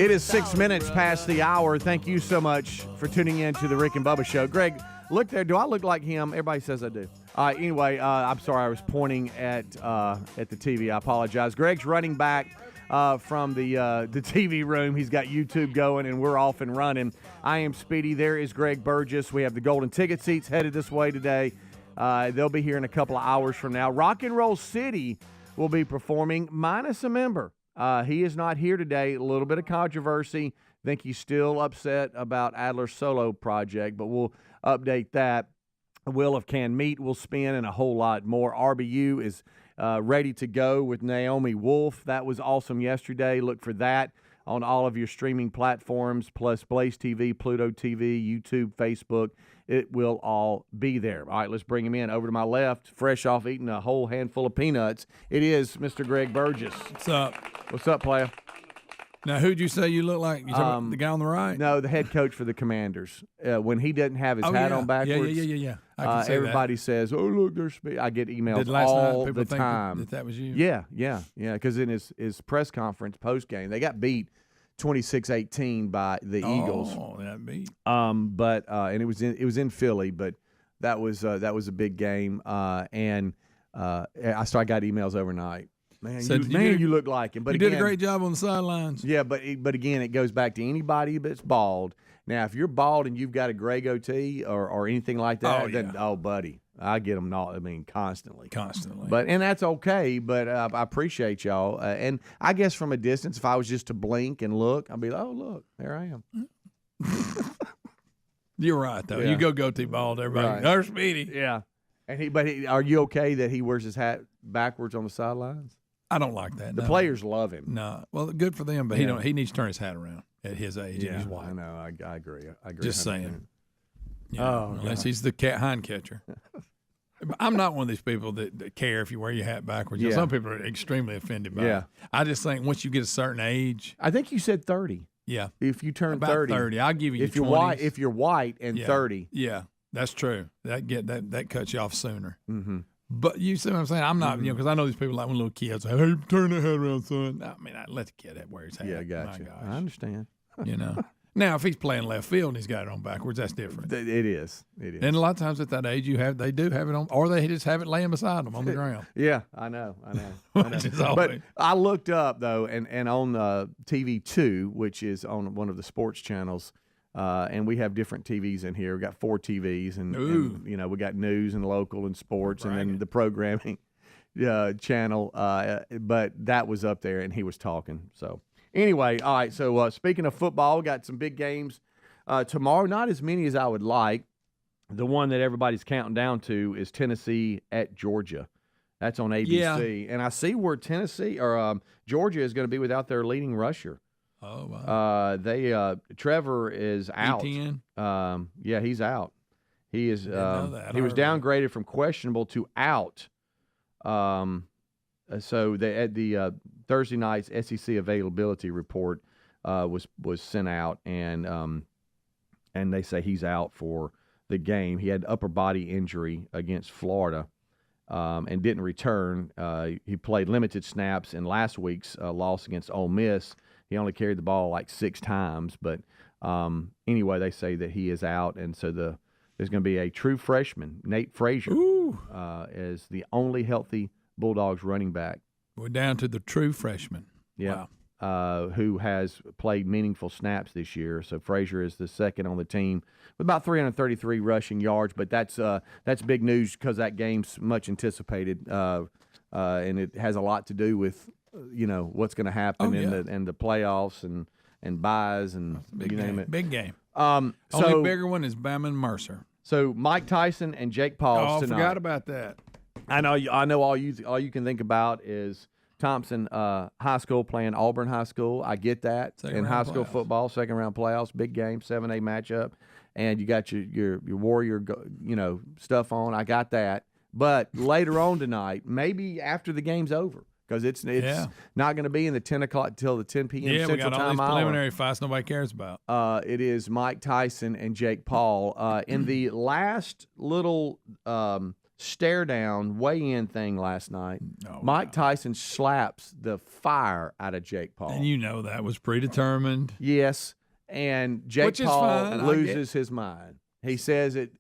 It is 6 minutes past the hour. Thank you so much for tuning in to the Rick and Bubba Show. Greg, look there. Do I look like him? Everybody says I do. Anyway, I'm sorry. I was pointing at the TV. I apologize. Greg's running back from the TV room. He's got YouTube going, and we're off and running. I am Speedy. There is Greg Burgess. We have the golden ticket seats headed this way today. They'll be here in a couple of hours from now. Rock and Roll City will be performing minus a member. He is not here today. A little bit of controversy. I think he's still upset about Adler's solo project, but we'll update that. Wheel of Canned Meat will spin and a whole lot more. RBU is ready to go with Naomi Wolf. That was awesome yesterday. Look for that on all of your streaming platforms, plus Blaze TV, Pluto TV, YouTube, Facebook. It will all be there. All right, let's bring him in. Over to my left, fresh off eating a whole handful of peanuts, it is Mr. Greg Burgess. What's up? What's up, player? Now, who'd you say you look like? You talking about the guy on the right? No, the head coach for the Commanders. When he doesn't have his hat on backwards. Yeah. I can see everybody that. says, "Oh, look, there's speed." I get emails last all night the think time. that was you? Yeah. Because in his press conference post game, they got beat 26-18 by the Eagles. Oh, that beat. And it was in Philly, but that was a big game. I got emails overnight. Man, you look like him. But you did a great job on the sidelines. Yeah, but again, it goes back to anybody that's bald. Now, if you're bald and you've got a gray goatee or anything like that, then buddy, I get them constantly. Constantly. And that's okay. But I appreciate y'all. And I guess from a distance, if I was just to blink and look, I'd be like, oh look, there I am. You're right though. Yeah. You go goatee bald, everybody. Right. There's Speedy. Yeah. Are you okay that he wears his hat backwards on the sidelines? I don't like that. The players love him. No, well, good for them, but he needs to turn his hat around at his age and his white. I know. I agree. Just 100%. saying. Unless he's the hind catcher. I'm not one of these people that care if you wear your hat backwards. Yeah. Some people are extremely offended by it. I just think once you get a certain age. I think you said 30. Yeah. If you turn about 30, I'll give you. If you're white and 30. Yeah, that's true. That cuts you off sooner. Mm-hmm. But you see what I'm saying? I'm not, because I know these people like when little kids say, "Hey, turn that head around, son." I let the kid wear his hat. Yeah, I got you. Gosh. I understand. Now, if he's playing left field and he's got it on backwards, that's different. It is. And a lot of times at that age, they do have it on, or they just have it laying beside them on the ground. Yeah, I know. But I looked up though, and on TV2, which is on one of the sports channels. And we have different TVs in here. We got 4 TVs, and we got news and local and sports, and then the programming channel. But that was up there, and he was talking. So anyway, all right. So speaking of football, we got some big games tomorrow. Not as many as I would like. The one that everybody's counting down to is Tennessee at Georgia. That's on ABC, and I see where Georgia is going to be without their leading rusher. Oh, wow. Trevor is out. ETN? He's out. He is. He was downgraded from questionable to out. So the Thursday night's SEC availability report was sent out, and they say he's out for the game. He had upper body injury against Florida, and didn't return. He played limited snaps in last week's loss against Ole Miss. He only carried the ball like 6 times, but anyway, they say that he is out, and so there's going to be a true freshman, Nate Frazier, as the only healthy Bulldogs running back. We're down to the true freshman. Yeah, wow. Who has played meaningful snaps this year. So Frazier is the second on the team with about 333 rushing yards, but that's big news because that game's much anticipated, and it has a lot to do with what's going to happen in the playoffs and buys and you name it. Big game. Only bigger one is Bama and Mercer. So Mike Tyson and Jake Paul tonight. I forgot about that. I know. All you can think about is Thompson High School playing Auburn High School. I get that. In high school football, second round playoffs, big game, 7A matchup, and you got your Warrior stuff on. I got that. But later on tonight, maybe after the game's over. Because it's not going to be in the 10 o'clock till the 10 p.m. Central we got all Time these hour. preliminary fights nobody cares about. It is Mike Tyson and Jake Paul. In the last little stare down, weigh-in thing last night. Oh, Mike Tyson slaps the fire out of Jake Paul. And you know that was predetermined. Yes, and Jake Paul loses his mind. He says it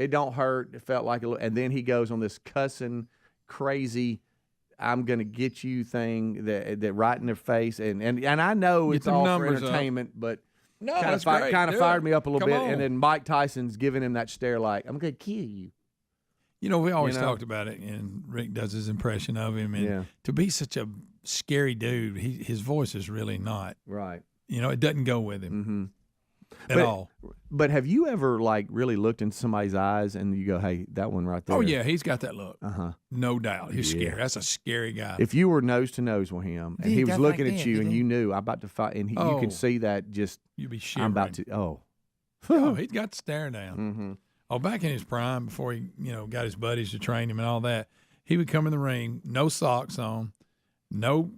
don't hurt. It felt like and then he goes on this cussing, crazy, I'm going to get you thing that right in their face. And I know it's all for entertainment, but kind of fired me up a little bit. And then Mike Tyson's giving him that stare like, I'm going to kill you. You know, we always talked about it, and Rick does his impression of him. And to be such a scary dude, his voice is really not. Right. You know, it doesn't go with him at all. But have you ever, like, really looked into somebody's eyes and you go, hey, that one right there? Oh, yeah, he's got that look. No doubt. He's scary. That's a scary guy. If you were nose to nose with him and he was looking at you and you knew I'm about to fight, and you could see that just, you'd be shivering. I'm about to, he's got the stare down. Oh, back in his prime, before he, got his buddies to train him and all that, he would come in the ring, no socks on, no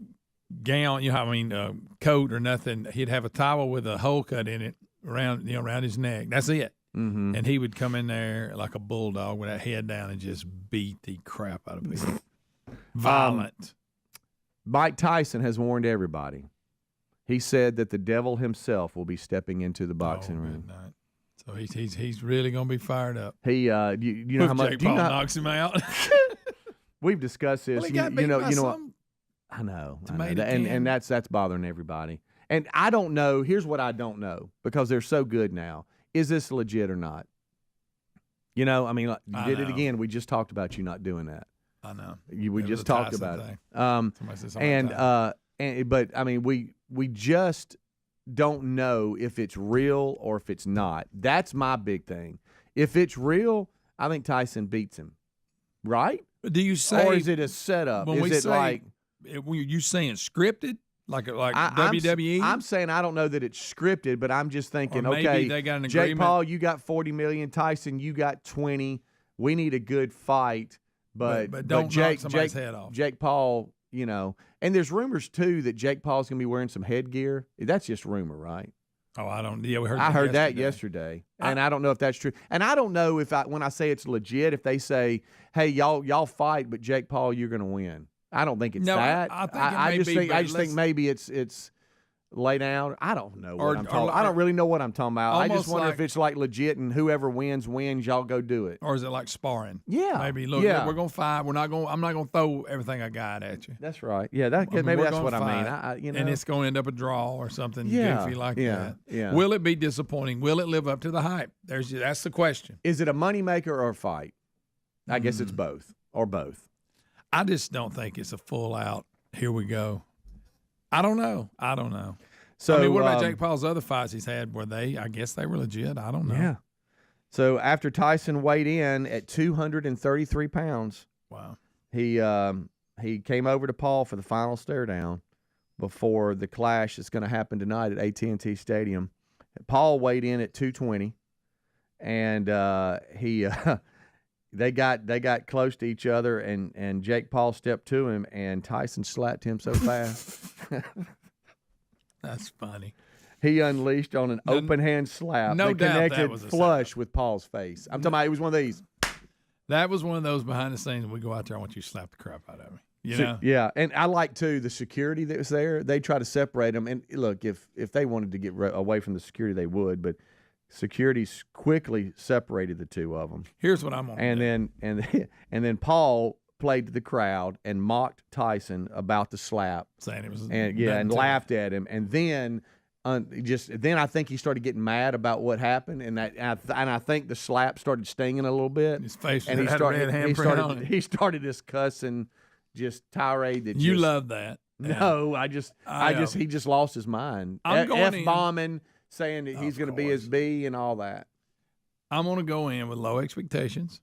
gown, coat or nothing. He'd have a towel with a hole cut in it around his neck. That's it. And he would come in there like a bulldog with that head down and just beat the crap out of people. Violent. Mike Tyson has warned everybody. He said that the devil himself will be stepping into the boxing ring. Midnight. So he's really gonna be fired up. He you know how much Jake Paul knocks him out. We've discussed this. Well, you know. I know. And that's bothering everybody. And I don't know. Here's what I don't know, because they're so good now. Is this legit or not? You did it again. We just talked about you not doing that. I know. We just talked about it. But we just don't know if it's real or if it's not. That's my big thing. If it's real, I think Tyson beats him. Right? Do you say, or is it a setup? Is it like, you saying scripted, like WWE? I'm saying I don't know that it's scripted, but I'm just thinking, okay, they got an Jake agreement. Paul, you got 40 million. Tyson, you got 20. We need a good fight, but don't knock somebody's head off. Jake Paul, and there's rumors too that Jake Paul's gonna be wearing some headgear. That's just rumor, right? Oh, I don't. Yeah, we heard. I heard that yesterday, and I don't know if that's true. And I don't know if when I say it's legit, if they say, "Hey, y'all fight, but Jake Paul, you're gonna win." I don't think it's that. I just think maybe it's lay down. I don't know what I'm talking. I don't really know what I'm talking about. I just wonder if it's like legit, and whoever wins. Y'all go do it. Or is it like sparring? Yeah. Maybe look, we're gonna fight. I'm not gonna throw everything I got at you. That's right. Yeah. Maybe that's what I mean. And it's gonna end up a draw or something goofy like that. Yeah. Will it be disappointing? Will it live up to the hype? That's the question. Is it a moneymaker or a fight? I guess it's both or both. I just don't think it's a full out. Here we go. I don't know. So what about Jake Paul's other fights he's had? I guess they were legit. I don't know. Yeah. So after Tyson weighed in at 233 pounds, wow, he came over to Paul for the final stare down before the clash that's going to happen tonight at AT&T Stadium. Paul weighed in at 220, and They got close to each other, and Jake Paul stepped to him, and Tyson slapped him so fast. That's funny. He unleashed on an open hand slap. No that doubt connected that was a flush setup. with Paul's face. I'm talking about it was one of these. That was one of those behind the scenes. We go out there, I want you to slap the crap out of me. Yeah, and I like too the security that was there. They try to separate them, and look, if they wanted to get away from the security, they would, but. Security quickly separated the two of them. Here's what I'm on. And then Paul played to the crowd and mocked Tyson about the slap, saying it was and laughed at him. And then I think he started getting mad about what happened, and I think the slap started stinging a little bit. His face and he started this cussing, just tirade that you love that. No, he just lost his mind. F-bombing. Saying that he's going to be his B and all that. I'm going to go in with low expectations.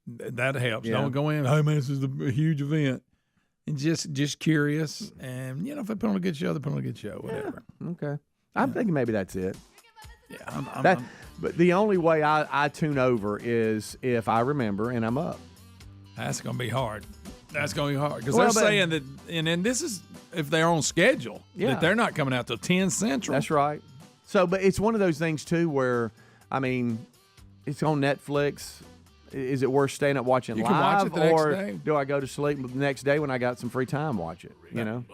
That helps. Yeah. Don't go in, hey, man, this is a huge event. And just curious. And, if they put on a good show, they put on a good show, whatever. Yeah. Okay. I'm thinking maybe that's it. Yeah. But the only way I tune over is if I remember and I'm up. That's going to be hard. That's going to be hard. Because they're saying that, and then this is if they're on schedule, that they're not coming out till 10 Central. That's right. So, but it's one of those things, too, where, it's on Netflix, Is it worth staying up watching You live, can watch it the next or day. do I go to sleep the next day when I got some free time? Watch it. You know.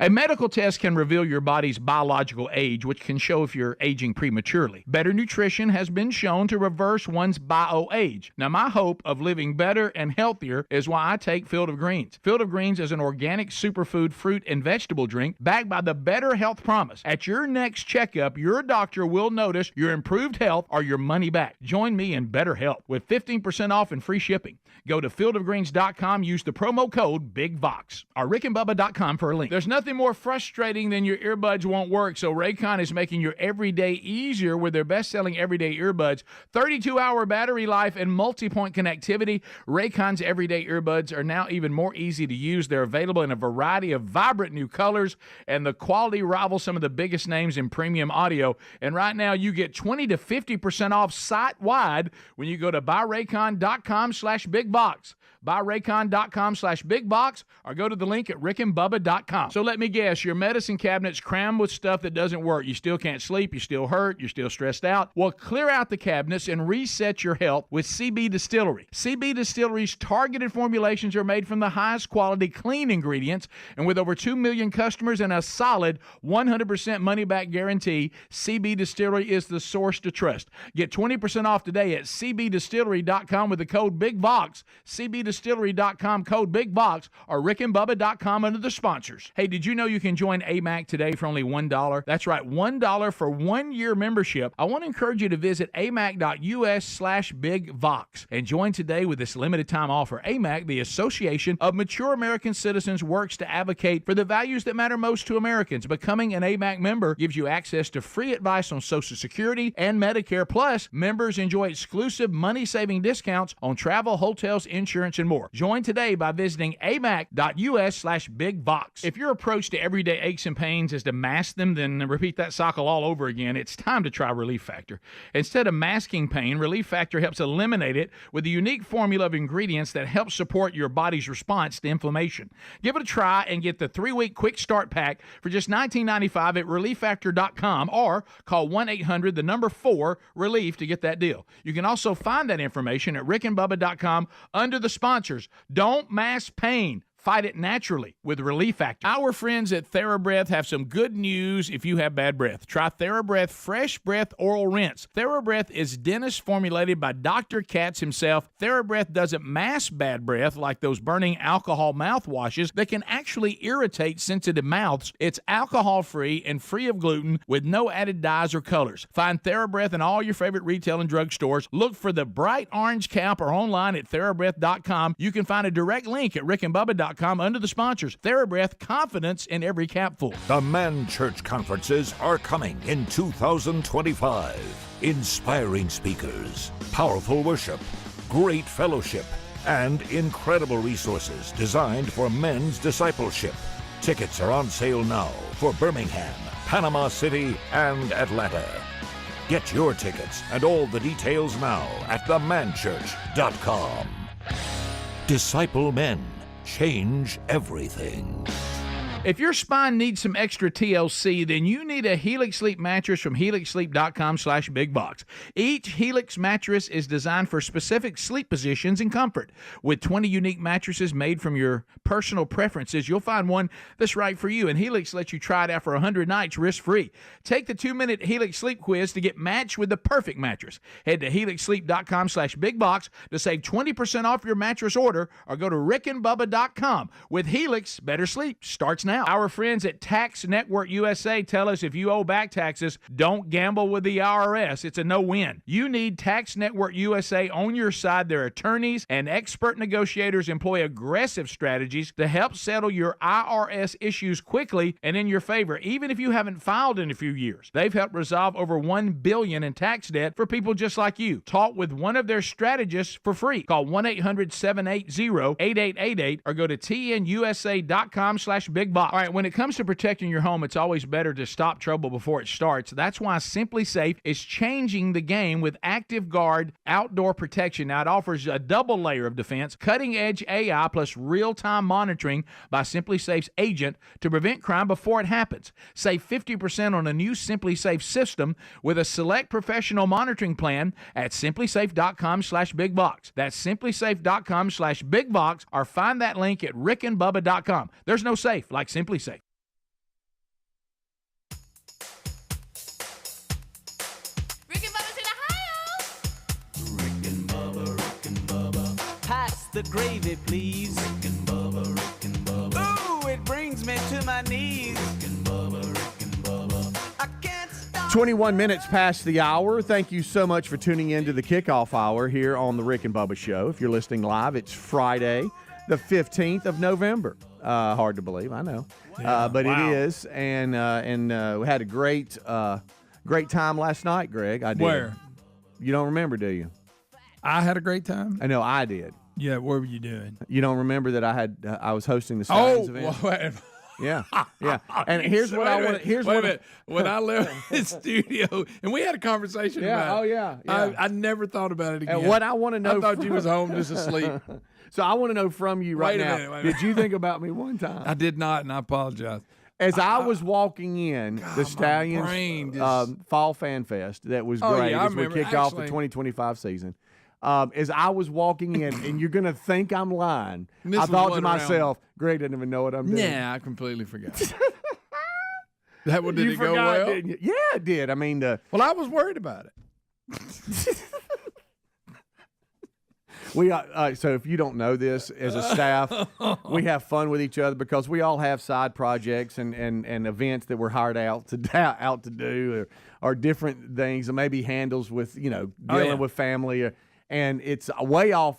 A medical test can reveal your body's biological age, which can show if you're aging prematurely. Better nutrition has been shown to reverse one's bio-age. Now, my hope of living better and healthier is why I take Field of Greens. Field of Greens is an organic superfood fruit and vegetable drink backed by the Better Health Promise. At your next checkup, your doctor will notice your improved health or your money back. Join me in better health with 15% off and free shipping. Go to fieldofgreens.com, use the promo code BIGVOX, or rickandbubba.com for a link. There's nothing more frustrating than your earbuds won't work, so Raycon is making your everyday easier with their best-selling everyday earbuds. 32-hour battery life and multi-point connectivity. Raycon's everyday earbuds are now even more easy to use. They're available in a variety of vibrant new colors, and the quality rivals some of the biggest names in premium audio. And right now, you get 20 to 50% off site-wide when you go to buyraycon.com/bigbox. Buyraycon.com/bigbox, or go to the link at rickandbubba.com. So let me guess, your medicine cabinet's crammed with stuff that doesn't work. You still can't sleep, you still hurt, you're still stressed out. Well, clear out the cabinets and reset your health with CB Distillery. CB Distillery's targeted formulations are made from the highest quality clean ingredients, and with over 2 million customers and a solid 100% money-back guarantee, CB Distillery is the source to trust. Get 20% off today at cbdistillery.com with the code BIGVOX. cbdistillery.com, code BIGVOX, or rickandbubba.com under the sponsors. Hey, did you know you can join AMAC today for only $1? That's right, $1 for 1 year membership. I want to encourage you to visit amac.us/BigVox and join today with this limited time offer. AMAC, the Association of Mature American Citizens, works to advocate for the values that matter most to Americans. Becoming an AMAC member gives you access to free advice on Social Security and Medicare. Plus, members enjoy exclusive money-saving discounts on travel, hotels, insurance, and more. Join today by visiting amac.us/BigVox. If your approach to everyday aches and pains is to mask them, then repeat that cycle all over again. It's time to try Relief Factor. Instead of masking pain, Relief Factor helps eliminate it with a unique formula of ingredients that helps support your body's response to inflammation. Give it a try and get the 3-week quick start pack for just $19.95 at relieffactor.com, or call 1-800-4-RELIEF to get that deal. You can also find that information at rickandbubba.com under the sponsors. Don't mask pain. Fight it naturally with Relief Factor. Our friends at TheraBreath have some good news if you have bad breath. Try TheraBreath Fresh Breath Oral Rinse. TheraBreath is dentist formulated by Dr. Katz himself. TheraBreath doesn't mask bad breath like those burning alcohol mouthwashes that can actually irritate sensitive mouths. It's alcohol-free and free of gluten with no added dyes or colors. Find TheraBreath in all your favorite retail and drug stores. Look for the bright orange cap or online at TheraBreath.com. You can find a direct link at rickandbubba.com under the sponsors. TheraBreath, confidence in every capful. The Man Church Conferences are coming in 2025. Inspiring speakers, powerful worship, great fellowship, and incredible resources designed for men's discipleship. Tickets are on sale now for Birmingham, Panama City, and Atlanta. Get your tickets and all the details now at themanchurch.com. Disciple men. Change everything. If your spine needs some extra TLC, then you need a Helix Sleep mattress from helixsleep.com/bigbox. Each Helix mattress is designed for specific sleep positions and comfort. With 20 unique mattresses made from your personal preferences, you'll find one that's right for you, and Helix lets you try it out for 100 nights risk-free. Take the 2-minute Helix Sleep quiz to get matched with the perfect mattress. Head to helixsleep.com/bigbox to save 20% off your mattress order, or go to rickandbubba.com. With Helix, better sleep starts now. Our friends at Tax Network USA tell us if you owe back taxes, don't gamble with the IRS. It's a no-win. You need Tax Network USA on your side. Their attorneys and expert negotiators employ aggressive strategies to help settle your IRS issues quickly and in your favor, even if you haven't filed in a few years. They've helped resolve over $1 billion in tax debt for people just like you. Talk with one of their strategists for free. Call 1-800-780-8888 or go to tnusa.com/bigbox. box. All right, when it comes to protecting your home, it's always better to stop trouble before it starts. That's why Simply Safe is changing the game with Active Guard outdoor protection. Now, it offers a double layer of defense, cutting-edge AI plus real-time monitoring by Simply Safe's agent to prevent crime before it happens. Save 50% on a new Simply Safe system with a select professional monitoring plan at simplysafe.com/bigbox. That's simplysafe.com/bigbox, or find that link at rickandbubba.com. There's no safe like Simply Safe. Rick and Bubba's in Ohio. Pass the gravy, please. Rick and Bubba, Rick and Bubba. Ooh, it brings me to my knees. Rick and Bubba, Rick and Bubba. I can't stop. 21 minutes past the hour. Thank you so much for tuning in to the kickoff hour here on the Rick and Bubba Show. If you're listening live, it's Friday, the 15th of November. Hard to believe, I know. But wow. it is. And we had a great time last night, Greg. I did. Where? You don't remember, do you? I had a great time. I know I did. Yeah, what were you doing? You don't remember that I was hosting the Stallions event? Wait. Yeah. And here's what I want. Here's wait what a minute. When I left the studio, and we had a conversation about it. Yeah. I never thought about it again. And what I want to know, I thought you was home just asleep. So I want to know from you right Wait a now. minute. Did you think about me one time? I did not, and I apologize. As I was walking in God, the my Stallions brain just- Fall Fan Fest, that was Oh, great yeah, I as we remember. kick off the Actually- 2025 season. As I was walking in, and you're going to think I'm lying, And this I was thought what, to around- myself, Greg doesn't even know what I'm doing. Yeah, I completely forgot. That one, did You it go forgot, well? didn't you? Yeah, it did. I mean, Well, I was worried about it. so if you don't know this, as a staff, we have fun with each other because we all have side projects and events that we're hired out to do or different things, and maybe handles with dealing with family, and it's way off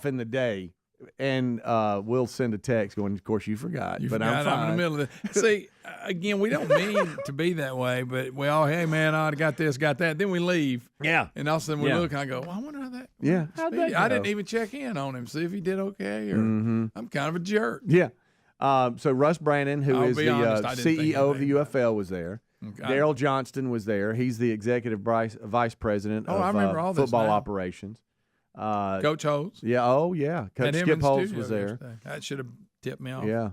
in the day. And we'll send a text going, of course, you forgot. You but forgot, I'm fine. in the middle of it. See, again, we don't mean to be that way, but we all, hey, man, I got this, got that. Then we leave. Yeah. And all of a sudden we Yeah. look, and I go, well, I wonder how that. Yeah. How'd that I go? didn't even check in on him, see if he did okay, or I'm kind of a jerk. Yeah. So Russ Brandon, who I'll is be the honest, I didn't think CEO of the anything about UFL, was there. Okay. Daryl Johnston was there. He's the executive vice president Oh, of I remember all this football now. operations. Coach Holtz. Yeah. Oh, yeah. Coach Had him Skip in the Holtz studio was there. yesterday. That should have tipped me off. Yeah.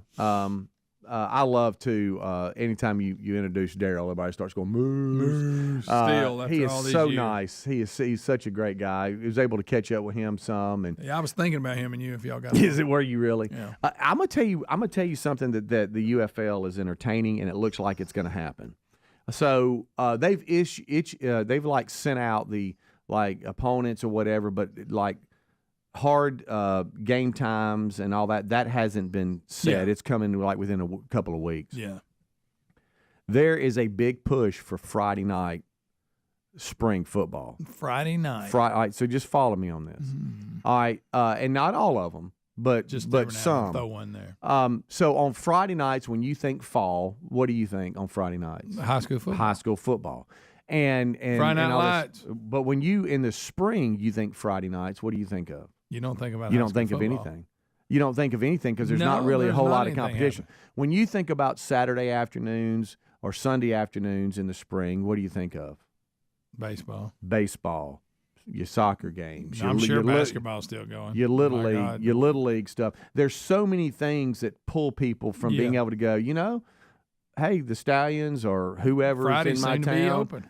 I love to anytime you introduce Daryl, everybody starts going moose. Still, after he is all these so years. nice. He's such a great guy. He was able to catch up with him some, and Yeah, I was thinking about him and you if y'all got is it were you really? Yeah. I'm gonna tell you something that the UFL is entertaining, and it looks like it's going to happen. So they've they've like sent out the like opponents or whatever, but like hard game times and all that hasn't been set. Yeah. It's coming like within a couple of weeks. Yeah. There is a big push for Friday night spring football. Friday night. All right, so just follow me on this. All right, and not all of them, but Just every now and some. throw one there. So on Friday nights, when you think fall, what do you think on Friday nights? High school football. High school football. And Friday and Night all Lights. but when you in the spring you think Friday nights, what do you think of? You don't think about You high don't school think football. of anything. You don't think of anything because there's not No, really a there's whole not lot of anything competition. When you think about Saturday afternoons or Sunday afternoons in the spring, what do you think of? Baseball. Baseball, your soccer games. I'm your, sure your basketball's still going. Your little My league, God. your little league stuff. There's so many things that pull people from being Yeah. able to go. Hey, the Stallions or whoever Fridays is in my seem to be town. open.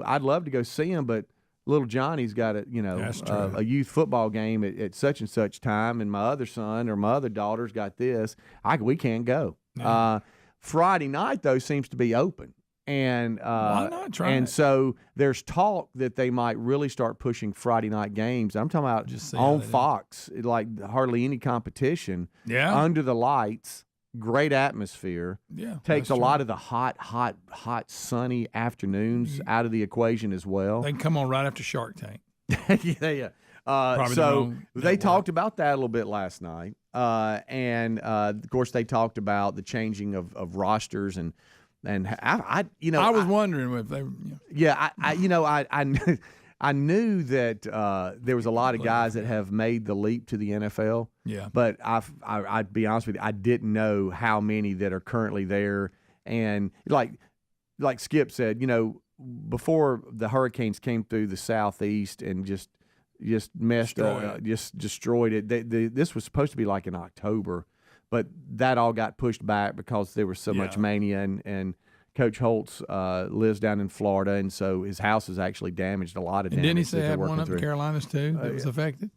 I'd love to go see them, but little Johnny's got That's true. a youth football game at such and such time, and my other son or my other daughter's got this. We can't go. Yeah. Friday night though seems to be open, and Why not try and it? so there's talk that they might really start pushing Friday night games. I'm talking about Just see how on they do. Fox, like hardly any competition. Yeah. Under the lights, great atmosphere. Yeah. Takes that's a lot true. of the hot, sunny afternoons out of the equation as well. They can come on right after Shark Tank. yeah. Probably the So wrong they network. talked about that a little bit last night, and of course they talked about the changing of rosters and I I was wondering if they. yeah, I I knew that there was a lot of guys that have made the leap to the NFL. Yeah. But I'd be honest with you, I didn't know how many that are currently there. And like Skip said, before the hurricanes came through the southeast and just messed up, just destroyed it. This was supposed to be like in October, but that all got pushed back because there was so much mania, and Coach Holtz lives down in Florida, and so his house is actually damaged. A lot of damage. And didn't he say that they're have one working up in the through. Carolinas too that was affected?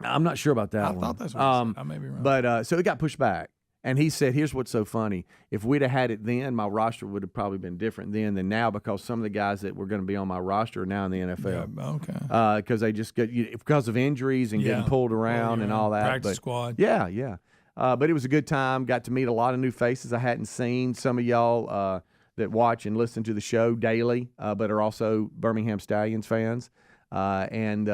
I'm not sure about that I one. thought that's what he said. I may be wrong. But so it got pushed back. And he said, here's what's so funny. If we'd have had it then, my roster would have probably been different then than now, because some of the guys that were going to be on my roster are now in the NFL. Yeah, okay. Because they just get because of injuries and getting pulled around and all that. Practice squad. Yeah. But it was a good time. Got to meet a lot of new faces I hadn't seen. Some of y'all that watch and listen to the show daily, but are also Birmingham Stallions fans. And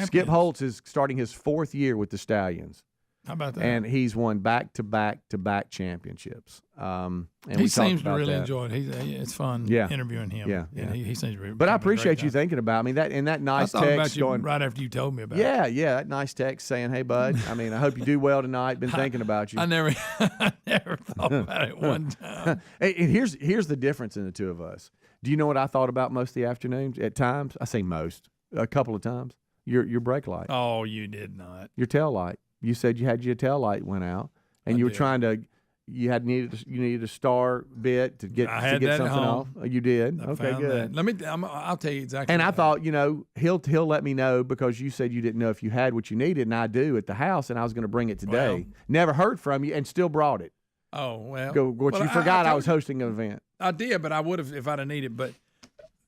Skip Holtz is starting his 4th year with the Stallions. How about that? And he's won back-to-back championships. And he seems to really enjoy it. It's fun interviewing him. Yeah. He seems to really. But I appreciate you thinking about me. That nice I thought text about you going right after you told me about it. Yeah, that nice text saying, "Hey, bud. I mean, I hope you do well tonight. Been thinking about you." I never thought about it one time. And here's the difference in the two of us. Do you know what I thought about most of the afternoons? At times, I say most, a couple of times. Your brake light. Oh, you did not. Your tail light. You said you had your tail light went out, and you were trying to. You needed a star bit to get something off. You did. Okay, good. That. I'll tell you exactly. And I thought, he'll let me know, because you said you didn't know if you had what you needed, and I do at the house, and I was going to bring it today. Well, never heard from you, and still brought it. Oh well. You forgot I was hosting an event. I did, but I would have if I'd have needed. But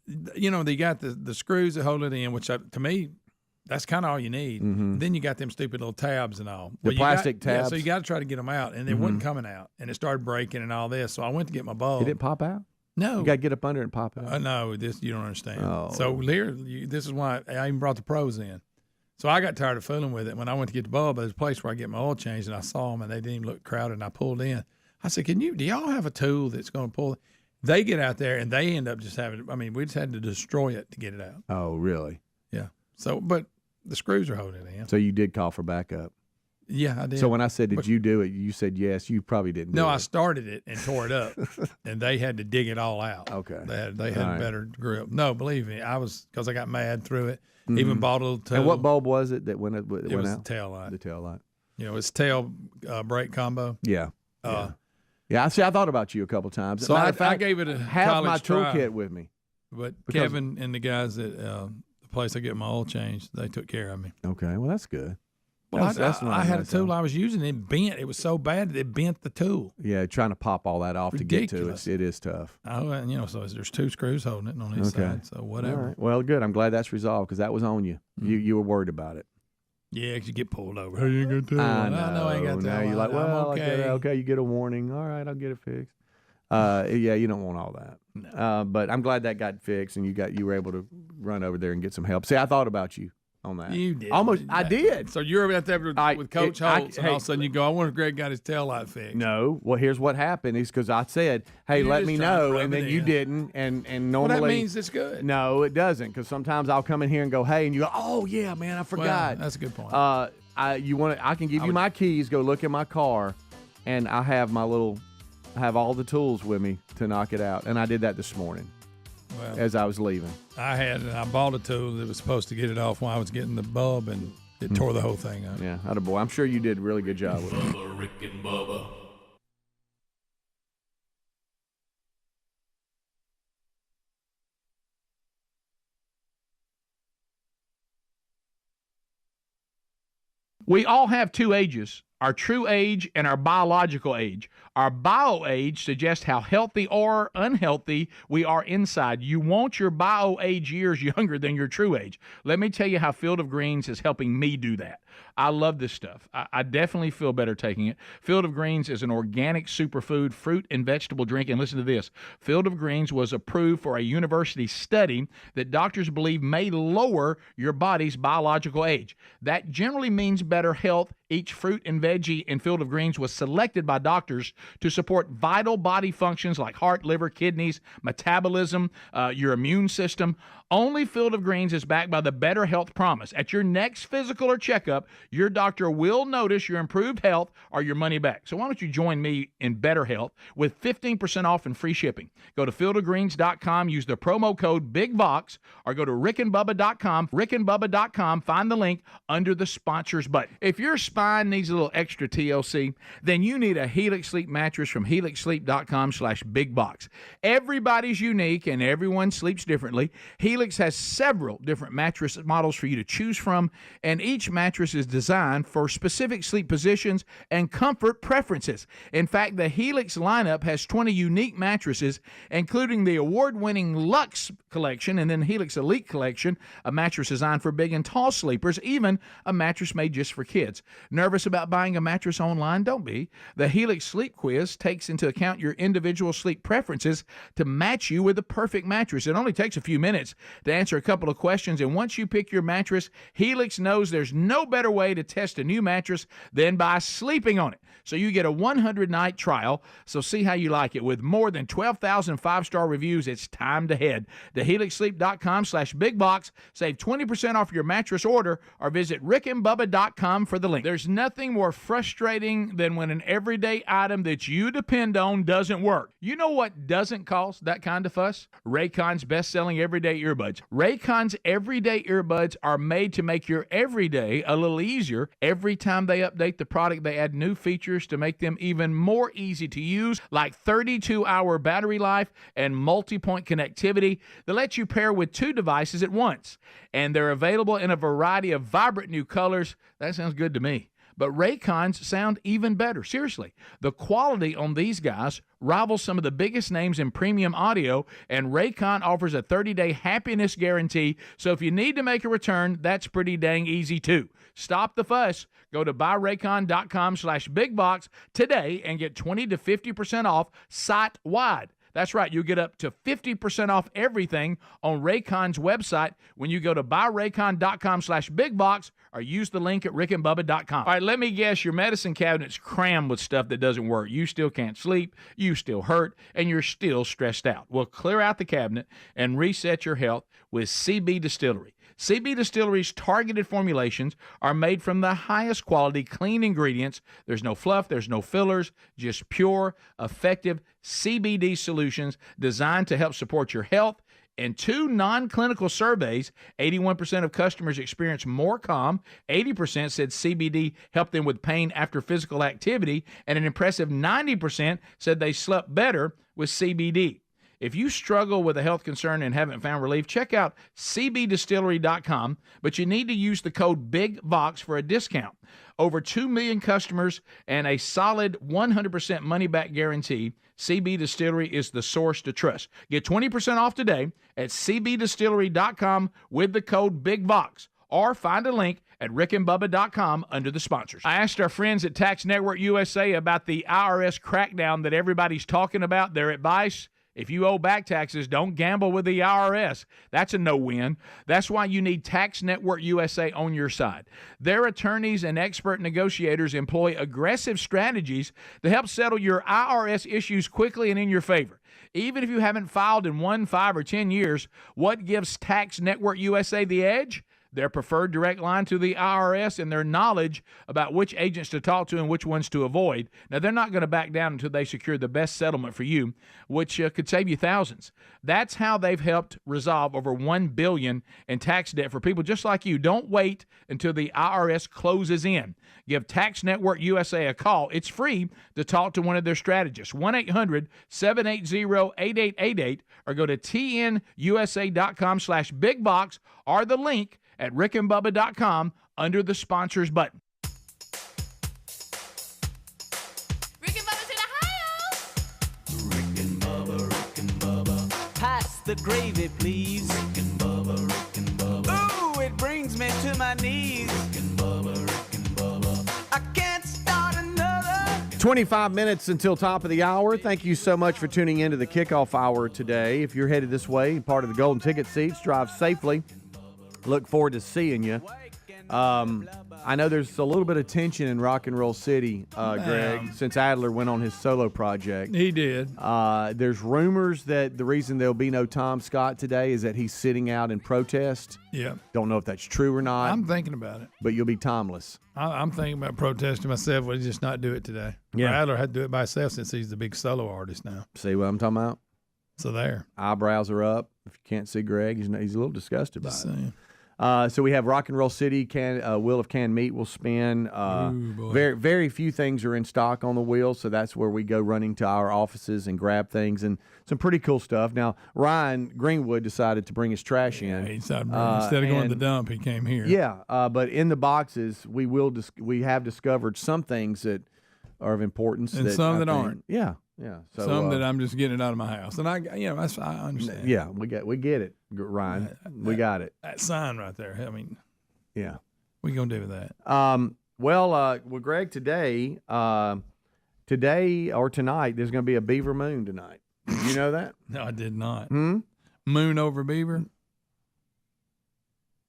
they got the screws that hold it in, which to me. That's kind of all you need. Mm-hmm. Then you got them stupid little tabs and all. The plastic tabs. Yeah, so you got to try to get them out, and they wasn't coming out, and it started breaking and all this. So I went to get my bulb. Did it pop out? No. You got to get up under it and pop it out. No, you don't understand. Oh. So here, this is why I even brought the pros in. So I got tired of fooling with it. When I went to get the bulb, there's a place where I get my oil changed, and I saw them, and they didn't even look crowded, and I pulled in. I said, do y'all have a tool that's going to pull it? They get out there, and they end up just having, we just had to destroy it to get it out. Oh, really? Yeah. So, but the screws are holding it in. So you did call for backup? Yeah, I did. So when I said, did you do it, you said yes. You probably didn't do it. No, I started it and tore it up, and they had to dig it all out. Okay. They had a better grip. No, believe me, because I got mad through it. Mm-hmm. Even bought a little tool. And what bulb was it that went out? It was the tail light. The tail light. It's tail brake combo. Yeah. Yeah, I thought about you a couple times. So I gave it a have my try. toolkit with me. But Kevin and the guys at the place I get my oil changed, they took care of me. Okay, well, that's good. Well, I had a tool I was using. It bent. It was so bad that it bent the tool. Yeah, trying to pop all that off Ridiculous. To get to it is tough. Oh, and so there's 2 screws holding it on each side. So whatever. Right. Well, good. I'm glad that's resolved, because that was on you. Mm-hmm. You were worried about it. Yeah, because you get pulled over. Hey, you ain't got that. I know. I ain't got that. Now you're like, well, okay. Okay, you get a warning. All right, I'll get it fixed. Yeah, you don't want all that. No. But I'm glad that got fixed, and you were able to run over there and get some help. See, I thought about you on that. You did. I did. So you're out there with Coach Holtz, and all of a sudden you go, I wonder if Greg got his tail light fixed. No. Well, here's what happened is because I said, hey, let me know, and then you didn't. And normally. Well, that means it's good. No, it doesn't, because sometimes I'll come in here and go, hey, and you go, oh, yeah, man, I forgot. Well, that's a good point. I can give you my keys, go look in my car, and I have all the tools with me to knock it out. And I did that this morning as I was leaving. I bought a tool that was supposed to get it off when I was getting the bulb, and it tore the whole thing up. Yeah, attaboy. I'm sure you did a really good job with it. Bubba, Rick and Bubba. We all have 2 ages, our true age and our biological age. Our bio age suggests how healthy or unhealthy we are inside. You want your bio age years younger than your true age. Let me tell you how Field of Greens is helping me do that. I love this stuff. I definitely feel better taking it. Field of Greens is an organic superfood fruit and vegetable drink. And listen to this. Field of Greens was approved for a university study that doctors believe may lower your body's biological age. That generally means better health. Each fruit and veggie and Field of Greens was selected by doctors to support vital body functions like heart, liver, kidneys, metabolism, your immune system. Only Field of Greens is backed by the Better Health Promise. At your next physical or checkup, your doctor will notice your improved health or your money back. So why don't you join me in Better Health with 15% off and free shipping? Go to fieldofgreens.com, use the promo code BIGVOX, or go to rickandbubba.com, rickandbubba.com, find the link under the sponsors button. If your spine needs a little extra TLC, then you need a Helix Sleep mattress from helixsleep.com/bigbox. Everybody's unique and everyone sleeps differently. Helix has several different mattress models for you to choose from, and each mattress is designed for specific sleep positions and comfort preferences. In fact, the Helix lineup has 20 unique mattresses, including the award-winning Luxe collection and then Helix Elite collection, a mattress designed for big and tall sleepers, even a mattress made just for kids. Nervous about buying a mattress online? Don't be. The Helix Sleep Quiz takes into account your individual sleep preferences to match you with the perfect mattress. It only takes a few minutes to answer a couple of questions, and once you pick your mattress, Helix knows there's no better way to test a new mattress than by sleeping on it. So you get a 100-night trial, so see how you like it. With more than 12,000 five-star reviews, it's time to head to helixsleep.com/bigbox. Save 20% off your mattress order, or visit rickandbubba.com for the link. There's nothing more frustrating than when an everyday item that you depend on doesn't work. You know what doesn't cause that kind of fuss? Raycon's best-selling everyday earbuds. Raycon's everyday earbuds are made to make your everyday a little easier. Every time they update the product, they add new features to make them even more easy to use, like 32-hour battery life and multi-point connectivity that lets you pair with 2 devices at once. And they're available in a variety of vibrant new colors. That sounds good to me. But Raycons sound even better. Seriously, the quality on these guys rivals some of the biggest names in premium audio, and Raycon offers a 30-day happiness guarantee, so if you need to make a return, that's pretty dang easy too. Stop the fuss. Go to buyraycon.com/bigbox today and get 20 to 50% off site-wide. That's right, you get up to 50% off everything on Raycon's website when you go to buyraycon.com/bigbox or use the link at rickandbubba.com. All right, let me guess, your medicine cabinet's crammed with stuff that doesn't work. You still can't sleep, you still hurt, and you're still stressed out. Well, clear out the cabinet and reset your health with CB Distillery. CB Distillery's targeted formulations are made from the highest quality clean ingredients. There's no fluff, there's no fillers, just pure, effective CBD solutions designed to help support your health. In 2 non-clinical surveys, 81% of customers experienced more calm, 80% said CBD helped them with pain after physical activity, and an impressive 90% said they slept better with CBD. If you struggle with a health concern and haven't found relief, check out cbdistillery.com, but you need to use the code BIGVOX for a discount. Over 2 million customers and a solid 100% money-back guarantee, CB Distillery is the source to trust. Get 20% off today at cbdistillery.com with the code BIGVOX, or find a link at rickandbubba.com under the sponsors. I asked our friends at Tax Network USA about the IRS crackdown that everybody's talking about. Their advice: if you owe back taxes, don't gamble with the IRS. That's a no-win. That's why you need Tax Network USA on your side. Their attorneys and expert negotiators employ aggressive strategies to help settle your IRS issues quickly and in your favor. Even if you haven't filed in 1, 5, or 10 years, what gives Tax Network USA the edge? Their preferred direct line to the IRS and their knowledge about which agents to talk to and which ones to avoid. Now, they're not going to back down until they secure the best settlement for you, which could save you thousands. That's how they've helped resolve over $1 billion in tax debt for people just like you. Don't wait until the IRS closes in. Give Tax Network USA a call. It's free to talk to one of their strategists. 1-800-780-8888, or go to tnusa.com/bigbox, or the link at rickandbubba.com under the sponsors button. Rick and Bubba's in Ohio. Rick and Bubba. Pass the gravy, please. Rick and Bubba. Ooh, it brings me to my knees. Rick and Bubba. I can't start another. 25 minutes until top of the hour. Thank you so much for tuning into the kickoff hour today. If you're headed this way, part of the Golden Ticket Seats, drive safely. Look forward to seeing you I know there's a little bit of tension in Rock and Roll City, Greg, since Adler went on his solo project. He did. There's rumors that the reason there'll be no Tom Scott today is that he's sitting out in protest. Yeah. Don't know if that's true or not. I'm thinking about it. But you'll be Tomless. I'm thinking about protesting myself. We'll just not do it today. Yeah. Adler had to do it by himself since he's the big solo artist now. See what I'm talking about? So there. Eyebrows are up. If you can't see Greg, he's a little disgusted by Just it. saying. So we have Rock and Roll City. Wheel of Canned Meat will spin. Very, very few things are in stock on the wheel, so that's where we go running to our offices and grab things and some pretty cool stuff. Now, Ryan Greenwood decided to bring his trash in. He decided instead of going to the dump, he came here. Yeah, but in the boxes, we have discovered some things that are of importance, and some that aren't. Yeah. Yeah, so, some that I'm just getting it out of my house, and I understand. Yeah, we get it, Ryan. We got it. That sign right there. I mean, yeah, what you gonna do with that? Well, Greg, today or tonight, there's gonna be a beaver moon tonight. Did you know that? No, I did not. Moon over beaver.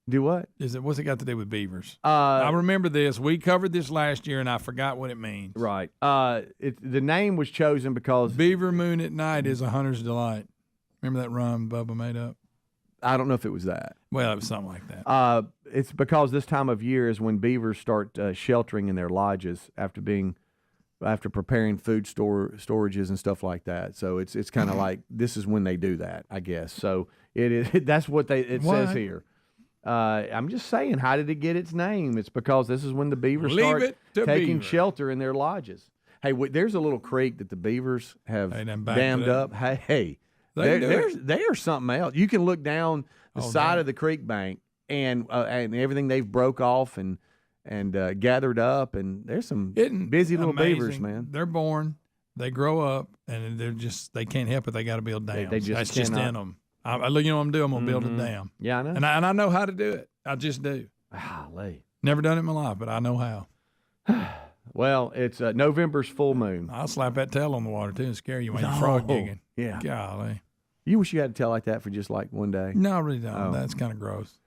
Do what? What's it got to do with beavers? I remember this. We covered this last year, and I forgot what it means. Right. The name was chosen because Beaver Moon at Night is a hunter's delight. Remember that rhyme Bubba made up? I don't know if it was that. Well, it was something like that. It's because this time of year is when beavers start sheltering in their lodges after preparing food storages and stuff like that. So it's kind of like this is when they do that, I guess. So it is. That's what it says here. I'm just saying, how did it get its name? It's because this is when the beavers start taking shelter in their lodges. Hey, there's a little creek that the beavers have dammed up. Hey, they are something else. You can look down the side of the creek bank and everything they've broke off and gathered up, and there's some busy little beavers, man. They're born, they grow up, and they can't help it. They got to build dams. That's just in them. You know what I'm doing? I'm going to build a dam. Yeah, I know. And I know how to do it. I just do. Golly. Never done it in my life, but I know how. Well, it's November's full moon. I'll slap that tail on the water, too, and scare you when you're frog gigging. Yeah. Golly. You wish you had a tail like that for just like one day. No, I really don't. That's kind of gross.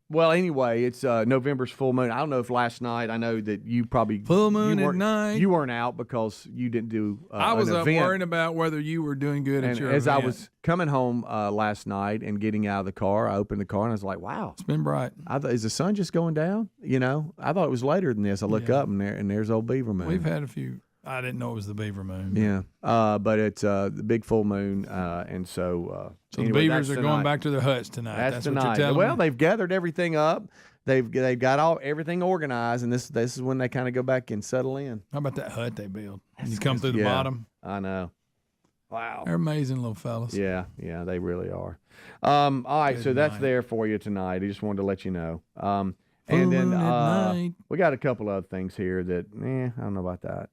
Well, anyway, it's November's full moon. I don't know if last night, I know that you probably full moon at night. You weren't out because you didn't do. I was up worrying about whether you were doing good at your as event. I was coming home last night and getting out of the car, I opened the car and I was like, "Wow, it's been bright." I thought, is the sun just going down? You know, I thought it was later than this. I look up and there's old Beaver Moon. We've had a few. I didn't know it was the Beaver Moon. Yeah, but it's the big full moon, and so. So anyway, the beavers are going back to their huts tonight. That's tonight. What you're telling well, me? They've gathered everything up. They've got everything organized, and this is when they kind of go back and settle in. How about that hut they build? You come through the bottom. I know. Wow, they're amazing little fellas. Yeah, they really are. All right, so that's there for you tonight. I just wanted to let you know. And then we got a couple other things here that I don't know about that.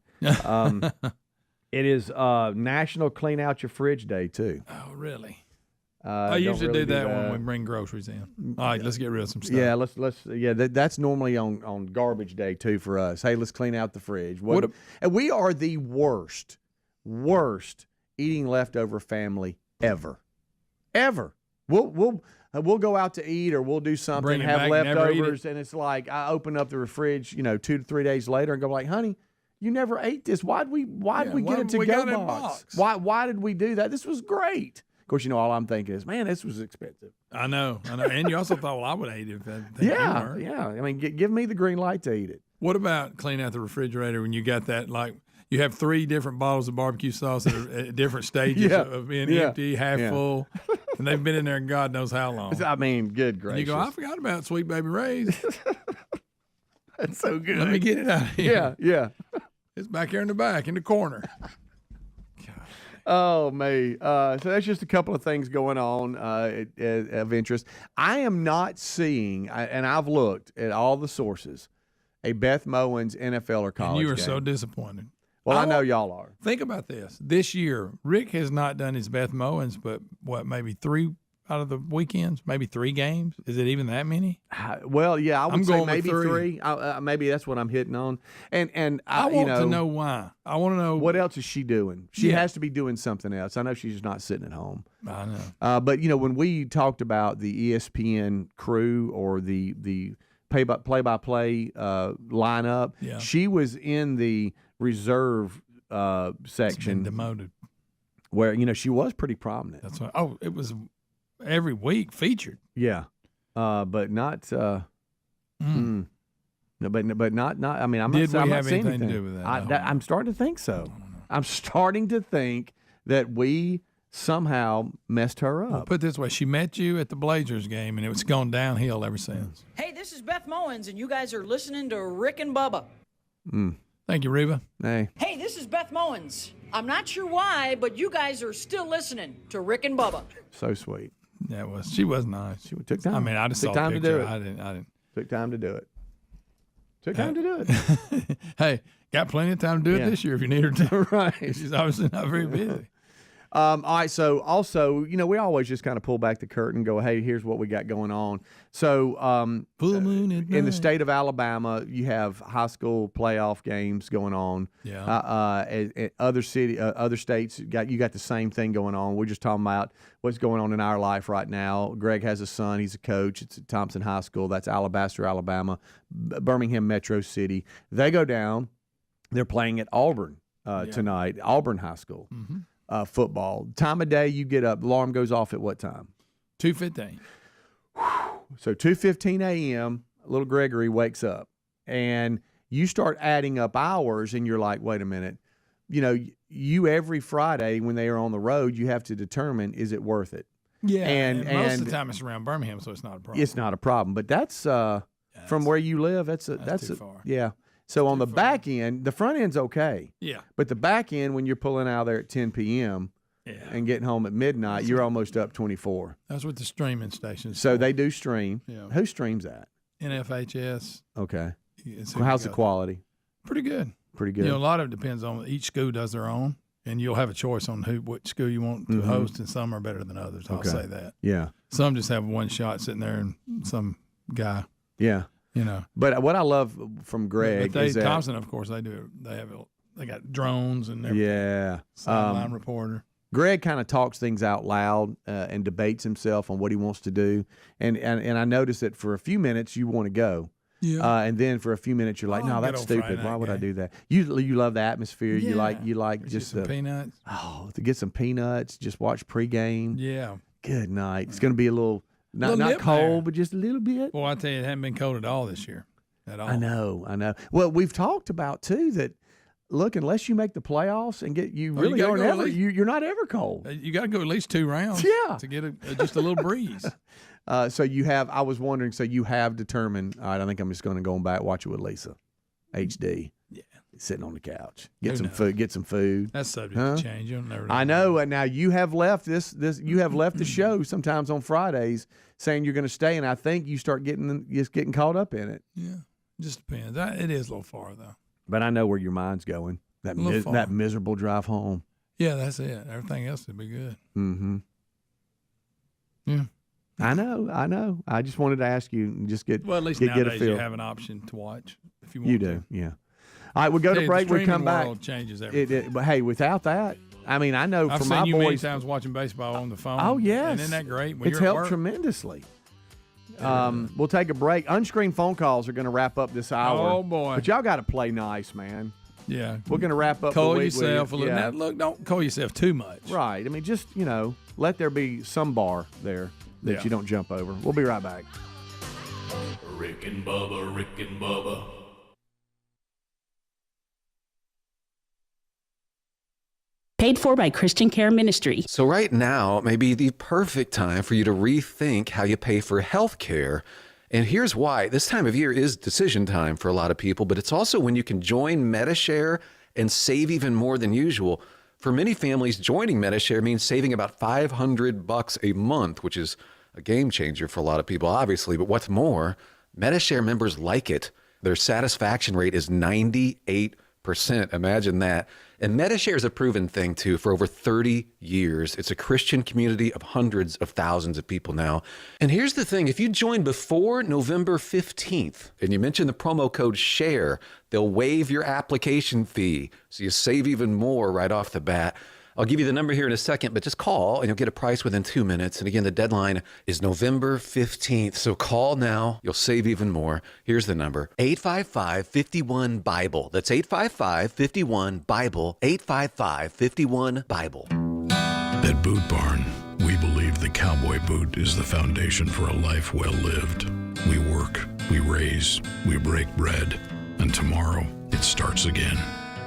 It is National Clean Out Your Fridge Day too. Oh, really? I usually do that when we bring groceries in. All right, let's get rid of some stuff. Yeah, let's. Yeah, that's normally on garbage day too for us. Hey, let's clean out the fridge. And we are the worst eating leftover family ever. We'll go out to eat or we'll do something, have leftovers, and it's like I open up the fridge, 2 to 3 days later, and go like, honey, you never ate this. Why'd we get a to-go box? Why did we do that? This was great. Of course, all I'm thinking is, man, this was expensive. I know. And you also thought, well, I would have eaten it. Yeah. I mean, give me the green light to eat it. What about cleaning out the refrigerator when you got that, like, you have 3 different bottles of barbecue sauce that are at different stages of being empty, half full, and they've been in there God knows how long. I mean, good gracious. And you go, I forgot about Sweet Baby Ray's. That's so good. Let me get it out of here. Yeah. It's back here in the back, in the corner. Oh, me. So that's just a couple of things going on of interest. I am not seeing, and I've looked at all the sources, a Beth Mowins NFL or college game. And you were game. So disappointed. Well, I know y'all are. Think about this. This year, Rick has not done his Beth Mowins, but maybe 3 out of the weekends, maybe 3 games. Is it even that many? Well, yeah, I would say maybe 3. Maybe that's what I'm hitting on. And I want to know why. I want to know what else is she doing. She has to be doing something else. I know she's not sitting at home. I know. But when we talked about the ESPN crew or the play-by-play lineup. Yeah. She was in the reserve section, Demoted. where she was pretty prominent. That's what. Oh, it was every week featured. Yeah, but not. No, but not. I mean, I'm Did not. we I'm have not saying anything to anything. do with that? I'm starting to think so. I'm starting to think that we somehow messed her up. Put it this way, she met you at the Blazers game, and it's gone downhill ever since. Hey, this is Beth Mowins, and you guys are listening to Rick and Bubba. Thank you, Reba. Hey, Hey, this is Beth Mowins. I'm not sure why, but you guys are still listening to Rick and Bubba. so sweet. She was nice. She took time. I mean, I just took saw time a to picture. do it. I didn't. Took time to do it. Took time to do it. Hey, got plenty of time to do it Yeah. this year if you need her to. Right. She's obviously not very busy. All right. So also, we always just kind of pull back the curtain and go, hey, here's what we got going on. So Full moon at in the night. state of Alabama, you have high school playoff games going on. Yeah. Other states, you got the same thing going on. We're just talking about what's going on in our life right now. Greg has a son. He's a coach. It's at Thompson High School. That's Alabaster, Alabama, Birmingham Metro City. They go down. They're playing at Auburn tonight, Auburn High School. Football. Time of day you get up, alarm goes off at what time? 2:15. So 2:15 a.m., little Gregory wakes up, and you start adding up hours, and you're like, wait a minute. You every Friday when they are on the road, you have to determine, is it worth it? Yeah, And- most of and- the time it's around Birmingham, so it's not a problem. It's not a problem. But that's from where you live, that's too far. Yeah. So on the back end, the front end's okay. Yeah. But the back end, when you're pulling out there at 10 p.m. Yeah. and getting home at midnight, you're almost up 24. That's what the streaming stations. So they do stream. Yeah. Who streams that? NFHS. Okay. It's Well, how's the quality? Pretty good. Pretty good. A lot of it depends on each school does their own, and you'll have a choice on which school you want to host, and some are better than others. I'll say that. Yeah. Some just have one shot sitting there, and some guy. Yeah. But what I love from Greg But is that Thompson, of course, they got drones and everything. yeah, Sideline reporter. Greg kind of talks things out loud and debates himself on what he wants to do, and I noticed that for a few minutes you want to go, and then for a few minutes you're like, no, good that's old Friday stupid. Why night would I game. do that? You love the atmosphere. You like just some peanuts. to get some peanuts. Just watch pregame. Yeah. Good night. It's going to be a little not nip cold, there. but just a little bit. Well, I tell you, it hasn't been cold at all this year. At all. I know. Well, we've talked about too that. Look, unless you make the playoffs and you gotta aren't go at ever least- you're not ever cold. You got to go at least 2 rounds. Yeah. To get just a little breeze. So you have. I was wondering. So you have determined. All right, I think I'm just going to go back watch it with Lisa, HD. Yeah, sitting on the couch. Get some food. Get some food. That's subject to change. You'll never I know. And now you have left this. You have left the show sometimes on Fridays, saying you're going to stay, and I think you start getting caught up in it. Yeah, just depends. It is a little far though. But I know where your mind's going. That far. that miserable drive home. Yeah, that's it. Everything else would be good. Mm-hmm. Yeah. I know. I just wanted to ask you and just get Well, at least get a nowadays feel. you have an option to watch if you want. You do, yeah. All right, we'll go to The break. We streaming come back. world changes everything. But hey, without that, I mean, I know I've for seen my you many boys. times watching baseball on the phone. Oh yes, and isn't that great? When It's you're at helped work? tremendously. We'll take a break. Unscreened phone calls are going to wrap up this hour. Oh boy! But y'all got to play nice, man. Yeah, We're going to wrap up. call the week yourself a with you. little. Yeah. Now, look, don't call yourself too much. Right. I mean, just let there be some bar there that Yeah. you don't jump over. We'll be right back. Rick and Bubba, Rick and Bubba. Paid for by Christian Care Ministry. So right now may be the perfect time for you to rethink how you pay for health care. And here's why. This time of year is decision time for a lot of people, but it's also when you can join MediShare and save even more than usual. For many families, joining MediShare means saving about $500 a month, which is a game changer for a lot of people, obviously. But what's more, MediShare members like it. Their satisfaction rate is 98%. Imagine that. And MediShare is a proven thing, too, for over 30 years. It's a Christian community of hundreds of thousands of people now. And here's the thing. If you join before November 15th and you mention the promo code SHARE, they'll waive your application fee. So you save even more right off the bat. I'll give you the number here in a second, but just call and you'll get a price within 2 minutes. And again, the deadline is November 15th. So call now. You'll save even more. Here's the number, 855-51-BIBLE. That's 855-51-BIBLE, 855-51-BIBLE. At Boot Barn, we believe the cowboy boot is the foundation for a life well lived. We work, we raise, we break bread, and tomorrow it starts again.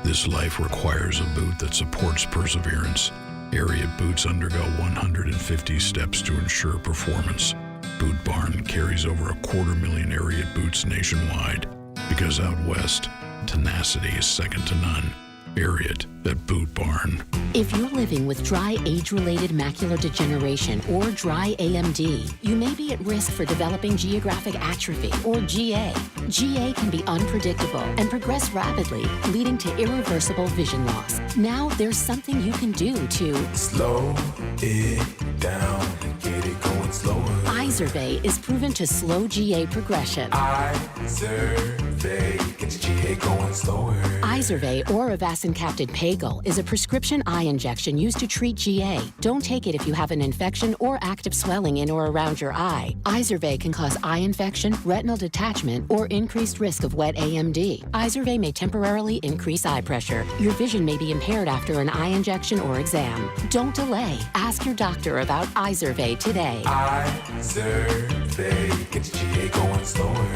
This life requires a boot that supports perseverance. Ariat boots undergo 150 steps to ensure performance. Boot Barn carries over 250,000 Ariat boots nationwide because out west, tenacity is second to none. Ariat at Boot Barn. If you're living with dry age-related macular degeneration or dry AMD, you may be at risk for developing geographic atrophy or GA. GA can be unpredictable and progress rapidly, leading to irreversible vision loss. Now there's something you can do to slow it down and get it going slower. Izervay is proven to slow GA progression. Izervay gets GA going slower. Izervay or avacincaptad Pagel is a prescription eye injection used to treat GA. Don't take it if you have an infection or active swelling in or around your eye. Izervay can cause eye infection, retinal detachment, or increased risk of wet AMD. Izervay may temporarily increase eye pressure. Your vision may be impaired after an eye injection or exam. Don't delay. Ask your doctor about Izervay today. Izervay gets GA going slower.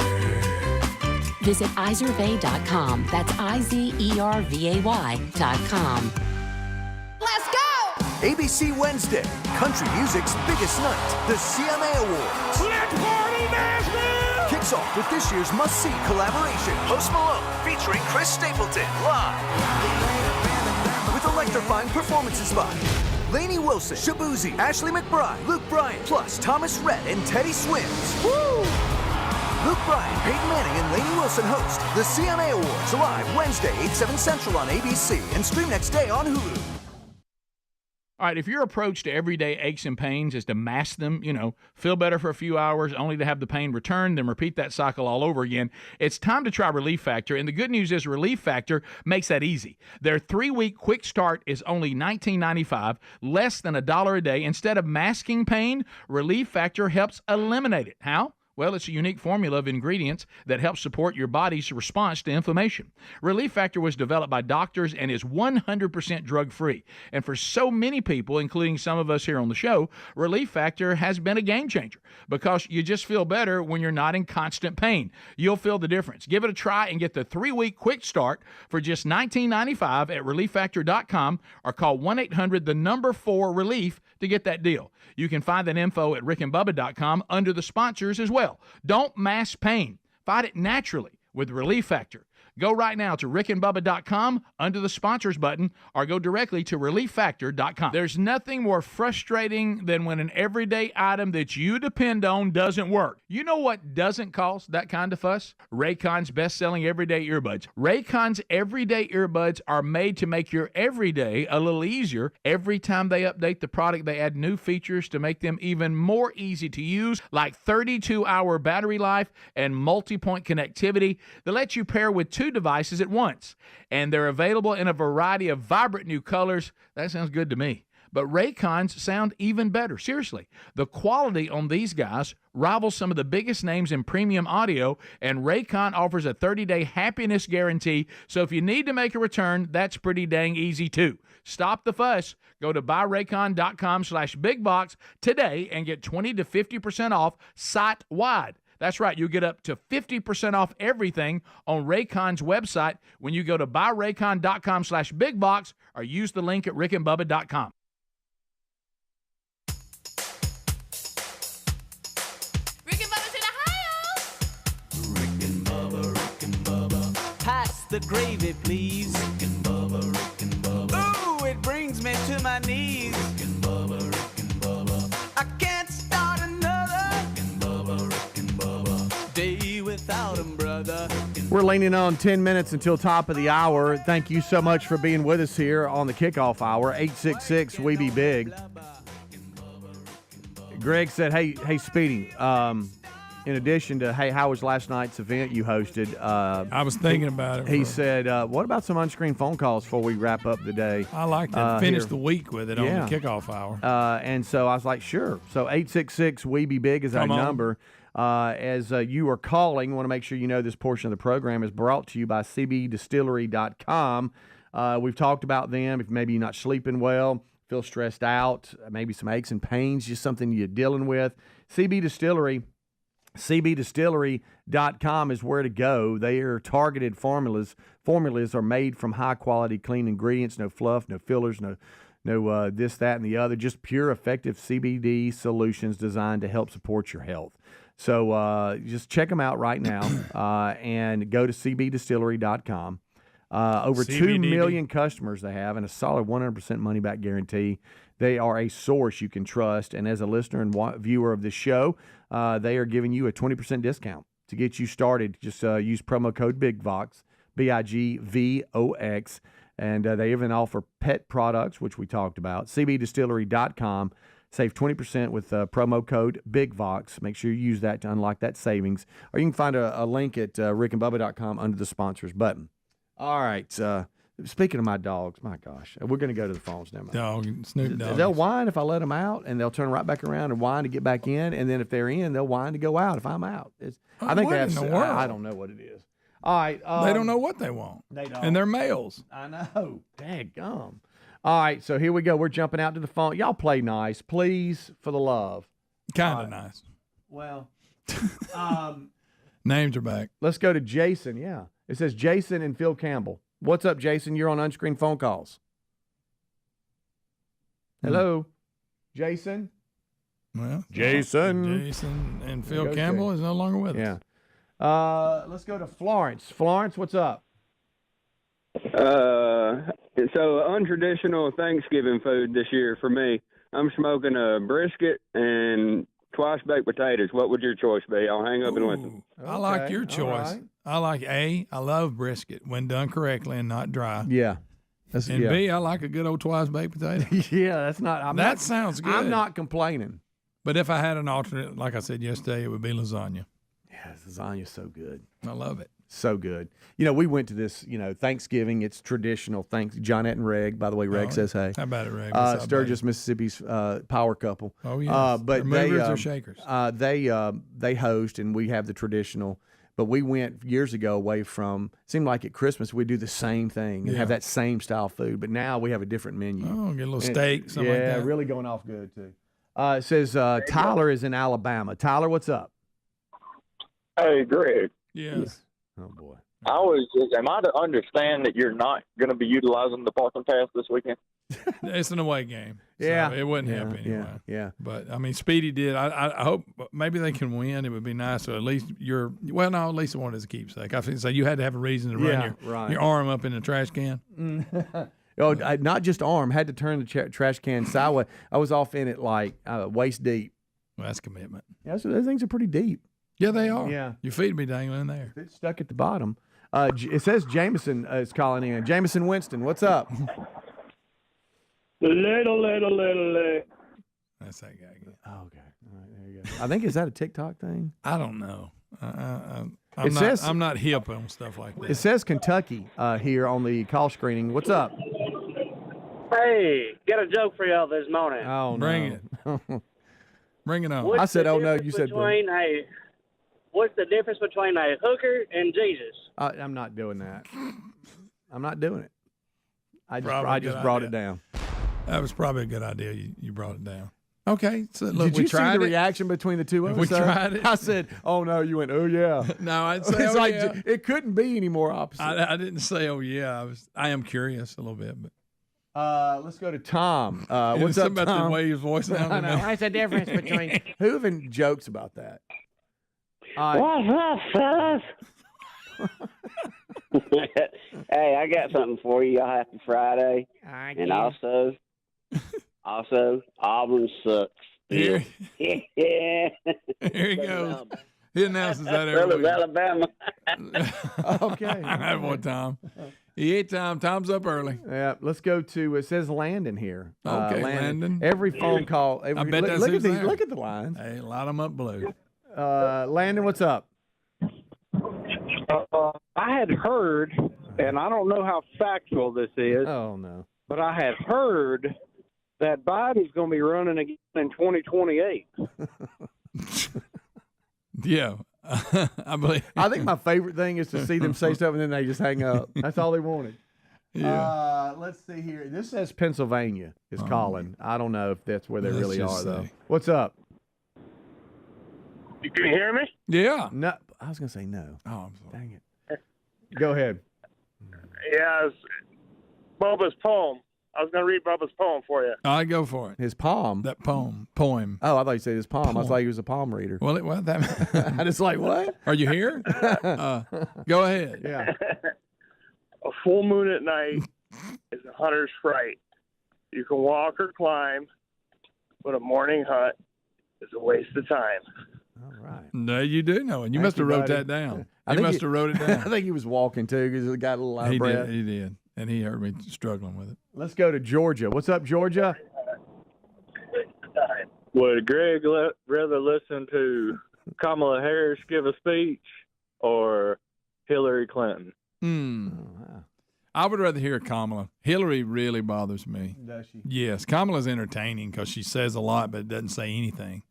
Visit Izervay.com. That's IZERVAY.com. Let's go! ABC Wednesday, country music's biggest night, the CMA Awards. Let's party, Nashville! Kicks off with this year's must-see collaboration, Post Malone featuring Chris Stapleton live. With electrifying performances by Lainey Wilson, Shabuzi, Ashley McBride, Luke Bryan, plus Thomas Rhett and Teddy Swims. Woo! Luke Bryan, Peyton Manning, and Lainey Wilson host the CMA Awards live Wednesday, 8/7 Central on ABC and stream next day on Hulu. All right, if your approach to everyday aches and pains is to mask them, feel better for a few hours only to have the pain return, then repeat that cycle all over again, it's time to try Relief Factor. And the good news is Relief Factor makes that easy. Their 3-week quick start is only $19.95, less than $1 a day. Instead of masking pain, Relief Factor helps eliminate it. How? Well, it's a unique formula of ingredients that helps support your body's response to inflammation. Relief Factor was developed by doctors and is 100% drug-free. And for so many people, including some of us here on the show, Relief Factor has been a game changer because you just feel better when you're not in constant pain. You'll feel the difference. Give it a try and get the 3-week quick start for just $19.95 at ReliefFactor.com or call 1-800-4-RELIEF to get that deal. You can find that info at rickandbubba.com under the sponsors as well. Don't mask pain. Fight it naturally with Relief Factor. Go right now to rickandbubba.com under the sponsors button or go directly to relieffactor.com. There's nothing more frustrating than when an everyday item that you depend on doesn't work. You know what doesn't cause that kind of fuss? Raycon's best-selling everyday earbuds. Raycon's everyday earbuds are made to make your everyday a little easier. Every time they update the product, they add new features to make them even more easy to use, like 32-hour battery life and multi-point connectivity that lets you pair with 2 devices at once. And they're available in a variety of vibrant new colors. That sounds good to me. But Raycons sound even better. Seriously, the quality on these guys rivals some of the biggest names in premium audio, and Raycon offers a 30-day happiness guarantee. So if you need to make a return, that's pretty dang easy too. Stop the fuss. Go to buyraycon.com/bigbox today and get 20 to 50% off site-wide. That's right, you get up to 50% off everything on Raycon's website when you go to buyraycon.com/bigbox or use the link at rickandbubba.com. Rick and Bubba's in Ohio! Rick and Bubba, pass the gravy, please. Rick and Bubba, ooh, it brings me to my knees. Rick and Bubba, I can't start another day without him, brother. We're leaning on 10 minutes until top of the hour. Thank you so much for being with us here on the kickoff hour. 866-WE-BE-BIG. Greg said, hey, Speedy, in addition to, hey, how was last night's event you hosted? I was thinking about it. He said, what about some unscreened phone calls before we wrap up the day? I like to finish the week with it on the kickoff hour. And so I was like, sure. So 866-WE-BE-BIG is our number. As you are calling, I want to make sure you know this portion of the program is brought to you by cbdistillery.com. We've talked about them. If maybe you're not sleeping well, feel stressed out, maybe some aches and pains, just something you're dealing with, cbdistillery.com is where to go. They are targeted formulas. Formulas are made from high-quality, clean ingredients, no fluff, no fillers, no this, that, and the other, just pure, effective CBD solutions designed to help support your health. So just check them out right now and go to cbdistillery.com. Over 2 million customers they have and a solid 100% money-back guarantee. They are a source you can trust. And as a listener and viewer of this show, they are giving you a 20% discount. To get you started, just use promo code BIGVOX, BIGVOX. And they even offer pet products, which we talked about. cbdistillery.com. Save 20% with promo code BIGVOX. Make sure you use that to unlock that savings. Or you can find a link at rickandbubba.com under the sponsors button. All right. Speaking of my dogs, my gosh, we're going to go to the phones now. Snoop Dogg. They'll whine if I let them out, and they'll turn right back around and whine to get back in. And then if they're in, they'll whine to go out if I'm out. I think what in the world? I don't know what it is. All right. They don't know what they want. They don't. And they're males. I know. Daggum. All right, so here we go. We're jumping out to the phone. Y'all play nice, please, for the love. Kind of nice. Well, names are back. Let's go to Jason. Yeah. It says Jason and Phil Campbell. What's up, Jason? You're on unscreened phone calls. Hello, Jason? Well, Jason and Phil Campbell is no longer with us. Yeah. Let's go to Florence. Florence, what's up? So untraditional Thanksgiving food this year for me. I'm smoking a brisket and twice baked potatoes. What would your choice be? I'll hang up and listen. I like your choice. Right. I like I love brisket when done correctly and not dry. Yeah. And B, I like a good old twice baked potato. Yeah, that's not. Sounds good. I'm not complaining. But if I had an alternate, like I said yesterday, it would be lasagna. Yeah, lasagna's so good. I love it. So good. You know, we went to this, Thanksgiving. It's traditional. Johnette and Reg. By the way, Reg says hey. How about it, Reg? Sturgis, Mississippi's power couple. Oh, yeah. But movers or shakers? They host, and we have the traditional. But we went years ago away from, it seemed like at Christmas we'd do the same thing and have that same style food. But now we have a different menu. Oh, get a little steak, something like that. Yeah, really going off good, too. It says Tyler is in Alabama. Tyler, what's up? Hey, Greg. Yes. Oh, boy. Am I to understand that you're not going to be utilizing the parking pass this weekend? It's an away game. Yeah. So it wouldn't help anyway. Yeah. But, I mean, Speedy did. I hope maybe they can win. It would be nice. So at least at least I wanted as a keepsake. I think so you had to have a reason to run your arm up in the trash can. Oh, not just arm. Had to turn the trash can sideways. I was off in it like waist deep. Well, that's commitment. Yeah, so those things are pretty deep. Yeah, they are. Yeah. Your feet be dangling in there. It's stuck at the bottom. It says Jameson is calling in. Jameson Winston, what's up? Little. That's that guy again. Oh, okay. All right, there you go. I think, is that a TikTok thing? I don't know. I'm not hip on stuff like that. It says Kentucky here on the call screening. What's up? Hey, got a joke for y'all this morning. Oh, no. Bring it. Bring it on. What's I said, the oh, no. difference You said, what's the difference between a hooker and Jesus? I'm not doing that. I'm not doing it. I just brought it down. That was probably a good idea. You brought it down. Okay. So look, did you see the reaction between the two of us? We tried it. I said, oh, no. You went, oh, yeah. No, I'd say, it's it couldn't be any more opposite. I didn't say, oh, yeah. I am curious a little bit. But let's go to Tom. What's up, about Tom? the way his voice sounded? I know. What's the difference between... Who even jokes about that? What's up, fellas? Hey, I got something for you. Happy Friday. And also, Auburn sucks. Here Yeah. he goes. He announces that every week. Alabama. Okay. That one, Tom. He ate time. Tom's up early. Yeah, let's go to, it says Landon here. Okay, Landon. Every phone call. I bet that's look who's at there. Look at the lines. Hey, light them up blue. Landon, what's up? I had heard, and I don't know how factual this is. Oh, no. But I had heard that Biden's going to be running again in 2028. Yeah. I believe. I think my favorite thing is to see them say stuff and then they just hang up. That's all they wanted. Yeah. Let's see here. This says Pennsylvania is calling. I don't know if that's where they Let's really just are, though. say. What's up? You can hear me? Yeah. No, I was going to say no. Oh, I'm sorry. Dang it. Go ahead. Yeah, it's Bubba's poem. I was going to read Bubba's poem for you. I go for it. His palm. That poem. Oh, I thought you said his palm. I was like he was a palm reader. Well, that. I just like, what? Are you here? Go ahead. Yeah. A full moon at night is a hunter's fright. You can walk or climb, but a morning hunt is a waste of time. All right. No, you do know it. You must have wrote that down. You must have wrote it down. I think he was walking, too, because it got a little out of breath. He did. And he heard me struggling with it. Let's go to Georgia. What's up, Georgia? Would Greg rather listen to Kamala Harris give a speech or Hillary Clinton? I would rather hear Kamala. Hillary really bothers me. Does she? Yes. Kamala's entertaining because she says a lot but doesn't say anything.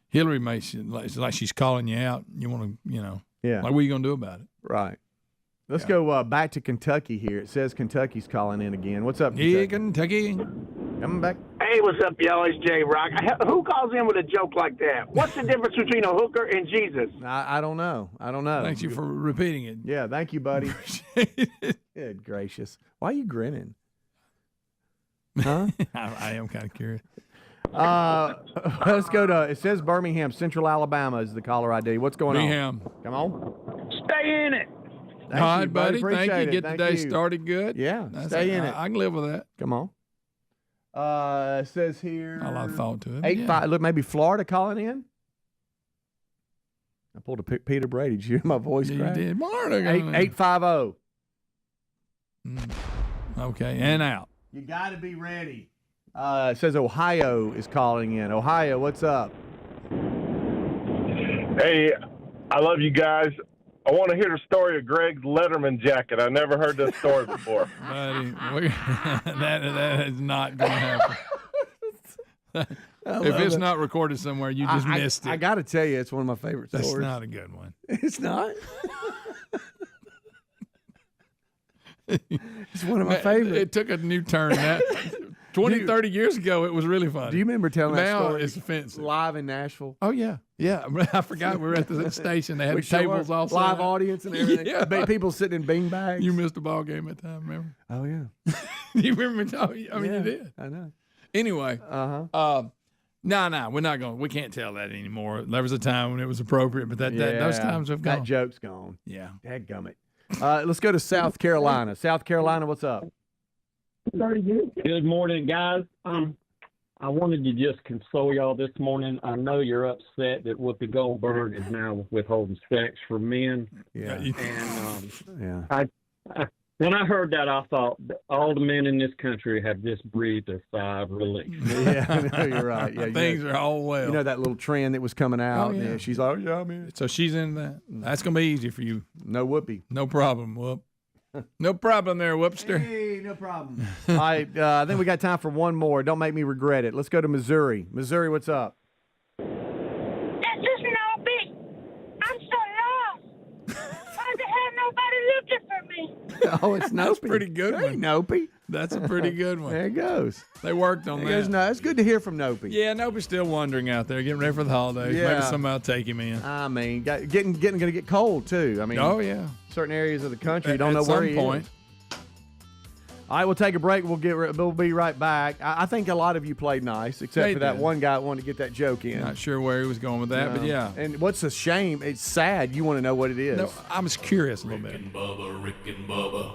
Hillary makes it like she's calling you out. You want to, Yeah. like, what are you going to do about it? Right. Let's go back to Kentucky here. It says Kentucky's calling in again. What's up, Kentucky? Yeah, Kentucky. Coming back. Hey, what's up, y'all? It's J-Rock. Who calls in with a joke like that? What's the difference between a hooker and Jesus? I don't know. Thank you for repeating it. Yeah, thank you, buddy. Good gracious. Why are you grinning? Huh? I am kind of curious. Let's go to, it says Birmingham, Central Alabama is the caller ID. What's going Birmingham. on? Come on. Stay in it. Thank All right, you, buddy. Thank Appreciate you. it. Get Thank the day you. started good. Yeah, stay in it. I can live with that. Come on. It says here. A lot of thought to it. 8-5. Look, maybe Florida calling in. I pulled a Peter Brady. Did you hear my voice You crack? did. Florida. 850. Okay, and out. You got to be ready. It says Ohio is calling in. Ohio, what's up? Hey, I love you guys. I want to hear the story of Greg's Letterman jacket. I never heard this story before. Buddy, that is not going to happen. If it's not recorded somewhere, you just missed it. I got to tell you, it's one of my favorite stories. That's not a good one. It's not? It's one of my favorites. It took a new turn. 30 years ago, it was really funny. Do you remember telling that now story? It's offensive. Live in Nashville. Oh, yeah. Yeah. I forgot we were at the station. They had tables all set live up. audience and everything. Yeah. People sitting in bean bags. You missed a ball game at the time, remember? Oh, yeah. You remember me talking? I mean, you did. I know. Anyway. No, we're not going. We can't tell that anymore. There was a time when it was appropriate, but those times have gone. That joke's gone. Yeah. Dadgummit. Let's go to South Carolina. South Carolina, what's up? Good morning, guys. I wanted to just console y'all this morning. I know you're upset that Whoopi Goldberg is now withholding sex from men. Yeah. And when I heard that, I thought all the men in this country have just breathed a sigh of relief. Yeah, I know, you're right. Yeah, Things are all well. You know that little trend that was coming out? Oh, yeah. And she's like, yeah, man. So she's in that. That's going to be easy for you. No Whoopi. No problem, Whoop. No problem there, Whoopster. Hey, no problem. All right, I think we got time for one more. Don't make me regret it. Let's go to Missouri. Missouri, what's up? This is Noby. I'm so lost. Why the hell nobody looking for me? Oh, it's Nopi. That's a pretty good Hey, one. Nopi. That's a pretty good one. There it goes. They worked on that. No, it's good to hear from Nopi. Yeah, Nopi's still wandering out there, getting ready for the holidays. Yeah. Maybe somebody will take him in. I mean, going to get cold, too. I mean, Oh, yeah. certain areas of the country, you At don't know where some he point. is. All right, we'll take a break. We'll be right back. I think a lot of you played nice, except They for that did. one guy that wanted to get that joke in. Not sure where he was going with that, but yeah. And what's a shame, it's sad. You want to know what it is. No, I'm just curious a little bit. Rick and Bubba.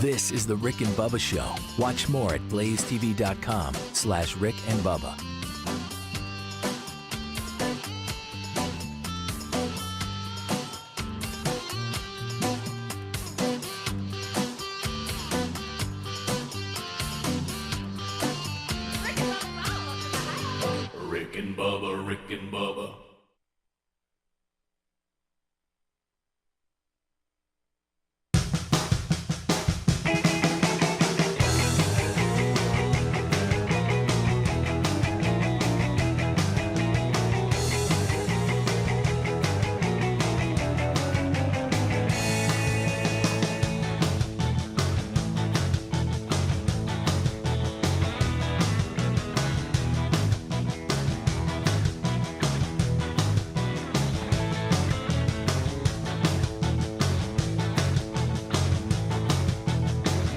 This is the Rick and Bubba Show. Watch more at blazetv.com/Rick and Bubba. Rick and Bubba, Rick and Bubba.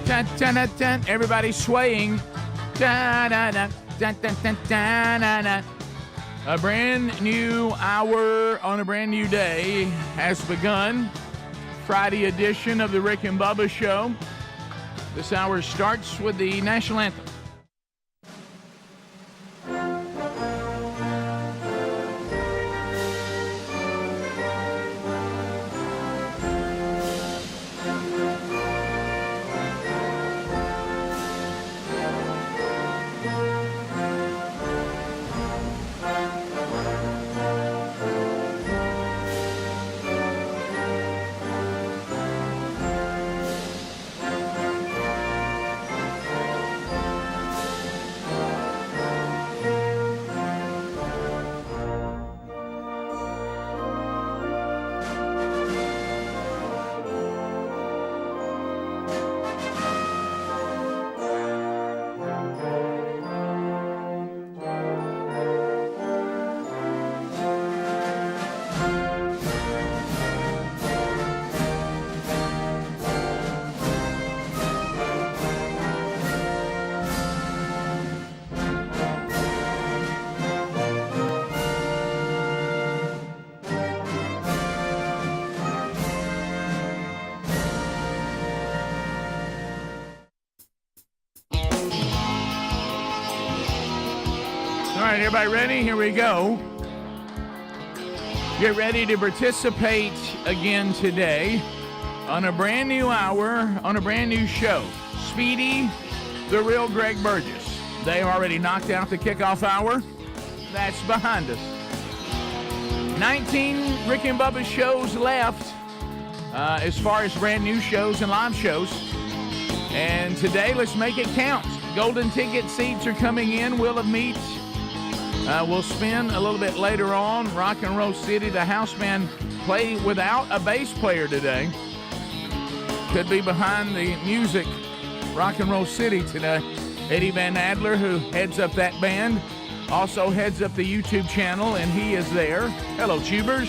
Dun, dun, dun, dun. Everybody swaying. Dun, dun, dun, dun, dun, dun, dun, dun, dun. A brand new hour on a brand new day has begun. Friday edition of the Rick and Bubba Show. This hour starts with the national anthem. All right, everybody ready? Here we go. Get ready to participate again today on a brand new hour, on a brand new show. Speedy, the real Greg Burgess. They already knocked out the kickoff hour. That's behind us. 19 Rick and Bubba shows left as far as brand new shows and live shows. And today, let's make it count. Golden ticket seats are coming in. Wheel of Meat. We'll spin a little bit later on. Rock and Roll City, the house band play without a bass player today. Could be behind the music, Rock and Roll City today. Eddie Van Adler, who heads up that band, also heads up the YouTube channel, and he is there. Hello, Tubers.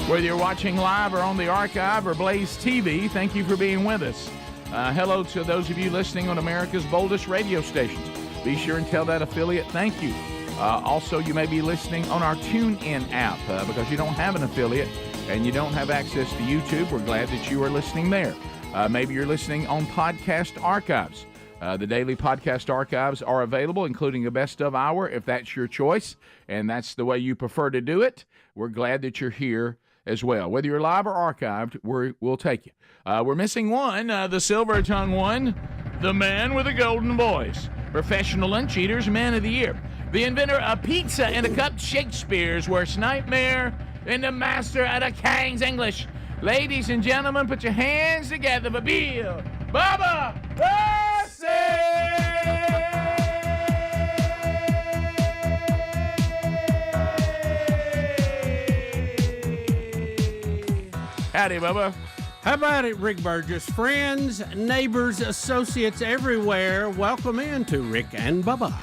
Whether you're watching live or on the archive or Blaze TV, thank you for being with us. Hello to those of you listening on America's boldest radio stations. Be sure and tell that affiliate thank you. Also, you may be listening on our TuneIn app because you don't have an affiliate and you don't have access to YouTube. We're glad that you are listening there. Maybe you're listening on podcast archives. The daily podcast archives are available, including a best of hour, if that's your choice, and that's the way you prefer to do it. We're glad that you're here as well. Whether you're live or archived, we'll take you. We're missing one, the silver tongue one, the man with the golden voice, professional lunch eaters, man of the year. The inventor of pizza in a cup, Shakespeare's worst nightmare, and the master of the King's English. Ladies and gentlemen, put your hands together for Bill Bubba Bussey! Howdy, Bubba. How about it, Rick Burgess? Friends, neighbors, associates everywhere, welcome in to Rick and Bubba.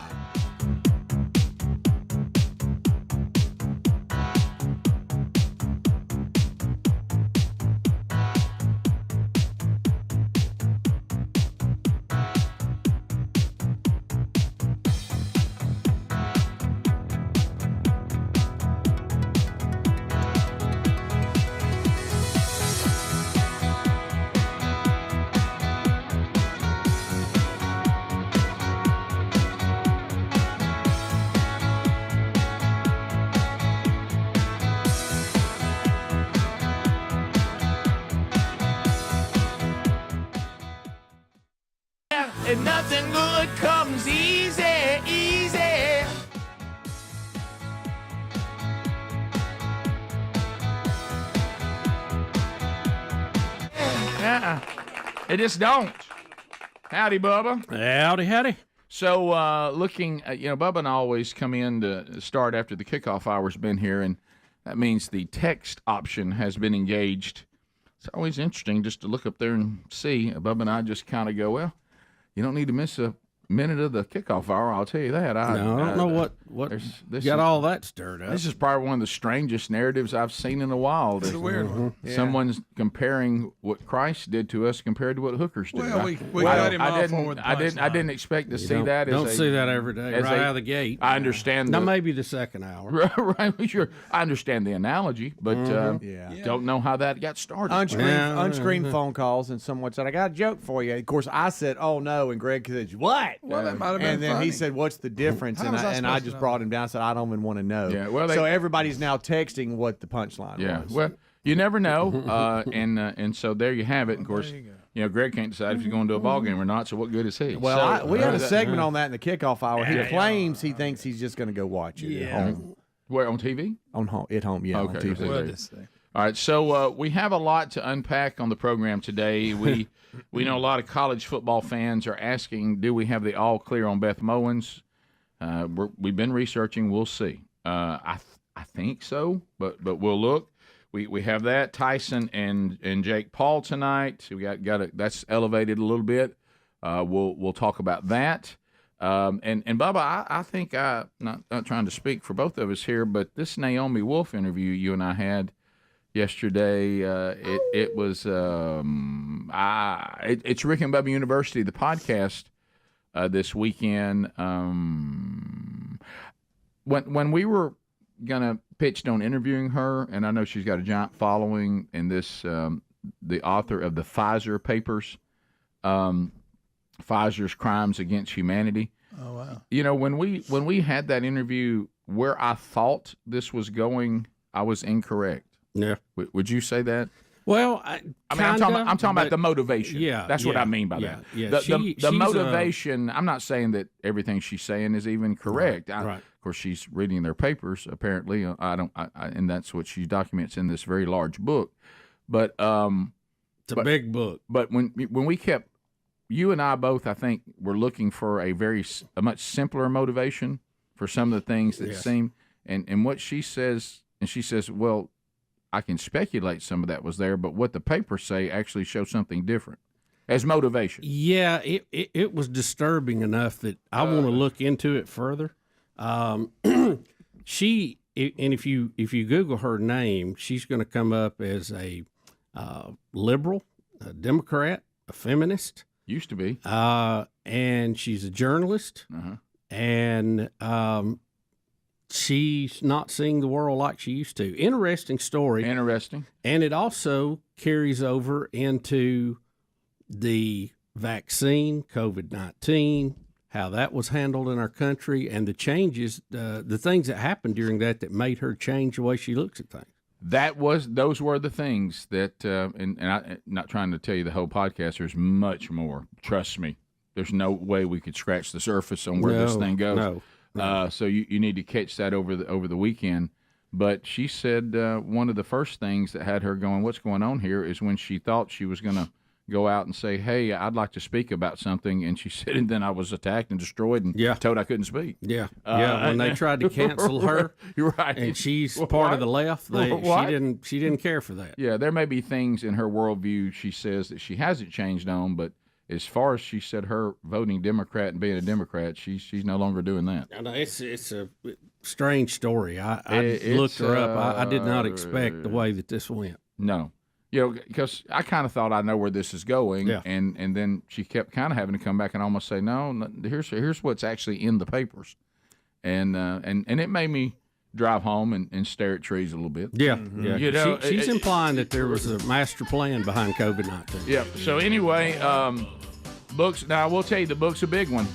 and nothing good comes easy, easy. It just don't. Howdy, Bubba. Howdy, howdy. So, looking, Bubba and I always come in to start after the kickoff hour's been here, and that means the text option has been engaged. It's always interesting just to look up there and see. Bubba and I just kind of go, well, you don't need to miss a minute of the kickoff hour, I'll tell you that. I don't know what got all that stirred up. This is probably one of the strangest narratives I've seen in a while. It's a weird one. Yeah. Someone's comparing what Christ did to us compared to what hookers do. Well, we got him off on with the I didn't expect to see that. Don't see that every day, right out of the gate. I understand. Now maybe the second hour. Right, sure. I understand the analogy, but don't know how that got started. Unscreened phone calls, and someone said, "I got a joke for you." Of course, I said, "Oh no," and Greg said, "What?" Well, that might have been and then funny. he said, "What's the difference?" And I just brought him down. I said, "I don't even want to know." Yeah, well, so everybody's now texting what the punchline was. Well, you never know, and so there you have it. Of course, Greg can't decide if he's going to a ball game or not. So what good is he? Well, we had a segment on that in the kickoff hour. He claims he thinks he's just going to go watch it at home. Where, on TV? At home, yeah. Okay. On TV. All right, so we have a lot to unpack on the program today. We know a lot of college football fans are asking, do we have the all clear on Beth Mowins? We've been researching. We'll see. I think so, but we'll look. We have that Tyson and Jake Paul tonight. We got that's elevated a little bit. We'll talk about that. And Bubba, I think not trying to speak for both of us here, but this Naomi Wolf interview you and I had yesterday, it was it's Rick and Bubba University, the podcast this weekend. When we were gonna pitched on interviewing her, and I know she's got a giant following in this, the author of the Pfizer papers, Pfizer's Crimes Against Humanity. Oh wow! When we had that interview, where I thought this was going, I was incorrect. Yeah. Would you say that? Well, I'm talking about the motivation. Yeah, that's what I mean by that. Yeah, the motivation. I'm not saying that everything she's saying is even correct. Right. Of course, she's reading their papers. Apparently, and that's what she documents in this very large book. But it's a big book. But when we kept, you and I both, I think, were looking for a much simpler motivation for some of the things that seem, and what she says, well, I can speculate some of that was there, but what the papers say actually shows something different as motivation. Yeah, it was disturbing enough that I want to look into it further. She, and if you Google her name, she's going to come up as a liberal, a Democrat, a feminist. Used to be. And she's a journalist. And she's not seeing the world like she used to. Interesting story. Interesting. And it also carries over into the vaccine, COVID-19, how that was handled in our country, and the changes, the things that happened during that made her change the way she looks at things. Those were the things that, and I'm not trying to tell you the whole podcast. There's much more. Trust me. There's no way we could scratch the surface on where this thing goes. No. So you need to catch that over the weekend. But she said one of the first things that had her going, what's going on here, is when she thought she was going to go out and say, hey, I'd like to speak about something. And she said, and then I was attacked and destroyed and told I couldn't speak. Yeah. When they tried to cancel her, you're right, and she's part of the left, she didn't care for that. Yeah, there may be things in her worldview she says that she hasn't changed on, but as far as she said her voting Democrat and being a Democrat, she's no longer doing that. I know, it's a strange story. I looked her up. I did not expect the way that this went. No. Because I kind of thought I know where this is going, and then she kept kind of having to come back and almost say, no, here's what's actually in the papers. And it made me drive home and stare at trees a little bit. Yeah. She's implying that there was a master plan behind COVID-19. Yeah. So anyway, books. Now I will tell you, the book's a big one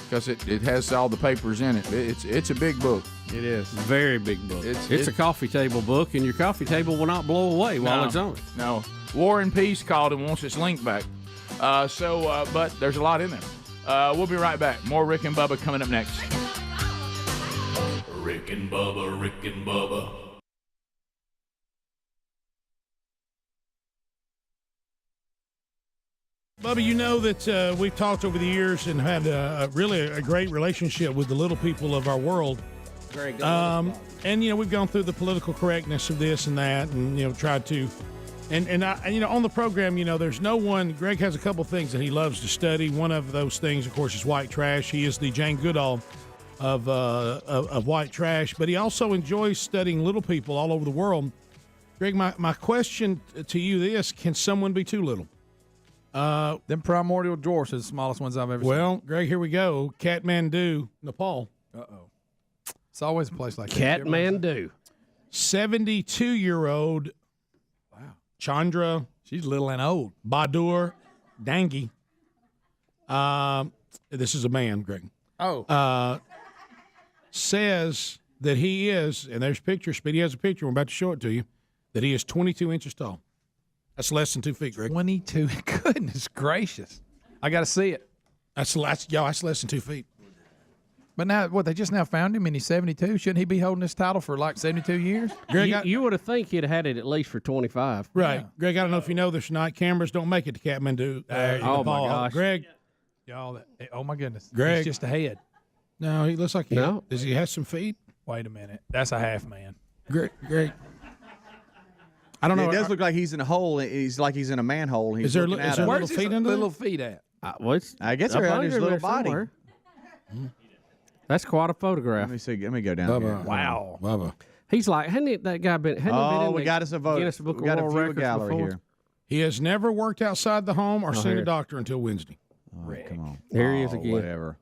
because it has all the papers in it. It's a big book. It is very big book. It's a coffee table book, and your coffee table will not blow away while it's on it. No. War and Peace called and wants its link back. But there's a lot in there. We'll be right back. More Rick and Bubba coming up next. Rick and Bubba, Rick and Bubba. Bubba, you know that we've talked over the years and had really a great relationship with the little people of our world. Very good. And, we've gone through the political correctness of this and that and, tried to. And on the program, there's no one. Greg has a couple things that he loves to study. One of those things, of course, is white trash. He is the Jane Goodall of white trash, but he also enjoys studying little people all over the world. Greg, my question to you is, can someone be too little? Them primordial dwarfs are the smallest ones I've ever seen. Well, Greg, here we go. Kathmandu, Nepal. Uh-oh. It's always a place like that. Kathmandu. 72-year-old Chandra. She's little and old. Badur Dangi. This is a man, Greg. Oh. Says that he is, and there's pictures, Speedy has a picture, I'm about to show it to you, that he is 22 inches tall. That's less than 2 feet, Greg. 22. Goodness gracious. I got to see it. That's less than 2 feet. But now, they just now found him and he's 72? Shouldn't he be holding this title for like 72 years? Greg, you would have think he'd have had it at least for 25. Right. Yeah. Greg, I don't know if you know this or not. Cameras don't make it to Kathmandu. Oh, my gosh. Greg. Y'all, oh, my goodness. Greg. He's just a head. No, he looks like Does he have some feet? Wait a minute. That's a half man. Greg. I don't know. It does look like he's in a hole. He's like he's in a manhole. He's is there little feet in there? Little feet at? I guess they're under his little body. That's quite a photograph. Let me see. Let me go down Bubba, here. Wow. Bubba. He's like, hadn't that guy been? We got us a vote. Guinness Book We got of a World viewer Records gallery before? here. He has never worked outside the home or seen a doctor until Wednesday. All right, come on. Here he is again. Whatever.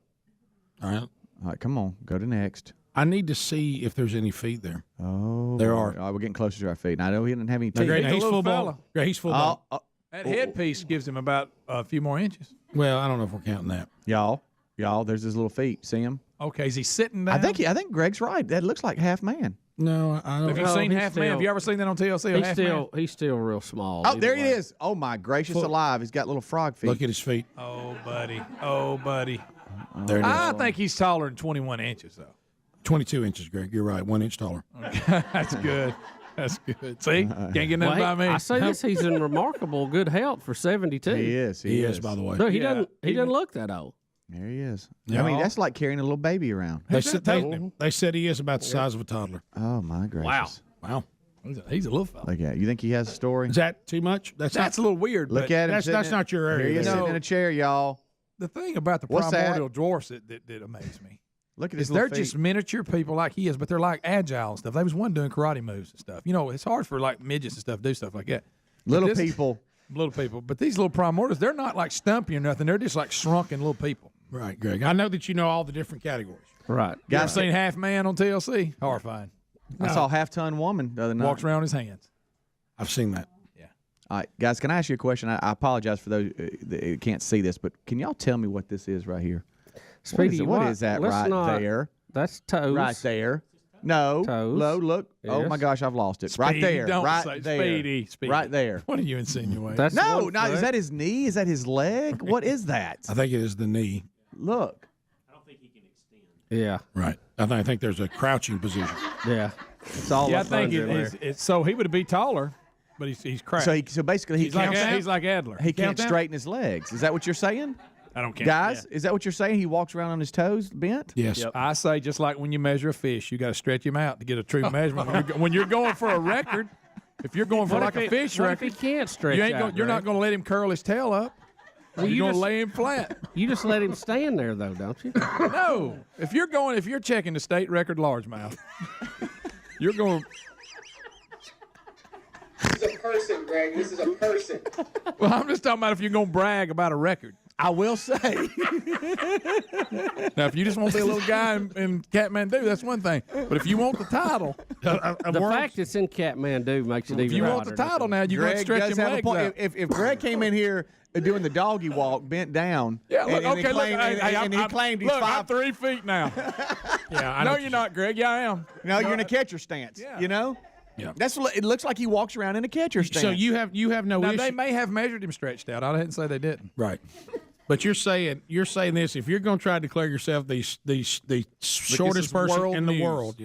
All right, come on. Go to next. I need to see if there's any feet there. Oh, there are. Oh, we're getting closer to our feet. I know he didn't have any teeth. Great, he's full ball. Great, he's full ball. That headpiece gives him about a few more inches. Well, I don't know if we're counting that. Y'all, there's his little feet. See him? Okay, is he sitting down? I think Greg's right. That looks like half man. No, I don't. Have you seen Half Man? Have you ever seen that on TLC? He's still real small. Oh, there he is. Oh my gracious alive! He's got little frog feet. Look at his feet. Oh, buddy. There it is. I think he's taller than 21 inches, though. 22 inches, Greg. You're right. 1 inch taller. Okay. That's good. That's good. See? Can't get nothing by me. I say this, he's in remarkable good health for 72. He is. He is, by the way. No, he doesn't look that old. There he is. Yeah. I mean, that's like carrying a little baby around. They said he is about the size of a toddler. Oh, my gracious. Wow. He's a little fella. Look at it. You think he has a story? Is that too much? That's a little weird. Look at him. That's not your area. Here he is sitting in a chair, y'all. The thing about the What's primordial dwarfs that amazed me. Look at his They're little feet. just miniature people like he is, but they're like agile and stuff. There was one doing karate moves and stuff. It's hard for like midgets and stuff to do stuff like that. Little people. But these little primordials, they're not like stumpy or nothing. They're just like shrunken little people. Right, Greg. I know that you know all the different categories. Right. You ever seen Half Man on TLC? Horrifying. I saw Half-Ton Woman the other night. Walks around his hands. I've seen that. Yeah. All right, guys, can I ask you a question? I apologize for those that can't see this, but can y'all tell me what this is right here? Speedy, what is that there? That's toes. Right there. No. Toes. Look. Yes. Oh, my gosh, I've lost it. Speedy, right there. don't right say there. Speedy. Right there. What are you insinuating? That's no, is that his knee? Is that his leg? What is that? I think it is the knee. Look. Yeah. Right. I think there's a crouching position. Yeah. It's all I think it's so he would be taller, but he's cracked. So basically he's like Adler. He can't straighten his legs. Is that what you're saying? I don't care. Guys, is that what you're saying? He walks around on his toes bent? Yes. Yep. I say just like when you measure a fish, you got to stretch him out to get a true measurement. When you're going for a record, if you're going for like a fish record, if he can't stretch you're not going to let him curl his tail up. Well, you're going to lay him flat. You just let him stand there, though, don't you? No. If you're checking the state record largemouth, you're going. This is a person, Greg. This is a person. Well, I'm just talking about if you're going to brag about a record. I will say. Now, if you just want to be a little guy in Kathmandu, that's one thing. But if you want the title, the fact it's in Kathmandu makes it even. If you want the title now, you're going to stretch him legs out. If Greg came in here doing the doggy walk, bent down, and he claimed he's 5. I'm 3 feet now. Yeah, no, you're not, Greg. Yeah, I am. No, you're in a catcher stance. Yeah. You know. Yeah. That's what it looks like. He walks around in a catcher stance. So you have no Now, issue. they may have measured him stretched out. I didn't say they didn't. Right. But you're saying this: if you're going to try to declare yourself the shortest person in the world,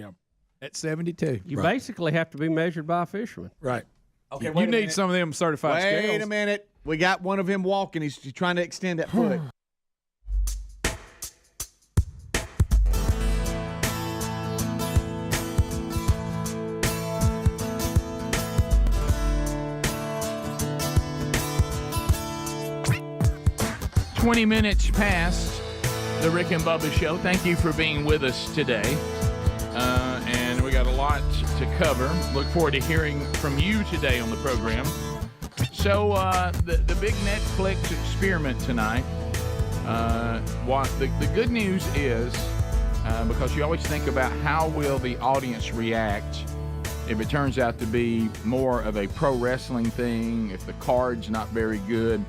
at 72, you basically have to be measured by a fisherman. Right. Okay, you need some of them certified scales. Wait a minute. We got one of him walking. He's trying to extend that foot. "20 minutes past the Rick and Bubba Show. Thank you for being with us today. And we got a lot to cover. Look forward to hearing from you today on the program. So the big Netflix experiment tonight, the good news is, because you always think about how will the audience react if it turns out to be more of a pro wrestling thing, if the card's not very good.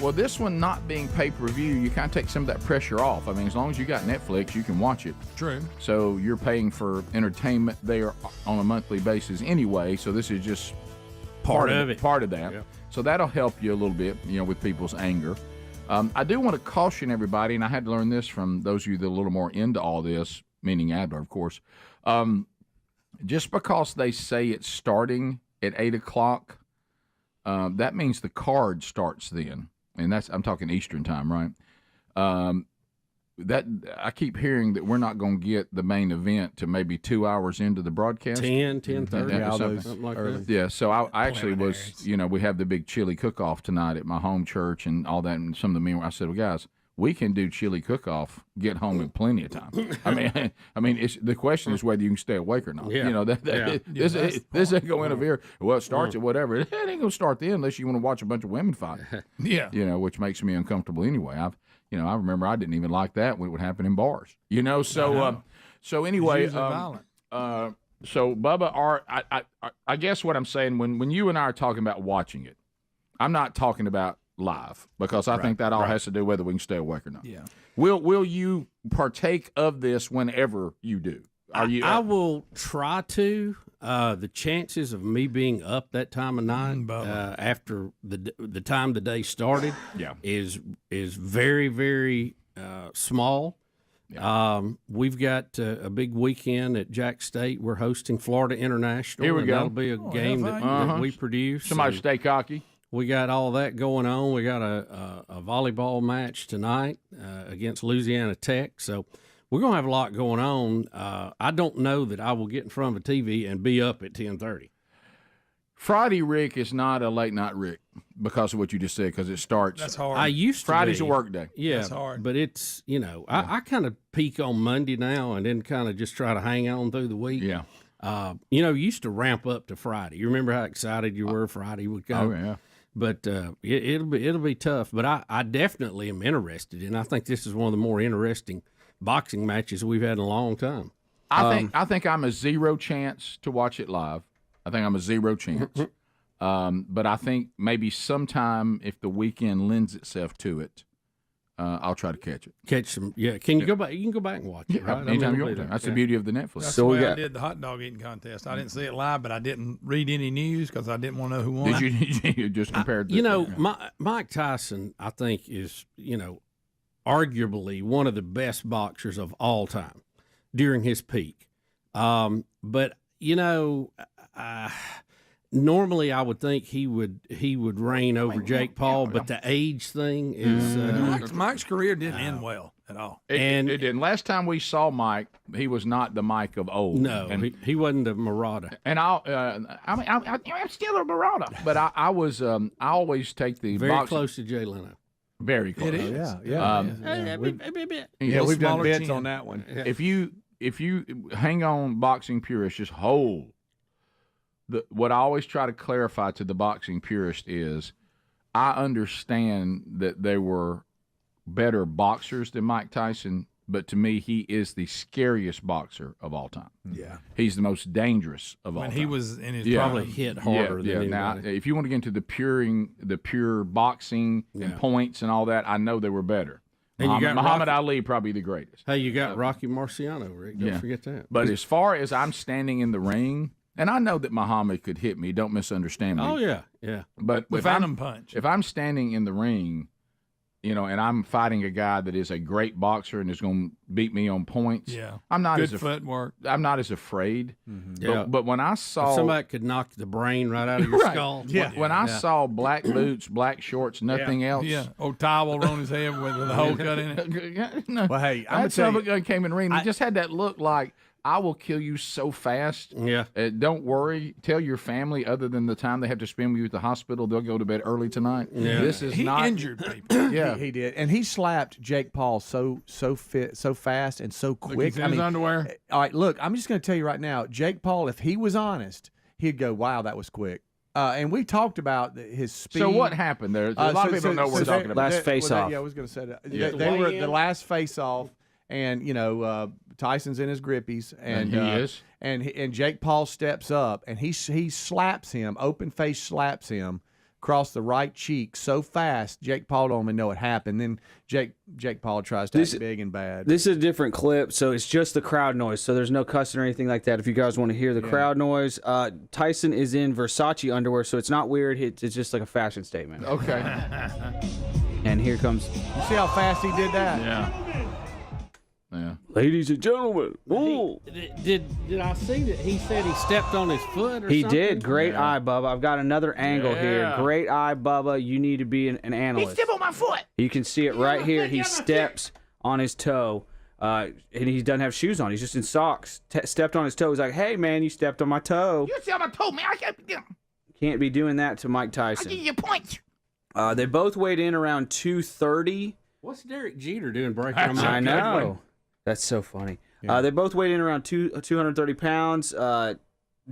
Well, this one not being pay-per-view, you kind of take some of that pressure off. I mean, as long as you got Netflix, you can watch it. True. So you're paying for entertainment there on a monthly basis anyway, so this is just part of it. Part of that. Yeah. So that'll help you a little bit, with people's anger. I do want to caution everybody, and I had to learn this from those of you that are a little more into all this, meaning Adler, of course. Just because they say it's starting at 8 o'clock, that means the card starts then. And I'm talking Eastern time, right? That I keep hearing that we're not going to get the main event to maybe 2 hours into the broadcast. 10:30, something like that. Yeah, so I actually was, we have the big chili cook-off tonight at my home church and all that, and some of the men, I said, well, guys, we can do chili cook-off, get home in plenty of time. I mean, the question is whether you can stay awake or not. Yeah. This ain't going to interfere. Well, it starts at whatever. It ain't going to start then unless you want to watch a bunch of women fight. Yeah. Which makes me uncomfortable anyway. I remember I didn't even like that when it would happen in bars. So anyway, It's usually violent. So Bubba, I guess what I'm saying when you and I are talking about watching it, I'm not talking about live, because I think that all has to do whether we can stay awake or not. Yeah. Will you partake of this whenever you do? I will try to. The chances of me being up that time of night after the time the day started is very, very small. Yeah. We've got a big weekend at Jack State. We're hosting Florida International. Here we go. That'll be a game that we produce. Somebody stay cocky. We got all that going on. We got a volleyball match tonight against Louisiana Tech. So we're going to have a lot going on. I don't know that I will get in front of a TV and be up at 10:30. Friday, Rick, is not a late night Rick because of what you just said, because it starts. That's hard. I used to Friday's be. a work day. Yeah, That's hard. But it's, I kind of peak on Monday now and then kind of just try to hang on through the week. Yeah. You used to ramp up to Friday. You remember how excited you were Friday would go? Oh, yeah. But it'll be tough. But I definitely am interested, and I think this is one of the more interesting boxing matches we've had in a long time. I think I'm a zero chance to watch it live. I think I'm a zero chance. But I think maybe sometime if the weekend lends itself to it, I'll try to catch it. Catch some, yeah. Can you go back? You can go back and watch it, right? Anytime you want to. That's the beauty of the Netflix. That's the way I did the hot dog eating contest. I didn't see it live, but I didn't read any news because I didn't want to know who won. Did you just compared? Mike Tyson, I think, is arguably one of the best boxers of all time during his peak. But normally I would think he would reign over Jake Paul, but the age thing is Mike's career didn't end well at all. It didn't. Last time we saw Mike, he was not the Mike of old. No, and he wasn't a Marauder. And I'm still a Marauder, but I always take the very boxing. close to Jay Leno. Very close. It is. We've done bets on that one. If you hang on, boxing purists, just hold. What I always try to clarify to the boxing purist is, I understand that they were better boxers than Mike Tyson, but to me, he is the scariest boxer of all time. Yeah, he's the most dangerous of all time. When he was in his probably hit harder than anybody. Now, if you want to get into the pure boxing and points and all that, I know they were better. And Muhammad Ali, probably the greatest. Hey, you got Rocky Marciano, Rick. Don't forget that. But as far as I'm standing in the ring And I know that Muhammad could hit me. Don't misunderstand me. Oh yeah. But The Phantom Punch. If I'm standing in the ring, and I'm fighting a guy that is a great boxer and is going to beat me on points, I'm not Good as footwork. I'm not as afraid. Yeah. But when I saw somebody could knock the brain right out of your skull. When I saw black boots, black shorts, nothing else. Yeah. Towel on his head with a hole cut in it. No. Well, hey, I'm that son of a gun came in the ring. He just had that look like, I will kill you so fast. Yeah. Don't worry. Tell your family, other than the time they have to spend with you at the hospital, they'll go to bed early tonight. Yeah. This is He not injured people. Yeah, he did, and he slapped Jake Paul so fast and so quick. Look, his underwear. All right, look, I'm just going to tell you right now, Jake Paul, if he was honest, he'd go, "Wow, that was quick." And we talked about his speed. So what happened there? A lot of people don't know what we're talking about. Last face-off. Yeah, I was going to say that. Yeah. They were the last face-off, and Tyson's in his grippies, and he is. And Jake Paul steps up, and he slaps him, open face slaps him across the right cheek so fast. Jake Paul don't even know what happened. Then Jake Paul tries to act big and bad. This is a different clip, so it's just the crowd noise. So there's no cussing or anything like that. If you guys want to hear the crowd noise, Tyson is in Versace underwear, so it's not weird. It's just like a fashion statement. Okay. And here comes. You see how fast he did that? Yeah. Ladies and gentlemen. Did I see that he said he stepped on his foot or He something? did. Great eye, Bubba. I've got another angle here. Great eye, Bubba. You need to be an analyst. He stepped on my foot. You can see it right here. He steps on his toe, and he doesn't have shoes on. He's just in socks. Stepped on his toe. He's like, "Hey, man, you stepped on my toe. You stepped on my toe, man. I can't. Can't be doing that to Mike Tyson." I give you a point. They both weighed in around 230. What's Derek Jeter doing breaking him out? I know. That's so funny. They both weighed in around 230 pounds.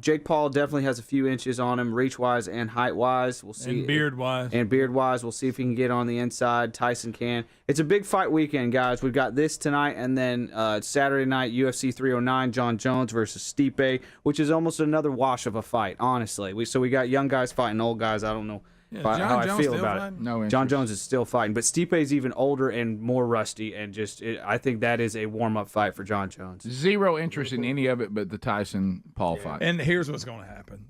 Jake Paul definitely has a few inches on him, reach-wise and height-wise. We'll see. And beard-wise. And beard-wise. We'll see if he can get on the inside. Tyson can. It's a big fight weekend, guys. We've got this tonight, and then Saturday night, UFC 309, John Jones versus Stipe, which is almost another wash of a fight, honestly. So we got young guys fighting old guys. I don't know how I feel about it. No interest. John Jones is still fighting, but Stipe's even older and more rusty, and I think that is a warm-up fight for John Jones. Zero interest in any of it but the Tyson Paul fight. And here's what's going to happen.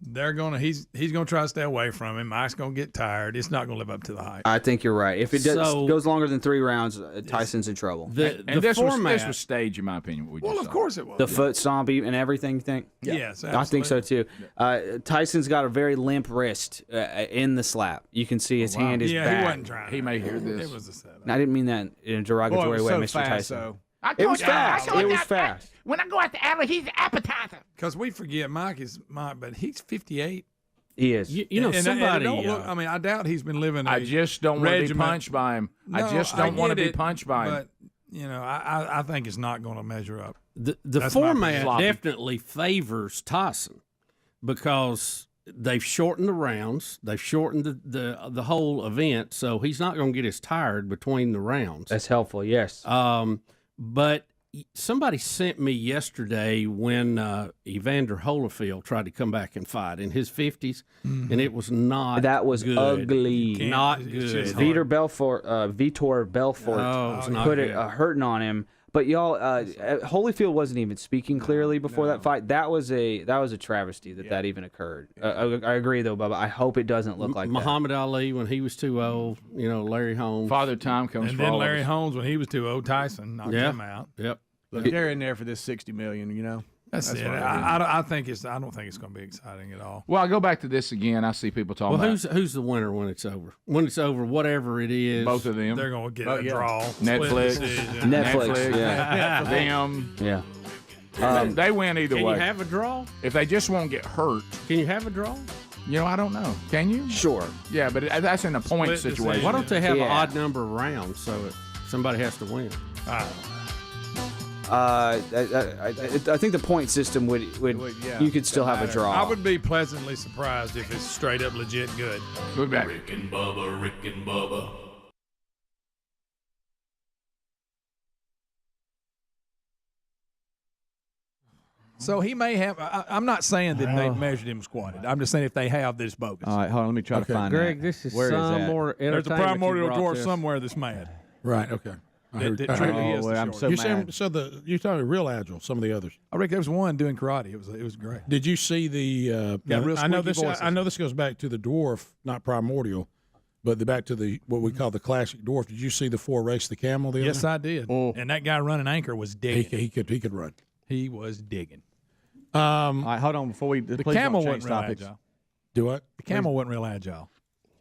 He's going to try to stay away from him. Mike's going to get tired. It's not going to live up to the hype. I think you're right. If it goes longer than 3 rounds, Tyson's in trouble. This was staged, in my opinion. Well, of course it was. The foot stomp and everything, you think? Yeah. Yes, I think so, too. Tyson's got a very limp wrist in the slap. You can see his hand is back. He wasn't trying. He may hear this. It was a setup. I didn't mean that in a derogatory way, Mr. Tyson. It was fast. It was fast. When I go out to alley, he's an appetizer. Because we forget Mike, but he's 58. He is. Somebody. I doubt he's been living. I just don't want to be punched by him. No, I just don't want to be punched by him. But I think it's not going to measure up. The format definitely favors Tyson because they've shortened the rounds. They've shortened the whole event, so he's not going to get as tired between the rounds. That's helpful, yes. But somebody sent me yesterday when Evander Holyfield tried to come back and fight in his 50s, and it was not That was good. ugly. Not good. Vitor Belfort put it hurting on him. But y'all, Holyfield wasn't even speaking clearly before that fight. That was a travesty that even occurred. I agree though, Bubba. I hope it doesn't look like Muhammad Ali when he was too old. Larry Holmes. Father Time comes. And then Larry Holmes when he was too old. Tyson knocked him out. Yep. Look, they're in there for this $60 million. That's it. I don't think it's going to be exciting at all. Well, I go back to this again. I see people talking about who's the winner when it's over? When it's over, whatever it is, both of them. They're going to get a draw. Netflix. Yeah. Them. Yeah. They win either way. Can you have a draw? If they just won't get hurt. Can you have a draw? I don't know. Can you? Sure. Yeah, but that's in a point situation. Why don't they have an odd number of rounds so somebody has to win? I think the point system would you could still have a draw. I would be pleasantly surprised if it's straight up legit good. Look back. Rick and Bubba. So he may have. I'm not saying that they measured him squatted. I'm just saying if they have this bogus. All right, hold on. Let me try to find Greg, that. this is Where some that? more There's a entertainment primordial you brought dwarf to us. somewhere that's mad. Right. Okay. It truly is. I'm so You're mad. saying, you're talking real agile. Some of the others. I reckon there was one doing karate. It was great. Did you see the? Got real I know squeaky this. voices. I know this goes back to the dwarf, not primordial, but back to what we call the classic dwarf. Did you see the 4 race the camel? The Yes, other? I did. And that guy running anchor was digging. He could run. He was digging. All right, hold on before we. The please camel don't change wasn't real topics. agile. Do what? The camel wasn't real agile.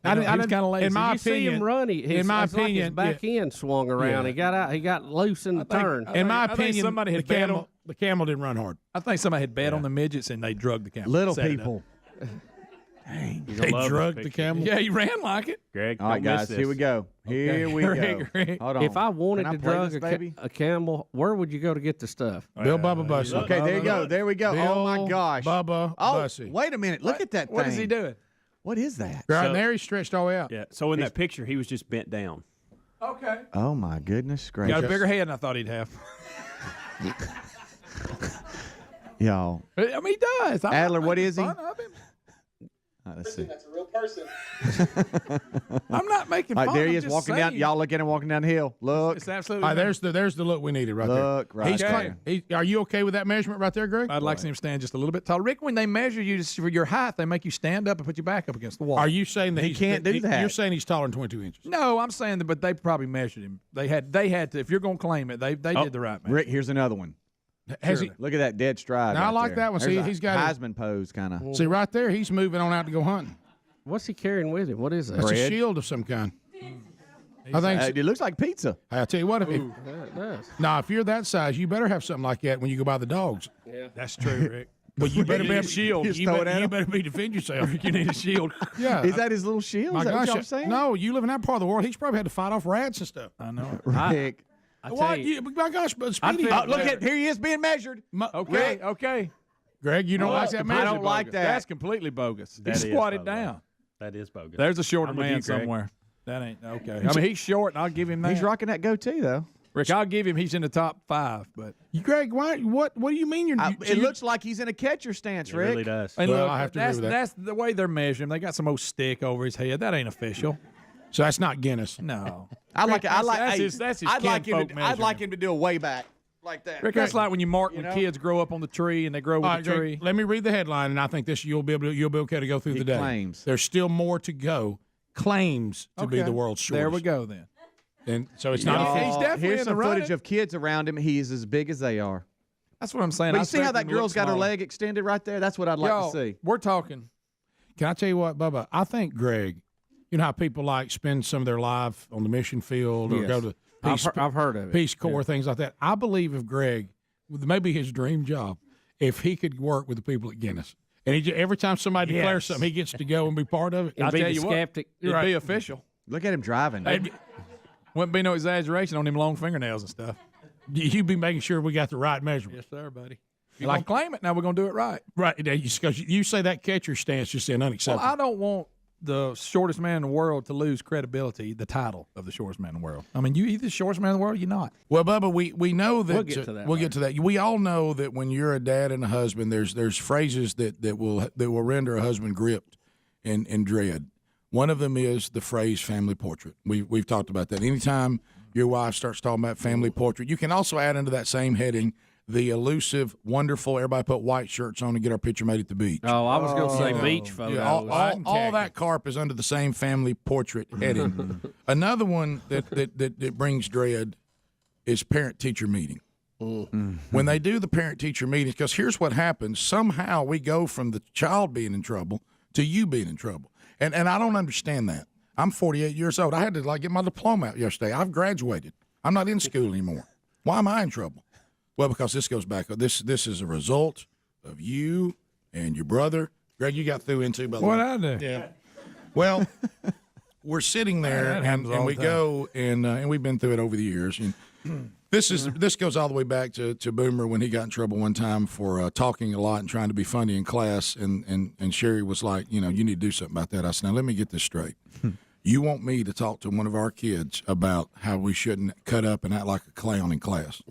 I He was kind of lazy. In my opinion, see him run. In my it's like his opinion, back end swung around. Yeah. He got out. He got loose in the turn. In my I think opinion, somebody had bet on- the camel didn't run hard. I think somebody had bet on the midgets and they drugged the camel. Little Set it up. people. They drugged the camel. Yeah, he ran like it. Greg, All right, don't miss guys, this. here we go. Here we go. Greg. Hold on. If I wanted Can to play drug this, baby? a camel, where would you go to get the stuff? Bill Bubba Bussy. Okay, there you go. There we go. Oh my Bill gosh. Bubba Oh, Bussy. wait a minute. Look at that thing. What is he doing? What is that? Right So- there, he stretched all the way out. Yeah. So in that picture, he was just bent down. Okay. Oh my goodness gracious. Got a bigger head than I thought he'd have. Y'all. I mean, he does. I'm Adler, not what making is he? fun of him. Let's see. That's a real person. I'm not making All fun. right, there he I'm is just walking down. saying. Y'all look at him walking down the hill. Look. It's absolutely. All right, there's the look we needed right Look there. right He's there. are you okay with that measurement right there, Greg? I'd like to see him stand just a little bit tall. Rick, when they measure you for your height, they make you stand up and put your back up against the wall. Are you saying that He can't do that. You're saying he's taller than 22 inches. No, I'm saying that, but they probably measured him. They had to. If you're going to claim it, they did the right measure. Rick, here's another one. Has he? Look at that dead stride. Now, I right like there. that one. There's See, a he's got a- Heisman pose kind of. See, right there, he's moving on out to go hunting. What's he carrying with him? What is that? That's a Bread. shield of some kind. I think. It looks like pizza. I'll tell you what. If It you're that size, you better have something like that when you go buy the dogs. Yeah. That's true, Rick. But you better be a shield. You better be defend yourself. You need a shield. Yeah. Is that his little shield? My Is that what gosh, y'all saying? no! You live in that part of the world. He's probably had to fight off rats and stuff. I know. Rick. I tell What? you, My gosh, but Speedy. Look at here he is being measured. Okay, okay. Greg, you don't like that I measure? don't like that. That's completely bogus. That He is, squatted by the way. down. That is bogus. There's a shorter I'm with man you, Greg. somewhere. That ain't okay. I mean, he's short, and I'll give him that. He's rocking that goatee though. Rick, I'll give him. He's in the top 5, but Greg, why? What do you mean It looks like he's in a catcher stance, It Rick. really does. and Well, look, I have to agree with that. that's the way they're measuring. They got some old stick over his head. That ain't official. So that's not Guinness. No. I like it. I like. That's hey, his I'd like him. kinfolk I'd like him to do a way back like that. Rick, that's like when you mark when know? kids grow up on the tree and they grow with All right, the tree. Greg, let me read the headline, and I think this you'll be okay to go through He the day. claims. There's still more to go. Claims to be Okay. the world's shortest. There we go then. And so it's Yeah. not. He's definitely Here's in some the footage running. of kids around him. He's as big as they are. That's what I'm saying. But I you see how expect that him to look girl's got her smaller. leg extended right there? That's what I'd like Yo, to see. We're talking. Can I tell you what, Bubba? I think Greg. You know how people like spend some of their life on the mission field or Yes. go to I've heard of it. Peace Corps, things like that. I believe if Greg, with maybe his dream job, if he could work with the people at Guinness, and every time somebody declares Yes. something, he gets to go and be part of it. And I'll be tell the you what, skeptic. it'd Right. be official. Look at him driving. Wouldn't be no exaggeration on them long fingernails and stuff. You'd be making sure we got the right measurement. Yes, sir, buddy. You like claim it now? We're gonna do it right. Right. Because you say that catcher stance just in Well, unacceptable. I don't want the shortest man in the world to lose credibility, the title of the shortest man in the world. I mean, you either the shortest man in the world, or you're not. Well, Bubba, we know that We'll get to that We'll get to that. We all know that when you're a dad and a husband, there's phrases that will render a husband gripped and dread. One of them is the phrase "family portrait." We've talked about that. Anytime your wife starts talking about family portrait, you can also add into that same heading the elusive, wonderful. Everybody put white shirts on and get our picture made at the beach. Oh, I was going to say You know, beach photos. yeah, all that carp is under the same family portrait heading. Another one that brings dread is parent-teacher meeting. When they do the parent-teacher meetings, because here's what happens. Somehow we go from the child being in trouble to you being in trouble. And I don't understand that. I'm 48 years old. I had to get my diploma out yesterday. I've graduated. I'm not in school anymore. Why am I in trouble? Well, because this goes back. This is a result of you and your brother. Greg, you got through into by the way. What'd I do? Yeah. Well, we're sitting there That and happens all we the time. go and we've been through it over the years. And this goes all the way back to Boomer when he got in trouble one time for talking a lot and trying to be funny in class. And Sherry was like, you need to do something about that. I said, now let me get this straight. You want me to talk to one of our kids about how we shouldn't cut up and act like a clown in class?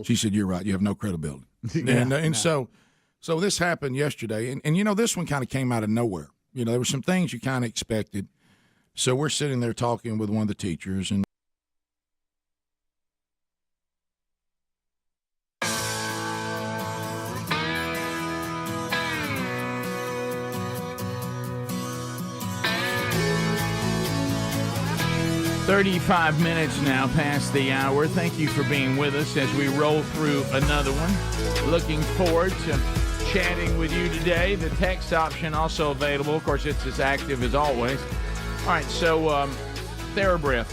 She said, you're right. You have no credibility. And so this happened yesterday. And this one kind of came out of nowhere. There were some things you kind of expected. So we're sitting there talking with one of the teachers, and 5 minutes now past the hour. Thank you for being with us as we roll through another one. Looking forward to chatting with you today. The text option also available. Of course, it's as active as always. All right, so TheraBreath.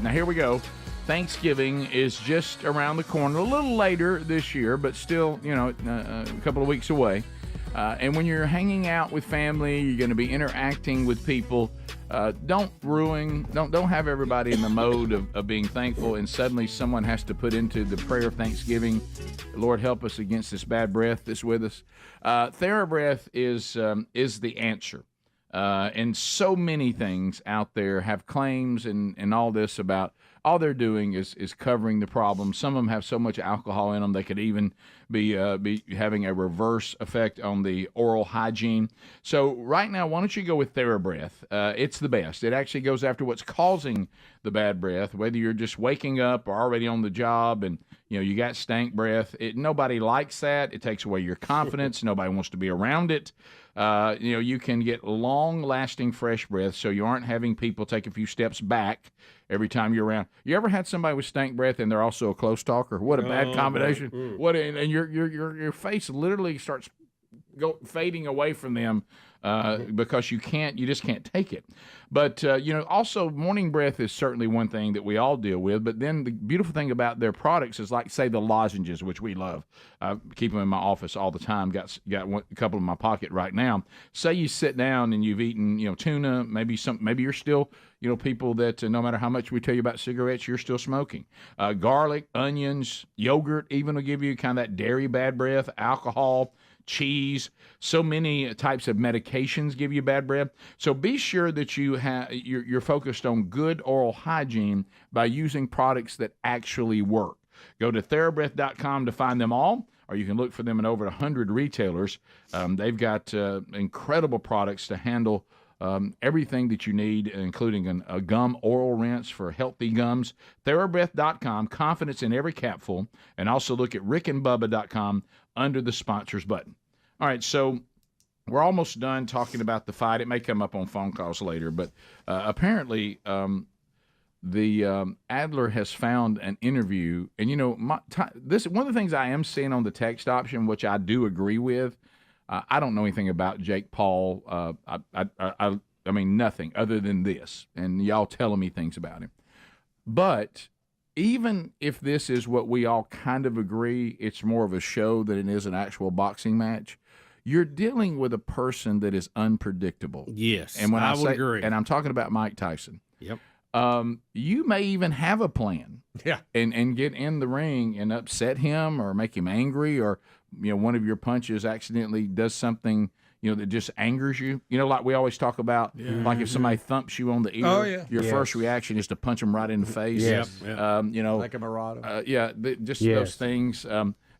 Now, here we go. Thanksgiving is just around the corner, a little later this year, but still, a couple of weeks away. And when you're hanging out with family, you're going to be interacting with people. Don't have everybody in the mode of being thankful, and suddenly someone has to put into the prayer of thanksgiving, Lord, help us against this bad breath that's with us. TheraBreath is the answer. And so many things out there have claims and all this about all they're doing is covering the problem. Some of them have so much alcohol in them they could even be having a reverse effect on the oral hygiene. So right now, why don't you go with TheraBreath? It's the best. It actually goes after what's causing the bad breath, whether you're just waking up or already on the job and you got stank breath. Nobody likes that. It takes away your confidence. Nobody wants to be around it. You can get long-lasting fresh breath, so you aren't having people take a few steps back every time you're around. You ever had somebody with stank breath and they're also a close talker? What a bad combination! And your face literally starts fading away from them because you just can't take it. But also morning breath is certainly one thing that we all deal with. But then the beautiful thing about their products is, like, say, the lozenges, which we love. I keep them in my office all the time. Got a couple in my pocket right now. Say you sit down and you've eaten tuna, maybe you're still people that no matter how much we tell you about cigarettes, you're still smoking. Garlic, onions, yogurt even will give you kind of that dairy bad breath. Alcohol, cheese, so many types of medications give you bad breath. So be sure that you're focused on good oral hygiene by using products that actually work. Go to TheraBreath.com to find them all, or you can look for them in over 100 retailers. They've got incredible products to handle everything that you need, including a gum oral rinse for healthy gums. TheraBreath.com, confidence in every capful, and also look at rickandbubba.com under the sponsors button. All right, so we're almost done talking about the fight. It may come up on phone calls later, but apparently the Adler has found an interview, and this one of the things I am seeing on the text option, which I do agree with. I don't know anything about Jake Paul. I mean nothing other than this, and y'all telling me things about him. But even if this is what we all kind of agree, it's more of a show than it is an actual boxing match. You're dealing with a person that is unpredictable. Yes, and when I would agree. And I'm talking about Mike Tyson. Yep. You may even have a plan. Yeah. And get in the ring and upset him or make him angry, or one of your punches accidentally does something that just angers you. Like we always talk about, like if somebody thumps you on the ear, your first reaction is to punch them right in the face. Yes. Like a Murata. Those things.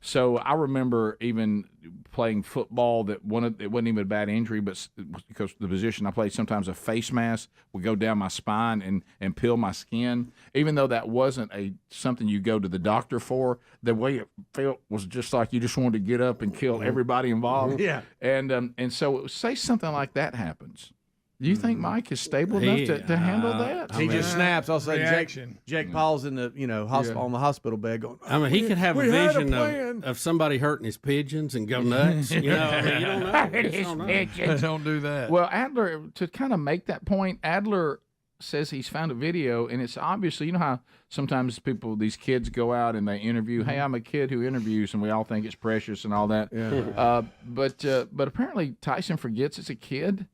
So I remember even playing football it wasn't even a bad injury, but because the position I played, sometimes a face mask would go down my spine and peel my skin. Even though that wasn't something you go to the doctor for, the way it felt was just like you just wanted to get up and kill everybody involved. Yeah. And so say something like that happens. Do you think Mike is stable enough to handle that? He just snaps. All of a sudden, Reaction. Jake Paul's in the hospital on the hospital bed going. I mean, he could have a vision of somebody hurting his pigeons and go nuts. You don't know. You don't know. Don't do that. Well, Adler, to kind of make that point, Adler says he's found a video, and it's obviously, how sometimes these kids go out and they interview, hey, I'm a kid who interviews, and we all think it's precious and all that. Yeah. But apparently Tyson forgets it's a kid.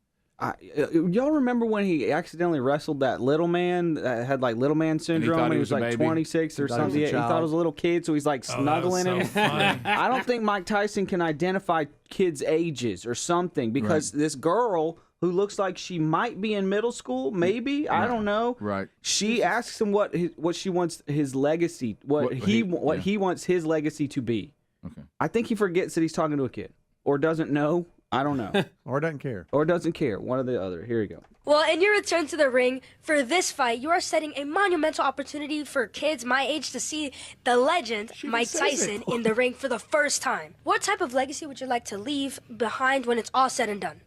Y'all remember when he accidentally wrestled that little man that had like little man syndrome when he was like 26 or something? He thought it was a little kid, so he's like snuggling him. I don't think Mike Tyson can identify kids' ages or something, because this girl who looks like she might be in middle school, maybe, I don't know. Right. She asks him what she wants his legacy, what he wants his legacy to be. Okay. I think he forgets that he's talking to a kid, or doesn't know. I don't know. Or doesn't care. Or doesn't care. One or the other. Here you go. Well, in your return to the ring for this fight, you are setting a monumental opportunity for kids my age to see the legend Mike Tyson in the ring for the first time. What type of legacy would you like to leave behind when it's all said and done?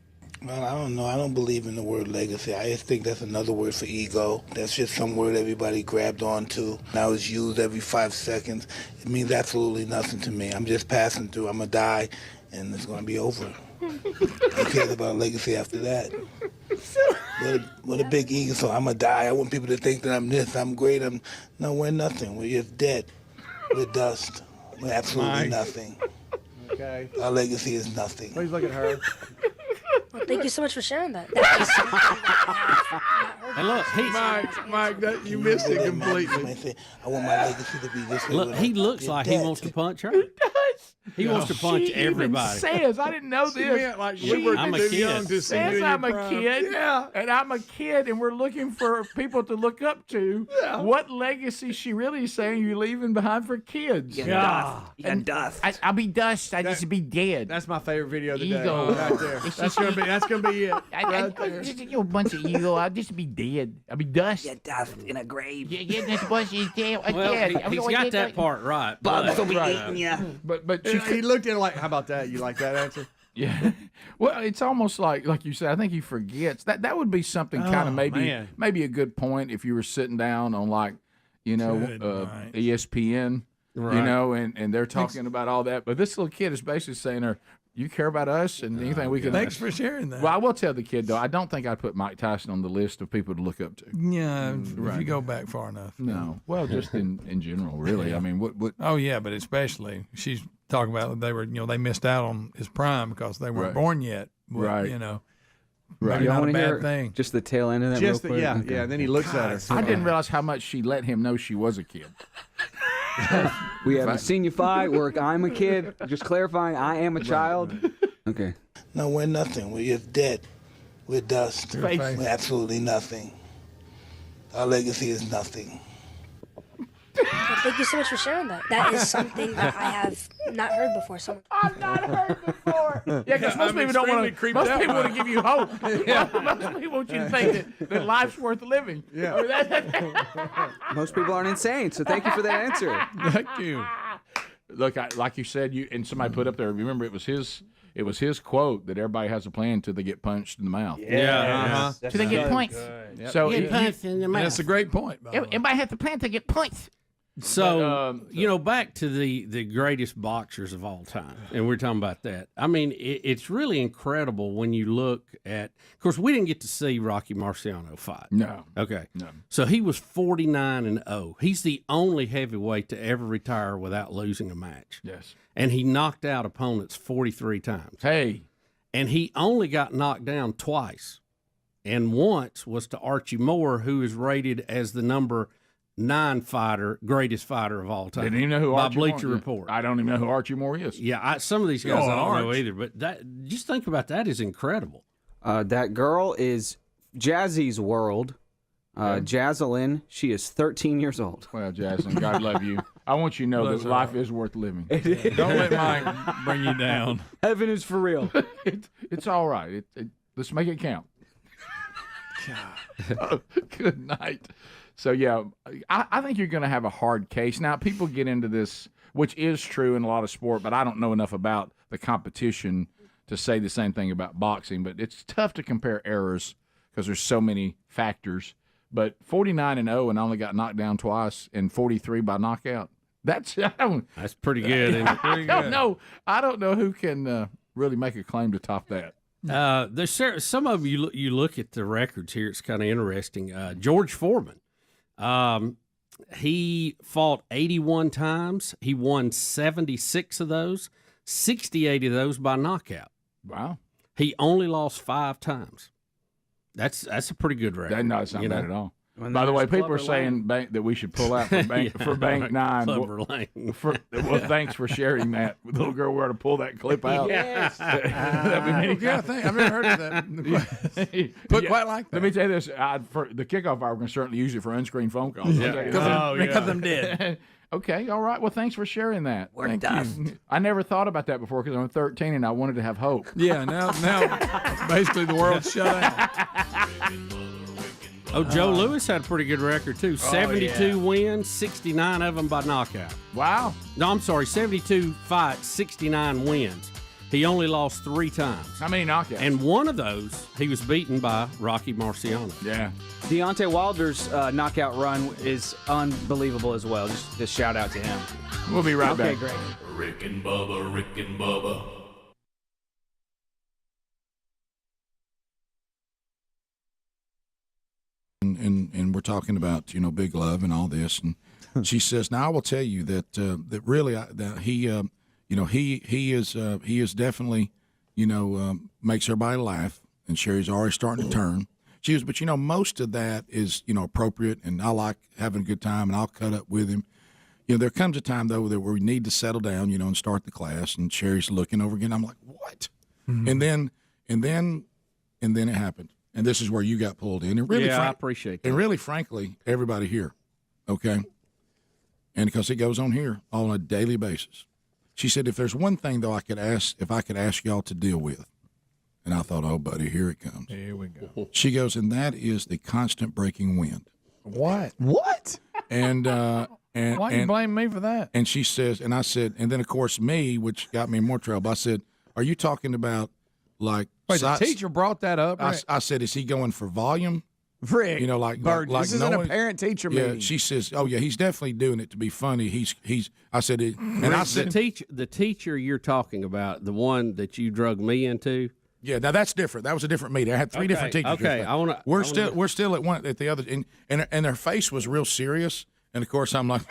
Well, I don't know. I don't believe in the word legacy. I just think that's another word for ego. That's just some word everybody grabbed onto. Now it's used every 5 seconds. It means absolutely nothing to me. I'm just passing through. I'm going to die, and it's going to be over. Who cares about legacy after that? What a big ego. So I'm going to die. I want people to think that I'm this, I'm great. No, we're nothing. We're just dead. We're dust. We're absolutely nothing. Okay. Our legacy is nothing. Please look at her. Well, thank you so much for sharing that. That is something that I have not heard. Mike, you missed it completely. I want my legacy to be this way. Look, he looks like he wants to punch her. He wants to punch everybody. She even says, I didn't know this. I'm a kid. Says I'm a kid. Yeah. And I'm a kid, and we're looking for people to look up to. Yeah. What legacy she really is saying you're leaving behind for kids? Dust. And dust. I'll be dust. I just be dead. That's my favorite video of the day. Ego. Right there. That's gonna be it. Right there. You a bunch of ego. I'll just be dead. I'll be dust. Yeah, dust in a grave. Yeah, this bunch is dead. Well, he's got that part right. Bugs will be eating you. But he looked at it like, how about that? You like that answer? Yeah. Well, it's almost like you said. I think he forgets that would be something kind of maybe a good point if you were sitting down on ESPN, right. and they're talking about all that. But this little kid is basically saying, you care about us and anything we can. Thanks for sharing that. Well, I will tell the kid though. I don't think I'd put Mike Tyson on the list of people to look up to. Yeah, if you go back far enough. No. Well, just in general, really. I mean, what? Oh yeah, but especially she's talking about they missed out on his prime because they weren't born yet. Well, right. Right. Not a bad bad thing. Just the tail end of that. Just real quick? yeah. And then he looks at her. I didn't realize how much she let him know she was a kid. We haven't seen you fight. I'm a kid. Just clarifying, I am a child. Okay. No, we're nothing. We're just dead. We're dust. We're absolutely nothing. Our legacy is nothing. Well, thank you so much for sharing that. That is something that I have not heard before. I've not heard before. Yeah, because most people don't want to. Most people want to give you hope. Most people want you to think that life's worth living. Yeah. Most people aren't insane, so thank you for that answer. Thank you. Look, like you said, and somebody put up there. Remember, it was his quote that everybody has a plan until they get punched in the mouth. Yeah. Till they get points. Yep. So get punched in the mouth. That's a great point. Everybody has a plan to get points. So, back to the greatest boxers of all time, and we're talking about that. I mean, it's really incredible when you look at, of course, we didn't get to see Rocky Marciano fight. No. Okay. No. So he was 49-0. He's the only heavyweight to ever retire without losing a match. Yes. And he knocked out opponents 43 times. Hey. And he only got knocked down twice. And once was to Archie Moore, who is rated as the number 9 greatest fighter of all time. Didn't even know who Archie by Bleacher Moore Report. I don't even know who Archie Moore is. Yeah, some of these guys I don't know either. But just think about that is incredible. That girl is Jazzy's World. Jazzalyn, she is 13 years old. Well, Jazzalyn, God love you. I want you to know that life is worth living. Don't let Mike bring you down. Heaven is for real. It's all right. Let's make it count. Good night. So, yeah, I think you're going to have a hard case. Now, people get into this, which is true in a lot of sport, but I don't know enough about the competition to say the same thing about boxing. But it's tough to compare errors because there's so many factors. But 49-0 and only got knocked down twice and 43 by knockout. That's pretty good. I don't know who can really make a claim to top that. There's some of you look at the records here. It's kind of interesting. George Foreman. He fought 81 times. He won 76 of those, 68 of those by knockout. Wow. He only lost 5 times. That's a pretty good record. That's not bad at all. By the way, people are saying that we should pull out for Bank 9. Well, thanks for sharing that. The little girl, we ought to pull that clip out. Yes. I've never heard of that. But quite like that. Let me tell you this. For the kickoff hour, we're going to certainly use it for unscreened phone calls. Because I'm dead. Okay, all right. Well, thanks for sharing that. Thank you. I never thought about that before because I'm 13 and I wanted to have hope. Yeah, now basically the world's shut out. Oh, Joe Louis had a pretty good record, too. 72 wins, 69 of them by knockout. Wow. No, I'm sorry, 72 fights, 69 wins. He only lost 3 times. How many knockouts? And one of those, he was beaten by Rocky Marciano. Yeah. Deontay Wilder's knockout run is unbelievable as well. Just shout out to him. We'll be right back. Okay, great. Rick and Bubba, Rick and Bubba. And we're talking about big love and all this, and she says, "Now I will tell you that that really that he is definitely makes everybody laugh." And Sherry's already starting to turn. She was, but most of that is appropriate, and I like having a good time, and I'll cut up with him. There comes a time though where we need to settle down, and start the class. And Sherry's looking over again. I'm like, what? Mm-hmm. And then it happened. And this is where you got pulled in. And really, I appreciate that. And really, frankly, everybody here, okay? And because it goes on here on a daily basis. She said, if there's one thing, though, if I could ask y'all to deal with. And I thought, oh, buddy, here it comes. Here we go. She goes, and that is the constant breaking wind. What? And Why you blame me for that? And she says, and I said, and then, of course, me, which got me in more trouble, I said, are you talking about, like, wait, the teacher brought that up. Rick? I said, is he going for volume? Rick, like this isn't a parent-teacher meeting. Yeah, she says, oh yeah, he's definitely doing it to be funny. He's. I said, and Rick, I said, the teacher you're talking about, the one that you drug me into. Yeah, now that's different. That was a different meeting. I had 3 different teachers. Okay, We're still at one at the other, and her face was real serious. And of course, I'm like,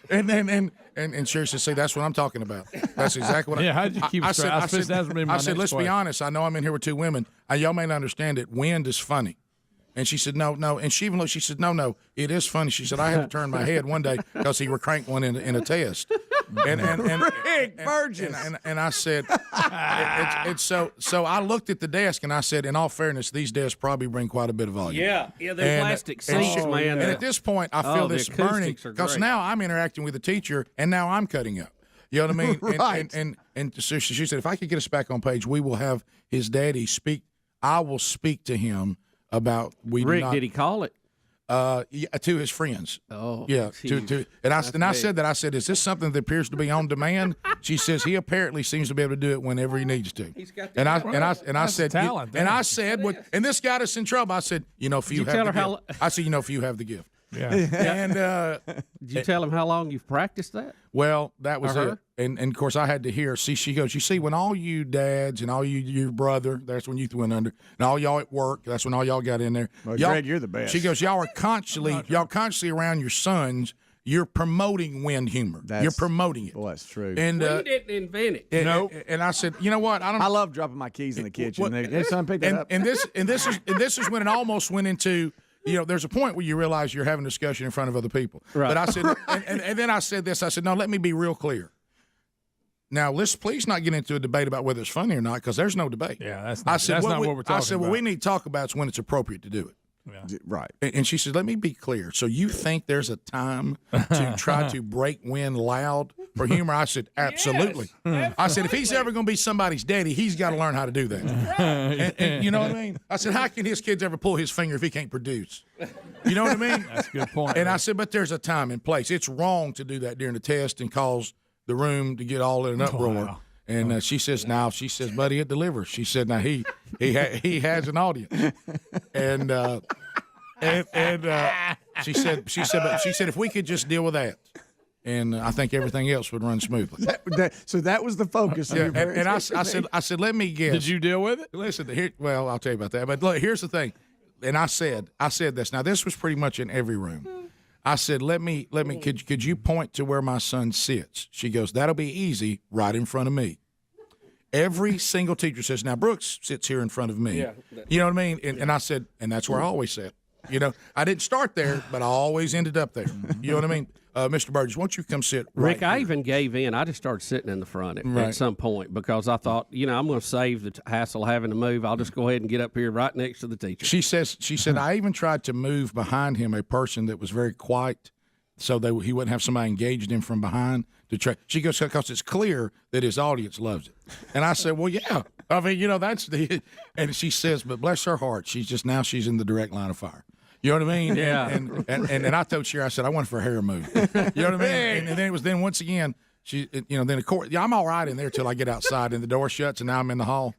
and Sherry said, "See, that's what I'm talking about. That's exactly what." How did you keep? I said, let's be honest. I know I'm in here with 2 women. Y'all may not understand it. Wind is funny. And she said, no. And she even looked, she said, no, it is funny. She said, I had to turn my head one day because he were cranked one in a test. And Rick Burgess. And I said, it's so I looked at the desk and I said, in all fairness, these desks probably bring quite a bit of volume. Yeah, they're plastic seats, man. And at this point, I feel this burning because now I'm interacting with the teacher and now I'm cutting up. You know what I mean? Right. And so she said, if I could get us back on page, we will have his daddy speak. I will speak to him about Rick, did he call it? Yeah, to his friends. Oh, yeah. And I said that. I said, is this something that appears to be on demand? She says he apparently seems to be able to do it whenever he needs to. He's got and I said, talent, and this got us in trouble. I said, if you have the gift. I said, if you have the gift. Yeah. And did you tell him how long you've practiced that? Well, that was it. And of course, I had to hear. See, she goes, you see, when all you dads and all your brother, that's when you went under, and all y'all at work, that's when all y'all got in there. Well, Greg, you're the best. She goes, y'all constantly around your sons. You're promoting wind humor. You're promoting it. Well, that's true. And you didn't invent it. No. And I said, you know what? I love dropping my keys in the kitchen. Hey, son, pick that up. And this is when it almost went into. There's a point where you realize you're having a discussion in front of other people. Right. But I said, and then I said this. I said, no, let me be real clear. Now, let's please not get into a debate about whether it's funny or not, because there's no debate. Yeah, that's not what we're talking about. I said, what we need to talk about is when it's appropriate to do it. Yeah. Right. And she said, let me be clear. So you think there's a time to try to break wind loud for humor? I said, absolutely. Yes. I said, if he's ever going to be somebody's daddy, he's got to learn how to do that. And you know what I mean? I said, how can his kids ever pull his finger if he can't produce? You know what I mean? That's a good point. And I said, but there's a time and place. It's wrong to do that during the test and cause the room to get all in an uproar. Wow. And she says, buddy, it delivers. She said, now he has an audience. And she said, if we could just deal with that, and I think everything else would run smoothly. So that was the focus. Yeah, and I said, let me guess. Did you deal with it? Listen, well, I'll tell you about that. But look, here's the thing. And I said this. Now, this was pretty much in every room. I said, could you point to where my son sits? She goes, that'll be easy, right in front of me. Every single teacher says, now Brooks sits here in front of me. Yeah. You know what I mean? And I said, and that's where I always sat. I didn't start there, but I always ended up there. You know what I mean? Mr. Burgess, why don't you come sit right Rick, I even gave in. I just started sitting in the front at some point because I thought, I'm going to save the hassle of having to move. I'll just go ahead and get up here right next to the teacher. She said, I even tried to move behind him a person that was very quiet so that he wouldn't have somebody engaged him from behind. She goes, because it's clear that his audience loves it. And I said, well, yeah. I mean, that's the – and she says, but bless her heart, she's in the direct line of fire. You know what I mean? Yeah. And I told Sherry, I said, I want for a hair removed. You know what I mean? And then it was once again, then of course, I'm all right in there till I get outside and the door shuts and now I'm in the hall.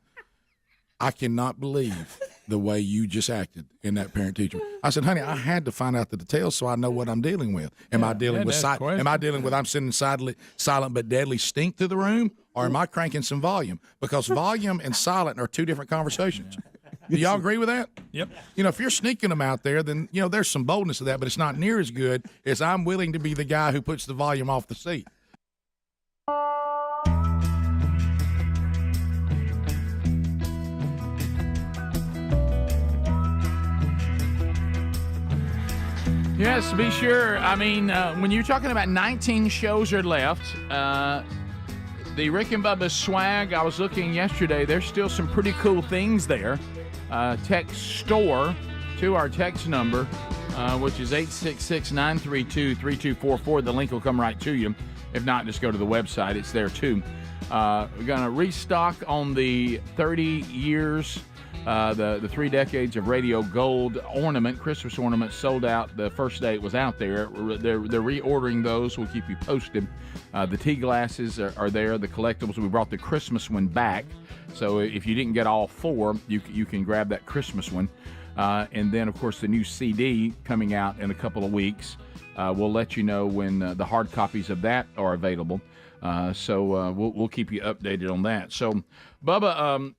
I cannot believe the way you just acted in that parent teacher. I said, honey, I had to find out the details so I know what I'm dealing with. Am I dealing with I'm sending silent but deadly stink through the room, or am I cranking some volume? Because volume and silent are two different conversations. Do y'all agree with that? Yep. If you're sneaking them out there, then there's some boldness to that, but it's not near as good as I'm willing to be the guy who puts the volume off the seat. Yes, be sure. I mean, when you're talking about 19 shows are left, the Rick and Bubba swag, I was looking yesterday, there's still some pretty cool things there. Text STORE to our text number, which is 866-932-3244. The link will come right to you. If not, just go to the website. It's there, too. We're going to restock on the 30 years the 3 decades of radio gold ornament, Christmas ornament, sold out the first day it was out there. They're reordering those. We'll keep you posted. The tea glasses are there, the collectibles. We brought the Christmas one back. So if you didn't get all 4, you can grab that Christmas one. And then, of course, the new CD coming out in a couple of weeks. We'll let you know when the hard copies of that are available. So we'll keep you updated on that. So, Bubba,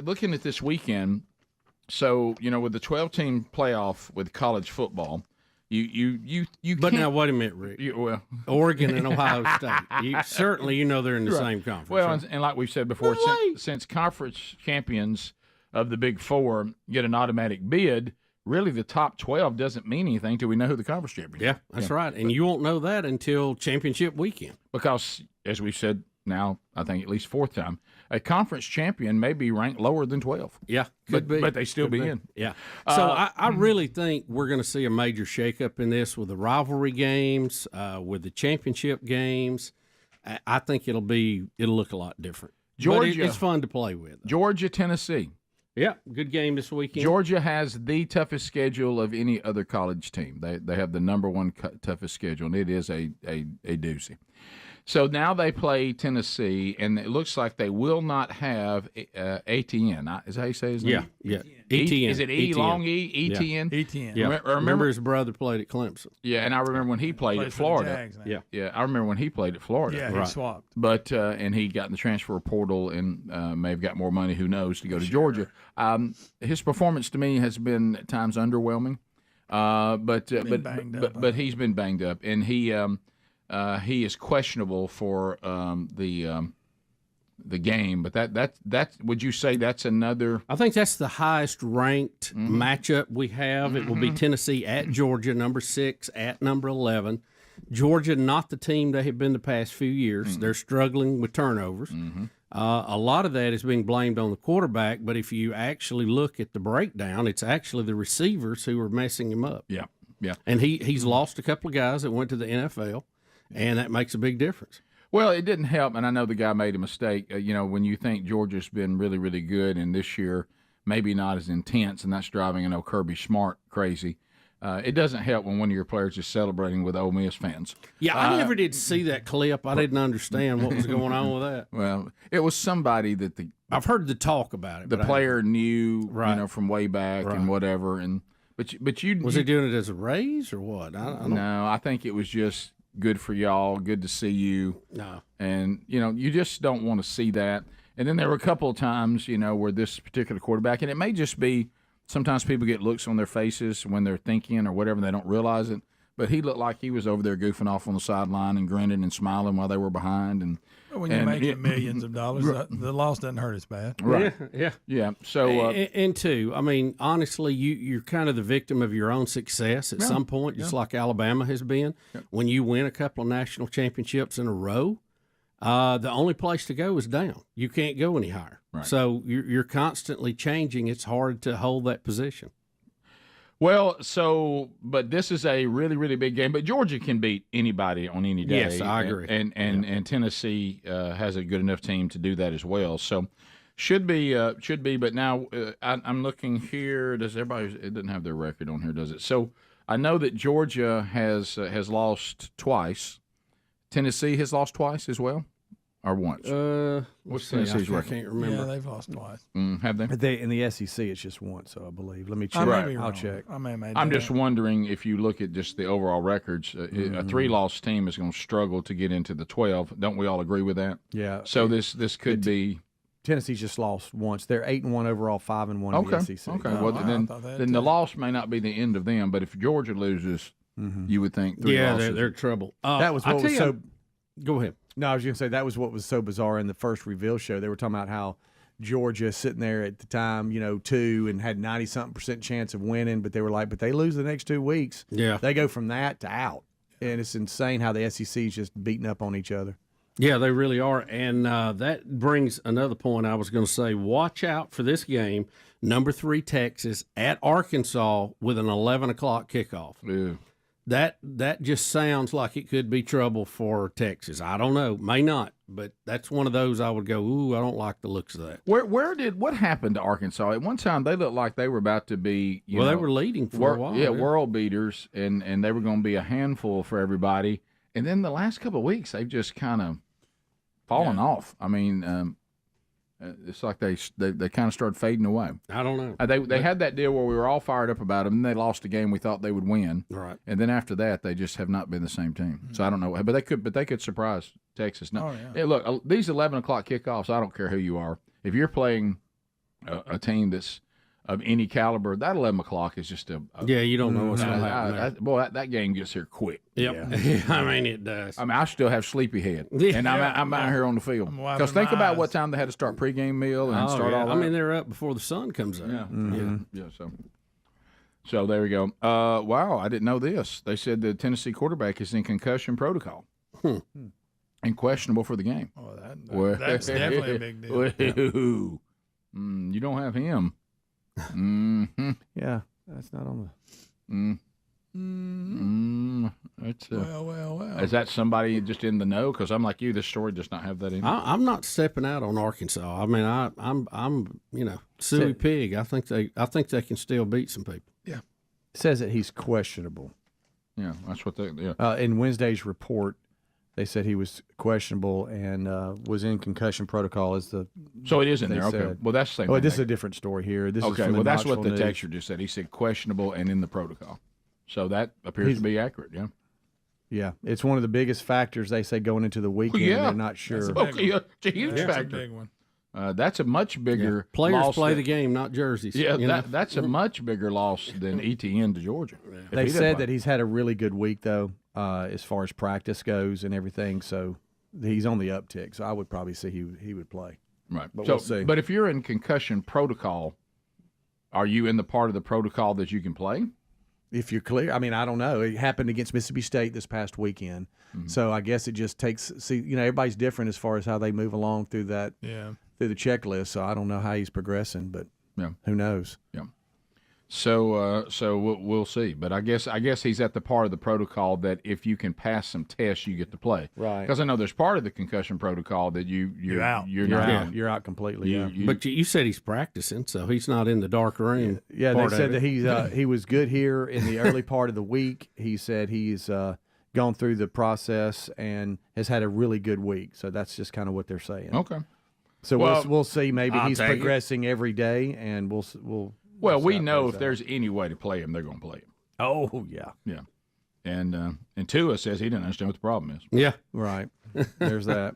looking at this weekend, so with the 12-team playoff with college football, you. But now wait a minute, Rick. Oregon and Ohio State. Certainly, they're in the same conference. Well, right? and like we've said before, since conference champions of the Big Four get an automatic bid, really the top 12 doesn't mean anything till we know who the conference champions. Yeah, that's right, and you won't know that until championship weekend. Because, as we've said now, I think at least 4th time, a conference champion may be ranked lower than 12. Yeah, but they still be in. Yeah. So I really think we're going to see a major shakeup in this with the rivalry games, with the championship games. I think it'll look a lot different. Georgia, it's fun to play with. Georgia, Tennessee. Yeah, good game this weekend. Georgia has the toughest schedule of any other college team. They have the number 1 toughest schedule, and it is a doozy. So now they play Tennessee, and it looks like they will not have ATN. Is that how you say his name? Yeah. ETN. Is it E, long E? ETN? ETN. Yeah. Remember his brother played at Clemson. Yeah, and I remember when he played at Florida. Yeah, I remember when he played at Florida. Yeah, he swapped. But and he got in the transfer portal and may have got more money, who knows, to go to Georgia. His performance to me has been at times underwhelming. But he's been banged up, and he is questionable for the game. But that would you say that's another? I think that's the highest ranked matchup we have. It will be Tennessee at Georgia, number 6 at number 11. Georgia, not the team they have been the past few years. They're struggling with turnovers. A lot of that is being blamed on the quarterback, but if you actually look at the breakdown, it's actually the receivers who are messing him up. Yeah. And he's lost a couple of guys that went to the NFL. And that makes a big difference. Well, it didn't help, and I know the guy made a mistake. When you think Georgia's been really, really good, and this year maybe not as intense, and that's driving Kirby Smart crazy. It doesn't help when one of your players is celebrating with Ole Miss fans. Yeah, I never did see that clip. I didn't understand what was going on with that. Well, it was somebody that I've heard the talk about it. The player knew, from way back and whatever. And but you was he doing it as a raise or what? I don't know. I think it was just good for y'all. Good to see you. No. And, you just don't want to see that. And then there were a couple of times, where this particular quarterback, and it may just be sometimes people get looks on their faces when they're thinking or whatever, and they don't realize it. But he looked like he was over there goofing off on the sideline and grinning and smiling while they were behind. And when you're making millions of dollars, the loss doesn't hurt as bad. Right. Yeah. So, and two, I mean, honestly, you're kind of the victim of your own success at some point, just like Alabama has been. When you win a couple of national championships in a row, the only place to go is down. You can't go any higher. Right. So you're constantly changing. It's hard to hold that position. Well, but this is a really, really big game. But Georgia can beat anybody on any day. Yes, I agree. And Tennessee has a good enough team to do that as well. So should be. But now I'm looking here. Does everybody? It doesn't have their record on here, does it? So I know that Georgia has lost twice Tennessee has lost twice as well, or once? What's Tennessee's I record? can't remember. Yeah, they've lost twice. Have they? In the SEC, it's just once, so I believe. Let me check. I'll check. I'm just wondering if you look at just the overall records, a 3-loss team is going to struggle to get into the 12. Don't we all agree with that? Yeah. So this could be. Tennessee's just lost once. They're 8-1 overall, 5-1 in the SEC. Okay. Well, then the loss may not be the end of them, but if Georgia loses, you would think 3 losses. they're in trouble. That was what was so. Go ahead. No, I was going to say that was what was so bizarre in the first reveal show. They were talking about how Georgia sitting there at the time, 2 and had 90-something% chance of winning, but they were like, but they lose the next 2 weeks. Yeah. They go from that to out. And it's insane how the SEC is just beating up on each other. Yeah, they really are. And that brings another point I was going to say. Watch out for this game, number 3 Texas at Arkansas with an 11 o'clock kickoff. Yeah. That just sounds like it could be trouble for Texas. I don't know. May not. But that's one of those I would go, ooh, I don't like the looks of that. What happened to Arkansas? At one time, they looked like they were about to be, they were leading for a while. Yeah, world beaters, and they were going to be a handful for everybody. And then the last couple of weeks, they've just kind of fallen off. I mean, it's like they kind of started fading away. I don't know. They had that deal where we were all fired up about them, and they lost a game we thought they would win. Right. And then after that, they just have not been the same team. So I don't know, but they could surprise Texas. No, hey, look, these 11 o'clock kickoffs. I don't care who you are. If you're playing a team that's of any caliber, that 11 o'clock is just you don't know what's going to happen. That game gets here quick. Yep. Yeah. I mean, it does. I mean, I still have sleepy head, and I'm out here on the field. Because think about what time they had to start pregame meal and start all that. I mean, they're up before the sun comes up. Yeah. So there we go. Wow, I didn't know this. They said the Tennessee quarterback is in concussion protocol. And questionable for the game. Oh, that's definitely a big deal. You don't have him. Mm-hmm. Yeah, that's not on the. Well. Is that somebody just in the know? Because I'm like you. This story does not have that in. I'm not stepping out on Arkansas. I mean, I'm silly pig. I think they can still beat some people. Yeah. It says that he's questionable. Yeah, that's what they. Yeah. In Wednesday's report, they said he was questionable and was in concussion protocol. So it is in there. Okay. Well, that's the same. Oh, this is a different story here. This is from the that's what the news. texture just said. He said questionable and in the protocol. So that appears to be accurate. Yeah. Yeah, it's one of the biggest factors they say going into the weekend. They're not sure. It's a huge factor. That's a big one. That's a much bigger players loss play the game, not jerseys. Yeah, that's a much bigger loss than ETN to Georgia. They said that he's had a really good week though, as far as practice goes and everything. So he's on the uptick. So I would probably say he would play. Right, but we'll see. But if you're in concussion protocol, are you in the part of the protocol that you can play? If you're clear, I mean, I don't know. It happened against Mississippi State this past weekend, so I guess it just takes. Everybody's different as far as how they move along through that. Yeah. Through the checklist, so I don't know how he's progressing, but who knows? Yeah. So we'll see. But I guess he's at the part of the protocol that if you can pass some tests, you get to play. Right. Because I know there's part of the concussion protocol that you're out. You're out. You're out completely. But you said he's practicing, so he's not in the dark room. Yeah, they said that he was good here in the early part of the week. He said he's gone through the process and has had a really good week. So that's just kind of what they're saying. Okay. So we'll see. Maybe he's progressing every day, and we'll. Well, we know if there's any way to play him, they're going to play him. Oh yeah. And Tua says he didn't understand what the problem is. Yeah, right. There's that.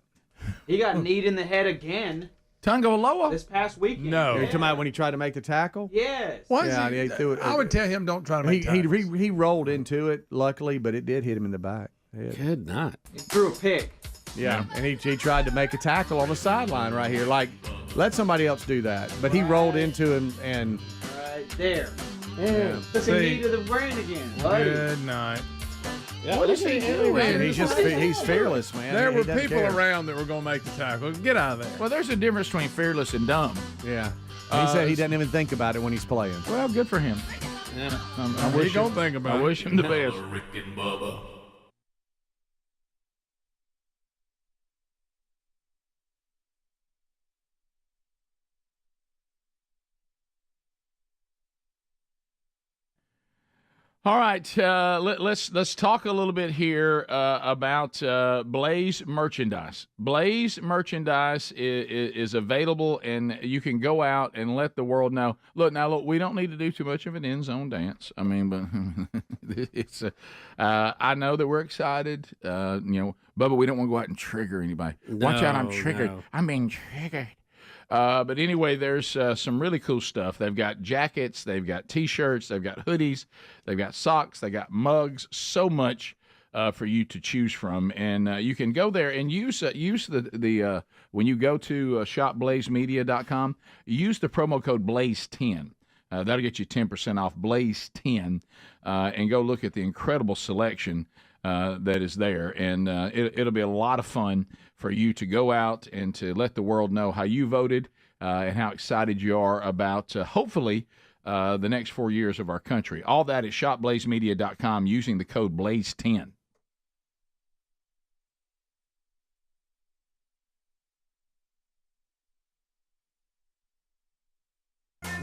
He got kneed in the head again. Tango Loa this past weekend. No, you're talking about when he tried to make the tackle. Yes. What? Yeah, he threw it. I would tell him don't try to make he rolled into it, luckily, but it did hit him in the back. Good night. He threw a pick. Yeah, and he tried to make a tackle on the sideline right here. Like, let somebody else do that. But he rolled into him and. Right there. Yeah. Took a knee to the brain again. Good night. Yeah, what is he doing? He's fearless, man. There were people around that were going to make the tackle. Get out of there. Well, there's a difference between fearless and dumb. Yeah. He said he doesn't even think about it when he's playing. Well, good for him. Yeah. I wish he don't think about it. I wish him the best. Rick and Bubba. All right, let's talk a little bit here about Blaze merchandise. Blaze merchandise is available, and you can go out and let the world know. Look, we don't need to do too much of an end zone dance. I mean, but it's. I know that we're excited. Bubba, we don't want to go out and trigger anybody. Watch out, I'm triggered. No. I'm being triggered. But anyway, there's some really cool stuff. They've got jackets, they've got T-shirts, they've got hoodies, they've got socks, they got mugs. So much for you to choose from, and you can go there and use the when you go to shopblazemedia.com, use the promo code Blaze10. That'll get you 10% off Blaze10, and go look at the incredible selection that is there, and it'll be a lot of fun for you to go out and to let the world know how you voted and how excited you are about hopefully the next 4 years of our country. All that at shopblazemedia.com using the code Blaze10.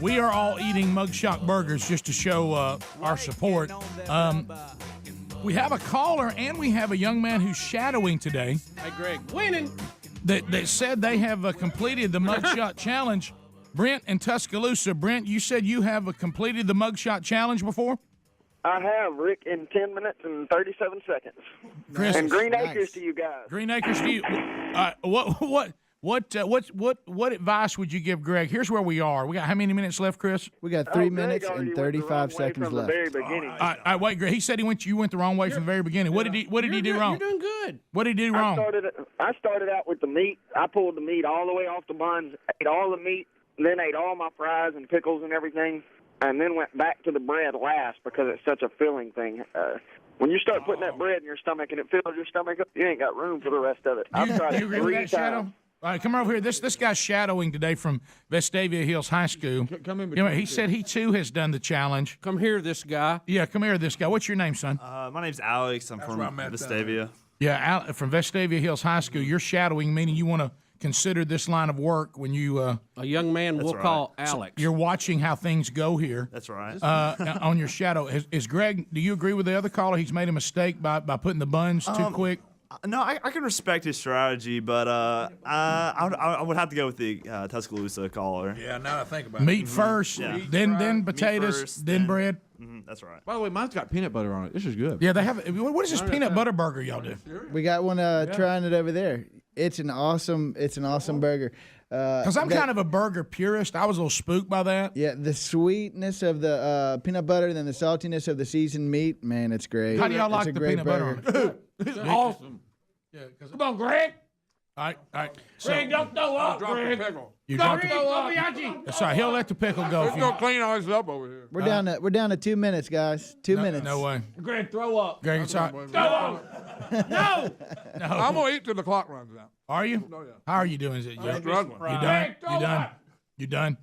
We are all eating Mugshot Burgers just to show our support. We have a caller, and we have a young man who's shadowing today. Hey, Greg, winning. That said they have completed the Mugshot Challenge. Brent in Tuscaloosa. Brent, you said you have completed the Mugshot Challenge before? I have, Rick, in 10 minutes and 37 seconds. Chris, and Green Acres to you guys. Green Acres to you. What advice would you give Greg? Here's where we are. We got how many minutes left, Chris? We got 3 minutes and 35 seconds left. Very beginning. All right, wait, Greg. He said you went the wrong way from the very beginning. What did he do wrong? You're doing good. What did he do wrong? I started out with the meat. I pulled the meat all the way off the buns, ate all the meat, then ate all my fries and pickles and everything, and then went back to the bread last because it's such a filling thing. When you start putting that bread in your stomach and it fills your stomach up, you ain't got room for the rest of it. I've tried it 3 times. Shadow? All right, come over here. This guy's shadowing today from Vestavia Hills High School. Come in. He said he too has done the challenge. Come here, this guy. Yeah, come here, this guy. What's your name, son? My name's Alex. I'm from Vestavia. Yeah, from Vestavia Hills High School. You're shadowing, meaning you want to consider this line of work when you a young man we'll call Alex. So you're watching how things go here. That's right. On your shadow. Is Greg, do you agree with the other caller? He's made a mistake by putting the buns too quick? No, I can respect his strategy, but I would have to go with the Tuscaloosa caller. Yeah, now I think about it. Meat first, then potatoes, first, then bread. That's right. By the way, mine's got peanut butter on it. This is good. Yeah, they have. What is this peanut butter burger y'all do? We got one trying it over there. It's an awesome burger. Because I'm kind of a burger purist. I was a little spooked by that. Yeah, the sweetness of the peanut butter and then the saltiness of the seasoned meat, man, it's great. How do y'all like the peanut butter on it? It's awesome. Yeah, come on, Greg. All right. Greg, don't throw up, Greg. You don't throw up. That's right. He'll let the pickle go. He's gonna clean all this up over here. We're down to 2 minutes, guys. 2 minutes. No way. Greg, throw up. Greg, it's all right. Throw up. No. I'm gonna eat till the clock runs out. Are you? Oh, yeah. How are you doing? Is it? I'm struggling. You done?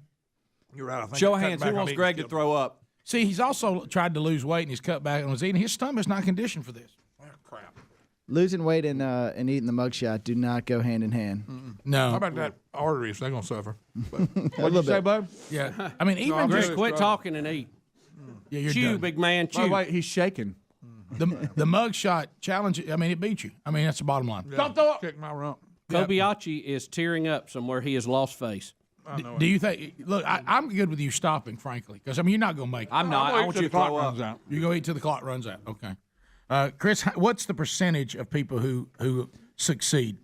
You're right. I think Show of hands. Who wants Greg to throw up? See, he's also tried to lose weight and he's cut back and was eating. His stomach's not conditioned for this. Oh, crap. Losing weight and eating the mugshot do not go hand in hand. No. How about that arteries? They're gonna suffer. What'd you say, bud? Yeah. I mean, even just quit talking and eat. Yeah, you're chew, done. big man. Chew. By the way, he's shaking. The mugshot challenge. I mean, it beat you. I mean, that's the bottom line. Yeah. Don't throw up. Kick my rump. Kobayashi is tearing up somewhere he has lost face. Do you think? Look, I'm good with you stopping, frankly, because I mean, you're not going to make it. I'm not. I want you to throw up. You go eat till the clock runs out. Okay. Chris, what's the percentage of people who succeed?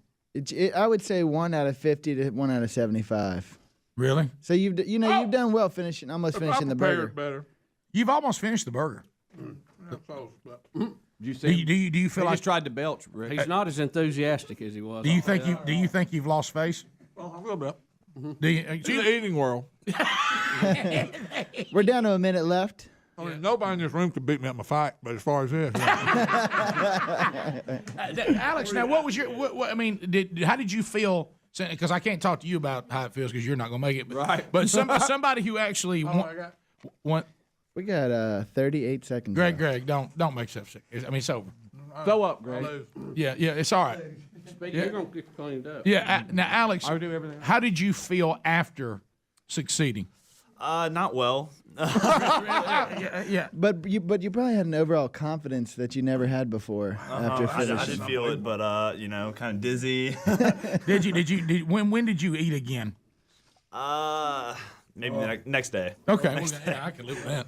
I would say 1 out of 50 to 1 out of 75. Really? So you've done well almost finishing the burger. Better. You've almost finished the burger. Do you feel he like just tried to belch? Rick. He's not as enthusiastic as he was. Do you think you've lost face? Well, a little bit. Do you, It's the eating world. We're down to a minute left. I mean, nobody in this room could beat me at my fight, but as far as this, Alex, now what was your? I mean, how did you feel? Because I can't talk to you about how it feels because you're not going to make it. Right. But somebody who actually won. We got 38 seconds. Greg, don't make stuff sick. I mean, it's over. Throw up, Greg. Yeah, it's all right. You're going to get cleaned up. Yeah. Now, Alex, how did you feel after succeeding? Not well. Yeah. But you probably had an overall confidence that you never had before after finishing. I did feel it, but kind of dizzy. When did you eat again? Maybe the next day. Okay. Next day. I can live with that.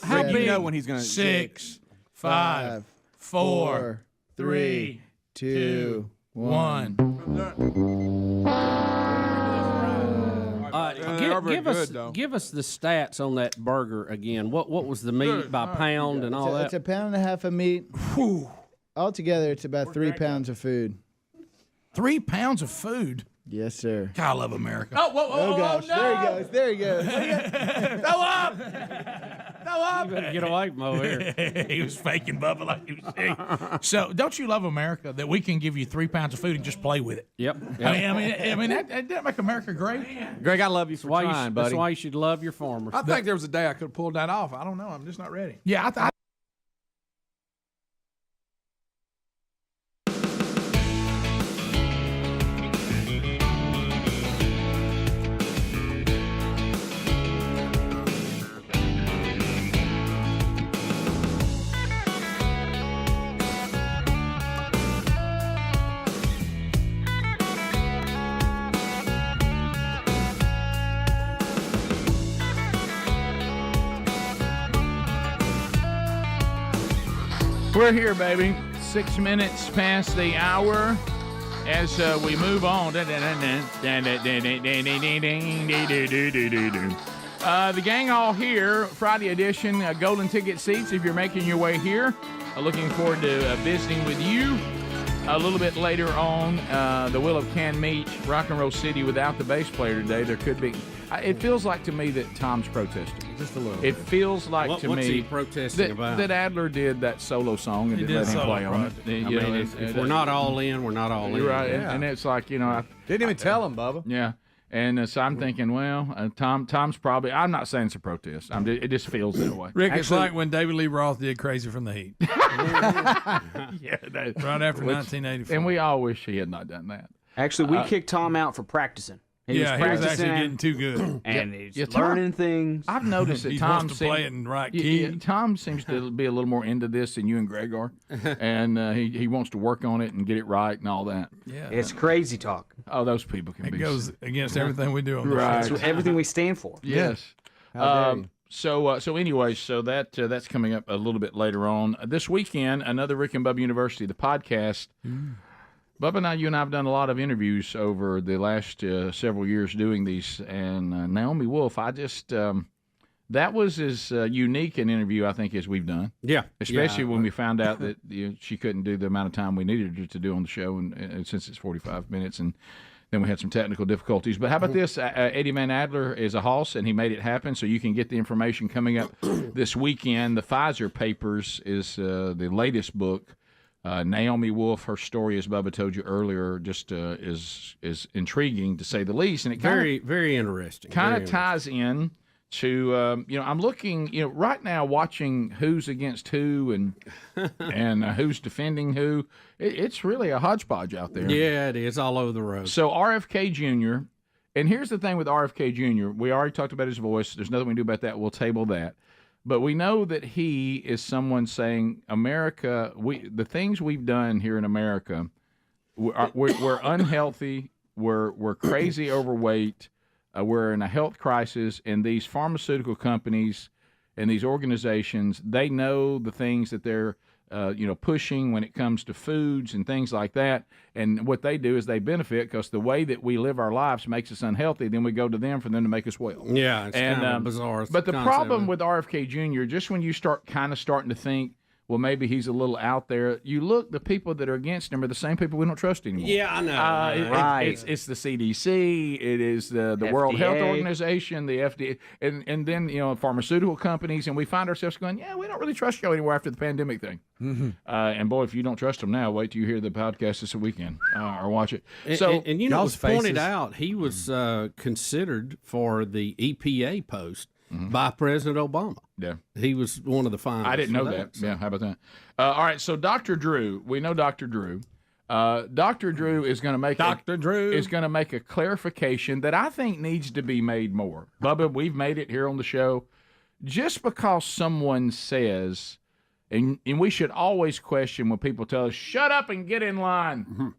How big? you know when he's going to 6, 5, 4, 3, 2, 1. Give us the stats on that burger again. What was the meat by pound and all that? It's a pound and a half of meat. Altogether, it's about 3 pounds of food. 3 pounds of food? Yes, sir. God, I love America. Oh gosh, no. There he goes. Go up! You better get away from over here. He was faking Bubba like he was sick. So, don't you love America that we can give you 3 pounds of food and just play with it? Yep. I mean, that make America great. Greg, I love you for trying, buddy. That's why you should love your farmers. I think there was a day I could have pulled that off. I don't know. I'm just not ready. Yeah, We're here, baby. 6 minutes past the hour as we move on. The gang all here. Friday edition, golden ticket seats if you're making your way here. Looking forward to visiting with you. A little bit later on, the Will of Canned Meat, Rock and Roll City without the bass player today. There could be. It feels like to me that Tom's protesting. Just a little. It feels like what's me he protesting about? That Adler did that solo song and didn't let him play on it. I mean, if we're not all in, we're not all in. You're right, Yeah. and it's like didn't even tell him, Bubba. Yeah. And so I'm thinking, well, Tom's probably. I'm not saying it's a protest. It just feels that way. Rick, it's like when David Lee Roth did "Crazy from the Heat." Yeah, right after 1984. And we all wish he had not done that. Actually, we kicked Tom out for practicing. He was actually getting too good, and he's learning things. I've noticed that he Tom wants to play it in right key. Tom seems to be a little more into this than you and Greg are, and he wants to work on it and get it right and all that. Yeah, it's crazy talk. Oh, those people can it be. It goes against everything we do on the right. show. It's everything we stand for. Yes. So anyway, that's coming up a little bit later on this weekend. Another Rick and Bubba University, the podcast. Bubba and you and I have done a lot of interviews over the last several years doing these, and Naomi Wolf, that was as unique an interview I think as we've done. Yeah, especially when we found out that she couldn't do the amount of time we needed her to do on the show, and since it's 45 minutes, and then we had some technical difficulties. But how about this? Eddie Van Adler is a hoss, and he made it happen. So you can get the information coming up this weekend. The Pfizer Papers is the latest book. Naomi Wolf, her story, as Bubba told you earlier, just is intriguing to say the least, and it very interesting. Kind of ties in to I'm looking right now watching who's against who and who's defending who. It's really a hodgepodge out there. Yeah, it is all over the road. So RFK Jr. And here's the thing with RFK Jr. We already talked about his voice. There's nothing we can do about that. We'll table that. But we know that he is someone saying, America, the things we've done here in America, we're unhealthy, we're crazy overweight, we're in a health crisis, and these pharmaceutical companies and these organizations, they know the things that they're pushing when it comes to foods and things like that. And what they do is they benefit because the way that we live our lives makes us unhealthy. Then we go to them for them to make us well. Yeah, it's kind of bizarre. But the problem with RFK Jr., just when you start kind of starting to think, well, maybe he's a little out there. You look, the people that are against him are the same people we don't trust anymore. Yeah, I know. Right. It's the CDC. It is the World Health Organization, the FDA, and then pharmaceutical companies. And we find ourselves going, yeah, we don't really trust you anymore after the pandemic thing. Mm-hmm. And boy, if you don't trust them now, wait till you hear the podcast this weekend or watch it. And it was pointed out he was considered for the EPA post. Mm-hmm. By President Obama. Yeah. He was one of the finalists. I didn't know that. So. Yeah, how about that? All right, so Dr. Drew, we know Dr. Drew. Dr. Drew is going to make a clarification that I think needs to be made more. Bubba, we've made it here on the show. Just because someone says, and we should always question when people tell us, shut up and get in line.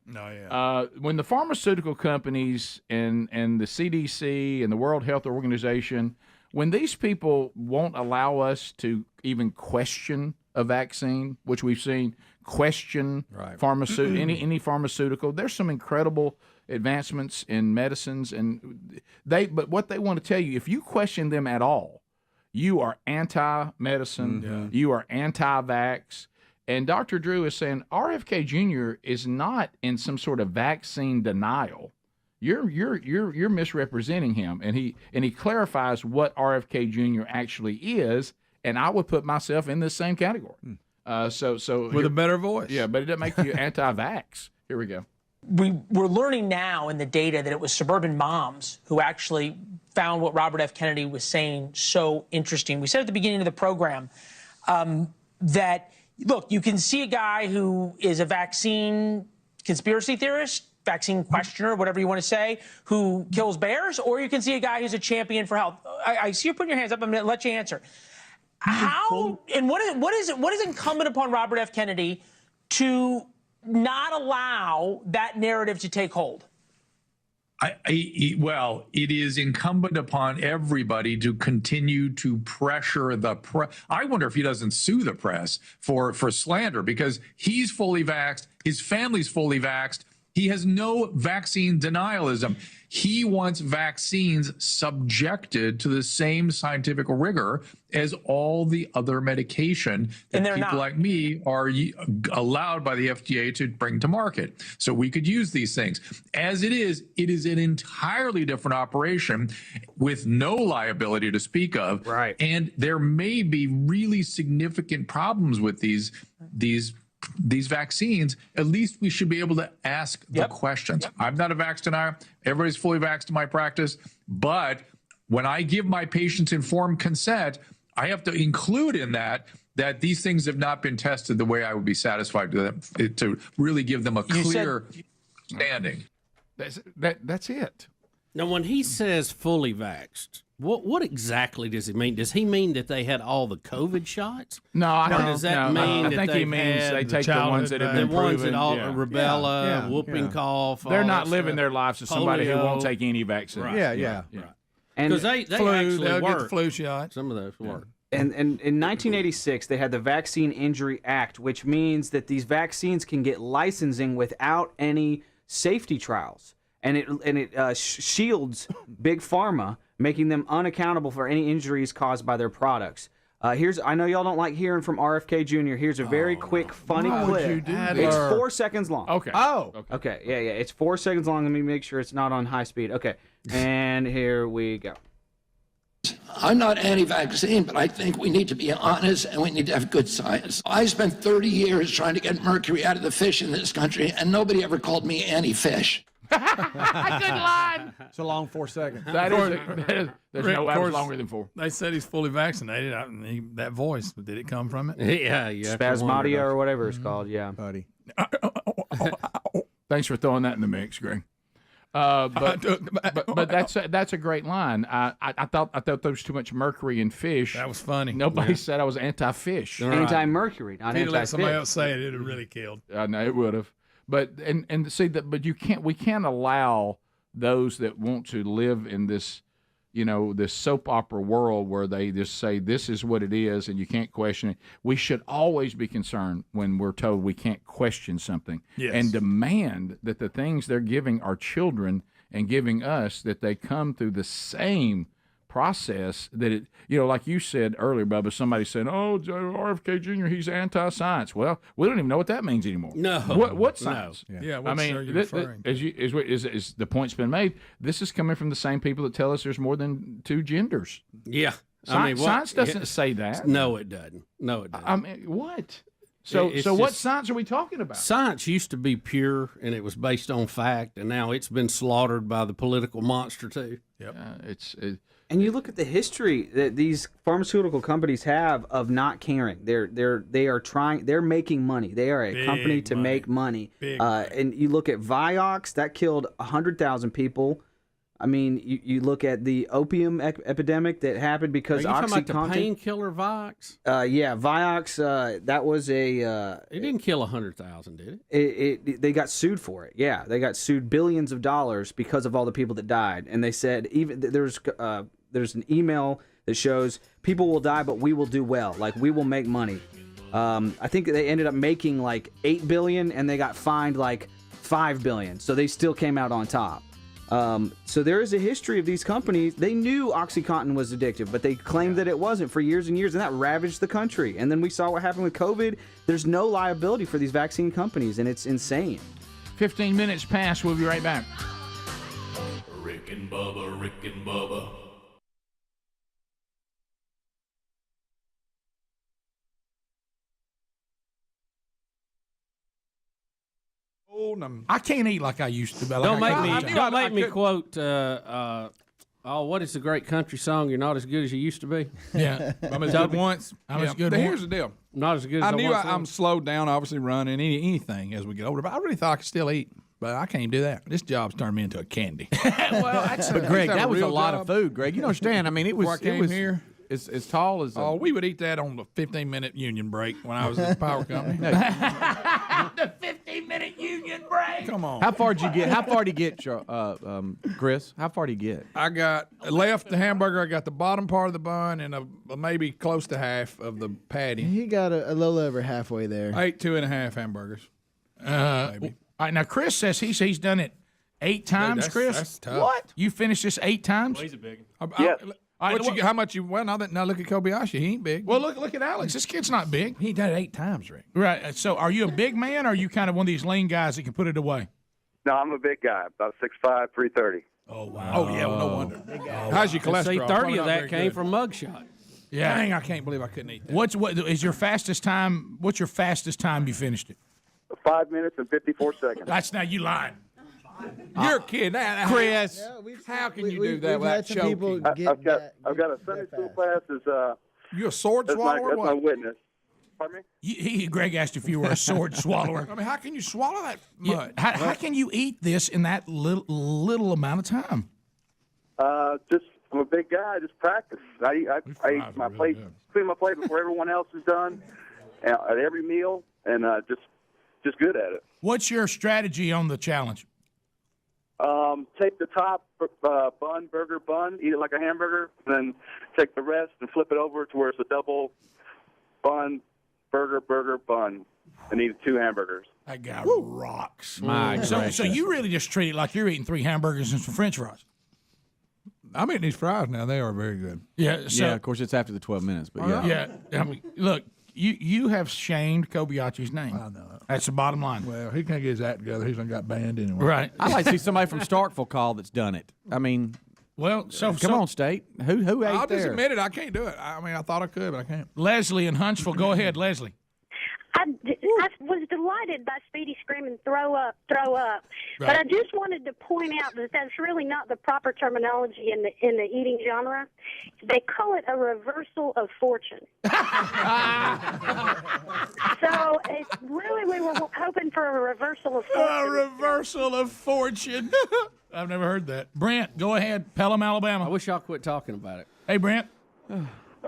When the pharmaceutical companies and the CDC and the World Health Organization, when these people won't allow us to even question a vaccine, which we've seen question any pharmaceutical, there's some incredible advancements in medicines, and but what they want to tell you, if you question them at all, you are anti-medicine, you are anti-vax. And Dr. Drew is saying RFK Jr. is not in some sort of vaccine denial. You're misrepresenting him, and he clarifies what RFK Jr. actually is, and I would put myself in this same category. So with a better voice. Yeah, but it doesn't make you anti-vax. Here we go. We're learning now in the data that it was suburban moms who actually found what Robert F. Kennedy was saying so interesting. We said at the beginning of the program that, look, you can see a guy who is a vaccine conspiracy theorist, vaccine questioner, whatever you want to say, who kills bears, or you can see a guy who's a champion for health. I see you putting your hands up. I'm going to let you answer. How and what is incumbent upon Robert F. Kennedy to not allow that narrative to take hold? Well, it is incumbent upon everybody to continue to pressure the press. I wonder if he doesn't sue the press for slander, because he's fully vaxxed, his family's fully vaxxed. He has no vaccine denialism. He wants vaccines subjected to the same scientific rigor as all the other medication that people like me are allowed by the FDA to bring to market. So we could use these things. As it is an entirely different operation with no liability to speak of. Right. And there may be really significant problems with these vaccines. At least we should be able to ask the questions. I'm not a vax denier. Everybody's fully vaxxed in my practice. But when I give my patients informed consent, I have to include in that these things have not been tested the way I would be satisfied to really give them a clear standing. That's it. Now, when he says fully vaxxed, what exactly does he mean? Does he mean that they had all the COVID shots? No, I or does that mean I that think he means they take the ones that have been the ones proven. that all rubella, whooping cough. They're all not that living stuff. their lives as somebody who won't take any vaccine. Right. Yeah. And because they they'll actually get work. the flu shot. Some of those work. And in 1986, they had the Vaccine Injury Act, which means that these vaccines can get licensing without any safety trials, and it shields big pharma, making them unaccountable for any injuries caused by their products. I know y'all don't like hearing from RFK Jr. Here's a very quick, funny clip. It's 4 seconds long. Okay. Okay. Yeah. It's 4 seconds long. Let me make sure it's not on high speed. Okay. And here we go. I'm not anti-vaccine, but I think we need to be honest and we need to have good science. I spent 30 years trying to get mercury out of the fish in this country, and nobody ever called me anti-fish. Good line. It's a long 4 seconds. There's Rick, no of hours course, longer than 4. They said he's fully vaccinated. That voice, did it come from it? Yeah. Spasmadia or whatever it's called. Yeah. Buddy. Thanks for throwing that in the mix, Greg. But that's a great line. I thought there was too much mercury in fish. That was funny. Nobody said I was anti-fish. Anti-mercury, not If he'd anti-fish. let somebody else say it, it'd have really killed. I know it would have. But we can't allow those that want to live in this, this soap opera world where they just say this is what it is and you can't question it. We should always be concerned when we're told we can't question something and demand that the things they're giving our children and giving us, that they come through the same process that it, like you said earlier, Bubba, somebody said, oh, RFK Jr., he's anti-science. Well, we don't even know what that means anymore. No. What science? No. Yeah, what are you referring to? As the point's been made, this is coming from the same people that tell us there's more than 2 genders. Yeah. Science doesn't say that. No, it doesn't. I mean, what? So what science are we talking about? Science used to be pure, and it was based on fact, and now it's been slaughtered by the political monster, too. Yep. And you look at the history that these pharmaceutical companies have of not caring. They're making money. They are a Big company to money. make money. Big And you look at Vioxx, that killed 100,000 people. I mean, you look at the opium epidemic that happened because Are you talking about the OxyContin. painkiller Vioxx? Yeah, Vioxx. That was a. It didn't kill 100,000, did it? They got sued for it. Yeah, they got sued billions of dollars because of all the people that died. And they said even there's an email that shows people will die, but we will do well. Like we will make money. I think they ended up making like $8 billion, and they got fined like $5 billion. So they still came out on top. So there is a history of these companies. They knew OxyContin was addictive, but they claimed that it wasn't for years and years, and that ravaged the country. And then we saw what happened with COVID. There's no liability for these vaccine companies, and it's insane. 15 minutes past. We'll be right back. Rick and Bubba, Rick and Bubba. I can't eat like I used to. Don't make me quote. What is the great country song? You're not as good as you used to be. Yeah, I'm as good once. I'm as good. But once. here's the deal. Not as good as I I knew once I'm was. slowed down, obviously running anything as we get older. But I really thought I could still eat. But I can't do that. This job's turned me into a candy. But Greg, that was a lot of food. Greg, you don't understand. I mean, it was. Before I came here. As tall as. Oh, we would eat that on the 15-minute union break when I was at the power company. The 15-minute union break. Come on. How far did you get? How far did you get, Chris? How far did you get? I got left the hamburger. I got the bottom part of the bun and maybe close to half of the patty. He got a little over halfway there. I ate 2.5 hamburgers. Maybe. All right, now Chris says he's done it 8 times. Chris, that's tough. What? You finished this 8 times? Well, he's a big. Yes. All right, How much you? Well, now look at Kobayashi. He ain't big. Well, look at Alex. This kid's not big. He done it 8 times, Rick. Right. So, are you a big man, or are you kind of one of these lean guys that can put it away? No, I'm a big guy, about 6'5", 330. Oh wow. Oh yeah, well, no wonder. How's your cholesterol? See, 30 Probably of not that very came good. from Mugshot. Yeah. Dang, I can't believe I couldn't eat that. What is your fastest time? What's your fastest time you finished it? 5 minutes and 54 seconds. That's now you lying. You're kidding, Chris. How can you do that without choking? I've got a Sunday school class. You a sword That's swallower? my What? witness. Pardon me? Greg asked if you were a sword swallower. I mean, how can you swallow that much? How can you eat this in that little amount of time? I'm a big guy. I just practice. I eat my plate, clean my plate before everyone else is done, at every meal, and just good at it. What's your strategy on the challenge? Take the top burger bun, eat it like a hamburger, then take the rest and flip it over to where it's a double bun, burger bun, and eat 2 hamburgers. That guy rocks. So you really just treat it like you're eating 3 hamburgers and some French fries. I'm eating these fries now. They are very good. Yeah. So, Yeah, of course, it's after the 12 minutes, but yeah. Yeah. I mean, look, you have shamed Kobayashi's name. I know. That's the bottom line. Well, he can't get his act together. He's done got banned anyway. Right. I'd like to see somebody from Starkville call that's done it. I mean, well, come on, State. Who ate I'll there? just admit it. I can't do it. I mean, I thought I could, but I can't. Leslie in Huntsville. Go ahead, Leslie. I was delighted by Speedy screaming, throw up, throw up. Right. But I just wanted to point out that that's really not the proper terminology in the eating genre. They call it a reversal of fortune. So it's really, we were hoping for a reversal of fortune. A reversal of fortune. I've never heard that. Brent, go ahead. Pelham, Alabama. I wish y'all quit talking about it. Hey, Brent.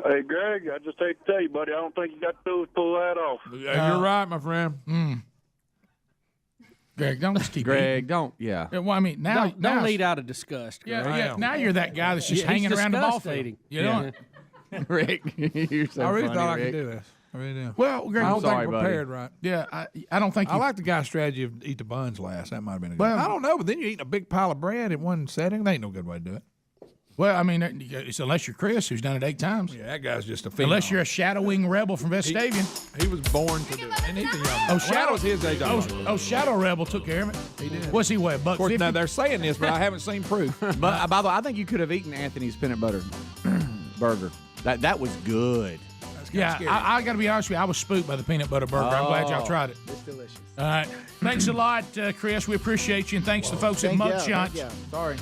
Hey, Greg, I just hate to tell you, buddy, I don't think you got to pull that off. You're right, my friend. Greg, don't keep Greg, don't. Yeah. Well, I mean, now Don't lead out of disgust. Greg. Yeah. Now you're that guy that's just Yeah, hanging he's around the ball disgust eating. field. You know. Rick, you're so I really funny, thought I Rick. could do this. I really do. Well, Greg, I don't sorry, think I'm prepared right. Yeah, I don't think I you. like the guy's strategy of eat the buns last. That might have been a good. Well, I don't know, but then you're eating a big pile of bread in one setting. That ain't no good way to do it. Well, I mean, it's unless you're Chris, who's done it 8 times. Yeah, that guy's just a phenom. Unless you're a shadowing rebel from Vestavia. He was born to do it. And he's a young man. Oh, Shadow was his age. Shadow Rebel took care of it. He did. What's he weigh? Of course, $150? now they're saying this, but I haven't seen proof. But by the way, I think you could have eaten Anthony's peanut butter burger. That was good. Yeah, I got to be honest with you. I was spooked by the peanut butter burger. I'm glad y'all tried it. It's delicious. All right. Thanks a lot, Chris. We appreciate you. And thanks to the folks at Mugshot. Sorry.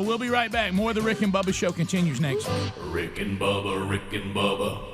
We'll be right back. More of the Rick and Bubba Show continues next. Rick and Bubba, Rick and Bubba.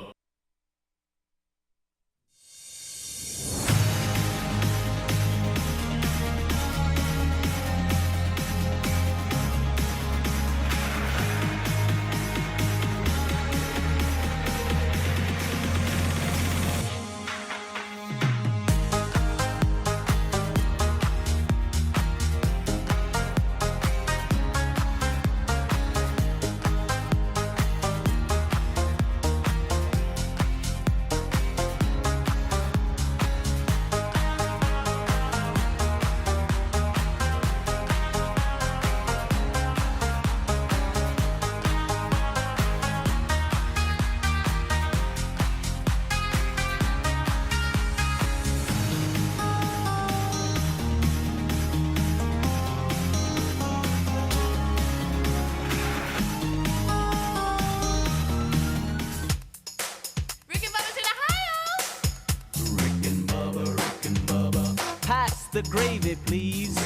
The gravy, please.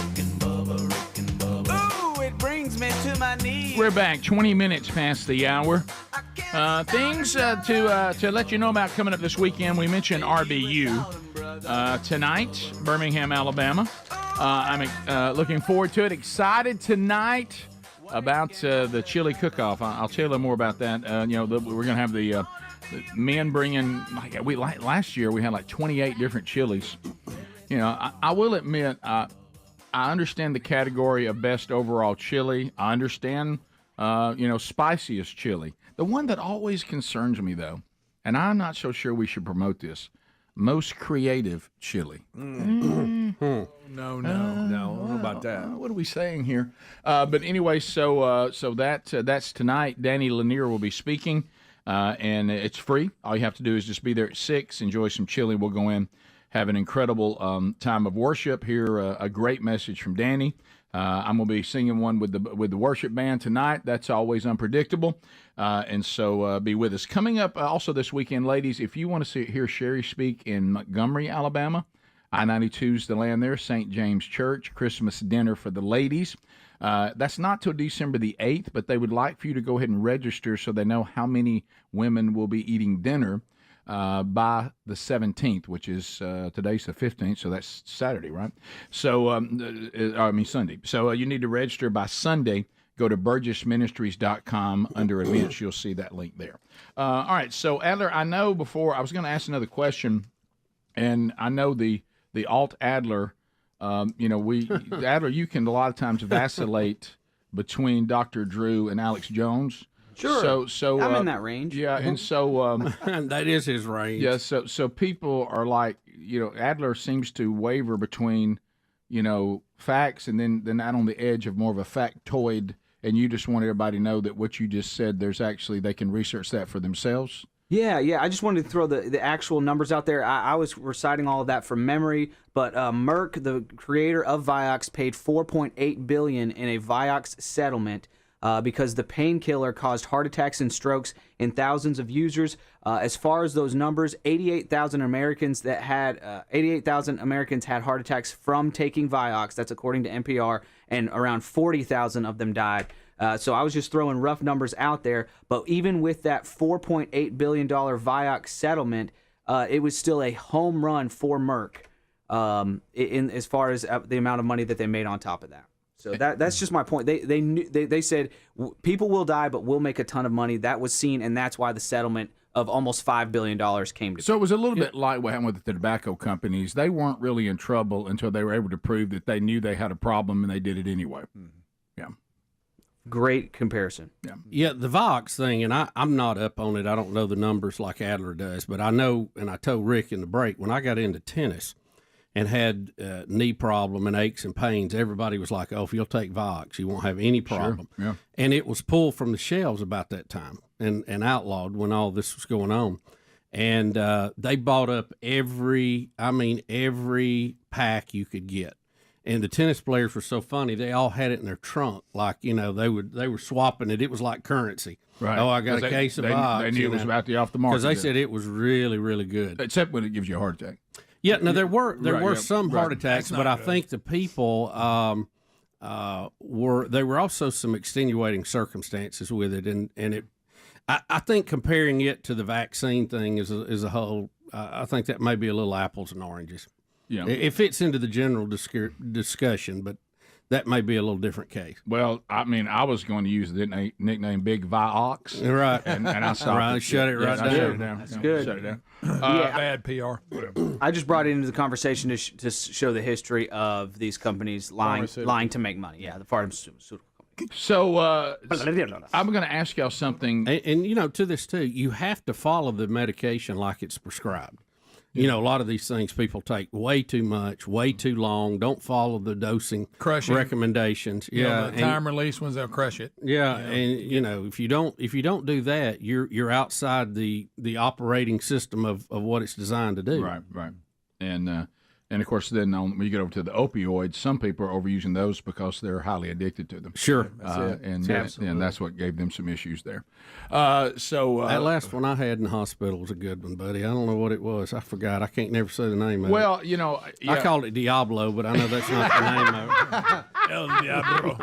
Ooh, it brings me to my knees. We're back 20 minutes past the hour. Things to let you know about coming up this weekend. We mentioned RBU tonight, Birmingham, Alabama. I'm looking forward to it. Excited tonight about the chili cook-off. I'll tell you more about that. We're going to have the men bringing, last year we had like 28 different chilies. I will admit, I understand the category of best overall chili. I understand, spiciest chili. The one that always concerns me, though, and I'm not so sure we should promote this, most creative chili. No, I don't know about that. What are we saying here? But anyway, so that's tonight. Danny Lanier will be speaking, and it's free. All you have to do is just be there at 6, enjoy some chili. We'll go in. Have an incredible time of worship. Hear a great message from Danny. I'm going to be singing one with the worship band tonight. That's always unpredictable, and so be with us. Coming up also this weekend, ladies, if you want to hear Sherry speak in Montgomery, Alabama, I-92 is the land there, St. James Church, Christmas dinner for the ladies. That's not till December the 8th, but they would like for you to go ahead and register so they know how many women will be eating dinner by the 17th, which is today's the 15th, so that's Saturday, right? So, Sunday. So you need to register by Sunday. Go to burgessministries.com. Under events, you'll see that link there. All right, so Adler, I know before I was going to ask another question, and I know the alt Adler, Adler, you can a lot of times vacillate between Dr. Drew and Alex Jones. Sure. So I'm in that range. Yeah, and so that is his range. Yeah. So people are like, Adler seems to waver between, facts and then out on the edge of more of a factoid. And you just want everybody to know that what you just said, they can research that for themselves. Yeah. I just wanted to throw the actual numbers out there. I was reciting all of that from memory, but Merck, the creator of Vioxx, paid $4.8 billion in a Vioxx settlement. Because the painkiller caused heart attacks and strokes in thousands of users. As far as those numbers, 88,000 Americans had heart attacks from taking Vioxx. That's according to NPR, and around 40,000 of them died. So I was just throwing rough numbers out there. But even with that $4.8 billion Vioxx settlement, it was still a home run for Merck in as far as the amount of money that they made on top of that. So that's just my point. They said people will die, but we'll make a ton of money. That was seen, and that's why the settlement of almost $5 billion came to. So it was a little bit like what happened with the tobacco companies. They weren't really in trouble until they were able to prove that they knew they had a problem, and they did it anyway. Yeah. Great comparison. Yeah, the Vioxx thing, and I'm not up on it. I don't know the numbers like Adler does, but I know, and I told Rick in the break, when I got into tennis and had knee problem and aches and pains, everybody was like, oh, if you'll take Vioxx, you won't have any problem. Sure. Yeah. And it was pulled from the shelves about that time and outlawed when all this was going on. And they bought up every pack you could get. And the tennis players were so funny. They all had it in their trunk, like they were swapping it. It was like currency. Right. Oh, I got a case of Ox. They knew it was about to be off the market. Because they said it was really, really good. Except when it gives you a heart attack. Yeah, no, there were some heart right. attacks, but I think the people there were also some extenuating circumstances with it, and it. I think comparing it to the vaccine thing as a whole, I think that may be a little apples and oranges. Yeah, it fits into the general discussion, but that may be a little different case. Well, I mean, I was going to use the nickname Big Vioxx. Right. And I stopped right, it. shut it right down. I shut it down. That's good. Shut it down. Bad PR. I just brought it into the conversation to show the history of these companies lying to make money. Yeah, the pharmaceutical company. So I'm going to ask y'all something. And to this too, you have to follow the medication like it's prescribed. A lot of these things people take way too much, way too long. Don't follow the dosing recommendations. The time release ones, they'll crush it. Yeah, and if you don't do that, you're outside the operating system of what it's designed to do. Right. And of course, then when you get over to the opioids, some people are overusing those because they're highly addicted to them. Sure, and that's what gave them some issues there. That last one I had in the hospital was a good one, buddy. I don't know what it was. I forgot. I can't never say the name of it. Well, I called it Diablo, but I know that's not the name of it. El Diablo.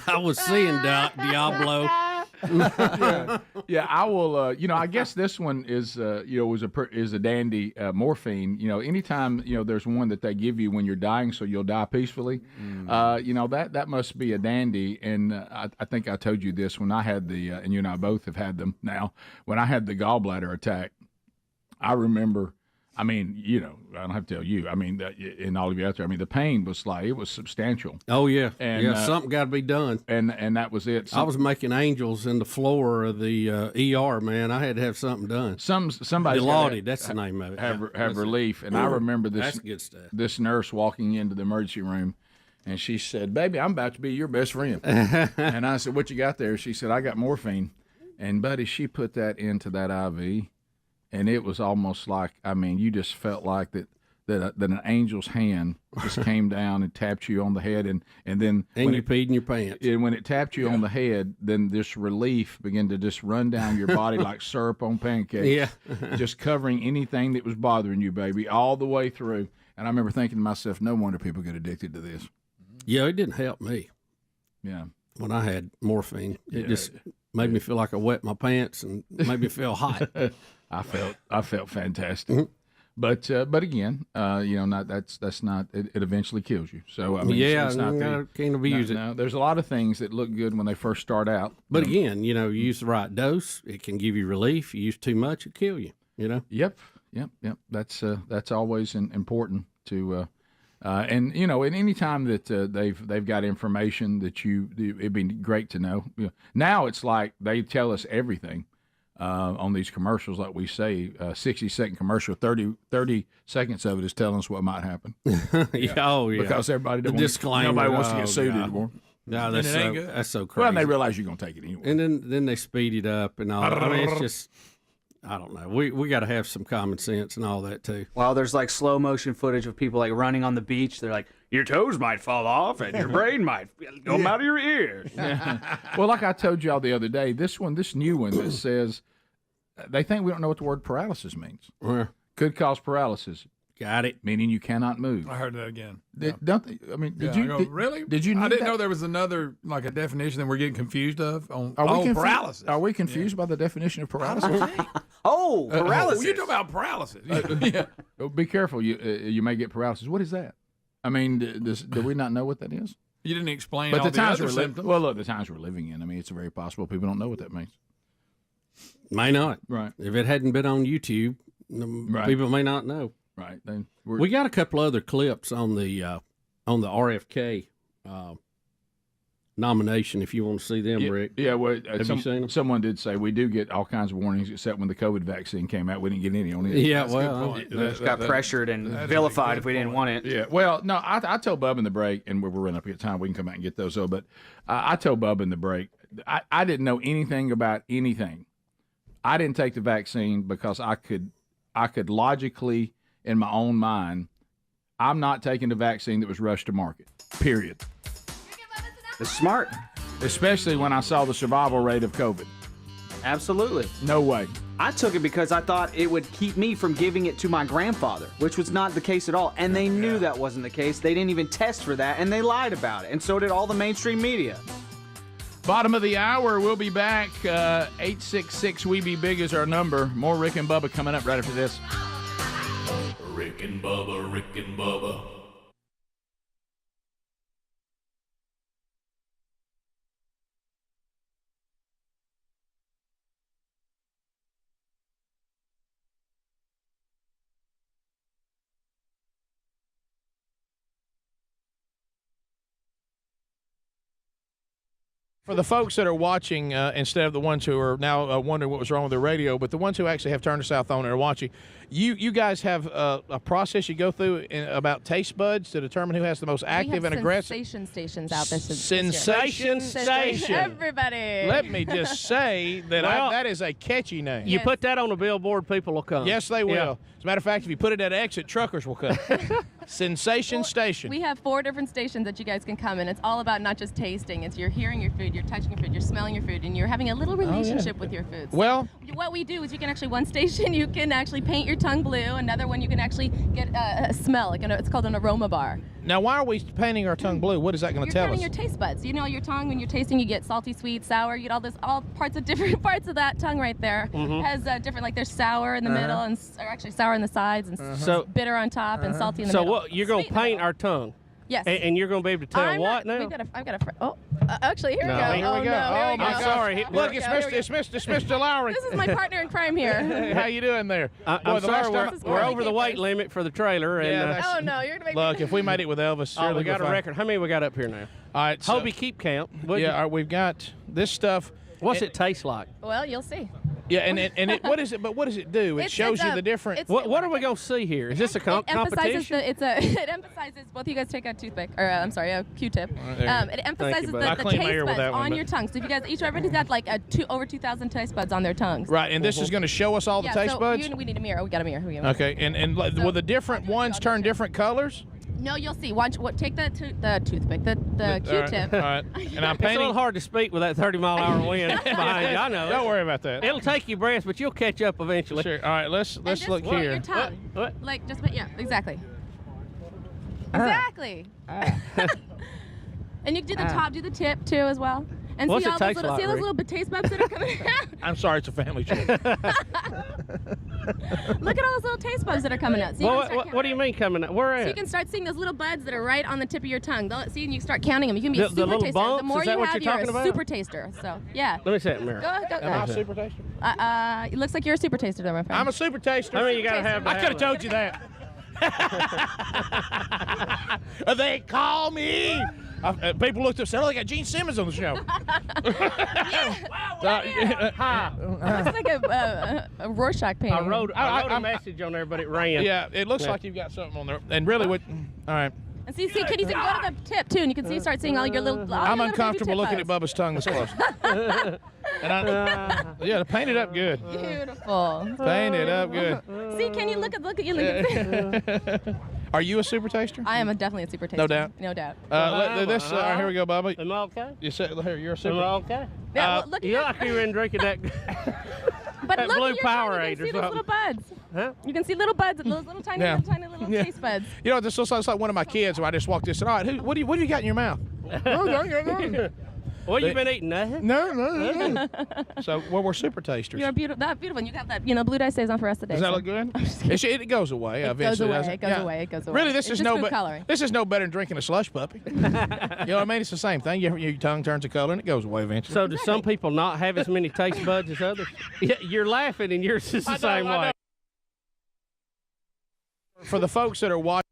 I was seeing Diablo. Yeah, I will. I guess this one is a dandy morphine. Anytime there's one that they give you when you're dying, so you'll die peacefully. That must be a dandy. And I think I told you this when I had and you and I both have had them now. When I had the gallbladder attack, I remember. I mean, I don't have to tell you. I mean, in all of you out there, I mean, the pain was it was substantial. Oh yeah, and something got to be done. And that was it. I was making angels in the floor of the ER. Man, I had to have something done. Somebody Dilaudid, that's the name of it. Have relief. And I remember this. That's good stuff. This nurse walking into the emergency room, and she said, "Baby, I'm about to be your best friend." And I said, "What you got there?" She said, "I got morphine." And buddy, she put that into that IV. And it was almost like, you just felt like that an angel's hand just came down and tapped you on the head, and then you peed in your pants. And when it tapped you on the head, then this relief began to just run down your body like syrup on pancakes. Yeah, just covering anything that was bothering you, baby, all the way through. And I remember thinking to myself, no wonder people get addicted to this. Yeah, it didn't help me. Yeah, when I had morphine, it just made me feel like I wet my pants and made me feel hot. I felt fantastic, but again, that's not. It eventually kills you. So it's not can't abuse it. No, there's a lot of things that look good when they first start out. But again, you use the right dose, it can give you relief. You use too much, it kill you. Yep. That's always important to. And any time that they've got information that it'd be great to know. Now it's like they tell us everything. On these commercials, like we say, 60-second commercial, 30 seconds of it is telling us what might happen. Yeah. Because everybody disclaimer. Nobody wants to get sued anymore. No, that's so crazy. Well, and they realize you're going to take it anyway. And then they speed it up and all. It's just, I don't know. We got to have some common sense and all that too. Well, there's like slow motion footage of people like running on the beach. They're like, your toes might fall off and your brain might come out of your ears. Well, like I told y'all the other day, this new one that says they think we don't know what the word paralysis means. Could cause paralysis. Got it. Meaning you cannot move. I heard that again. Did you? Really? Did you? I didn't know there was another a definition that we're getting confused of on paralysis. Are we confused by the definition of paralysis? Paralysis. You talk about paralysis. Yeah. Be careful. You may get paralysis. What is that? I mean, do we not know what that is? You didn't explain. But all the times other we're symptoms. well, look, the times we're living in. I mean, it's very possible people don't know what that means. May not. Right. If it hadn't been on YouTube, people may not know. Right. We got a couple other clips on the RFK nomination. If you want to see them, Rick. Yeah. Well, have you seen them? Someone did say we do get all kinds of warnings, except when the COVID vaccine came out, we didn't get any on it. Yeah. Just got pressured and vilified if we didn't want it. Yeah. Well, no, I told Bubba in the break, and we're running up against time. We can come back and get those. But I told Bubba in the break, I didn't know anything about anything. I didn't take the vaccine because I could logically, in my own mind, I'm not taking the vaccine that was rushed to market, period. It's smart. Especially when I saw the survival rate of COVID. Absolutely. No way. I took it because I thought it would keep me from giving it to my grandfather, which was not the case at all. And they knew that wasn't the case. They didn't even test for that, and they lied about it. And so did all the mainstream media. Bottom of the hour, we'll be back. 866-WE-BE-BIG is our number. More Rick and Bubba coming up right after this. Rick and Bubba, Rick and Bubba. For the folks that are watching, instead of the ones who are now wondering what was wrong with the radio, but the ones who actually have Turn to South on and are watching, you guys have a process you go through about taste buds to determine who has the most active and aggressive. Sensation stations out there. Sensation Station. Everybody. Let me just say that that is a catchy name. You put that on a billboard, people will come. Yes, they will. Yeah. As a matter of fact, if you put it at exit, truckers will come. Sensation Station. We have 4 different stations that you guys can come in. It's all about not just tasting. It's you're hearing your food, you're touching your food, you're smelling your food, and you're having a little relationship with your food. So well, what we do is you can actually, one station you can actually paint your tongue blue. Another one you can actually get a smell. It's called an aroma bar. Now, why are we painting our tongue blue? What is that going to tell us? You're counting your taste buds. You know, your tongue, when you're tasting, you get salty, sweet, sour. You get all parts of different parts of that tongue right there. Has different, like there's sour in the middle, and or actually sour in the sides, and So bitter on top, and salty in the middle. So what you're going to paint our tongue? Yes. And you're going to be able to tell what now? I've got a. Actually, here we go. Here we go. No, here we go. I'm sorry. Look, it's Mr. Lowry. This is my partner in crime here. How you doing there? I'm sorry, we're over the weight limit for the trailer. And, oh no, you're gonna make. Look, if we made it with Elvis, surely we got a fine. record. How many we got up here now? All right, so, Hobie, keep count. We've got this stuff. What's it taste like? Well, you'll see. Yeah, and it what is it? But what does it do? It shows you the different. What are we gonna see here? Is this a competition? It emphasizes both of you guys take a toothpick or a Q-tip. It emphasizes the taste buds on your tongue. So if you guys everybody's got like over 2,000 taste buds on their tongues. Right, and this is going to show us all the taste buds. We need a mirror. We got a mirror. Okay, and will the different ones turn different colors? No, you'll see. Take the toothpick, the Q-tip. All right. And I'm It's a little hard to speak with that 30-mile-an-hour wind behind you. I know. Don't worry about that. It'll take you breath, but you'll catch up eventually. Sure. All right, let's look here. Your tongue. What? Like just exactly. Exactly. And you can do the top, do the tip too as well. And What's see it all taste those like, see those little taste buds that are coming out. I'm sorry, it's a family show. Look at all those little taste buds that are coming out. So what do you mean coming out? Where So at? you can start seeing those little buds that are right on the tip of your tongue. See, and you start counting them. You can be a super little taster. bumps? The more Is that you what have, you're you're talking a about? super taster. So yeah. Let me see that mirror. Go. Am I a super taster? It looks like you're a super taster, though, my friend. I'm a super taster. I mean, you gotta have. I could have told you that. They call me. People looked up and said, "Oh, they got Gene Simmons on the show." Looks like a Rorschach painting. I wrote a message on there, but it ran. Yeah, it looks like you've got something on there. And really, what? All right. And see, can you go to the tip too, and you can start seeing all your little. I'm uncomfortable looking at Bubba's tongue this close. And paint it up good. Beautiful. Paint it up good. See, can you look at you? Are you a super taster? I am definitely a super taster. No doubt. No doubt. Here we go, Bubba. Am I okay? You said here you're a super. Am I okay? Yeah, look you like you were drinking that. But that look blue at your Powerade tongue, you can see or those little something. buds. Huh? You can see little buds, those little tiny taste buds. You know, this looks like one of my kids where I just walked in and said, all right, what do you got in your mouth? Well, you've been eating nothing? No. So, we're super tasters. You're beautiful. That's beautiful. And you got that, blue dye stays on for us today. Does that look good? It goes away eventually. It goes away. Really, this is no coloring. This is no better than drinking a slush puppy. You know what I mean? It's the same thing. Your tongue turns a color and it goes away eventually. So, do some people not have as many taste buds as others? Yeah, you're laughing and yours is the same way. For the folks that are watching.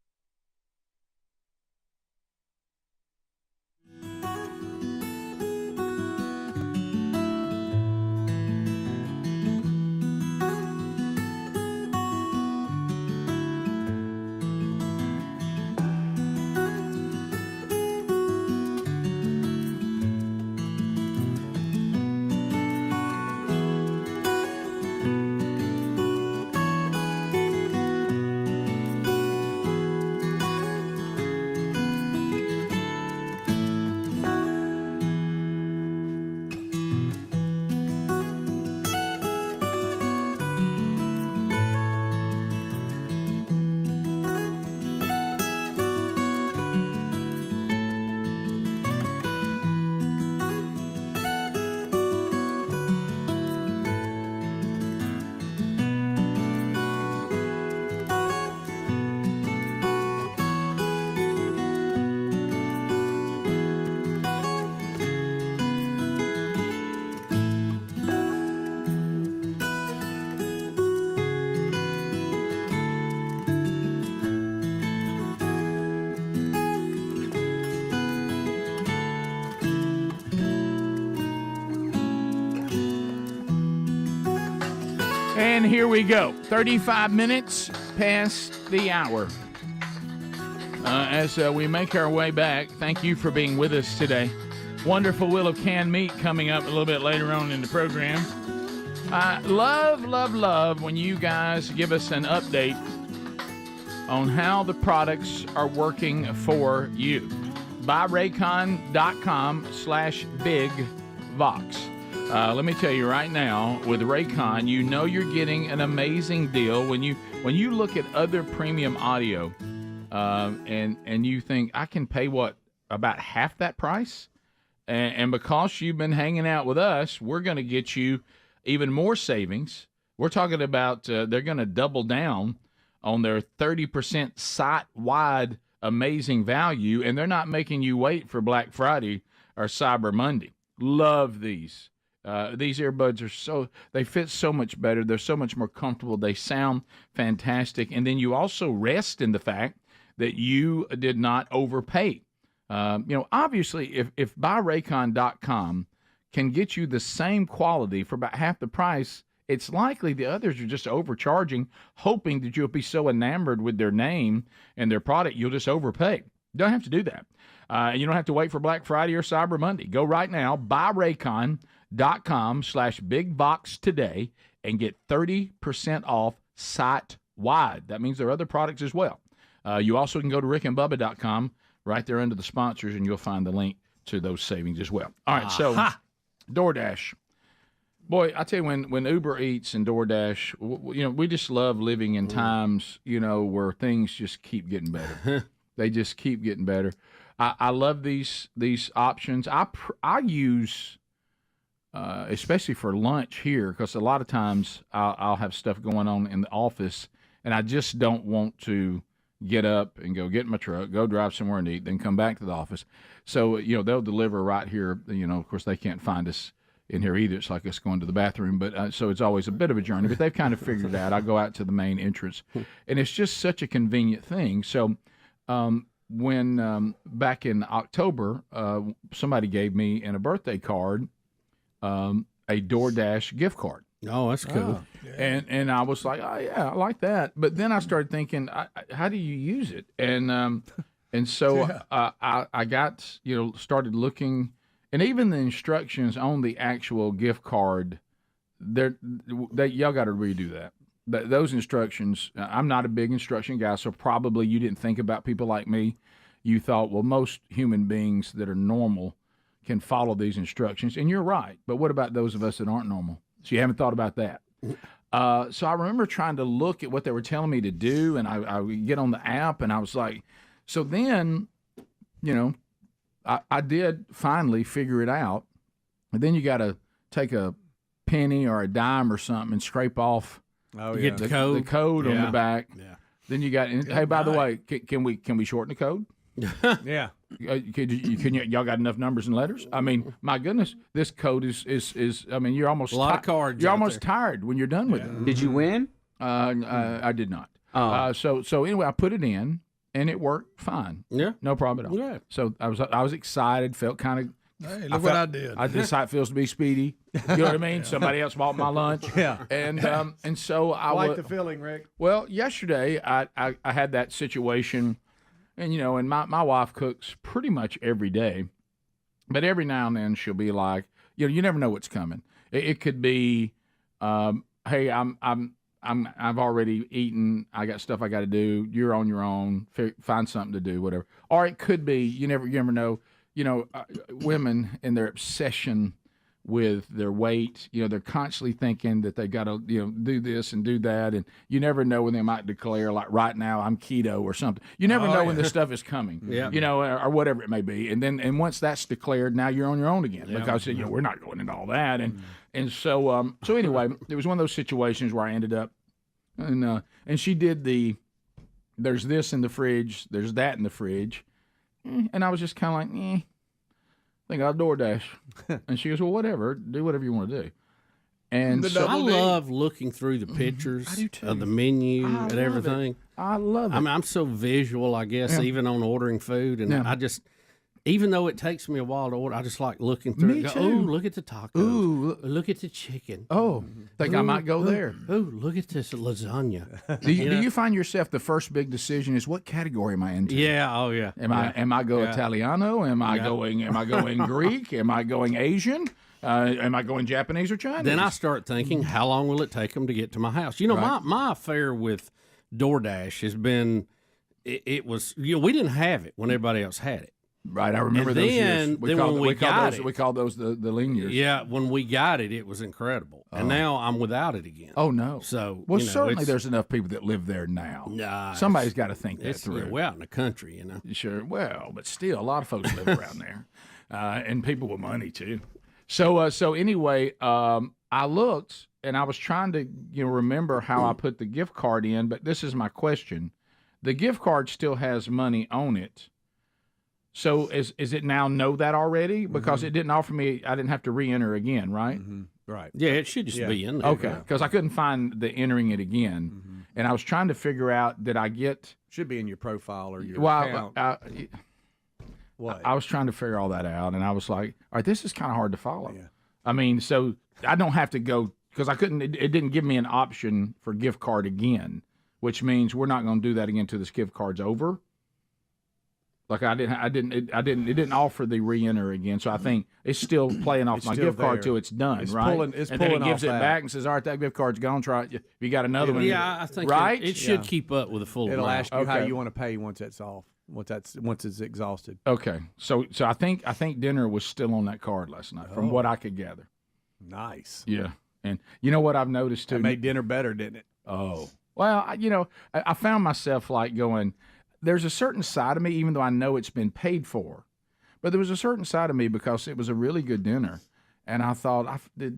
And here we go. 35 minutes past the hour. As we make our way back, thank you for being with us today. Wonderful Wheel of Canned Meat coming up a little bit later on in the program. I love when you guys give us an update on how the products are working for you. BuyRaycon.com/BigVox. Let me tell you right now, with Raycon, you know you're getting an amazing deal when you look at other premium audio, and you think I can pay about half that price, and because you've been hanging out with us, we're going to get you even more savings. We're talking about they're going to double down on their 30% site-wide amazing value, and they're not making you wait for Black Friday or Cyber Monday. Love these. These earbuds they fit so much better. They're so much more comfortable. They sound fantastic. And then you also rest in the fact that you did not overpay. Obviously, if BuyRaycon.com can get you the same quality for about half the price, it's likely the others are just overcharging, hoping that you'll be so enamored with their name and their product, you'll just overpay. You don't have to do that. You don't have to wait for Black Friday or Cyber Monday. Go right now, BuyRaycon.com/BigVox today and get 30% off site-wide. That means there are other products as well. You also can go to rickandbubba.com right there under the sponsors, and you'll find the link to those savings as well. All right, so DoorDash. Boy, I tell you, when Uber Eats and DoorDash, we just love living in times, where things just keep getting better. They just keep getting better. I love these options. I use, especially for lunch here, because a lot of times I'll have stuff going on in the office, and I just don't want to get up and go get in my truck, go drive somewhere and eat, then come back to the office. So, they'll deliver right here. Of course, they can't find us in here either. It's like us going to the bathroom, but so it's always a bit of a journey, but they've kind of figured it out. I go out to the main entrance, and it's just such a convenient thing. So when back in October, somebody gave me in a birthday card a DoorDash gift card. Oh, that's cool. And I was like, oh yeah, I like that. But then I started thinking, how do you use it? And so I got started looking. And even the instructions on the actual gift card, y'all got to redo that. Those instructions, I'm not a big instruction guy, so probably you didn't think about people like me. You thought, well, most human beings that are normal can follow these instructions. And you're right. But what about those of us that aren't normal? So you haven't thought about that. So I remember trying to look at what they were telling me to do, and I would get on the app, and I was like, so then, I did finally figure it out. And then you got to take a penny or a dime or something and scrape off get the code on the back. Yeah. Then you got. Hey, by the way, can we shorten the code? Yeah. Y'all got enough numbers and letters? I mean, my goodness, this code is. I mean, you're almost a lot of cards. You're almost tired when you're done with it. Did you win? I did not. Oh. So anyway, I put it in. And it worked fine. Yeah, no problem at all. Yeah. So I was excited. Felt kind of. Hey, look what I did. This how it feels to be Speedy. You know what I mean? Yeah. Somebody else bought my lunch. Yeah. And so I like the feeling, Rick. Well, yesterday I had that situation, and and my wife cooks pretty much every day, but every now and then she'll be like, you never know what's coming. It could be, hey, I've already eaten. I got stuff I got to do. You're on your own. Find something to do, whatever. Or it could be you never know. Women and their obsession with their weight. They're constantly thinking that they got to do this and do that, and you never know when they might declare like right now I'm keto or something. You never know when this stuff is coming. Yeah. Or whatever it may be. And once that's declared, now you're on your own again because we're not going into all that. And so anyway, it was one of those situations where I ended up, and she did there's this in the fridge, there's that in the fridge, and I was just kind of like, I think I'll DoorDash, and she goes, well, whatever, do whatever you want to do. And so I love looking through the pictures of the menu and everything. I love it. I mean, I'm so visual, I guess, even on ordering food, and I just. even though it takes me a while to order, I just like looking through. Me it. Go, too. ooh, look at the tacos. Ooh. Look at the chicken. Oh, think I might go there. Ooh, look at this lasagna. Do you find yourself the first big decision is what category am I into? Yeah. Oh, yeah. Am I going Italiano? Am I going Greek? Am I going Asian? Am I going Japanese or Chinese? Then I start thinking, how long will it take them to get to my house? You know, my affair with DoorDash has been, it was, we didn't have it when everybody else had it. Right, I remember those years. We called those the lean years. Yeah, when we got it, it was incredible. And now I'm without it again. Oh, no. So, certainly there's enough people that live there now. Nah, somebody's got to think that through. We're out in the country, Sure, well, but still, a lot of folks live around there. And people with money, too. So anyway, I looked, and I was trying to remember how I put the gift card in, but this is my question. The gift card still has money on it. So is it now know that already? Because it didn't offer me, I didn't have to re-enter again, right? Right. Yeah, it should just be in there. Okay, because I couldn't find the entering it again. And I was trying to figure out, did I get... Should be in your profile or your account. I was trying to figure all that out, and I was like, all right, this is kind of hard to follow. Yeah. I mean, so I don't have to go, because I couldn't, it didn't give me an option for gift card again, which means we're not going to do that again until this gift card's over. Like it didn't offer the re-enter again, so I think it's still playing off my gift card till it's done, right? Then it gives it back and says, "All right, that gift card's gone. Try it. If you got another one." Yeah, I think right. It should keep up with the full. It'll amount. ask you how you want to pay once it's off. Once it's exhausted. Okay, so I think dinner was still on that card last night, from what I could gather. Nice. Yeah, and you know what I've noticed too? It made dinner better, didn't it? Oh, well, I found myself like going. There's a certain side of me, even though I know it's been paid for, but there was a certain side of me because it was a really good dinner, and I thought they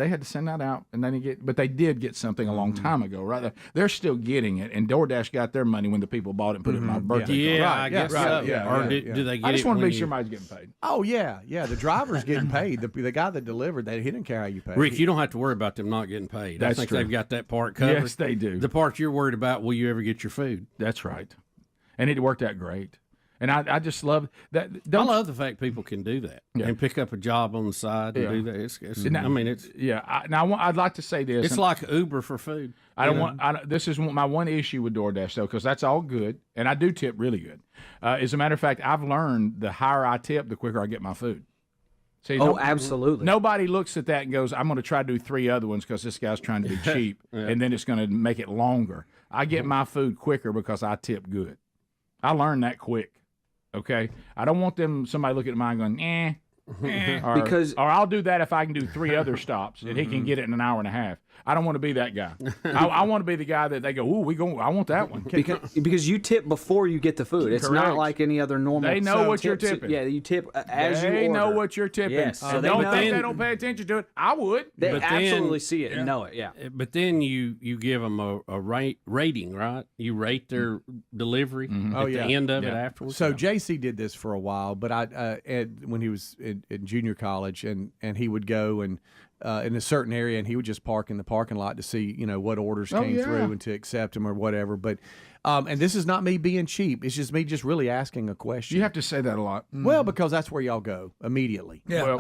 had to send that out, and but they did get something a long time ago, right? They're still getting it, and DoorDash got their money when the people bought it and put it in my birthday. Yeah, card. I guess so. Or do they get it? I just want to when be sure somebody's getting paid. Oh yeah. The driver's getting paid. The guy that delivered that, he didn't care how you paid. Rick, you don't have to worry about them not getting paid. That's I think true. they've got that part covered. Yes, they do. The part you're worried about, will you ever get your food? That's right. And it worked out great. And I just love that. I love the fact people can do that and pick up a job on the side and do that. I'd like to say this. It's like Uber for food. This is my one issue with DoorDash, though, because that's all good. And I do tip really good. As a matter of fact, I've learned the higher I tip, the quicker I get my food. See, absolutely. Nobody looks at that and goes, I'm going to try to do 3 other ones because this guy's trying to be cheap, and then it's going to make it longer. I get my food quicker because I tip good. I learned that quick. Okay, I don't want somebody looking at mine going, or I'll do that if I can do 3 other stops and he can get it in an hour and a half. I don't want to be that guy. I want to be the guy that they go, I want that one. Because you tip before you get the food. It's Correct. not like any other normal. They know what you're tipping. Yeah, you tip as you order. They know what you're tipping. Yes. So they don't pay attention to it. I would. They absolutely see it and know it. Yeah. But then you give them a rating, right? You rate their delivery at the end of it afterwards. So JC did this for a while, but when he was in junior college, and he would go and in a certain area, and he would just park in the parking lot to see what orders came through and to accept them or whatever. But and this is not me being cheap. It's just me just really asking a question. You have to say that a lot. Well, because that's where y'all go immediately. Yeah. Well,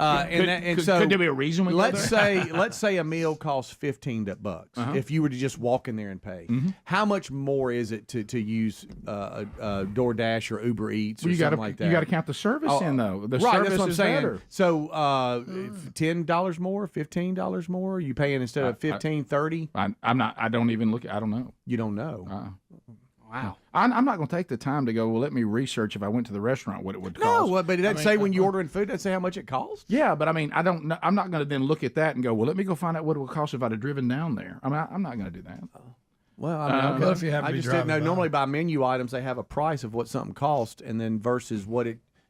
so could there be a reason we let's say a meal costs $15 if you were to just walk in there and pay. How much more is it to use DoorDash or Uber Eats or something like that? You got to count the service in though. The right, service that's what I'm is saying. better. So $10 more, $15 more. You paying instead of $15, $30? I'm not. I don't even look. I don't know. You don't know. Wow. I'm not going to take the time to go, well, let me research if I went to the restaurant what it would cost. No, but it doesn't say when you're ordering food, it doesn't say how much it costs. Yeah, but I mean, I don't know. I'm not going to then look at that and go, well, let me go find out what it would cost if I'd have driven down there. I'm not going to do that. Well, I mean, if you have to I be just didn't know. driving by. Normally by menu items, they have a price of what something costs and then versus what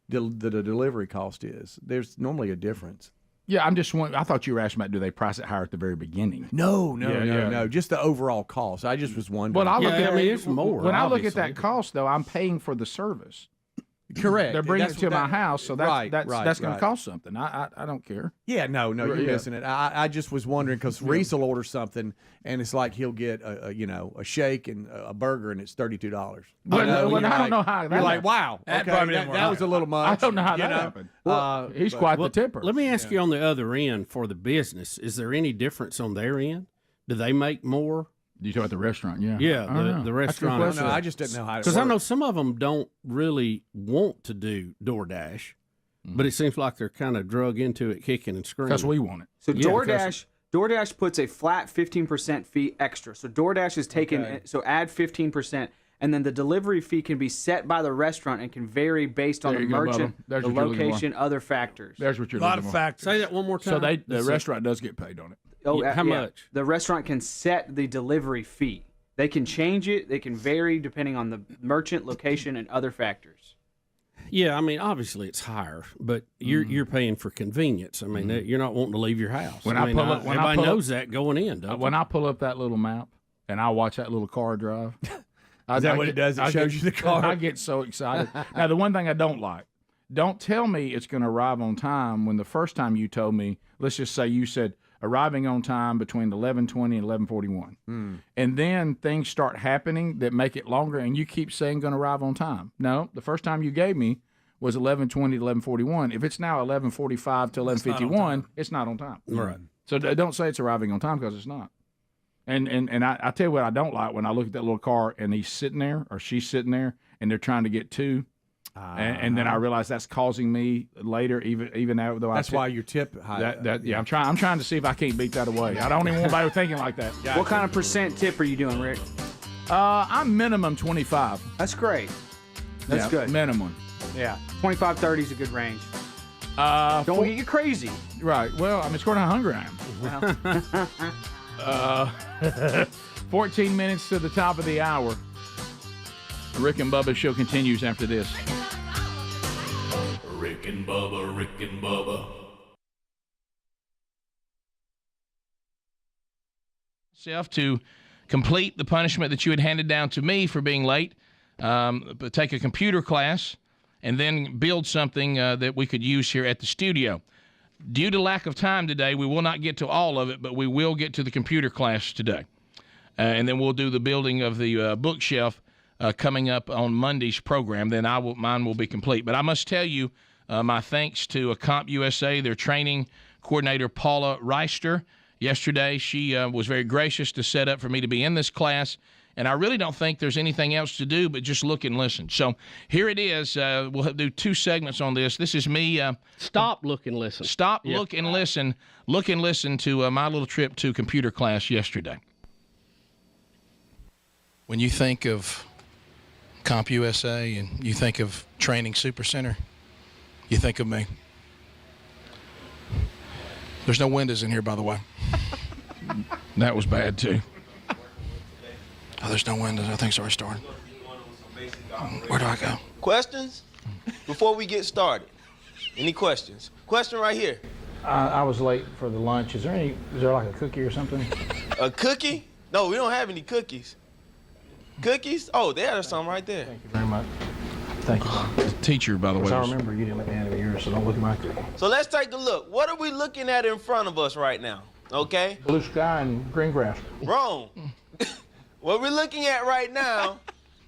the delivery cost is. There's normally a difference. Yeah, I'm just wondering. I thought you were asking about do they price it higher at the very beginning? No. Just the overall cost. I just was wondering. Well, I look at it's more. When I look at obviously. that cost, though, I'm paying for the service. Correct. They're bringing That's it to what my house, so that's going right. to cost something. I don't care. Yeah, no, you're Yeah. missing it. I just was wondering because Reese will order something and it's like he'll get a shake and a burger and it's $32. Well, I don't know how. You're like, wow, That okay, probably didn't that was a little much. I don't know how that you know? happened. He's quite the tipper. Let me ask you on the other end for the business, is there any difference on their end? Do they make more? You talk about the restaurant, yeah. Yeah, I don't know. the restaurant. No, I just didn't know how to. Because I know some of them don't really want to do DoorDash, but it seems like they're kind of drug into it, kicking and screaming. Because we want it. So DoorDash puts a flat 15% fee extra. So DoorDash is taking so add 15%, and then the delivery fee can be set by the restaurant and can vary based on There the you go, merchant, Bubba. the location, other factors. There's what you're A lot looking of for. factors. Say that one more time. So the restaurant does get paid on it. Oh, how much? The restaurant can set the delivery fee. They can change it. They can vary depending on the merchant, location, and other factors. Yeah, I mean, obviously it's higher, but you're paying for convenience. I mean, you're not wanting to leave your house. When I mean, I pull up, when everybody I pull knows up, that going in. Don't when they? I pull up that little map and I watch that little car drive, Is that what it does? It shows you the car. I get so excited. Now, the one thing I don't like, don't tell me it's going to arrive on time when the first time you told me, let's just say you said arriving on time between 11:20 and 11:41. And then things start happening that make it longer, and you keep saying going to arrive on time. No, the first time you gave me was 11:20 to 11:41. If it's now 11:45 to 11:51, it's not on time. Right. So don't say it's arriving on time because it's not. And I tell you what I don't like when I look at that little car and he's sitting there or she's sitting there and they're trying to get to. And then I realize that's causing me later, even though that's why your tip high. I'm trying to see if I can't beat that away. I don't even want anybody thinking like that. Gotcha. What kind of percent tip are you doing, Rick? I'm minimum 25. That's great. That's good. Minimum. Yeah, 25-30 is a good range. Don't get you crazy. Right. Well, I mean, it's according to how hungry I am. 14 minutes to the top of the hour. Rick and Bubba show continues after this. Rick and Bubba, Rick and Bubba. To complete the punishment that you had handed down to me for being late, but take a computer class and then build something that we could use here at the studio. Due to lack of time today, we will not get to all of it, but we will get to the computer class today. And then we'll do the building of the bookshelf coming up on Monday's program. Then mine will be complete. But I must tell you, my thanks to Comp USA, their training coordinator, Paula Reister. Yesterday, she was very gracious to set up for me to be in this class. And I really don't think there's anything else to do but just look and listen. So here it is. We'll do 2 segments on this. This is me. Stop, look, and listen. Stop, look, and listen. Look and listen to my little trip to computer class yesterday. When you think of CompUSA and you think of Training Supercenter, you think of me. There's no windows in here, by the way. That was bad, too. Oh, there's no windows. I think it's already started. Where do I go? Questions? Before we get started. Any questions? Question right here. I was late for the lunch. Is there like a cookie or something? A cookie? No, we don't have any cookies. Cookies? Oh, there's some right there. Thank you very much. Thank you. Teacher, by the way. I remember you didn't let me have it yours, so don't look at my cookie. So let's take a look. What are we looking at in front of us right now? Okay? Blue sky and green grass. Wrong. What we're looking at right now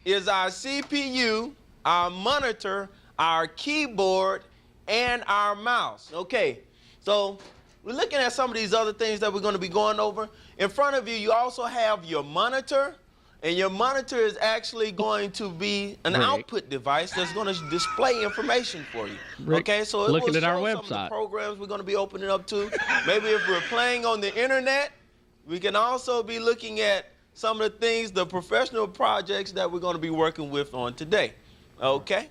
is our CPU, our monitor, our keyboard, and our mouse. Okay, so we're looking at some of these other things that we're going to be going over. In front of you, you also have your monitor, and your monitor is actually going to be an output device that's going to display information for you. Okay, so it will show some of the programs we're going to be opening up to. Maybe if we're playing on the internet, we can also be looking at some of the things, the professional projects that we're going to be working with on today. Okay?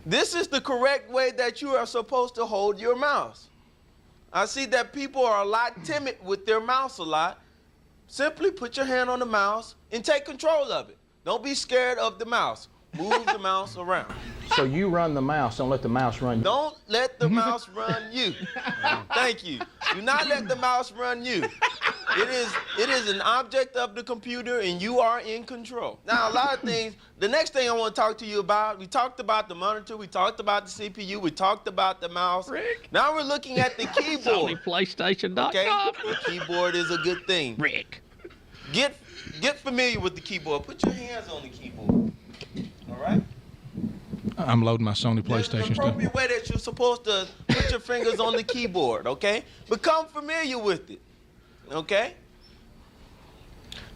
This is the correct way that you are supposed to hold your mouse. I see that people are a lot timid with their mouse a lot. Simply put your hand on the mouse and take control of it. Don't be scared of the mouse. Move the mouse around. So you run the mouse, don't let the mouse run you. Don't let the mouse run you. Thank you. Do not let the mouse run you. It is an object of the computer, and you are in control. Now, a lot of things. The next thing I want to talk to you about, we talked about the monitor, we talked about the CPU, we talked about the mouse. Rick. Now we're looking at the keyboard. PlayStation.com. Okay, the keyboard is a good thing. Rick. Get familiar with the keyboard. Put your hands on the keyboard. All right. I'm loading my Sony There's an PlayStation stuff. appropriate way that you're supposed to put your fingers on the keyboard, okay? Become familiar with it, okay?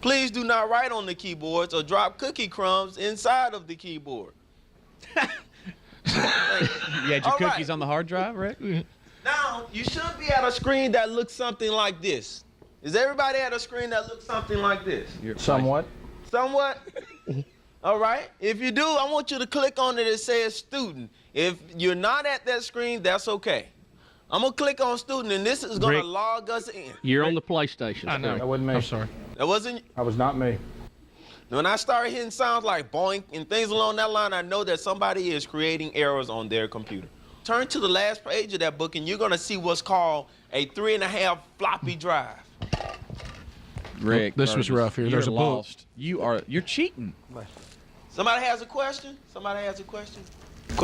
Please do not write on the keyboards or drop cookie crumbs inside of the keyboard. You had your All cookies right. on the hard drive, Rick? Now, you should be at a screen that looks something like this. Is everybody at a screen that looks something like this? Somewhat. Somewhat? All right. If you do, I want you to click on it that says student. If you're not at that screen, that's okay. I'm going to click on student, and this is going to Rick, log us in. You're on the PlayStation. I know. That wasn't me. I'm sorry. That wasn't... That was not me. When I start hitting sounds like boink and things along that line, I know that somebody is creating errors on their computer. Turn to the last page of that book, and you're going to see what's called a 3.5 floppy drive. Rick, This was rough here. You're There's a book. lost. You're cheating. Somebody has a question? Somebody has a question?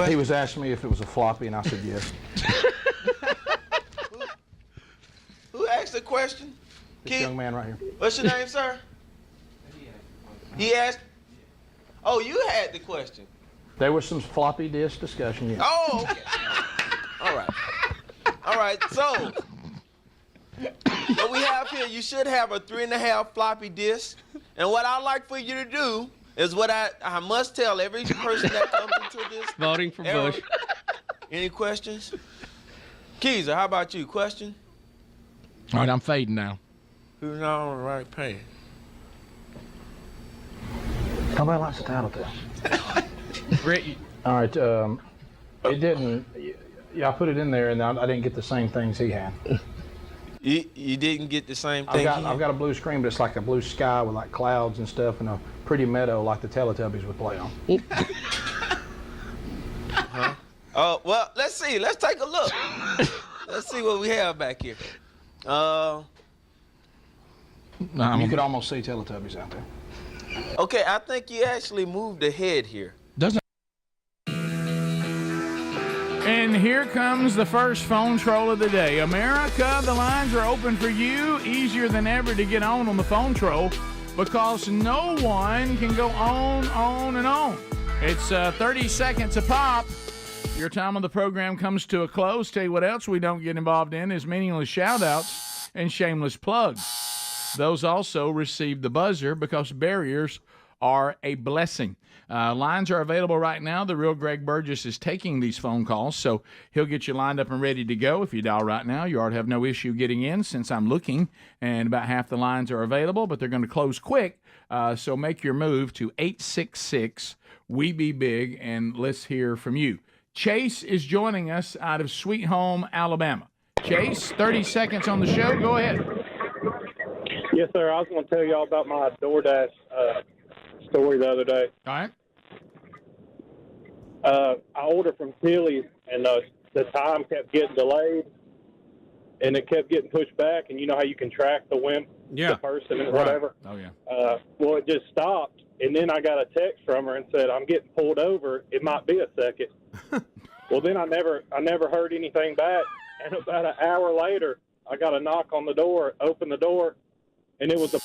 He was asking me if it was a floppy, and I said yes. Who asked the question? This young man right here. What's your name, sir? He asked. Oh, you had the question. There was some floppy disk discussion. Yes. Oh, okay. All right. All right. So what we have here, you should have a 3.5 floppy disk. And what I'd like for you to do is what I must tell every person that comes into this. Voting for era. Bush. Any questions? Keezer, how about you? Question? All right, I'm fading now. Who's not on the right page? Nobody likes the tattletale. Rick, All right. It didn't. Yeah, I put it in there, and I didn't get the same things he had. You didn't get the same thing. I've got a blue screen, but it's like a blue sky with like clouds and stuff, and a pretty meadow like the Teletubbies would play on. Oh, well, let's see. Let's take a look. Let's see what we have back here. You could almost see Teletubbies out there. Okay, I think you actually moved ahead here. Doesn't And here comes the first phone troll of the day. America, the lines are open for you. Easier than ever to get on the phone troll because no one can go on, and on. It's 30 seconds a pop. Your time on the program comes to a close. Tell you what else we don't get involved in is meaningless shout-outs and shameless plugs. Those also receive the buzzer because barriers are a blessing. Lines are available right now. The real Greg Burgess is taking these phone calls, so he'll get you lined up and ready to go. If you dial right now, you ought to have no issue getting in since I'm looking, and about half the lines are available, but they're going to close quick. So make your move to 866-WE-BE-BIG, and let's hear from you. Chase is joining us out of Sweet Home, Alabama. Chase, 30 seconds on the show. Go ahead. Yes, sir. I was going to tell y'all about my DoorDash story the other day. All right. I ordered from Tilly's, and the time kept getting delayed, and it kept getting pushed back. And you know how you can track the person and whatever. Oh yeah. Well, it just stopped, and then I got a text from her and said, "I'm getting pulled over. It might be a second." Well, then I never heard anything back, and about an hour later, I got a knock on the door. Opened the door, and it was a.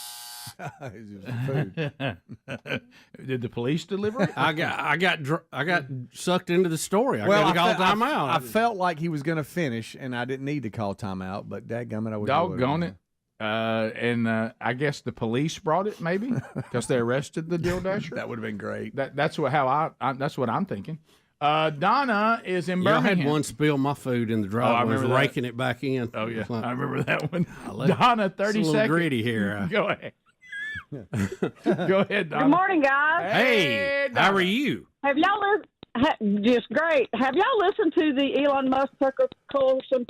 Did the police deliver it? I got sucked into the story. I got to call timeout. I felt like he was going to finish, and I didn't need to call timeout, but dadgummit, I would. Doggone it. And I guess the police brought it, maybe, because they arrested the DoorDasher. That would have been great. That's what I'm thinking. Donna is in Birmingham. I had one spill my food in the driveway. I was raking it back in. Oh yeah, I remember that one. Donna, 30 it's a little seconds. greedy here. Go ahead. Go ahead, Donna. Good morning, guys. Hey, how are you? Have y'all just great? Have y'all listened to the Elon Musk Tucker Carlson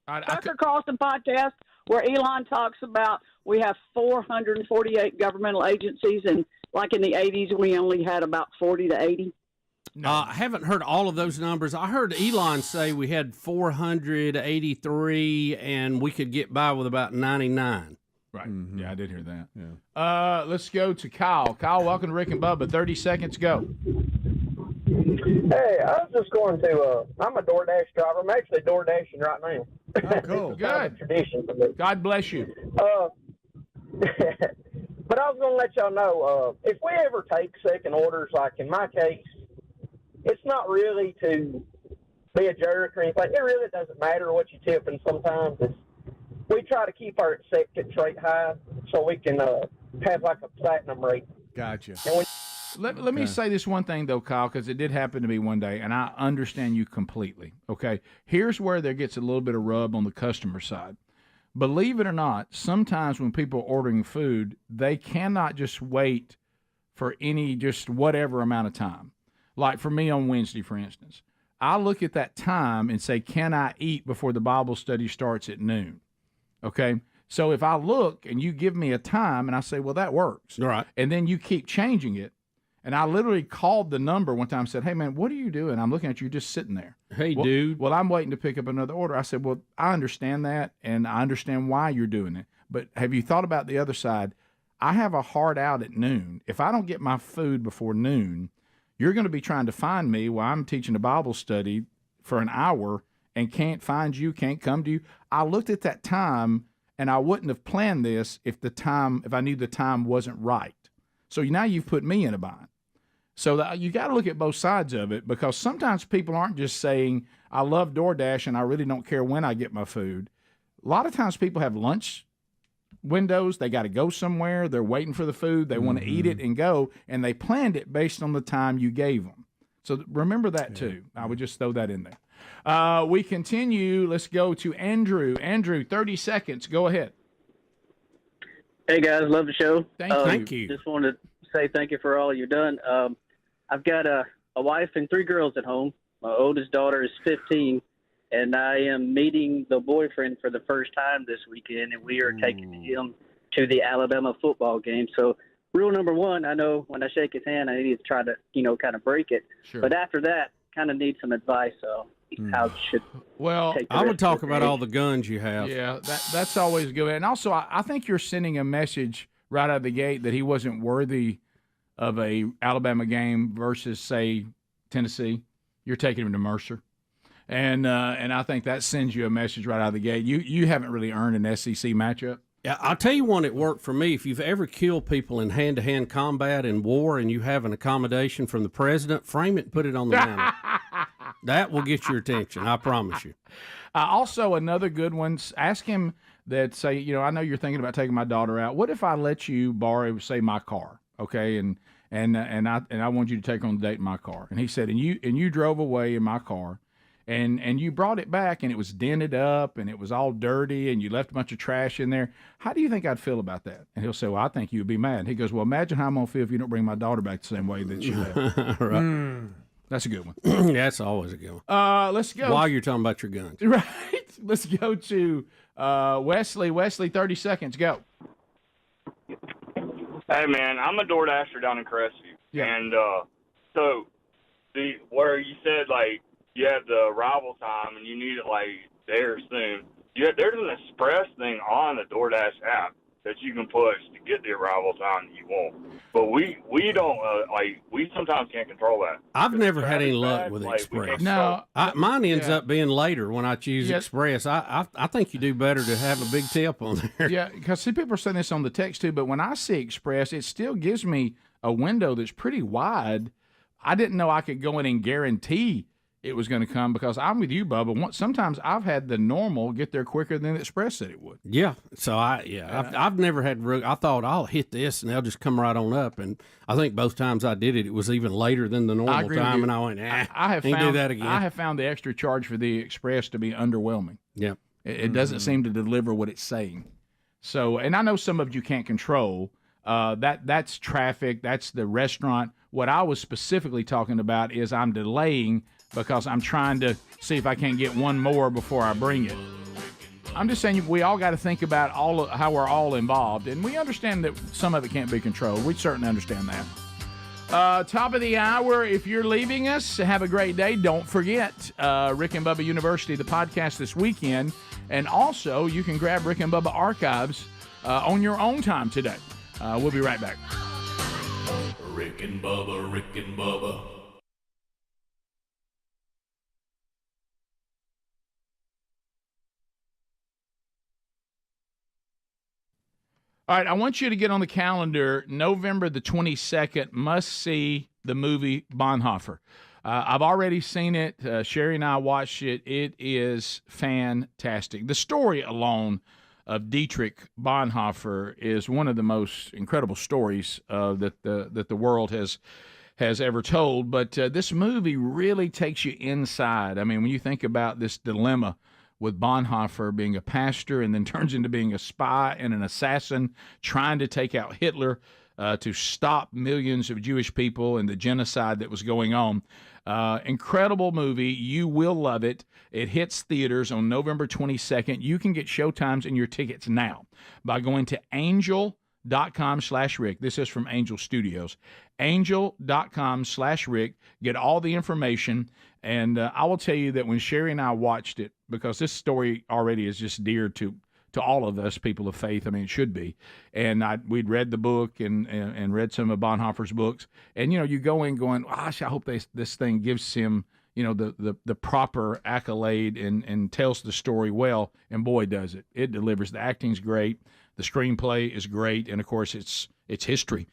podcast where Elon talks about we have 448 governmental agencies, and like in the 80s we only had about 40 to 80? No. I haven't heard all of those numbers. I heard Elon say we had 483 and we could get by with about 99. Right. Yeah, I did hear that. Yeah. Let's go to Kyle. Kyle, welcome to Rick and Bubba. 30 seconds, go. Hey, I was just going to, I'm a DoorDash driver. I'm actually DoorDashing right now. Oh, cool. Good. Tradition for me. God bless you. But I was going to let y'all know, if we ever take second orders, like in my case, it's not really to be a jerk or anything. It really doesn't matter what you tip, and sometimes we try to keep our acceptance rate high so we can have like a platinum rate. Gotcha. Let me say this one thing, though, Kyle, because it did happen to me one day, and I understand you completely, okay? Here's where there gets a little bit of rub on the customer side. Believe it or not, sometimes when people are ordering food, they cannot just wait for just whatever amount of time. Like for me on Wednesday, for instance, I look at that time and say, can I eat before the Bible study starts at noon? Okay? So if I look and you give me a time and I say, well, that works. All right. And then you keep changing it. And I literally called the number one time and said, hey, man, what are you doing? I'm looking at you just sitting there. Hey, dude. Well, I'm waiting to pick up another order. I said, well, I understand that, and I understand why you're doing it. But have you thought about the other side? I have a hard out at noon. If I don't get my food before noon, you're going to be trying to find me while I'm teaching a Bible study for an hour and can't find you, can't come to you. I looked at that time, and I wouldn't have planned this if I knew the time wasn't right. So now you've put me in a bind. So you got to look at both sides of it, because sometimes people aren't just saying, I love DoorDash and I really don't care when I get my food. A lot of times people have lunch windows. They got to go somewhere. They're waiting for the food. They want to eat it and go, and they planned it based on the time you gave them. So remember that too. I would just throw that in there. We continue. Let's go to Andrew. Andrew, 30 seconds. Go ahead. Hey, guys. Love the show. Thank you. Just wanted to say thank you for all you've done. I've got a wife and 3 girls at home. My oldest daughter is 15, and I am meeting the boyfriend for the first time this weekend, and we are taking him to the Alabama football game. So rule number 1, I know when I shake his hand, I need to try to, kind of break it. Sure. But after that, kind of need some advice how should take the I would rest talk of about the all the guns you have. Yeah, that's always good. And also, I think you're sending a message right out of the gate that he wasn't worthy of a Alabama game versus, say, Tennessee. You're taking him to Mercer. And I think that sends you a message right out of the gate. You haven't really earned an SEC matchup. Yeah, I'll tell you one that worked for me. If you've ever killed people in hand-to-hand combat in war and you have an accommodation from the president, frame it and put it on the mantle. That will get your attention, I promise you. Also, another good one, ask him that, say, I know you're thinking about taking my daughter out. What if I let you borrow, say, my car, okay, and I want you to take her on a date in my car? And he said, and you drove away in my car, and you brought it back, and it was dented up, and it was all dirty, and you left a bunch of trash in there. How do you think I'd feel about that? And he'll say, well, I think you'd be mad. He goes, well, imagine how I'm going to feel if you don't bring my daughter back the same way that you have. Right. That's a good one. Yeah, that's always a good one. Let's go. While you're talking about your guns. Right. Let's go to Wesley. Wesley, 30 seconds. Go. Hey, man, I'm a DoorDasher down in Crestview. Yeah. And so where you said, like, you have the arrival time and you need it, like, there soon, there's an express thing on the DoorDash app that you can push to get the arrival time that you want. But we don't, we sometimes can't control that. I've never had any luck with Express. No. Mine ends up being later when I choose Express. I think you do better to have a big tip on there. Yeah, because people are saying this on the text too, but when I see Express, it still gives me a window that's pretty wide. I didn't know I could go in and guarantee it was going to come, because I'm with you, Bubba. Sometimes I've had the normal get there quicker than the Express said it would. Yeah, so I've never had. I thought I'll hit this and they'll just come right on up. And I think both times I did it, it was even later than the normal time, and I went, I can't do that again. I have found the extra charge for the Express to be underwhelming. Yeah, it doesn't seem to deliver what it's saying. So, and I know some of you can't control. That's traffic. That's the restaurant. What I was specifically talking about is I'm delaying because I'm trying to see if I can't get one more before I bring it. I'm just saying we all got to think about how we're all involved, and we understand that some of it can't be controlled. We certainly understand that. Top of the hour, if you're leaving us, have a great day. Don't forget Rick and Bubba University, the podcast this weekend, and also you can grab Rick and Bubba archives on your own time today. We'll be right back. Rick and Bubba, Rick and Bubba. All right, I want you to get on the calendar November the 22nd, must see the movie Bonhoeffer. I've already seen it. Sherry and I watched it. It is fantastic. The story alone of Dietrich Bonhoeffer is one of the most incredible stories that the world has ever told. But this movie really takes you inside. I mean, when you think about this dilemma with Bonhoeffer being a pastor and then turns into being a spy and an assassin, trying to take out Hitler to stop millions of Jewish people and the genocide that was going on. Incredible movie. You will love it. It hits theaters on November 22nd. You can get showtimes and your tickets now by going to angel.com/Rick. This is from Angel Studios. Angel.com/Rick. Get all the information. And I will tell you that when Sherry and I watched it, because this story already is just dear to all of us people of faith. I mean, it should be. And we'd read the book and read some of Bonhoeffer's books. And, you know, you go in going, gosh, I hope this thing gives him, you know, the proper accolade and tells the story well. And boy, does it. It delivers. The acting's great. The screenplay is great. And, of course, it's history.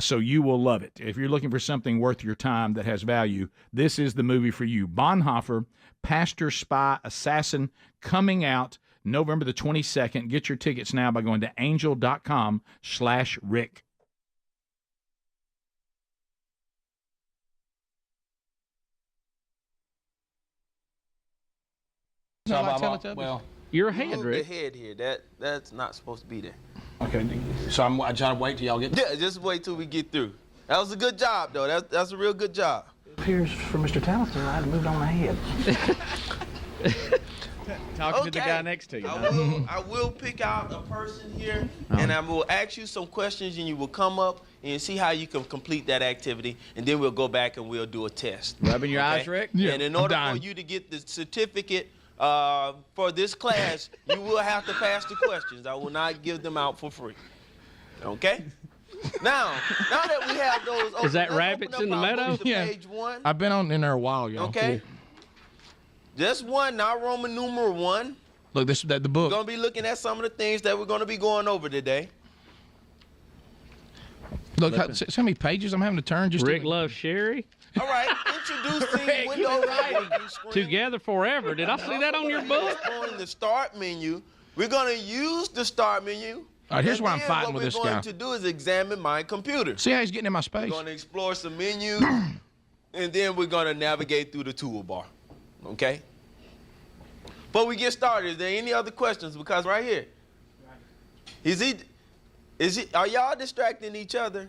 So you will love it. If you're looking for something worth your time that has value, this is the movie for you. Bonhoeffer, Pastor, Spy, Assassin, coming out November the 22nd. Get your tickets now by going to angel.com/Rick. Well, you're ahead, Move Rick. the head here. That's not supposed to be there. Okay, so I'm trying to wait till y'all get. Yeah, just wait till we get through. That was a good job, though. That's a real good job. Appears for Mr. Talented, I had moved on ahead. Talking to the guy next to you. I will pick out a person here, and I will ask you some questions, and you will come up and see how you can complete that activity, and then we'll go back and we'll do a test. Rubbing your eyes, Rick? Yeah, and in order for you to get the certificate for this class, you will have to pass the questions. I will not give them out for free. Okay? Now that we have those open, Is that rabbits in the meadow? Yeah. Page 1. I've been in there a while, y'all. Okay. Just one, not Roman numeral 1. Look, the book. We're going to be looking at some of the things that we're going to be going over today. Look, see how many pages I'm having to turn? Rick loves Sherry. All right, introducing window writing. Together forever. Did I see that on your book? On the start menu, we're going to use the start menu. All right, here's where I'm fighting with this guy. What we're going to do is examine my computer. See how he's getting in my space? We're going to explore some menus, and then we're going to navigate through the toolbar. Okay? Before we get started, is there any other questions? Because right here, are y'all distracting each other?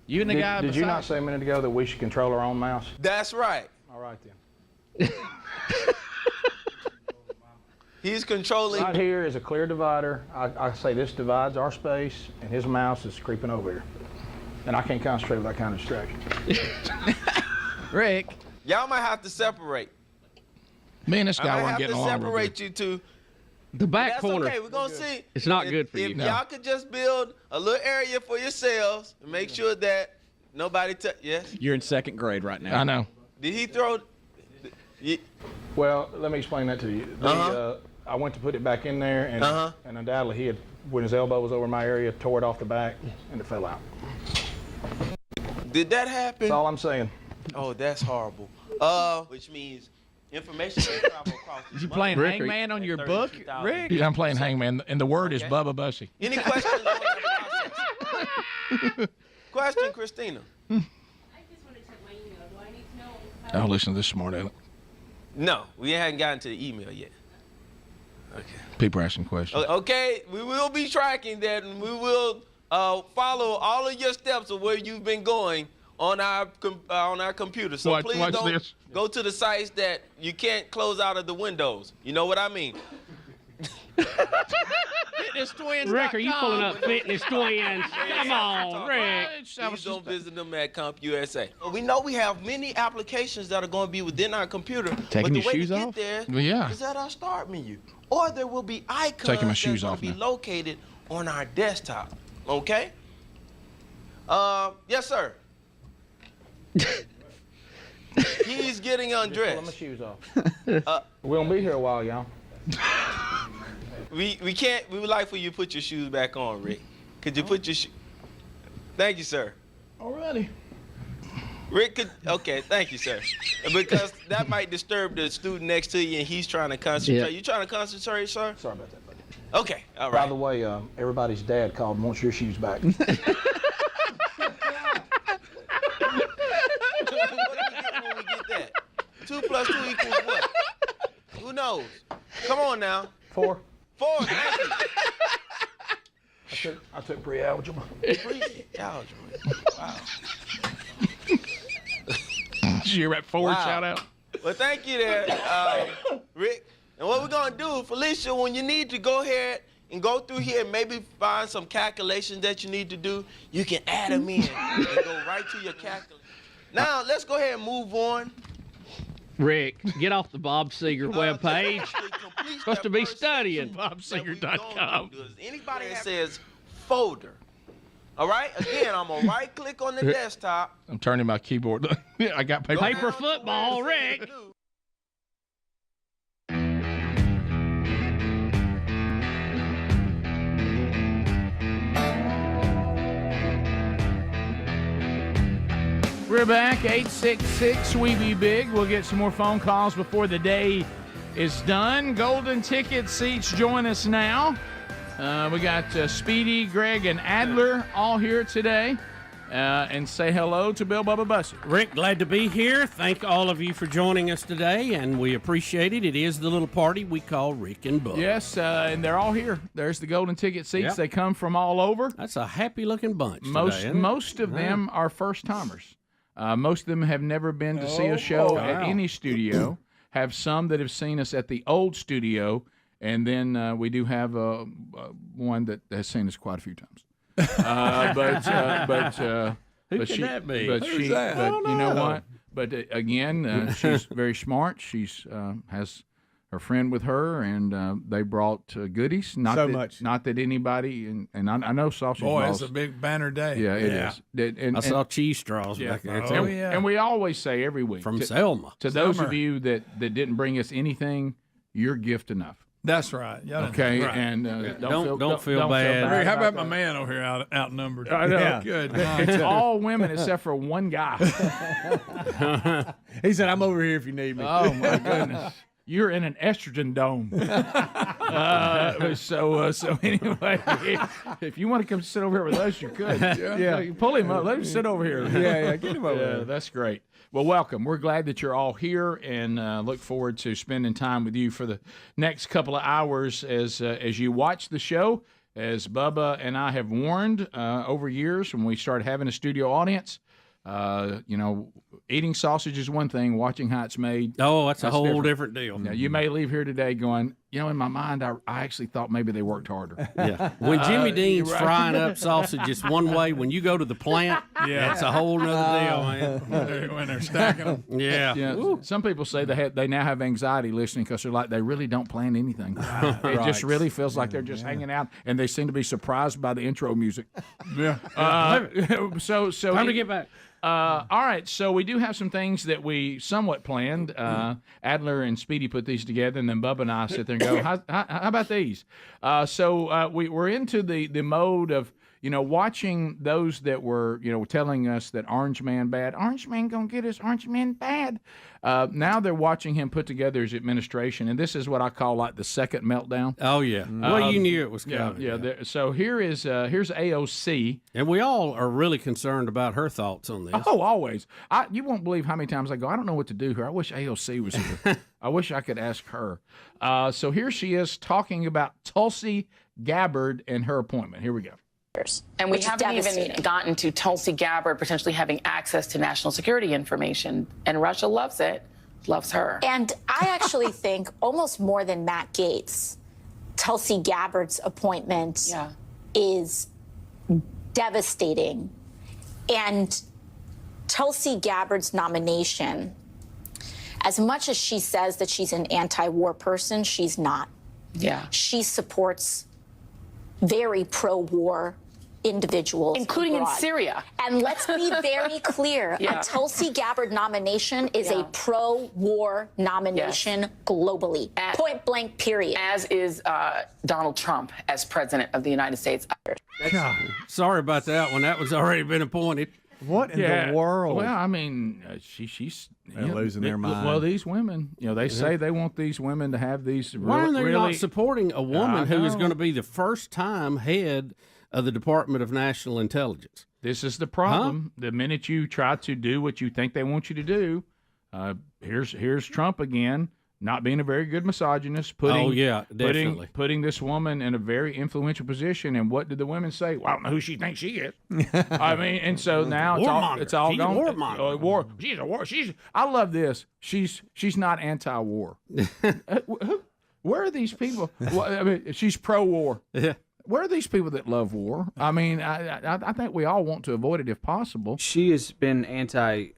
You and the guy Did you not say a minute ago that we should control our own mouse? That's right. All right, then. He's controlling. Right here is a clear divider. I say this divides our space, and his mouse is creeping over here. And I can't concentrate with that kind of distraction. Rick. Y'all might have to separate. Me and this guy weren't getting along. I have to separate you two. The back corner. Okay, we're going to see. It's not good for you. If y'all could just build a little area for yourselves and make sure that nobody yes? You're in second grade right now. I know. Did he throw? Well, let me explain that to you. I went to put it back in there, and undoubtedly he had, when his elbow was over my area, tore it off the back, and it fell out. Did that happen? That's all I'm saying. Oh, that's horrible. Which means information can travel across. Is you playing Hangman on your book, Rick? Yeah, I'm playing Hangman, and the word is Bubba Bussy. Any questions on the process? Question, Christina. I just want to check my email. Do I need to know? Oh, listen to this smart aleck. No, we haven't gotten to the email yet. Okay. People are asking questions. Okay, we will be tracking that, and we will follow all of your steps of where you've been going on our computer. So please don't go to the sites that you can't close out of the windows. You know what I mean? FitnessTwins.com. Rick, are you pulling up Fitness Twins? Come on, Rick. Please don't visit them at CompUSA. We know we have many applications that are going to be within our computer. Taking but your shoes the way off? to get there Well, yeah. is at our start menu. Or there will be icons Taking my that shoes are off going to be now. located on our desktop, okay? Yes, sir. He's getting undressed. Pull my shoes off. We're gonna be here a while, y'all. We can't. We would like for you to put your shoes back on, Rick. Could you put your Thank you, sir. Alrighty. Rick could. Okay, thank you, sir. Because that might disturb the student next to you, and he's trying to concentrate. Yeah. You trying to concentrate, sir? Sorry about that, buddy. Okay, all right. By the way, everybody's dad called and wants your shoes back. What do we get when we get that? 2 plus 2 equals what? Who knows? Come on now. 4. 4. Thank you. I took pre-algebra. Pre-algebra. Wow. You're at 4 shout out. Well, thank you there, Rick. And what we're gonna do, Felicia, when you need to go ahead and go through here and maybe find some calculations that you need to do, you can add them in and go right to your calculation. Now, let's go ahead and move on. Rick, get off the Bob Seger webpage. Supposed to be studying. BobSeger.com. Anybody that says folder, all right? Again, I'm gonna right-click on the desktop. I'm turning my keyboard. I got paper. Paper football, Rick. We're back, 866-WE-BE-BIG. We'll get some more phone calls before the day is done. Golden ticket seats join us now. We got Speedy, Greg, and Adler all here today. And say hello to Bill Bubba Bussett. Rick, glad to be here. Thank all of you for joining us today, and we appreciate it. It is the little party we call Rick and Bubba. Yes, and they're all here. There's the golden ticket seats. Yep. They come from all over. That's a happy-looking bunch today, most of them are first-timers. Most of them have never been to see a show at any studio. Have some that have seen us at the old studio, and then we do have one that has seen us quite a few times. Who could that be? Who's that? But you know what? But again, she's very smart. She's has her friend with her, and they brought goodies. Not that anybody, and I know sausage Boy, balls. it's a big banner day. Yeah, it is. And I saw cheese straws back there. And we always say every week from Selma. To those of you that didn't bring us anything, you're gift enough. That's right. Okay, right. And don't feel bad. How about my man over here outnumbered? I know. Yeah. Good. It's all women except for one guy. He said, "I'm over here if you need me." Oh my goodness. You're in an estrogen dome. So anyway, if you want to come sit over here with us, you could. Yeah. You pull him up. Let him sit over here. Yeah, get him over here. That's great. Well, welcome. We're glad that you're all here, and look forward to spending time with you for the next couple of hours as you watch the show. As Bubba and I have warned over years when we started having a studio audience, eating sausage is one thing. Watching how it's made, that's a whole different deal. Now, you may leave here today going, in my mind, I actually thought maybe they worked harder. Yeah. When Jimmy Dean's frying up sausage just one way, when you go to the plant, that's a whole nother deal, man. When they're stacking them. Yeah. Some people say they now have anxiety listening because they're like, they really don't plan anything. It just really feels like they're just hanging out, and they seem to be surprised by the intro music. Yeah. So time to get back. All right, so we do have some things that we somewhat planned. Adler and Speedy put these together, and then Bubba and I sit there and go, how about these? So we're into the mode of, watching those that were, telling us that Orange Man bad. Orange Man gonna get us. Orange Man bad. Now they're watching him put together his administration, and this is what I call like the second meltdown. Oh yeah. Well, you knew it was coming. Yeah. So here's AOC, and we all are really concerned about her thoughts on this. Oh, always. You won't believe how many times I go, I don't know what to do here. I wish AOC was here. I wish I could ask her. So here she is talking about Tulsi Gabbard and her appointment. Here we go. And we haven't even gotten to Tulsi Gabbard potentially having access to national security information. And Russia loves it, loves her. And I actually think almost more than Matt Gaetz, Tulsi Gabbard's appointment is devastating. And Tulsi Gabbard's nomination, as much as she says that she's an anti-war person, she's not. Yeah. She supports very pro-war individuals. Including in abroad. Syria. And let's be very clear, a Tulsi Gabbard nomination is a pro-war nomination globally. Point blank, period. As is Donald Trump as president of the United States. Sorry about that one. That was already been appointed. What in the world? Well, I mean, she's losing their mind. Well, these women, they say they want these women to have these. Why are they really, not supporting a woman who is know. going to be the first-time head of the Department of National Intelligence? This is the problem. The minute you try to do what you think they want you to do, here's Trump again, not being a very good misogynist. Definitely. Putting this woman in a very influential position. And what did the women say? Well, I don't know who she thinks she is. I mean, and so now it's all She's gone. a warmonger. War. She's a war. I love this. She's not anti-war. Where are these people? Well, I mean, she's pro-war. Yeah. Where are these people that love war? I mean, I think we all want to avoid it if possible. She has been anti-war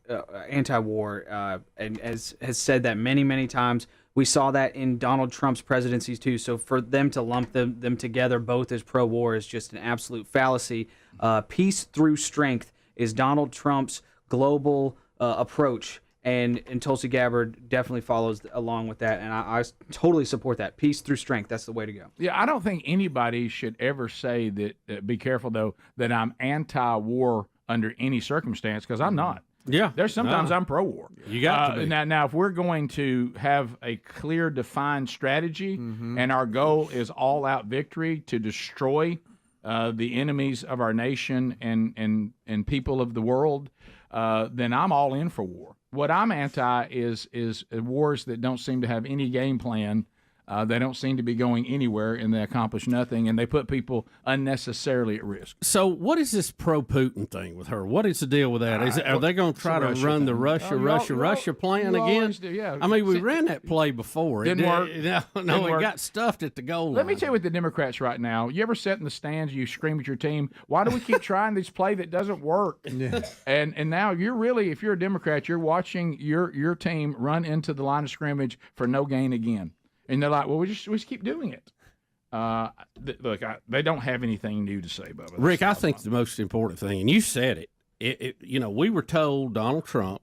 and has said that many times. We saw that in Donald Trump's presidencies too. So for them to lump them together both as pro-war is just an absolute fallacy. Peace through strength is Donald Trump's global approach. And Tulsi Gabbard definitely follows along with that, and I totally support that. Peace through strength, that's the way to go. Yeah, I don't think anybody should ever say that, be careful though, that I'm anti-war under any circumstance, because I'm not. Yeah. There's sometimes I'm pro-war. You got to be. Now, if we're going to have a clear, defined strategy, and our goal is all-out victory to destroy the enemies of our nation and people of the world, then I'm all in for war. What I'm anti is wars that don't seem to have any game plan. They don't seem to be going anywhere, and they accomplish nothing, and they put people unnecessarily at risk. So what is this pro-Putin thing with her? What is the deal with that? Are they going to try to run the Russia plan again? Yeah. I mean, we ran that play before. Didn't work. No, it got stuffed at the goal line. Let me tell you what the Democrats right now. You ever sit in the stands, you scream at your team, why do we keep trying this play that doesn't work? And now you're really, if you're a Democrat, you're watching your team run into the line of scrimmage for no gain again. And they're like, well, we just keep doing it. Look, they don't have anything new to say, Bubba. Rick, I think the most important thing, and you said it, we were told Donald Trump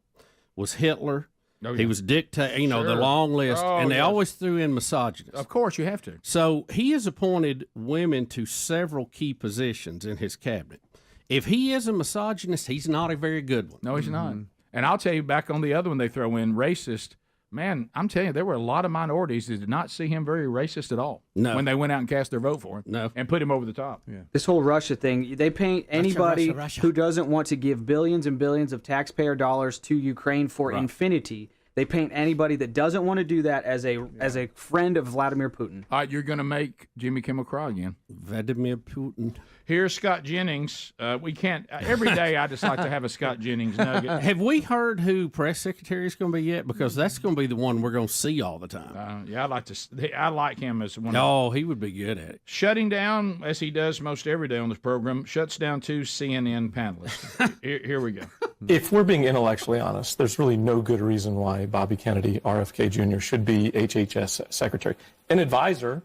was Hitler. Oh, yeah. He was dictator, the long list, and they always threw in misogynist. Of course, you have to. So he has appointed women to several key positions in his cabinet. If he is a misogynist, he's not a very good one. No, he's not. And I'll tell you, back on the other one they throw in, racist. Man, I'm telling you, there were a lot of minorities that did not see him very racist at all when they went out and cast their vote for him and put him over the top. Yeah. This whole Russia thing, they paint anybody Russia. who doesn't want to give billions and billions of taxpayer dollars to Ukraine for infinity. They paint anybody that doesn't want to do that as a friend of Vladimir Putin. All right, you're going to make Jimmy Kimmel cry again. Vladimir Putin. Here's Scott Jennings. We can't every day. I just like to have a Scott Jennings nugget. Have we heard who press secretary is going to be yet? Because that's going to be the one we're going to see all the time. Yeah, I like him as one. Oh, he would be good at it. Shutting down, as he does most every day on this program, shuts down 2 CNN panelists. Here we go. If we're being intellectually honest, there's really no good reason why Bobby Kennedy, RFK Jr., should be HHS secretary. An advisor,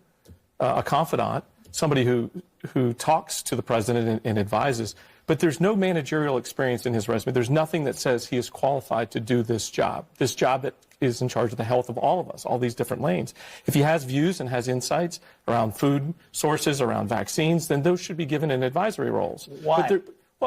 a confidant, somebody who talks to the president and advises, but there's no managerial experience in his resume. There's nothing that says he is qualified to do this job that is in charge of the health of all of us, all these different lanes. If he has views and has insights around food sources, around vaccines, then those should be given in advisory roles. Why?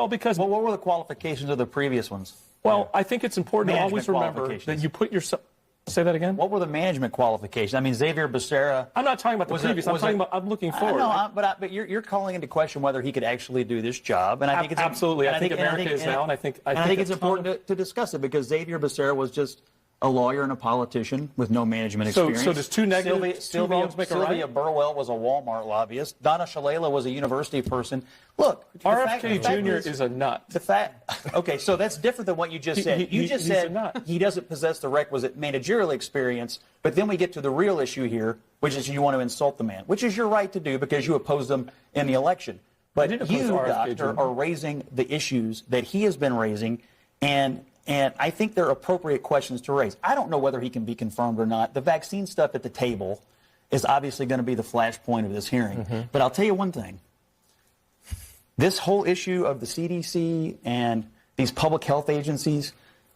Because... Well, what were the qualifications of the previous ones? Well, I think it's important to always remember that you put yourself... Say that again? What were the management qualifications? I mean, Xavier Becerra... I'm not talking about the previous. I'm looking forward. But you're calling into question whether he could actually do this job. And I think it's... Absolutely. I think America is now, and I think it's important to discuss it, because Xavier Becerra was just a lawyer and a politician with no management experience. So does two wrongs make a right? Sylvia Burwell was a Walmart lobbyist. Donna Shalala was a university person. Look, RFK Jr. is a nut. Okay, so that's different than what you just said. You just said he doesn't possess the requisite managerial experience, but then we get to the real issue here, which is you want to insult the man, which is your right to do because you opposed him in the election. But you, Doctor, are raising the issues that he has been raising, and I think they're appropriate questions to raise. I don't know whether he can be confirmed or not. The vaccine stuff at the table is obviously going to be the flashpoint of this hearing. But I'll tell you one thing. This whole issue of the CDC and these public health agencies,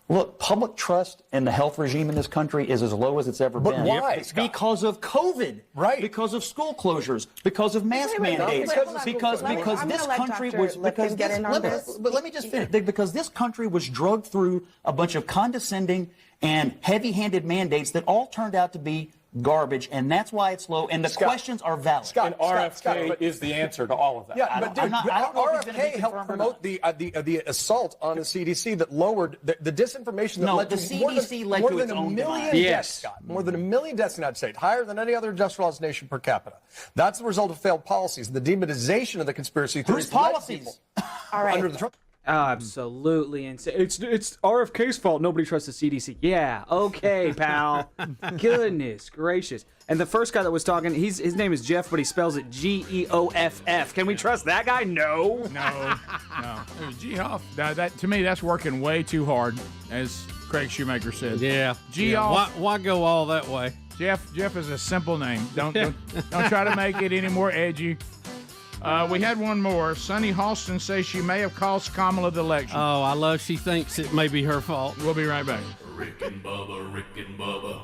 look, public trust in the health regime in this country is as low as it's ever been. But why? It's because of COVID. Right. Because of school closures. Because of mask mandates. Because this country was... But let me just finish. Because this country was drugged through a bunch of condescending and heavy-handed mandates that all turned out to be garbage, and that's why it's low, and the questions are valid. Scott, RFK is the answer to all of that. Yeah, but RFK helped promote the assault on the CDC that lowered the disinformation that led to CDC led more to than its a own million demise. deaths, Scott. More than 1 million deaths in the United States, higher than any other industrialized nation per capita. That's the result of failed policies, the demonization of the conspiracy theories. Whose policies? All right. Under the Trump. Absolutely insane. It's RFK's fault. Nobody trusts the CDC. Yeah, okay, pal. Goodness gracious. And the first guy that was talking, his name is Jeff, but he spells it Geoff. Can we trust that guy? No. No. Geoff. That to me, that's working way too hard, as Craig Shoemaker said. Yeah. Geoff. Why go all that way? Jeff is a simple name. Don't try to make it any more edgy. We had one more. Sonny Halston says she may have cost Kamala the election. Oh, I love she thinks it may be her fault. We'll be right back. Rick and Bubba, Rick and Bubba.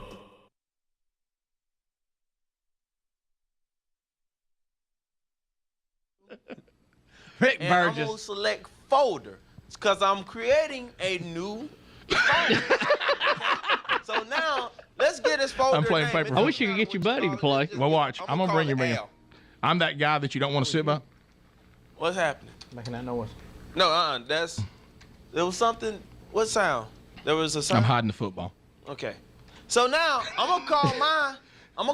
Rick and Burgess. I'm going to select folder. It's because I'm creating a new folder. So now, let's get this folder I'm playing name. paper. I wish you could get your buddy to play. Well, watch. I'm going to bring you in. I'm that guy that you don't want to sit by. What's happening? Making that noise. No, there was something. What sound? There was a sound. I'm hiding the football. Okay. So now I'm gonna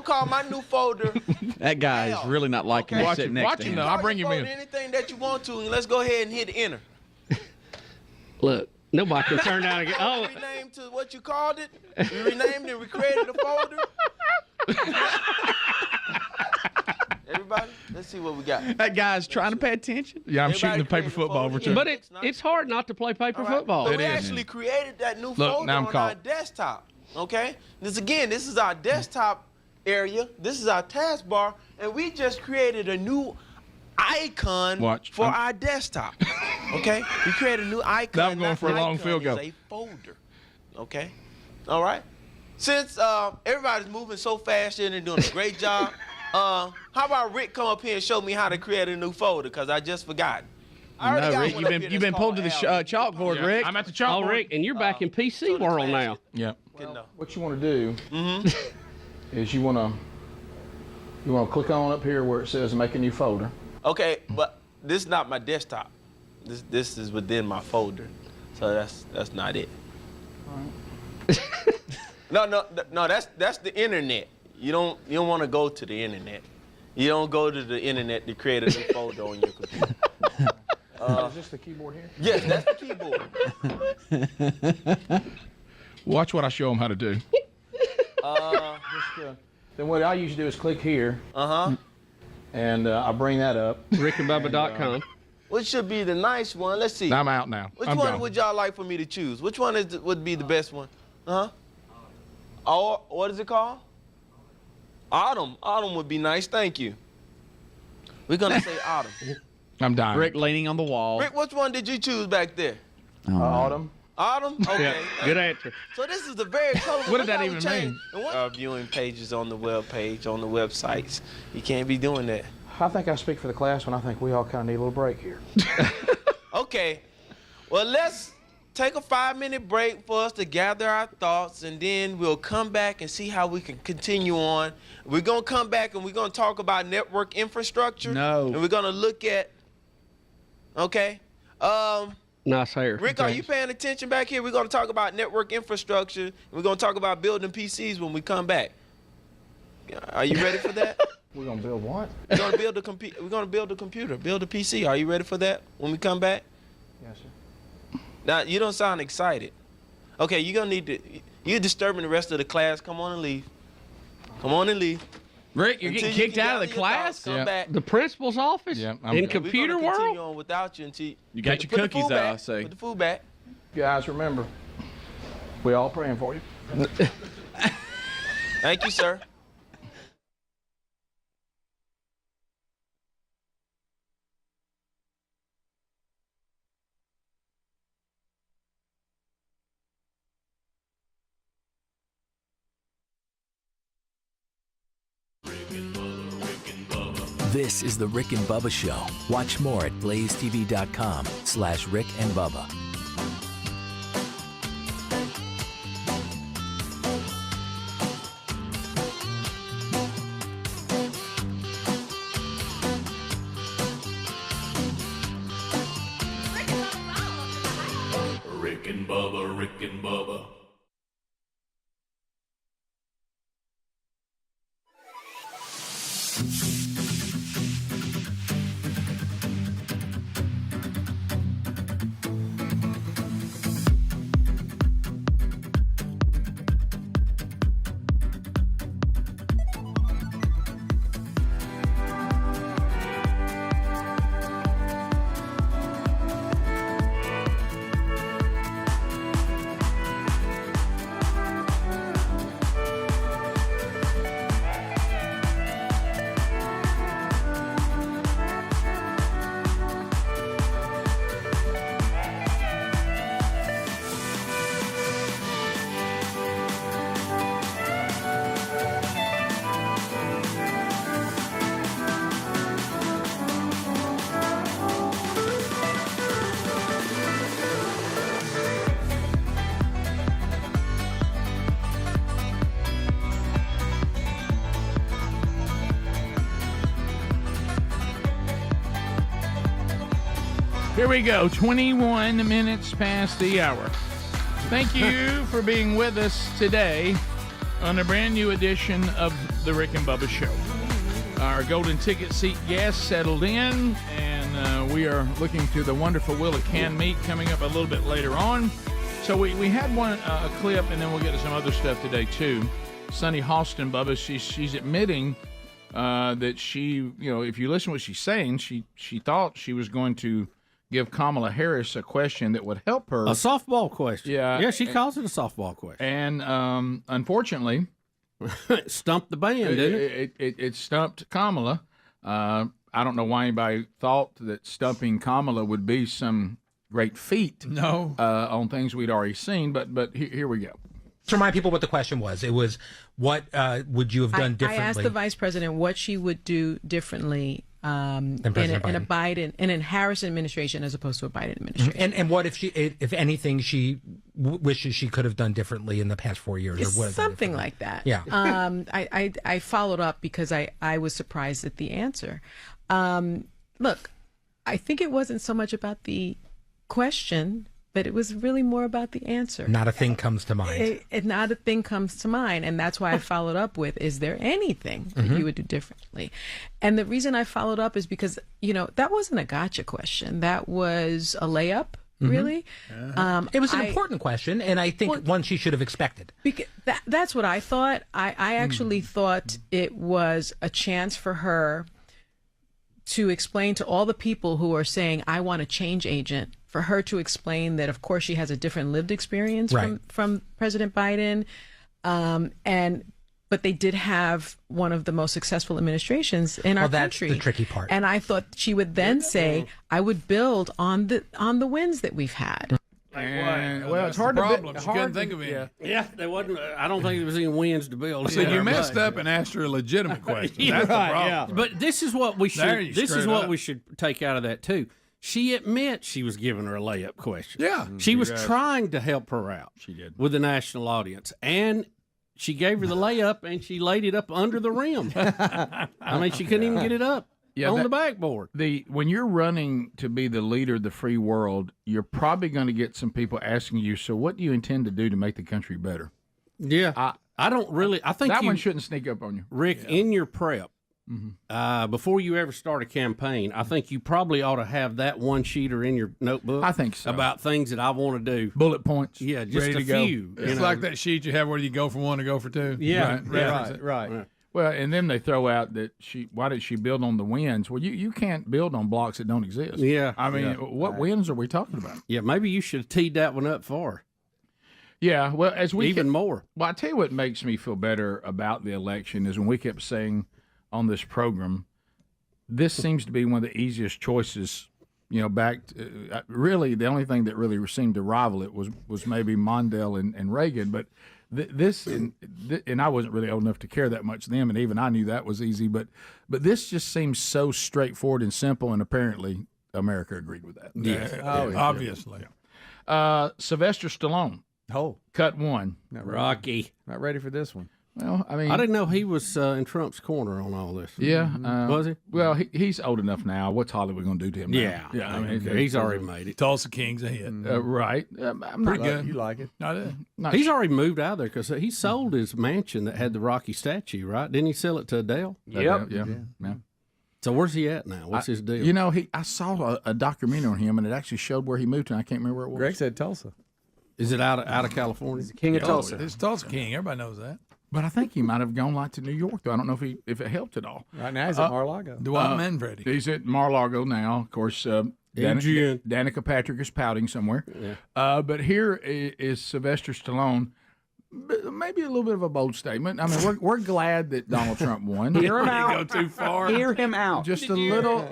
call my new folder. That guy is really not liking me sitting next to him. I'll bring him in. Anything that you want to, and let's go ahead and hit enter. Look, nobody can turn down again. Oh, Rename to what you called it. We renamed it. We created a folder. Everybody, let's see what we got. That guy's trying to pay attention. Yeah, I'm shooting the paper football over to him. but it's hard not to play paper football. So we actually created that new folder now I'm on caught. our desktop. Okay? This is our desktop area. This is our taskbar, and we just created a new icon for our desktop. Okay? We created a new icon. Now I'm going for a long field goal. It's a folder. Okay? All right? Since everybody's moving so fast here and doing a great job, how about Rick come up here and show me how to create a new folder? Because I just forgot. No, Rick, you've been pulled to the chalkboard, Yeah, Rick. I'm at the chalkboard. Oh, Rick, and you're back in PC world now. Yeah. What you want to do is you want to click on up here where it says make a new folder. Okay, but this is not my desktop. This is within my folder, so that's not it. No, that's the internet. You don't want to go to the internet. You don't go to the internet to create a new folder on your computer. Is this the keyboard here? Yes, that's the keyboard. Watch what I show them how to do. Then what I usually do is click here. And I bring that up. RickandBubba.com. Which should be the nice one? Let's see. I'm out now. Which one would y'all like for me to choose? Which one would be the best one? Oh, what is it called? Autumn. Autumn would be nice. Thank you. We're gonna say autumn. I'm dying. Rick leaning on the wall. Rick, which one did you choose back there? Autumn. Autumn? Okay. Yeah, good answer. So this is a very colorful. What did that even mean? Viewing pages on the web page, on the websites. You can't be doing that. I think I speak for the class when I think we all kind of need a little break here. Okay. Well, let's take a 5-minute break for us to gather our thoughts, and then we'll come back and see how we can continue on. We're going to come back and we're going to talk about network infrastructure. No. And we're going to look at, okay. Nice hair. Rick, are you paying attention back here? We're going to talk about network infrastructure. We're going to talk about building PCs when we come back. Are you ready for that? We're going to build what? We're going to build a computer. We're going to build a computer, build a PC. Are you ready for that when we come back? Yes, sir. Now, you don't sound excited. Okay, you're going to need to, you're disturbing the rest of the class. Come on and leave. Come on and leave. Rick, you're getting kicked out of the class? Come back. The principal's office? Yeah, in computer We're gonna continue world? on without you until You got your cookies out, I say. Put the food back. Guys, remember, we all praying for you. Thank you, sir. This is the Rick and Bubba Show. Watch more at blazetv.com/Rick and Bubba. Rick and Bubba, Rick and Bubba. Here we go, 21 minutes past the hour. Thank you for being with us today on a brand new edition of the Rick and Bubba Show. Our golden ticket seat guests settled in, and we are looking through the wonderful wheel of canned meat coming up a little bit later on. So we had one a clip, and then we'll get to some other stuff today too. Sunny Halston, Bubba, she's admitting that she, if you listen to what she's saying, she thought she was going to give Kamala Harris a question that would help her. A softball question. Yeah, she calls it a softball question. And unfortunately, it stumped the band, didn't it? It stumped Kamala. I don't know why anybody thought that stumping Kamala would be some great feat. No. On things we'd already seen, but here we go. To remind people what the question was, it was, what would you have done differently? I asked the vice president what she would do differently in a Harris administration as opposed to a Biden administration. And what if anything, she wishes she could have done differently in the past 4 years, or what? Something like that. Yeah. I followed up because I was surprised at the answer. Look, I think it wasn't so much about the question, but it was really more about the answer. Not a thing comes to mind. Not a thing comes to mind. And that's why I followed up with, is there anything that you would do differently? And the reason I followed up is because, that wasn't a gotcha question. That was a layup, really. It was an important question, and I think one she should have expected. Because that's what I thought. I actually thought it was a chance for her to explain to all the people who are saying, I want a change agent, for her to explain that, of course, she has a different lived experience from President Biden. But they did have one of the most successful administrations in our country. That's the tricky part. And I thought she would then say, I would build on the wins that we've had. Well, it's hard to she couldn't think of any. Yeah, there wasn't. I don't think there was any wins to build. So you messed up and asked her a legitimate question. That's the problem. Yeah. But this is what we should. This is what we should take out of that too. She admits she was giving her a layup question. Yeah, she was trying to help her out. She did with the national audience, and she gave her the layup, and she laid it up under the rim. I mean, she couldn't even get it up. On the backboard. When you're running to be the leader of the free world, you're probably going to get some people asking you, so what do you intend to do to make the country better? Yeah. I don't really. I think that one shouldn't sneak up on you. Rick, in your prep, before you ever start a campaign, I think you probably ought to have that one sheeter in your notebook. I think so. About things that I want to do. Bullet points. Yeah, just ready a to go. few. It's like that sheet you have where you go for one to go for two. Yeah, right. Well, and then they throw out that why did she build on the wins? Well, you can't build on blocks that don't exist. Yeah. I mean, what wins are we talking about? Yeah, maybe you should have teed that one up for her. Yeah, well, as we more. Well, I tell you what makes me feel better about the election is when we kept saying on this program, this seems to be one of the easiest choices. Really, the only thing that really seemed to rival it was maybe Mondale and Reagan, but and I wasn't really old enough to care that much then, and even I knew that was easy. But this just seems so straightforward and simple, and apparently America agreed with that. Obviously. Sylvester Stallone. Cut one. Rocky. Not ready for this one. Well, I mean, I didn't know he was in Trump's corner on all this. Yeah, was he? Well, he's old enough now. What's Hollywood going to do to him now? Yeah. I mean, He's already made it. Tulsa King's a hit. Right. I'm Pretty not good. You like it? He's already moved out of there because he sold his mansion that had the Rocky statue, right? Didn't he sell it to Adele? Yeah. So where's he at now? What's his deal? You know, I saw a documentary on him, and it actually showed where he moved to. And I can't remember where it was. Greg said Tulsa. Is it out of California? He's the king of Tulsa. It's Tulsa King. Everybody knows that. But I think he might have gone like to New York, though. I don't know if it helped at all. Right now he's at Mar-a-Lago. Dwight Manfredi. He's at Mar-a-Lago now. Of course, Danica Patrick is pouting somewhere. Yeah. But here is Sylvester Stallone. Maybe a little bit of a bold statement. I mean, we're glad that Donald Trump won. Hear him out. Go too far. Hear him out. Just a little,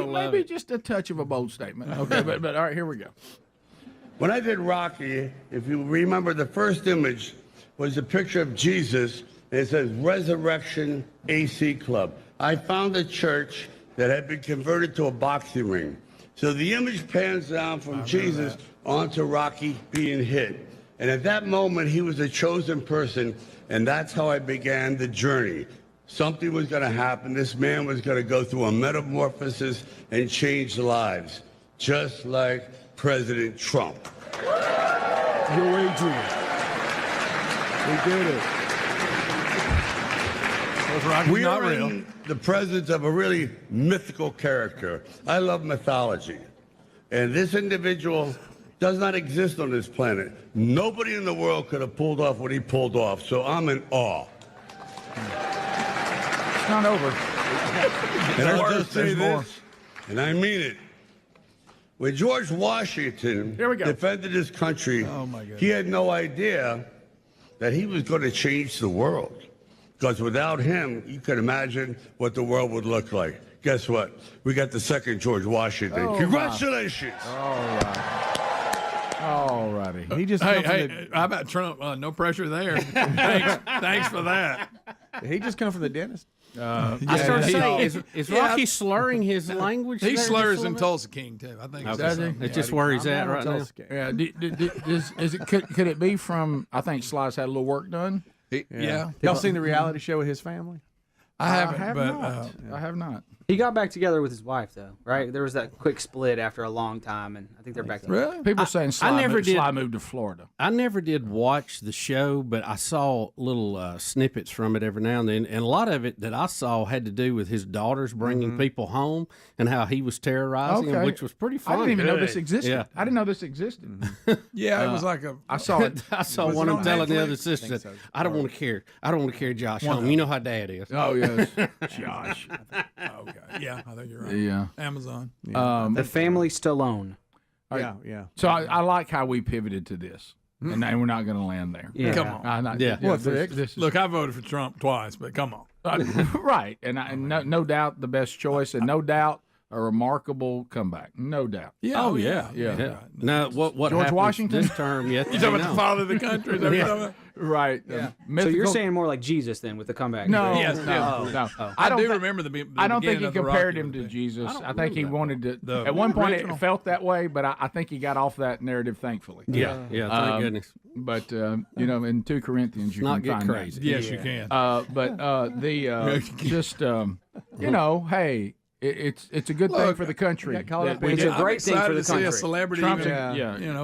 maybe just a touch of a bold statement. Okay, but all right, here we go. When I did Rocky, if you remember, the first image was a picture of Jesus, and it says Resurrection AC Club. I found a church that had been converted to a boxing ring. So the image pans down from Jesus onto Rocky being hit. And at that moment, he was a chosen person, and that's how I began the journey. Something was going to happen. This man was going to go through a metamorphosis and change lives, just like President Trump. You're Adrian. We did it. We are in the presence of a really mythical character. I love mythology. And this individual does not exist on this planet. Nobody in the world could have pulled off what he pulled off, so I'm in awe. It's not over. And I'll just say this, and I mean it. When George Washington defended his country, he had no idea that he was going to change the world. Because without him, you can imagine what the world would look like. Guess what? We got the second George Washington. Congratulations. All righty. He just hey, how about Trump? No pressure there. Thanks for that. He just come from the dentist. I started saying, is Rocky slurring his language? He there slurs just a in little Tulsa King too. I think. Does he? It's just where he's at right now. Yeah. Could it be from? I think Sly's had a little work done. Yeah. Y'all seen the reality show with his family? I haven't, I have not. He got back together with his wife, though, right? There was that quick split after a long time, and I think they're back together. Really? People saying Sly moved to Florida. I never did watch the show, but I saw little snippets from it every now and then, and a lot of it that I saw had to do with his daughters bringing people home and how he was terrorizing them, which was pretty funny. I didn't even know this existed. Yeah. I didn't know this existed. Yeah, it was like a. I saw it. I saw one of them telling the other sister, "I don't want to carry. I don't want to carry Josh home. You know how Dad is." Oh yes, Josh. Okay. Yeah, I think you're right. Yeah. Amazon. The family Stallone. Yeah. So I like how we pivoted to this, and we're not going to land there. Yeah. Come on. Look, I voted for Trump twice, but come on. Right, and no doubt the best choice, and no doubt a remarkable comeback. No doubt. Yeah. Oh yeah. Now what George happened Washington this term? Yet You talking about the father of the country? Is that what you're talking about? Right. Yeah. So you're saying more like Jesus then with the comeback? No, Yes, no. I do remember the I don't think he beginning of the compared Rocky him to thing. Jesus. I think he wanted to. At one point, it felt that way, but I think he got off that narrative, thankfully. Yeah. Thank goodness. But in 2 Corinthians, you not can get find crazy. that. Yes, you can. Hey. It's a good thing for the country. It's a great thing for the see country. a celebrity, Trump's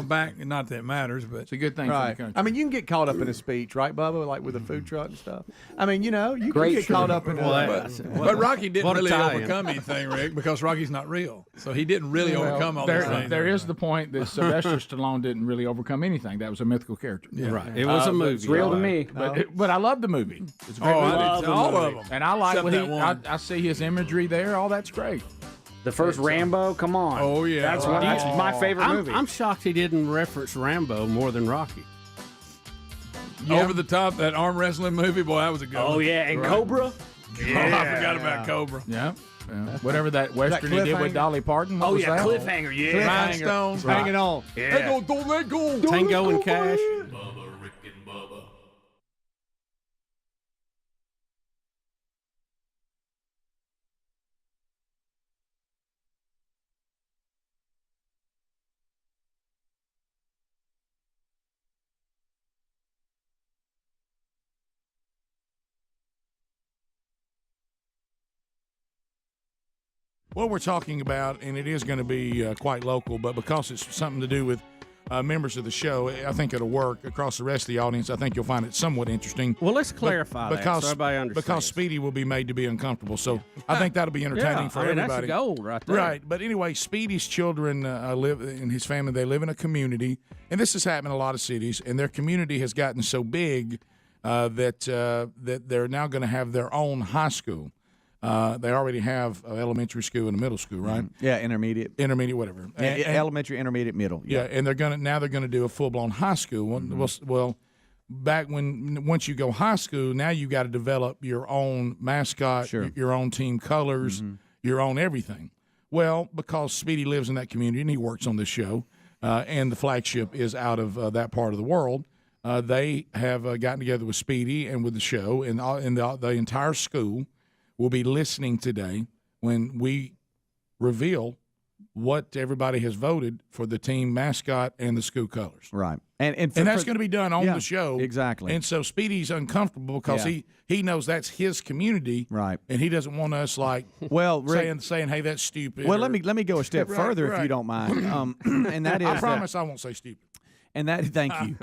back. Not that it matters, but it's a good thing for the country. I mean, you can get caught up in a speech, right, Bubba? Like with a food truck and stuff. I mean, you can get caught up in but Rocky didn't really overcome anything, Rick, because Rocky's not real. So he didn't really overcome all those things. There is the point that Sylvester Stallone didn't really overcome anything. That was a mythical character. Yeah. Right. It was a movie. It's real to me. But I love the movie. It's a great movie. All of them. And I like Except what I see his imagery there. All that's great. The first Rambo, come on. Oh, yeah. That's my favorite movie. I'm shocked he didn't reference Rambo more than Rocky. Over the top, that arm wrestling movie, boy, that was a good one. Oh, yeah, and Cobra? Yeah. I forgot about Cobra. Yeah. Whatever that Western he did with Dolly Parton. What was that? Cliffhanger, yeah. Rhinestones hanging on. Yeah. Don't let go. Tango and Cash. what we're talking about, and it is going to be quite local, but because it's something to do with members of the show, I think it'll work across the rest of the audience. I think you'll find it somewhat interesting. Well, let's clarify that so everybody understands. Because Speedy will be made to be uncomfortable. So I think that'll be entertaining for everybody. That's the goal right there. Right. But anyway, Speedy's children live, and his family, they live in a community, and this has happened in a lot of cities, and their community has gotten so big that they're now going to have their own high school. They already have elementary school and a middle school, right? Yeah, intermediate, whatever. Elementary, intermediate, middle. Yeah, and they're gonna do a full blown high school. Well, back once you go high school, now you got to develop your own mascot, your own team colors, your own everything. Well, because Speedy lives in that community and he works on this show, and the flagship is out of that part of the world. They have gotten together with Speedy and with the show, and the entire school will be listening today when we reveal what everybody has voted for the team mascot and the school colors. Right. And that's going to be done on the show. Exactly. And so Speedy's uncomfortable because he knows that's his community. Right. And he doesn't want us saying, hey, that's stupid. Well, let me go a step further if you don't mind. And that is I promise I won't say stupid. And that, thank you.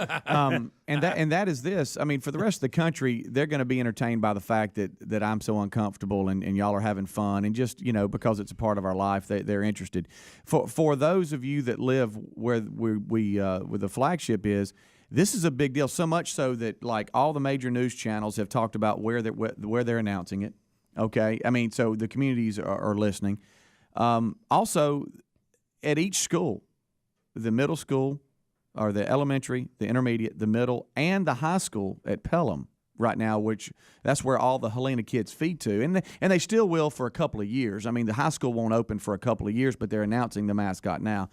And that is this. I mean, for the rest of the country, they're going to be entertained by the fact that I'm so uncomfortable and y'all are having fun, and just because it's a part of our life, they're interested. For those of you that live where where the flagship is, this is a big deal. So much so that like all the major news channels have talked about where they're announcing it. Okay, I mean, so the communities are listening. Also, at each school, the middle school, or the elementary, the intermediate, the middle, and the high school at Pelham right now, which that's where all the Helena kids feed to. And they still will for a couple of years. I mean, the high school won't open for a couple of years, but they're announcing the mascot now.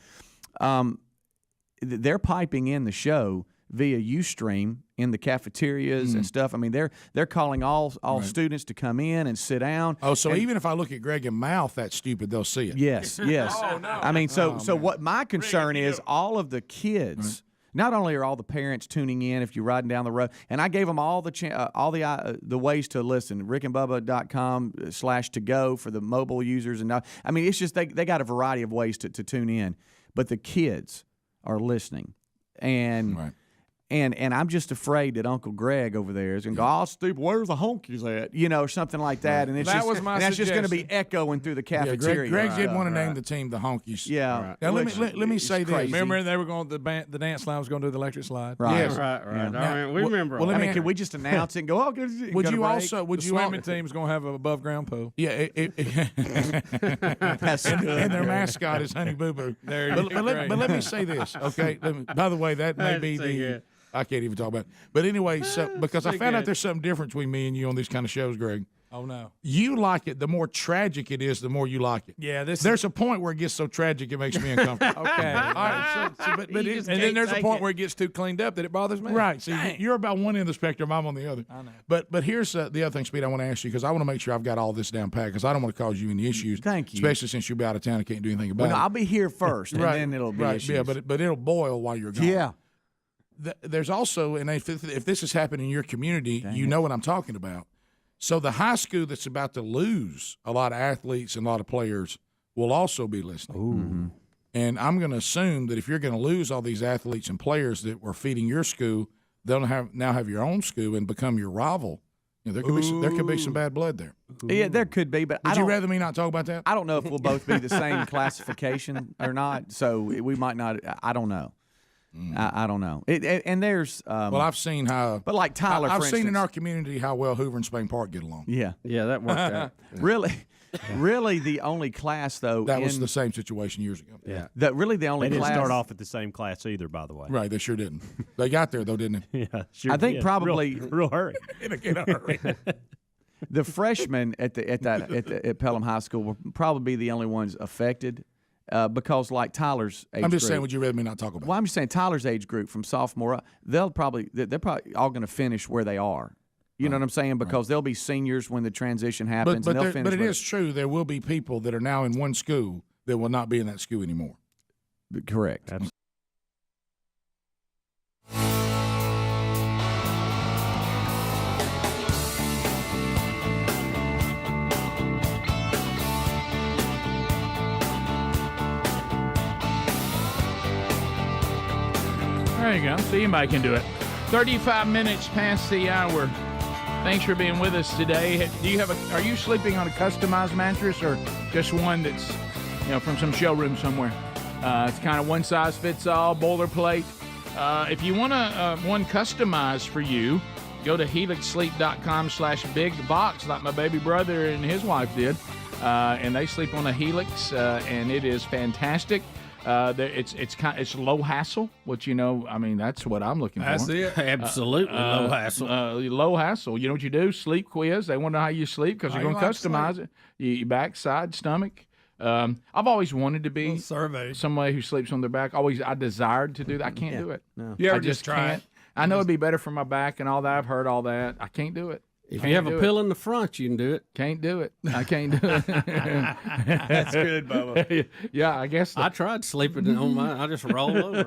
They're piping in the show via Ustream in the cafeterias and stuff. I mean, they're calling all students to come in and sit down. Oh, so even if I look at Greg and mouth that stupid, they'll see it. Yes. Oh, no. I mean, so what my concern is, all of the kids. Not only are all the parents tuning in if you're riding down the road, and I gave them all the ways to listen, rickandbubba.com/to-go for the mobile users. And I mean, it's just they got a variety of ways to tune in. But the kids are listening. And I'm just afraid that Uncle Greg over there is going to go, oh, stupid, where's the honkies at? Or something like that. And it's that's just going to be echoing through the cafeteria. Greg did want to name the team the Honkies. Yeah. Now, let me say this. Remember they were going the dance line was going to do the electric slide? Right. Yes. Right. Yeah. Now, we remember. Well, can we just announce it and go, the swimming team's going to have an above ground pool? Yeah. And their mascot is Honey Boo Boo. But let me say this, okay? By the way, that may be the... I can't even talk about it. But anyway, because I found out there's something different between me and you on these kind of shows, Greg. Oh, no. You like it. The more tragic it is, the more you like it. Yeah. There's a point where it gets so tragic it makes me uncomfortable. Okay. All right. And then there's a point where it gets too cleaned up that it bothers me. Right. See, you're about one end of the spectrum. I'm on the other. I know. But here's the other thing, Speed, I want to ask you, because I want to make sure I've got all this down pat, because I don't want to cause you any issues. Thank you. Especially since you'll be out of town and can't do anything about it. I'll be here first, and then it'll be issues. Yeah, but it'll boil while you're gone. Yeah. There's also, and if this has happened in your community, know what I'm talking about. So the high school that's about to lose a lot of athletes and a lot of players will also be listening. Ooh. And I'm going to assume that if you're going to lose all these athletes and players that were feeding your school, they'll now have your own school and become your rival. There could be some bad blood there. Yeah, there could be, but would you rather me not talk about that? I don't know if we'll both be the same classification or not. So we might not. I don't know. I don't know. And there's well, I've seen how, but like Tyler, I've for seen instance, in our community how well Hoover and Spain Park get along. Yeah, that worked out. Really, the only class though that was the same situation years ago. Yeah, that really the only. They didn't class, start off at the same class either, by the way. Right, they sure didn't. They got there though, didn't they? Yeah, sure. I think probably real hurry. In a hurry. The freshmen at Pelham High School will probably be the only ones affected. Because like Tyler's age group. I'm just saying, would you rather me not talk about it? Well, I'm just saying Tyler's age group from sophomore up, they're probably all going to finish where they are. You know what I'm saying? Because they'll be seniors when the transition happens. But it is true. There will be people that are now in one school that will not be in that school anymore. Correct. Absolutely. There you go. So anybody can do it. 35 minutes past the hour. Thanks for being with us today. Are you sleeping on a customized mattress or just one that's, from some showroom somewhere? It's kind of one size fits all, boilerplate. If you want one customized for you, go to helixsleep.com/bigbox like my baby brother and his wife did. And they sleep on a Helix, and it is fantastic. It's low hassle, which that's what I'm looking for. That's it. Absolutely low hassle. Low hassle. You know what you do? Sleep quiz. They want to know how you sleep because you're going to customize it. Your back, side, stomach. I've always wanted to be somebody who sleeps on their back. I desired to do that. I can't do it. No. You ever I just try can't. it? I know it'd be better for my back and all that. I've heard all that. I can't do it. If you have a pill in the front, you can do it. Can't do it. I can't do it. That's good, Bubba. Yeah, I guess. I tried sleeping on mine. I just roll over.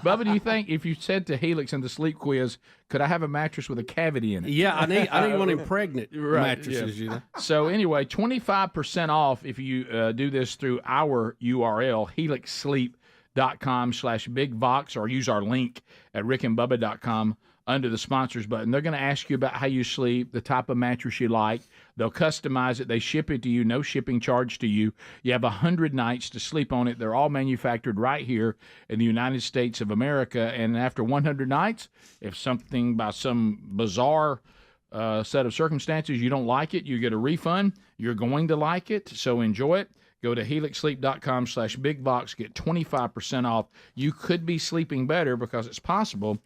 Bubba, do you think if you said to Helix in the sleep quiz, could I have a mattress with a cavity in it? Yeah, I need one of them pregnant mattresses. Yeah. So anyway, 25% off if you do this through our URL, helixsleep.com/bigbox, or use our link at rickandbubba.com. under the sponsors button. They're going to ask you about how you sleep, the type of mattress you like. They'll customize it. They ship it to you, no shipping charge to you. You have 100 nights to sleep on it. They're all manufactured right here in the United States of America. And after 100 nights, if something by some bizarre set of circumstances you don't like it, you get a refund. You're going to like it, so enjoy it. Go to helixsleep.com/bigbox, get 25% off. You could be sleeping better because it's possible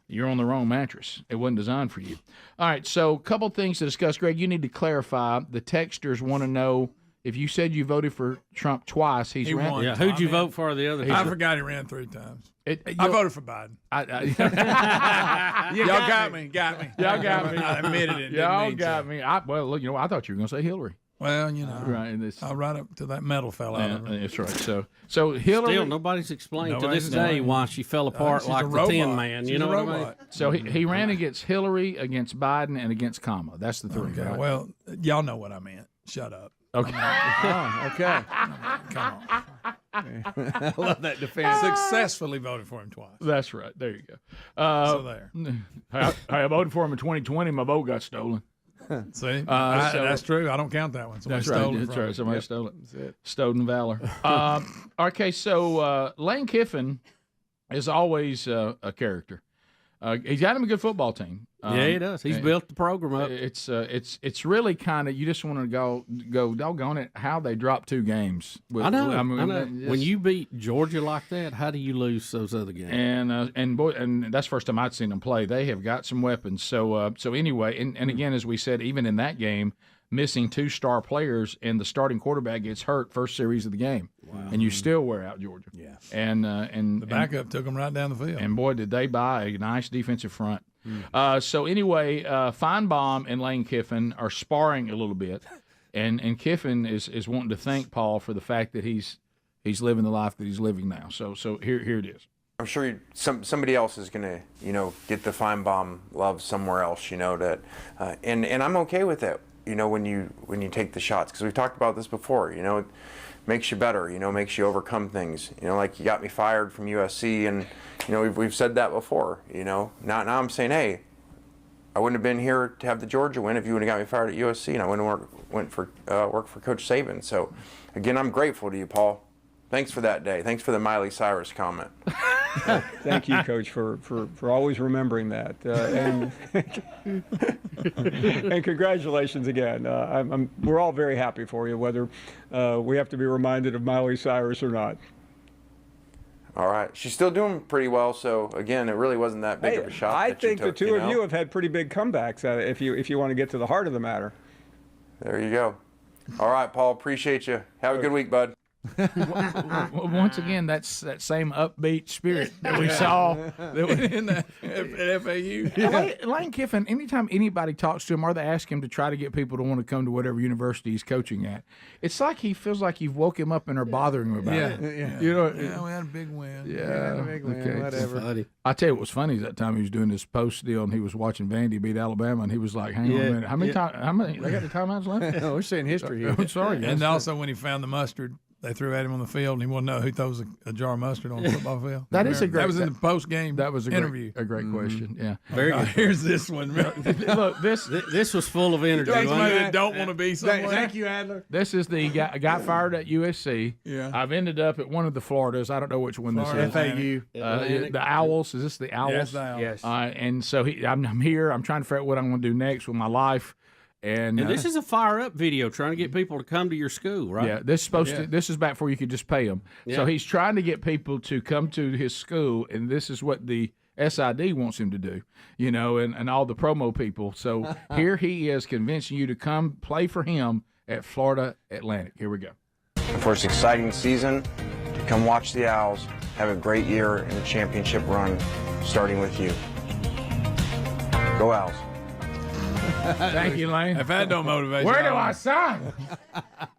you're on the wrong mattress. It wasn't designed for you. All right, so a couple things to discuss. Greg, you need to clarify. The texters want to know if you said you voted for Trump twice. He won. Yeah, who'd you vote for the other? I forgot he ran 3 times. I voted for Biden. Y'all got me. Y'all got me. I admitted it. Y'all got me. Well, look, I thought you were going to say Hillary. Well, right. I'll right up till that medal fell out. That's right. So Hillary. Still, nobody's explained to this day why she fell apart like the Tin Man. You know what I mean? So he ran against Hillary, against Biden, and against Kamala. That's the three. Okay. Right? Well, y'all know what I meant. Shut up. Okay. Okay. Come on. I love that defense. Successfully voted for him twice. That's right. There you go. So there. I voted for him in 2020. My vote got stolen. See, that's true. I don't count that one. Somebody stole it. That's right. Somebody stole it. Stolen valor. Okay, so Lane Kiffin is always a character. He's got him a good football team. Yeah, he does. He's built the program up. It's really kind of, you just want to go doggone it, how they dropped 2 games. I know. When you beat Georgia like that, how do you lose those other games? And that's the first time I'd seen them play. They have got some weapons. So anyway, and again, as we said, even in that game, missing 2 star players and the starting quarterback gets hurt first series of the game. Wow. And you still wear out Georgia. Yeah. And the backup took them right down the field. And boy, did they buy a nice defensive front. So anyway, Feinbaum and Lane Kiffin are sparring a little bit, and Kiffin is wanting to thank Paul for the fact that he's living the life that he's living now. So here it is. I'm sure somebody else is going to get the Feinbaum love somewhere else. That, and I'm okay with that. When you take the shots, because we've talked about this before. It makes you better. Makes you overcome things. Like you got me fired from USC, and we've said that before. Now I'm saying, hey, I wouldn't have been here to have the Georgia win if you would have got me fired at USC, and I wouldn't have work for Coach Saban. So, again, I'm grateful to you, Paul. Thanks for that day. Thanks for the Miley Cyrus comment. Thank you, Coach, for always remembering that. And congratulations again. We're all very happy for you, whether we have to be reminded of Miley Cyrus or not. All right. She's still doing pretty well, so, again, it really wasn't that big of a shot. I think the two of you have had pretty big comebacks at it, if you want to get to the heart of the matter. There you go. All right, Paul, appreciate you. Have a good week, bud. Once again, that's that same upbeat spirit that we saw that was in the at FAU. Lane Kiffin, anytime anybody talks to him or they ask him to try to get people to want to come to whatever university he's coaching at, it's like he feels like you've woke him up and are bothering him about it. Yeah. We had a big win. Whatever. I tell you what was funny is that time he was doing this post deal and he was watching Vandy beat Alabama and he was like, hang on a minute, how many they got the timeouts left? We're seeing history here. I'm sorry. And also when he found the mustard they threw at him on the field, and he wanted to know who throws a jar of mustard on the football field. That is a great. That was in the post game. That was a interview. Great question. Yeah, very good. Here's this one. Look, this was full of energy. Somebody that don't want to be somewhere. Thank you, Adler. This is the guy got fired at USC. Yeah. I've ended up at one of the Floridas. I don't know which one Florida this is. FAU. The Owls. Is this the Owls? Yes, the Owls. Yes. And so I'm here. I'm trying to figure out what I'm going to do next with my life. And this is a fire up video trying to get people to come to your school, right? Yeah, this is supposed to. This is back before you could just pay them. Yeah. So he's trying to get people to come to his school, and this is what the SID wants him to do, and all the promo people. So here he is convincing you to come play for him at Florida Atlantic. Here we go. For this exciting season, come watch the Owls have a great year in the championship run, starting with you. Go Owls. Thank you, Lane. If that don't motivate Where you, do I sign?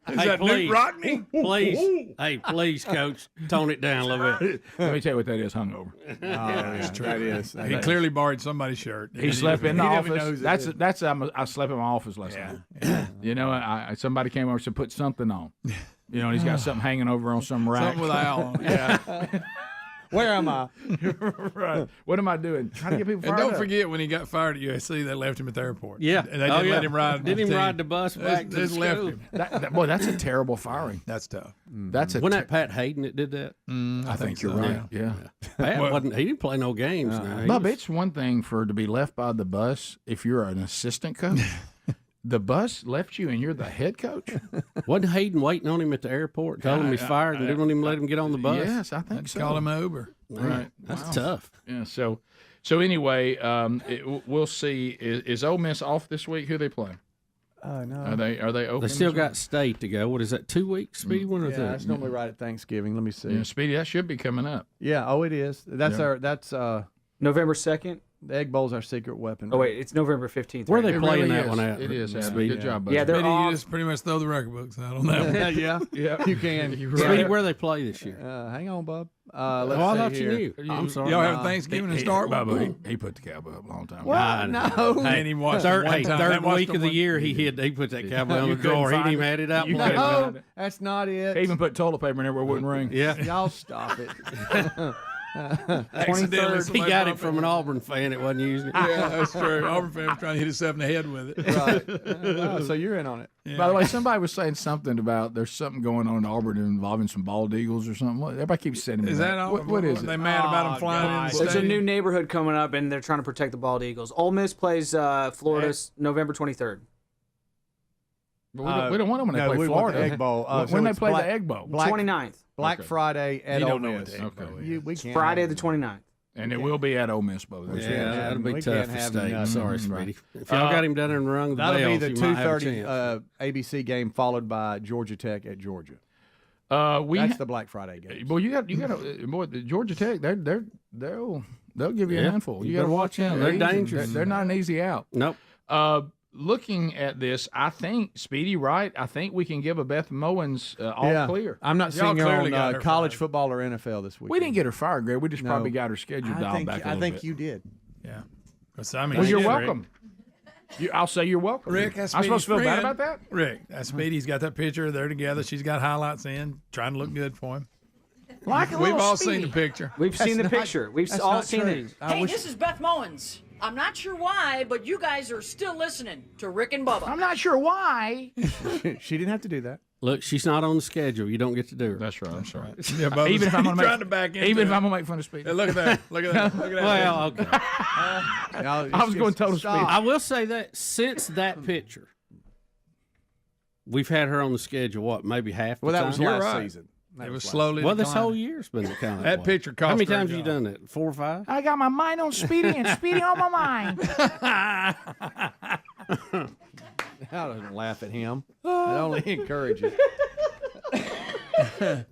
Is that Newt Rockney? Please. Hey, please, Coach, tone it down a little bit. Let me tell you what that is, hungover. It's true. That is. He clearly borrowed somebody's shirt. He slept in the office. knows it I slept in my office last night. Somebody came over and said, put something on. And he's got something hanging over on some rack. Something with Al on it. Yeah. Where am I? Right. What am I doing? Trying to get people fired And don't up. forget, when he got fired at USC, they left him at the airport. Yeah. And they didn't let him ride. Didn't even ride the bus back to Just the left school. him. Boy, that's a terrible firing. That's tough. That's a Wasn't that Pat Hayden that did that? I think you're so, right. Yeah. Pat wasn't. He didn't play no games. now. He Bub, was- it's one thing to be left by the bus if you're an assistant coach. The bus left you and you're the head coach? Wasn't Hayden waiting on him at the airport, told him he's fired, and didn't even let him get on the bus? Yes, I think so. Call him an Uber. Man, Right. That's tough. Yeah. So anyway, we'll see. Is Ole Miss off this week? Who they play? No. Are they open? They still this got week? State to go. What is that, 2 weeks, Speedy? When is Yeah, that? that's normally right at Thanksgiving. Let me see. Yeah, Speedy, that should be coming up. Yeah. Oh, it is. That's Yeah. That's November 2nd. the Egg Bowl's our secret weapon. Oh, wait, it's November 15th. Where are right? they playing really that is. one at? It is. Adam. Speedy? Good job, buddy. Yeah, they're Speedy, off. you just pretty much throw the record books out on that one. yeah. You can. Speedy, where they play this year? Hang on, Bub. Let's I see thought here. you knew. I'm sorry. Y'all have Thanksgiving and start with Bubba, he put the cowboy up a long time. What? No. And he watched it one time. Third Watched week it of the one- year, he put that cowboy on You the drawer. He couldn't didn't even find had it out. You and played couldn't it. No, that's not it. He even put toilet paper in there where it wouldn't ring. Yeah. Y'all stop it. Accidentally, He somebody got brought it from an Auburn fan that wasn't using it. Yeah, that's true. Auburn fan was trying to hit himself in the head with it. Right. So you're in on it. Yeah. By the way, somebody was saying something about there's something going on in Auburn involving some bald eagles or something. Everybody keeps sending me Is that all? What is it? They mad about him flying in the There's a stadium? new neighborhood coming up, and they're trying to protect the bald eagles. Ole Miss plays Florida November 23rd. But we don't want them when they no, play we want Florida. the Egg Bowl. when so they it's play Black- the Egg Bowl. Black, 29th. Black Okay. Friday at You Ole don't know what Miss. the Egg Bowl is. We can't Friday have the it. 29th. And it will be at Ole Miss, both. We Yeah, can't have that'll him. be We tough can't for have State. nothing. Sorry, Right. Speedy. If y'all got him down there and rung the That'll bells, be the you might have a 2:30 chance. ABC game followed by Georgia Tech at Georgia. We That's the Black Friday game. Well, you got boy, the Georgia Tech. They'll give you a Yeah. handful. You You got to better watch watch out. out. They're dangerous. They're not an easy out. Nope. Looking at this, I think Speedy, right? I think we can give a Beth Mowins all clear. I'm not Y'all seeing her clearly on got her college fired. football or NFL this week. We didn't get her fired, Greg. We just No. probably got her schedule dialed back a little I think bit. you did. Yeah. 'Cause, I mean, Well, you're shit, welcome. I'll say you're welcome. Rick, that's I'm supposed to feel Speedy's bad friend. about that? Rick, that's Speedy's got that picture. They're together. She's got highlights in, trying to look good for him. Like a We've little all Speedy. seen the picture. We've seen the picture. We've that's all not seen true. it. Hey, this is Beth Mowins. I'm not sure why, but you guys are still listening to Rick and Bubba. I'm not sure why. She didn't have to do that. Look, she's not on the schedule. You don't get to do her. That's right. That's right. Yeah, Bubba's Even if I'm going trying to back into even if it. I'm going to make fun of Speedy. Hey, look at that. Look at that. Look at that. Well, okay. I was going total Stop. Speedy. I will say that since that picture, we've had her on the schedule, what, maybe half the Well, that time? was You're last right. season. That It was last slowly Well, this declining. whole year's been kind of That picture cost How many her a times have you job. done that? 4 or 5? I got my mind on Speedy and Speedy on my mind. That doesn't laugh at him. It only encourages.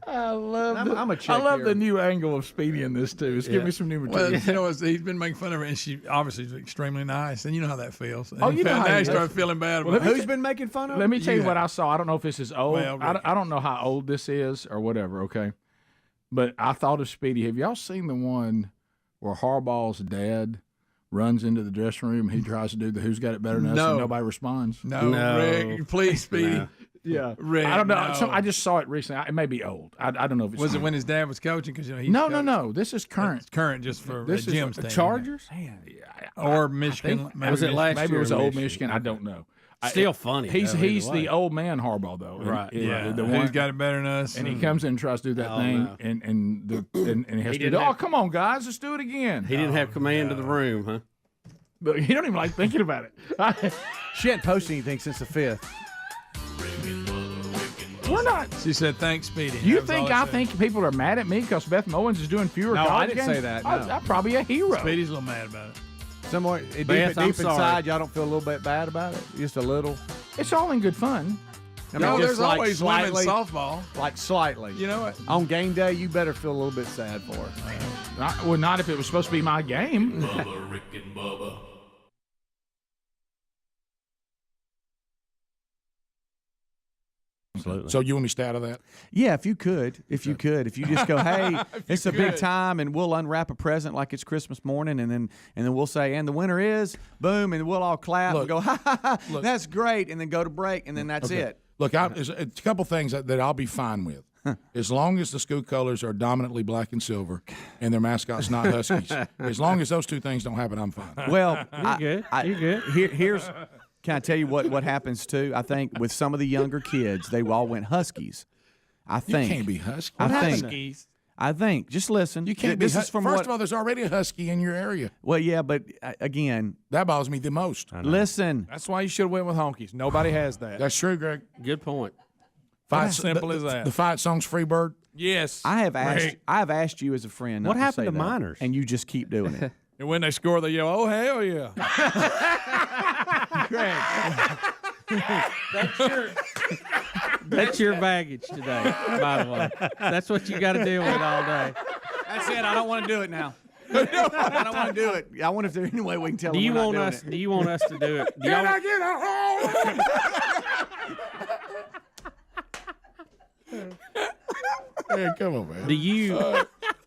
I love I'm a I check love here. the new angle of Speedy in this too. Just give me some new Well, material. you know, he's been making fun of her, and she obviously is extremely nice, and you know how that feels. And Oh, you know how now he he started does. feeling bad Well, about Who's it. been making fun of Let me tell you Yeah. what I saw. I don't know if this is old. Well, I don't know how old this is or whatever, okay? But I thought of Speedy. Have y'all seen the one where Harbaugh's dad runs into the dressing room and he tries to do the who's got it better than us No. and nobody responds? No, No. Rick, please, Speedy. No. Yeah. Rick, I don't know. no. So I just saw it recently. It may be old. I don't know if it's Was it new. when his dad was coaching? Because No. This is current. It's current, just for This is Jim's the team. Chargers? Or Michigan. Maybe Was it last Maybe year it was or old Michigan? Michigan. I don't know. Still funny. He's though, he's either way. the old man Harbaugh though. Right. Yeah, The he's one got it better than us. and he comes in and tries to do that Oh, thing, no. and he has He to didn't do. Oh, have- come on, guys, let's do it again. He didn't have command of the room, huh? But he don't even like thinking about it. She hadn't posted anything since the 5th. We're not. She said, "Thanks, Speedy." You That was think all I said. think people are mad at me because Beth Mowins is doing fewer No, I college didn't games? say that, no. I'm probably a hero. Speedy's a little mad about it. Somewhere deep, Beth, I'm deep sorry. inside, y'all don't feel a little bit bad about it? Just a little? It's all in good fun. I No, just there's like always women's slightly, softball. like slightly. You know what? On game day, you better feel a little bit sad for her. Not if it was supposed to be my game. Bubba, Rick and Bubba. Absolutely. So you want me to stay out of that? Yeah, if you could. If you just go, hey, it's a big time, and we'll unwrap a present like it's Christmas morning, and then we'll say, and the winner is, boom, and we'll all clap and go, ha, ha, ha, that's great, and then go to break, and then that's it. Look, it's a couple things that I'll be fine with. As long as the school colors are dominantly black and silver and their mascot's not Huskies. As long as those two things don't happen, I'm fine. Well, You're good. Here's can I tell you what happens too? I think with some of the younger kids, they all went Huskies. I think You can't be Husky. I think. Just listen. You can't This be is from First what, of all, there's already a Husky in your area. Well, yeah, but again, That bothers me the most. listen. That's why you should have went with honkies. Nobody has that. That's true, Greg. Good point. Simple as that. The fight song's Freebird. Yes. I have asked you as a friend. What not happened say to that, minors? And you just keep doing it. And when they score, they yell, "Oh hell yeah!" That's your baggage today, by the way. That's what you got to deal with all day. That's it. I don't want to do it now. I don't want to do it. I wonder if there's any way we can tell Do them you we're want not us? doing Do you want us to do it? Do Can y'all- I get a home? Man, come on, man. Do you,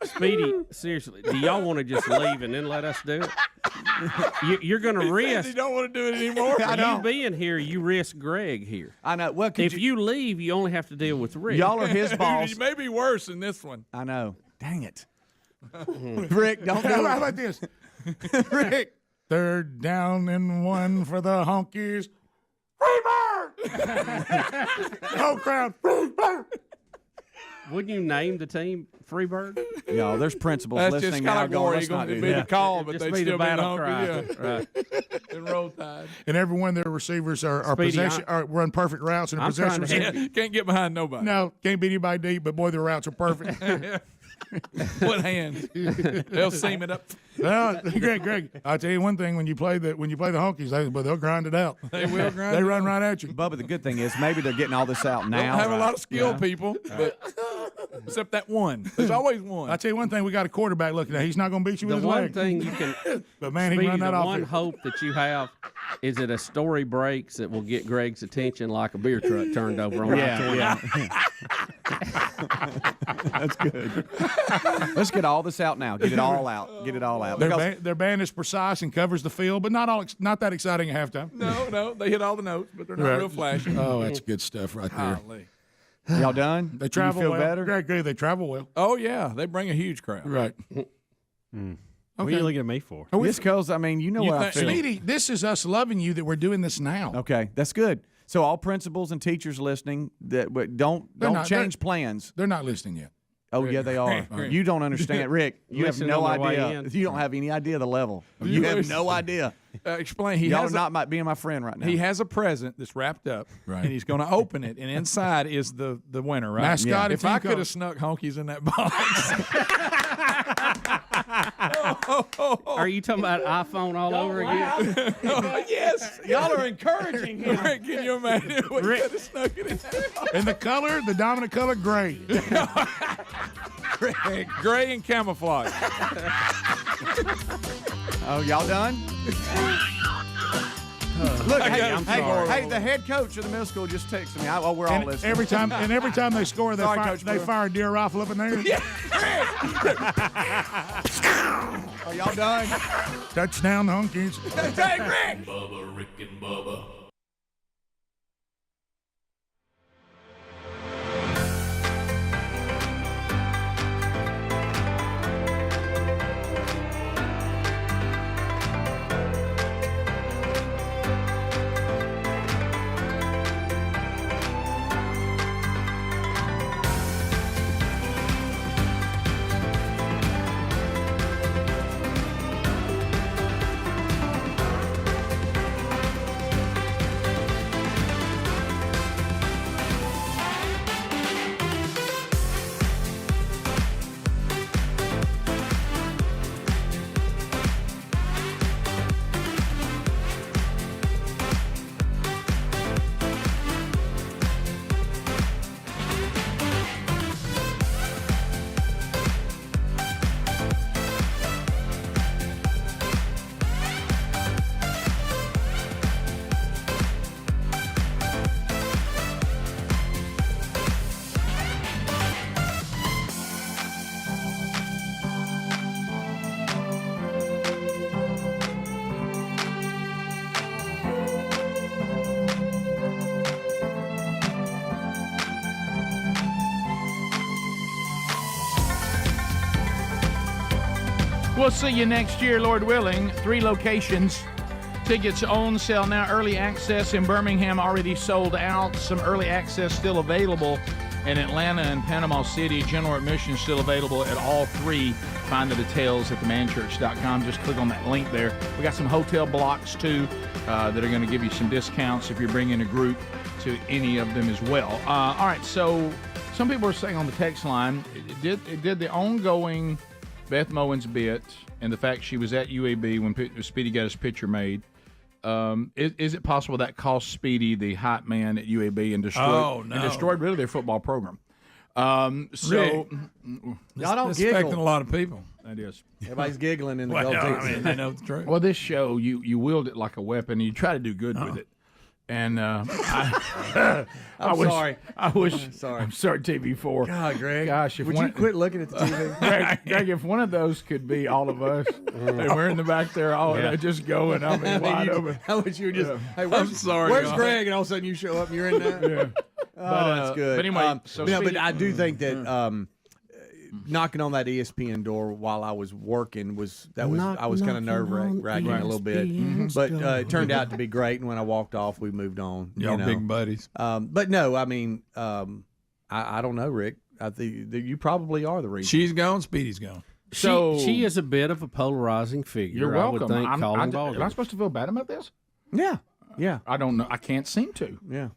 Speedy? Seriously, do y'all want to just leave and then let us do it? You're going to risk. You don't want to do it anymore. You being here, you risk Greg here. I know. Well, If you leave, you only have to deal with Rick. y'all are his boss. You may be worse than this one. I know. Dang it. Rick, don't do How it. about this? Rick. Third down and 1 for the Honkies. Freebird! Whole crowd. Freebird! Wouldn't you name the team Freebird? Y'all, there's principals That's just listening kind now of going, War let's Eagle. not do It'd be the that. call, but Just they'd be the still be battle hungry. cry. Right. And roll tide. And every one of their receivers are Speedy, possession, are run perfect routes and I'm possession trying to receivers. Can't get behind nobody. No, can't beat anybody deep, but boy, the routes are perfect. What hands? They'll seam it up. Well, Greg, I'll tell you one thing: when you play the Honkies, they'll grind it out. They will grind. They run right at you. Bubba, the good thing is maybe they're getting all this out They now. don't have a lot of skill people, but except that one. There's always one. I'll tell you one thing: we got a quarterback looking at. He's not going to beat you The with his one leg. thing you can, But man, he Speedy, can run the that one off. hope that you have is that a story breaks that will get Greg's attention like a beer truck turned over on I-20. That's good. Let's get all this out now. Get it all out. Get it all out. Because Their band is precise and covers the field, but not that exciting at halftime. No, they hit all the notes, but they're not real flashy. Oh, that's good stuff right there. Golly. y'all done? They travel you feel well. better? Greg, they travel well. Oh yeah, they bring a huge crowd. Right. What are you looking at me for? This goes, I mean, you know what I feel. Speedy, this is us loving you that we're doing this now. Okay, that's good. So all principals and teachers listening, that don't change plans. They're not listening yet. Oh yeah, they are. You don't understand, Rick. You have Listen no on their way idea. in. You don't have any idea the level. You have no idea. Explain. Y'all are not being my friend right now. He has a present that's wrapped up, and he's going to open it, and inside is the winner, right? Mascot and If I team could colors. have snuck honkies in that box. Are you talking about iPhone all over again? Yes, y'all are encouraging him. Rick, can you imagine? We could have snuck it in that box. And the color, the dominant color, gray. Gray and camouflage. Oh, y'all done? Look, I'm sorry. hey, the head coach of the middle school just texted me. We're all And listening. every time they score, Sorry, Coach they Brewer. fire a deer rifle up in there. Are y'all done? Touchdown, Honkies. Bubba, Rick and Bubba. we'll see you next year, Lord willing. 3 locations. Tickets on sale now. Early access in Birmingham already sold out. Some early access still available in Atlanta and Panama City. General admission still available at all 3. Find the details at themanchurch.com. Just click on that link there. We got some hotel blocks, too, that are going to give you some discounts if you're bringing a group to any of them as well. All right, so some people are saying on the text line, it did the ongoing Beth Mowins bit and the fact she was at UAB when Speedy got his picture made. Is it possible that cost Speedy the hype man at UAB and destroyed really their football program? Y'all don't giggle. Affecting a lot of people. That is. Everybody's giggling in the well, gold I mean, they know the truth. Well, this show, you wield it like a weapon. And you try to do good with it. And I'm sorry. I'm sorry, TV4. God, Greg. Gosh, would you quit looking at the TV? Greg, if one of those could be all of us, and we're in the back there, just going, I mean, wide open. How would you just? Hey, I'm sorry. Where's Greg? And all of a sudden you show up and you're in there. Yeah. That's good. But anyway, but I do think that knocking on that ESPN door while I was working I was kind of nerve-wracking a little bit, but it turned out to be great. And when I walked off, we moved on. Y'all big buddies. But no, I mean, I don't know, Rick. I think that you probably are the reason. She's gone. Speedy's gone. So she is a bit of a polarizing figure. You're welcome. I would think calling balls. Am I supposed to feel bad about this? Yeah. I don't know. I can't seem to. Yeah.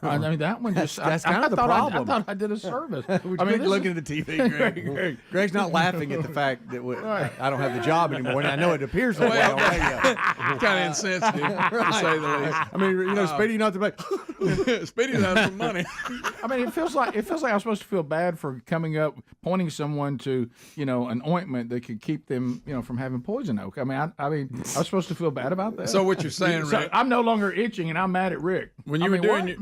I mean, that one just... That's kind of the problem. I thought I did a service. Looking at the TV, Greg. Greg's not laughing at the fact that I don't have the job anymore, and I know it appears that way on radio. Kind of insensitive, to say the least. I mean, Speedy not to make... Speedy's having some money. I mean, it feels like I'm supposed to feel bad for pointing someone to, an ointment that could keep them, from having poison oak. I mean, I was supposed to feel bad about that. So what you're saying, Rick? So I'm no longer itching, and I'm mad at Rick. When you were doing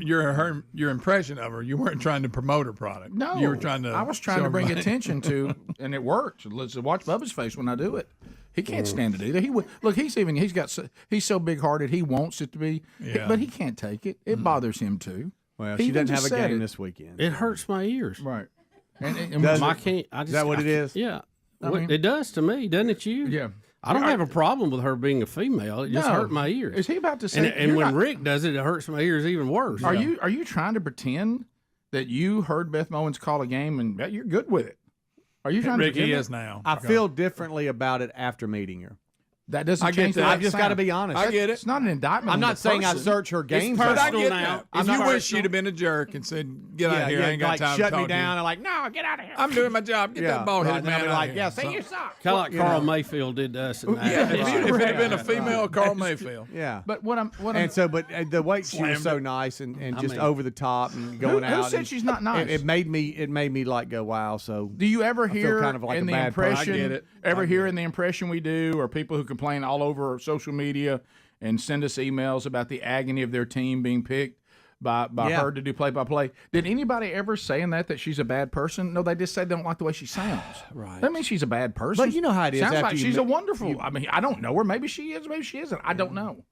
your impression of her, you weren't trying to promote her product. No, you were trying to. I was trying to bring attention to, and it worked. Let's watch Bubba's face when I do it. He can't stand it either. He's so big-hearted. He wants it to be, but he can't take it. It bothers him too. Well, she doesn't have a game this weekend. It hurts my ears. Right. Is that what it is? Yeah. It does to me, doesn't it? You? Yeah. I don't have a problem with her being a female. It just hurt my ears. Is he about to say? And when Rick does it, it hurts my ears even worse. Are you trying to pretend that you heard Beth Mowins call a game and you're good with it? Are you trying Rick, to? Rick is now. I feel differently about it after meeting her. That doesn't change. I've just got to be honest. I get it. It's not an indictment. I'm not saying I search her games. But I get that. If you wish you'd have been a jerk and said, "Get out of here, I ain't got time to talk to you." Shut me down. I'm like, no, get out of here. I'm doing my job. Get that bald headed man. Like, see, you suck. Kind of like Carl Mayfield did to us. If it had been a female, Carl Mayfield. Yeah. But but the way she was so nice and just over the top and going out. Who said she's not nice? It made me like go, wow. So do you ever hear kind of like in a the bad impression? I get it. Ever hear in the impression we do, or people who complain all over social media and send us emails about the agony of their team being picked by her to do play-by-play? Did anybody ever say in that she's a bad person? No, they just say they don't like the way she sounds. Right. That means she's a bad person. But you know how it is. Sounds after like she's a wonderful. I mean, I don't know her. Maybe she is. Maybe she isn't. I don't know.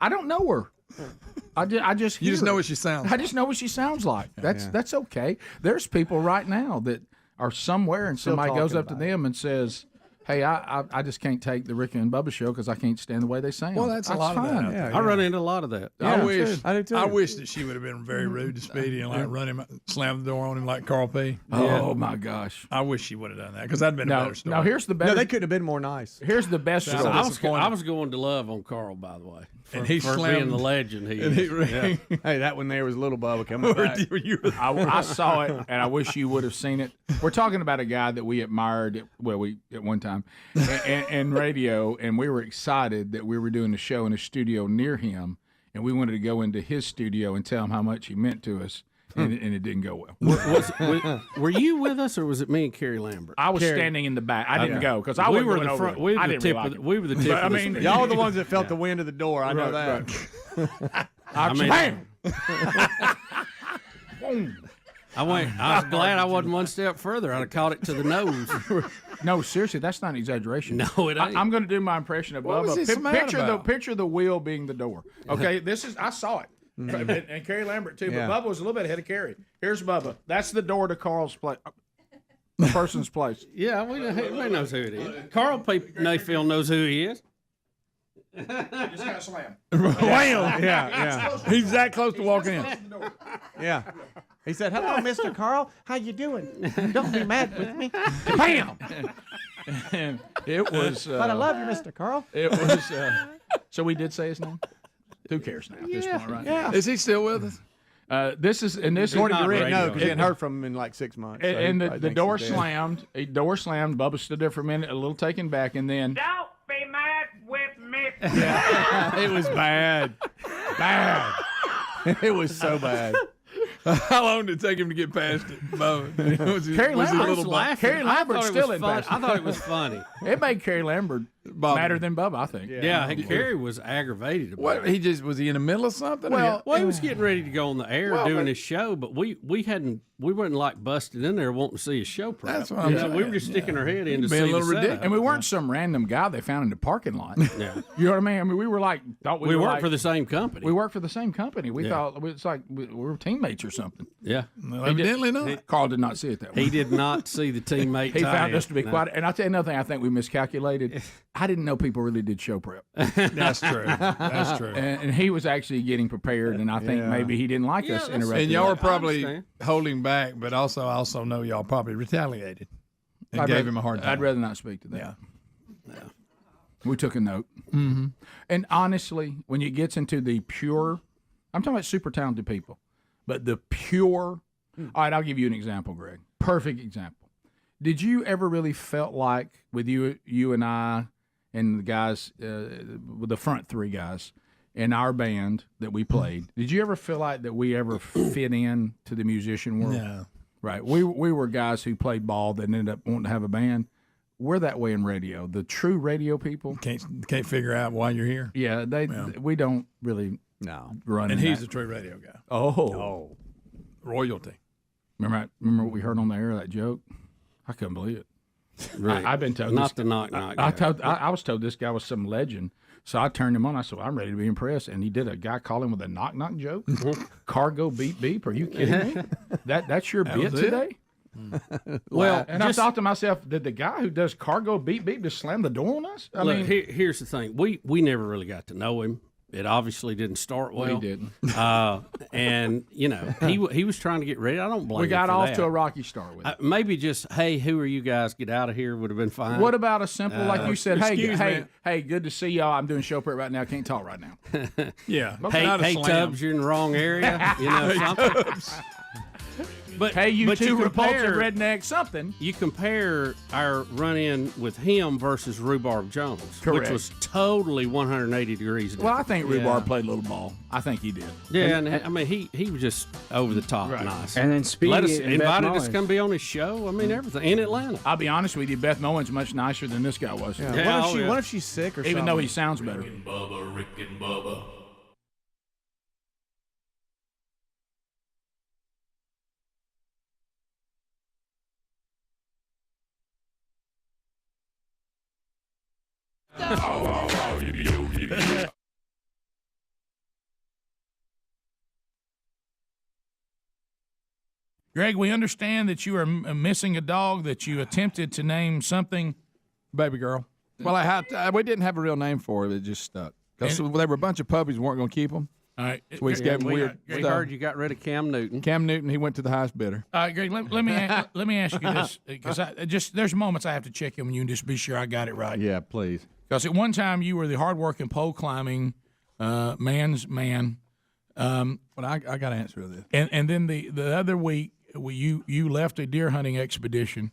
I don't know her. I just you just know her. what she sounds. I just know what she sounds like. That's okay. There's people right now that are somewhere and somebody goes up to them and says, "Hey, I just can't take the Rick and Bubba show because I can't stand the way they sound." Well, that's a lot fine. of that. I run into a lot of that. I do too. I do wish that she would have been very rude to Speedy and run him, slam the door on him like Carl P. Oh my gosh! I wish she would have done that because that'd been a better story. Now here's the best. No, they couldn't have been more nice. Here's the best story. I was going to love on Carl, by the way. And he for slammed being the legend he is. Hey, that one there was little Bubba coming back. I saw it, and I wish you would have seen it. We're talking about a guy that we admired, at one time, in radio, and we were excited that we were doing a show in a studio near him, and we wanted to go into his studio and tell him how much he meant to us. And it didn't go well. Were you with us, or was it me and Carrie Lambert? I was standing in the back. I didn't go because we were the front. We were the tip. We were the tip. I mean, y'all were the ones that felt the wind of the door. I know that. Bam! I was glad I wasn't one step further. I'd have caught it to the nose. No, seriously, that's not an exaggeration. No, it ain't. I'm going to do my impression of What Bubba. was he mad about? Picture the wheel being the door. Okay, I saw it. And Carrie Lambert too, but Bubba was a little bit ahead of Carrie. Here's Bubba. That's the door to Carl's place. the person's place. Yeah, everybody knows who it is. Carl Mayfield knows who he is. Just got slammed. Wham! Yeah. He's that close to walking in. Yeah. He said, "Hello, Mr. Carl. How you doing? Don't be mad with me." Bam! And it was. But I love you, Mr. Carl. It was. So we did say his name. Who cares now at this point, right? Yeah. Is he still with us? This is According to Rick, no, because he hadn't heard from him in like 6 months. And the door slammed. A door slammed. Bubba stood there for a minute, a little taken back, and then. Don't be mad with me. It was bad. Bad. It was so bad. How long did it take him to get past it? Carrie Lambert laughing. Carrie Lambert still in I thought it was funny. It made Carrie Lambert madder than Bubba, I think. Yeah, Carrie was aggravated about What? it. Was he in the middle of something? Well, he was getting ready to go on the air doing his show, but we weren't like busted in there wanting to see his show prep. That's what I'm saying. We were just sticking our head in to see Being a little the setup. ridiculous. And we weren't some random guy they found in the parking lot. Yeah. You know what I mean? I mean, we were like, thought We were worked like, for the same company. We worked for the same company. We thought it's like we were teammates or something. Yeah. Well, evidently not. Carl did not see it that way. He did not see the teammate. He found us to be No. quiet. And I'll tell you another thing I think we miscalculated. I didn't know people really did show prep. That's true. That's true. And he was actually getting prepared, and I think maybe he didn't like us interrupting. And y'all were that. probably holding back, but I also know y'all probably retaliated and gave him a hard time. I'd rather not speak to that. Yeah. We took a note. Mm-hmm. And honestly, when it gets into the pure, I'm talking about super talented people, but the pure. All right, I'll give you an example, Greg. Perfect example. Did you ever really felt like with you and I and the guys, with the front three guys in our band that we played, did you ever feel like that we ever fit in to the musician world? No. Right. We were guys who played ball that ended up wanting to have a band. We're that way in radio. The true radio people Can't figure out why you're here. Yeah, we don't really run. And in he's that. a true radio guy. Oh, royalty. Remember what we heard on the air, that joke? I couldn't believe it. Right. I've been told Not this, the knock. I was told this guy was some legend, so I turned him on. I said, I'm ready to be impressed, and he did a guy calling with a knock joke. Cargo beep beep. Are you kidding me? That's your bit today? Well, and I thought to myself, did the guy who does cargo beep beep just slam the door on us? I mean, here's the thing: we never really got to know him. It obviously didn't start well. He didn't. And he was trying to get ready. I don't blame. We got him for off that. to a rocky start with it. Maybe just, hey, who are you guys? Get out of here would have been fine. What about a simple, like you said, excuse me. hey, good to see y'all. I'm doing show prep right now. Can't talk right now. Yeah. Hey, Tubbs, you're in the wrong area. Something. But hey, you two repulsive compare redneck something. You compare our run-in with him versus Rhubarb Jones, Correct. which was totally 180 degrees different. Well, I think Rhubarb played a little ball. I think he did. Yeah, and I mean, he was just over the top nice. And then Speedy invited us Mowins. to come be on his show. I mean, everything in Atlanta. I'll be honest with you, Beth Mowins much nicer than this guy was. Yeah. What if she's sick or something? Even though he sounds better. Rick and Bubba. Greg, we understand that you are missing a dog that you attempted to name something. Baby girl. Well, we didn't have a real name for it. It just stuck. Because there were a bunch of puppies we weren't going to keep them. All right. So we just gave them weird We stuff. heard you got rid of Cam Newton. Cam Newton, he went to the highest bidder. All right, Greg, let me ask you this, because there's moments I have to check in with you and just be sure I got it right. Yeah, please. Because at one time you were the hardworking pole climbing man's man. Well, I got to answer this. And then the other week you left a deer hunting expedition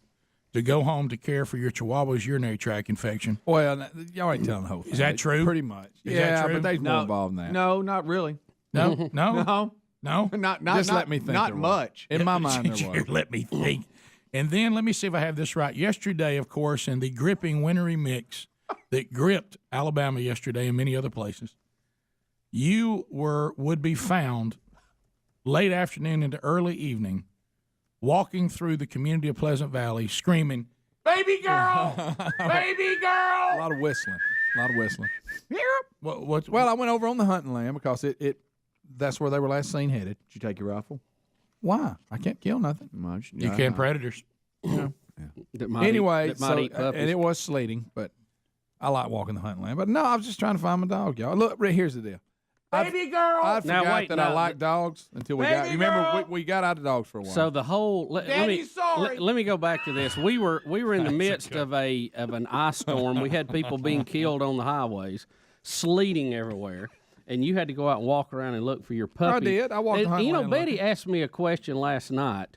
to go home to care for your Chihuahua's urinary tract infection. Well, y'all ain't telling the whole thing. Is that true? Pretty much. Is that true? But there's more involved than that. No, not really. No. No. Not Just let me think. Not there was. much. In my mind, there was. Let me think. And then let me see if I have this right. Yesterday, of course, in the gripping wintry mix that gripped Alabama yesterday and many other places, you would be found late afternoon into early evening walking through the community of Pleasant Valley screaming, "Baby girl! Baby girl!" A lot of whistling. Well, I went over on the hunting land because that's where they were last seen headed. Did you take your rifle? Why? I can't kill nothing. You can't predators. Anyway, that might eat puppies. and it was sleeting, but I like walking the hunting land. But no, I was just trying to find my dog, y'all. Look, here's the deal. Baby girl. I forgot that I like dogs until we got. You remember we got out of dogs for a while. So the whole let me go back to this. We were in the midst of an ice storm. We had people being killed on the highways, sleeting everywhere, and you had to go out and walk around and look for your puppy. I did. I walked. And, you know, Betty asked me a question last night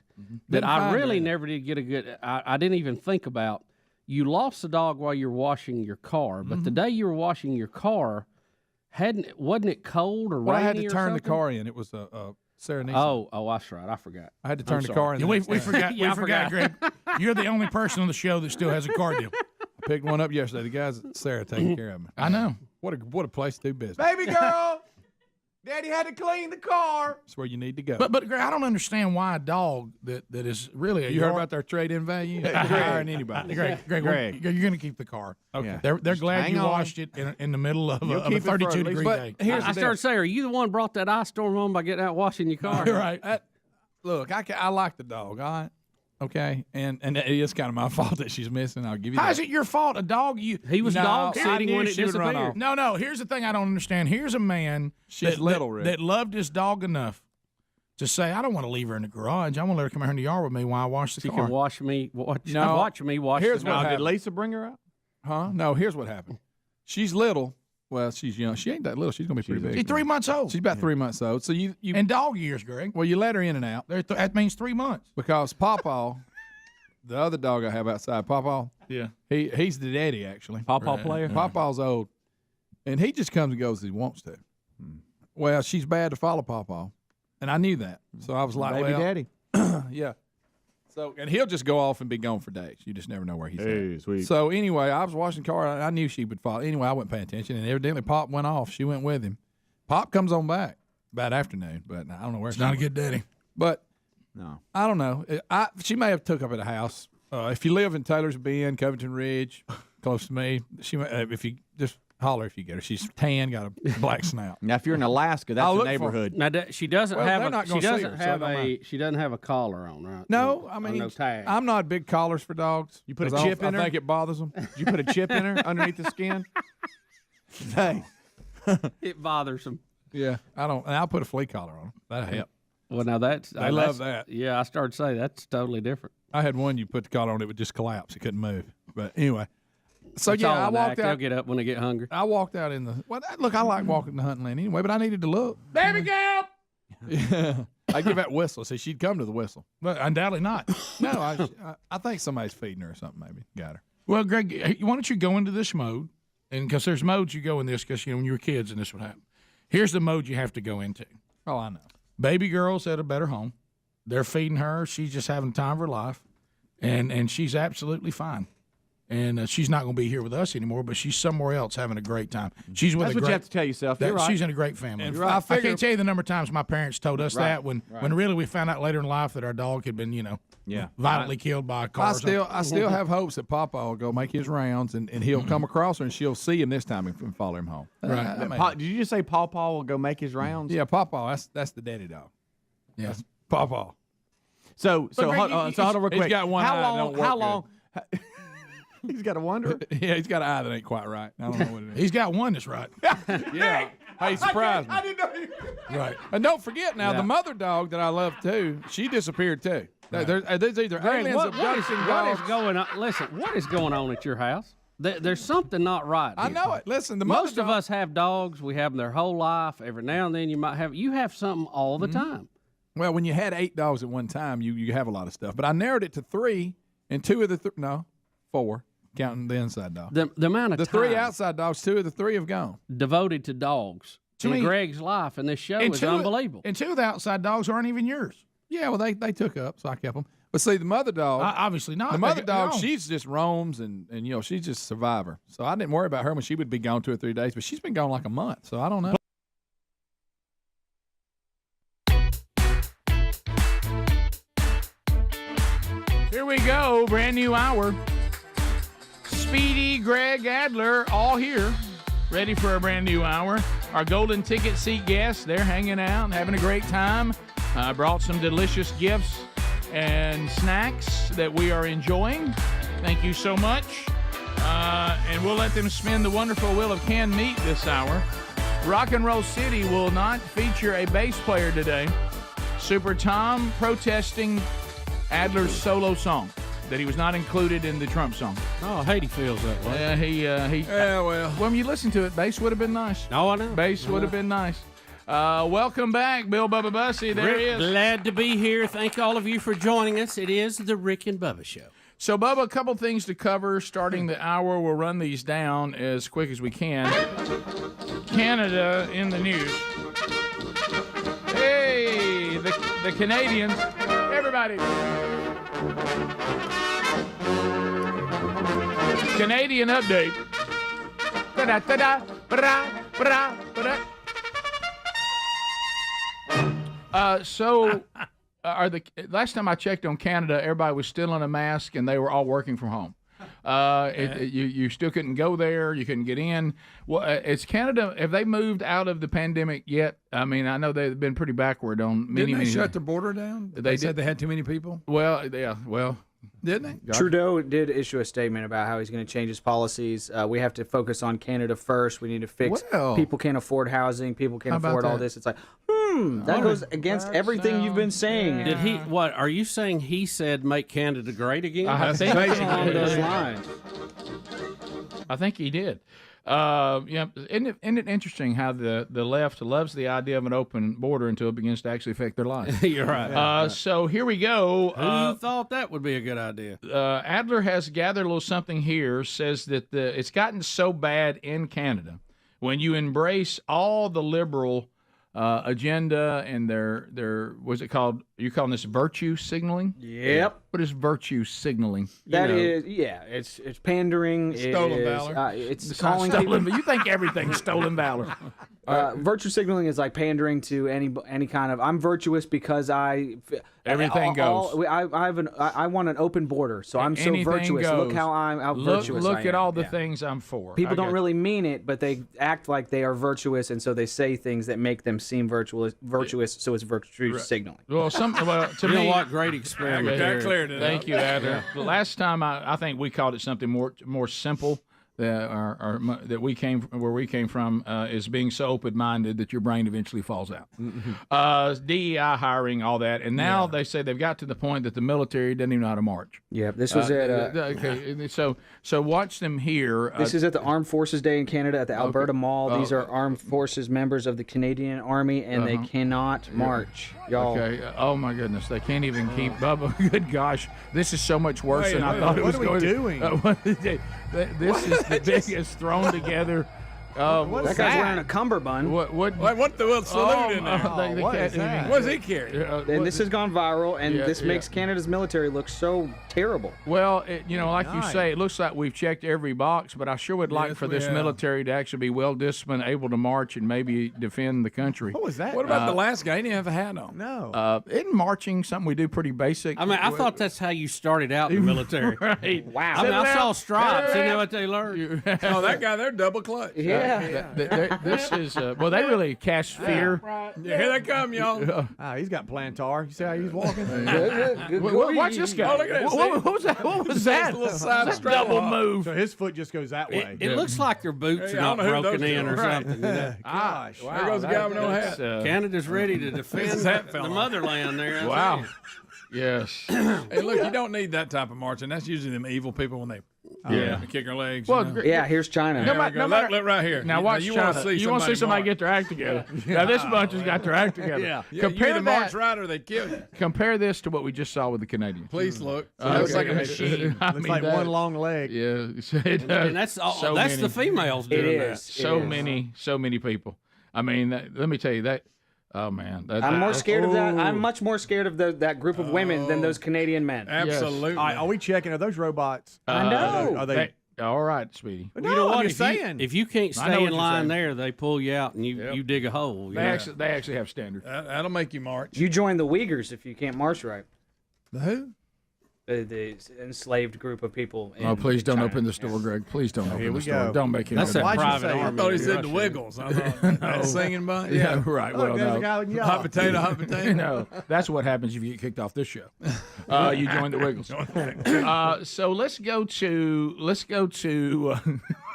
that I really never did get a good. I didn't even think about. You lost the dog while you were washing your car, but the day you were washing your car. Wasn't it cold or rainy? Well, I had to turn the something? car in. It was a Serenade. Oh, that's right. I forgot. I had to turn the car in. Yeah, we forgot. We forgot, Greg. You're the only person on the show that still has a car deal. I picked one up yesterday. The guys at Sarah taking care of me. I know. What a place to do business. Baby girl, Daddy had to clean the car. That's where you need to go. But Greg, I don't understand why a dog that is really you heard about their trade-in value? They're hiring anybody. Greg, you're going to keep the car. Okay. They're glad you washed it in the middle of a 32-degree day. I started to say, are you the one brought that ice storm on by getting out washing your car? You're right. Look, I like the dog, all right? Okay, and it is kind of my fault that she's missing. I'll give you that. How is it your fault? A dog he was dog sitting when it disappeared. No. Here's the thing I don't understand. Here's a man that loved his dog enough to say, I don't want to leave her in the garage. I want to let her come here in the yard with me while I wash the car. She can watch me wash the dog. Did Lisa bring her out? Huh? No, here's what happened. She's little. Well, she's young. She ain't that little. She's going to be pretty big. She's 3 months old. She's about 3 months old. So you in dog years, Greg. Well, you let her in and out. That means 3 months. Because Pawpaw, the other dog I have outside, Pawpaw, he's the daddy, actually. Pawpaw player? Pawpaw's old. And he just comes and goes as he wants to. Well, she's bad to follow Pawpaw. And I knew that. So I was like, Baby daddy. Yeah. So, and he'll just go off and be gone for days. You just never know where he's at. Sweet. So anyway, I was washing the car. I knew she would follow. Anyway, I wasn't paying attention, and evidently Pop went off. She went with him. Pop comes on back about afternoon, but I don't know where. It's not a good daddy. But no, I don't know. She may have took up at a house. If you live in Taylor's Bend, Covington Ridge, close to me, she if you just holler if you get her. She's tan, got a black snout. Now, if you're in Alaska, that's a neighborhood. Now she doesn't she doesn't have a collar on, right? No, I mean, no tag. I'm not big collars for dogs. You put a chip in her? I think it bothers them. Did you put a chip in her underneath the skin? Hey. It bothers them. Yeah, I don't. And I'll put a flea collar on them. That'll help. Well, now they love that. Yeah, I started to say that's totally different. I had one you put the collar on, it would just collapse. It couldn't move. But anyway. So that's I walked out. They'll get up when they get hungry. I walked out in the look. I like walking the hunting land anyway, but I needed to look. Baby girl. Yeah, I give that whistle. See, she'd come to the whistle. But undoubtedly not. No, I think somebody's feeding her or something. Maybe got her. Well, Greg, why don't you go into this mode? And because there's modes you go in this, because when you were kids and this would happen. Here's the mode you have to go into. Oh, I know. Baby girl's at a better home. They're feeding her. She's just having the time of her life, and she's absolutely fine. And she's not going to be here with us anymore, but she's somewhere else having a great time. She's with That's what you have to tell yourself. You're right. She's in a great family. You're right. I can't tell you the number of times my parents told us that when really we found out later in life that our dog had been, violently killed by a car. I still have hopes that Papa will go make his rounds and he'll come across her and she'll see him this time and follow him home. Right. Did you just say Pawpaw will go make his rounds? Yeah, Pawpaw. That's the daddy dog. Yeah, that's Pawpaw. So hold on real quick. He's got one eye. How long? He's got a wonder. Yeah, he's got an eye that ain't quite right. I don't know what it is. He's got one that's right. Yeah. Hey, surprised me. I didn't know you. Right. And don't forget now, the mother dog that I love too, she disappeared too. Right. There's either aliens abducting dogs. What is going on? Listen, what is going on at your house? There's something not right here. I know it. Listen, most of us have dogs. We have them their whole life. Every now and then you have something all the time. Well, when you had 8 dogs at one time, you have a lot of stuff. But I narrowed it to 3, and 2 of the 4. Counting the inside dog. The amount of the time 3 outside dogs, 2 of the 3 have gone. Devoted to dogs. In Greg's life, and this show is unbelievable. And 2 of the outside dogs aren't even yours. Yeah, well, they took up, so I kept them. But see, the mother dog, obviously not. The mother dog, she's just roams, and she's just a survivor. So I didn't worry about her when she would be gone 2 or 3 days, but she's been gone like a month, so I don't know. Here we go, brand new hour. Speedy, Greg, Adler, all here, ready for a brand new hour. Our golden ticket seat guests, they're hanging out and having a great time. I brought some delicious gifts and snacks that we are enjoying. Thank you so much. And we'll let them spin the wonderful wheel of canned meat this hour. Rock and Roll City will not feature a bass player today. Super Tom protesting Adler's solo song, that he was not included in the Trump song. Oh, Haiti feels that way. Yeah, well. When you listen to it, bass would have been nice. Oh, I know. Bass would have been nice. Welcome back, Bill Bubba Bussy. There he is. Glad to be here. Thank all of you for joining us. It is the Rick and Bubba Show. So, Bubba, a couple things to cover starting the hour. We'll run these down as quick as we can. Canada in the news. Hey, the Canadians. Everybody. Canadian update. Da-da-da-da, ba-da, ba-da, ba-da. Last time I checked on Canada, everybody was still in a mask and they were all working from home. You still couldn't go there. You couldn't get in. Well, it's Canada. Have they moved out of the pandemic yet? I mean, I know they've been pretty backward on many. Didn't they many. shut the border down? They said they had too many people. Well, yeah. Well, didn't they? Trudeau did issue a statement about how he's going to change his policies. We have to focus on Canada first. We need to fix. Well, people can't afford housing. People can't how about afford all that? this. It's like, that goes against everything you've been saying. Did he? What are you saying? He said, "Make Canada great again." I think along those lines. I think he did. Yeah, isn't it interesting how the left loves the idea of an open border until it begins to actually affect their lives? You're right. So here we go. Who thought that would be a good idea? Adler has gathered a little something here. Says that it's gotten so bad in Canada when you embrace all the liberal agenda and their what's it called? You're calling this virtue signaling? Yep. What is virtue signaling? It's pandering. Stolen valor. It's calling stolen. people. You think everything's stolen valor? Virtue signaling is like pandering to any kind of. I'm virtuous because everything goes. I want an open border, so I'm so Anything virtuous. goes. Look how virtuous I Look am. at all the things I'm for. People I don't got really mean it, but they act like they are virtuous, and so they say things that make them seem virtuous. So it's virtue signaling. Well, to You know me, what? Great experiment. That cleared it Thank up. you, Adler. The last time I think we called it something more simple. That we came where we came from is being so open-minded that your brain eventually falls out. DEI hiring, all that, and now they say they've got to the point that the military doesn't even know how to march. Yeah, this was at. Okay, so watch them here. This is at the Armed Forces Day in Canada at the Alberta Mall. These are Armed Forces members of the Canadian Army, and they cannot march, y'all. Okay. Oh my goodness, they can't even keep Bubba. Good gosh, this is so much worse than I thought it was going to. What are we doing? This is the biggest thrown together. That guy's wearing a cummerbund. What the salute in there? What is that? What does he carry? And this has gone viral, and this makes Canada's military look so terrible. Well, like you say, it looks like we've checked every box, but I sure would like for this military to actually be well-disciplined, able to march, and maybe defend the country. What was that? What about the last guy? He didn't have a hat on. No. Isn't marching something we do pretty basic? I mean, I thought that's how you started out in the military. Right. Wow. I mean, I saw stripes. You know what they learned? Oh, that guy there, double clutch. Yeah. This is well. They really cast fear. Yeah, here they come, y'all. He's got plantar. You see how he's walking? Watch this guy. Oh, look at this. What was that? What was that? Little side That's strap double on. move. So his foot just goes that way. It looks like their boots Hey, are I not don't know who broken those in two or are. something. You know? Gosh. There goes the guy with no hat. Canada's ready to defend hat fell the off. motherland there. Wow. Yes. Hey, look, you don't need that type of marching. That's usually them evil people when they kick their legs. Well, you know? Yeah, here's China. No matter- Look right here. Now watch you China. want to see You want to see somebody march. get their act together. Now this bunch has got their act together. Yeah, Compare you either march that. right or they kill you. Compare this to what we just saw with the Canadians. Please look. It looks like a machine. Looks like one long leg. Yeah, it And that's all, so that's many, the females doing that. So many people. I mean, let me tell you that. Oh man, I'm more scared of that. I'm much more scared of that group of women than those Canadian men. Absolutely. All right, are we checking? Are those robots? I know. Are they? All right, sweetie. No, You know what? I'm just saying. If you can't I know stay what in you're line saying. there, they pull you out and you dig a hole. They actually have standards. That'll make you march. You join the Uyghurs if you can't march right. The who? the enslaved group of people. Oh, please don't China. open the store, Greg. Please don't open the store. go. Don't make him. That's that private I army. thought he in said the Russia. Wiggles. I thought No. singing bunch. Yeah, right. Well, there's a no. guy with y'all. Hot potato, hot potato. No, that's what happens if you get kicked off this show. You join the Wiggles. So let's go to.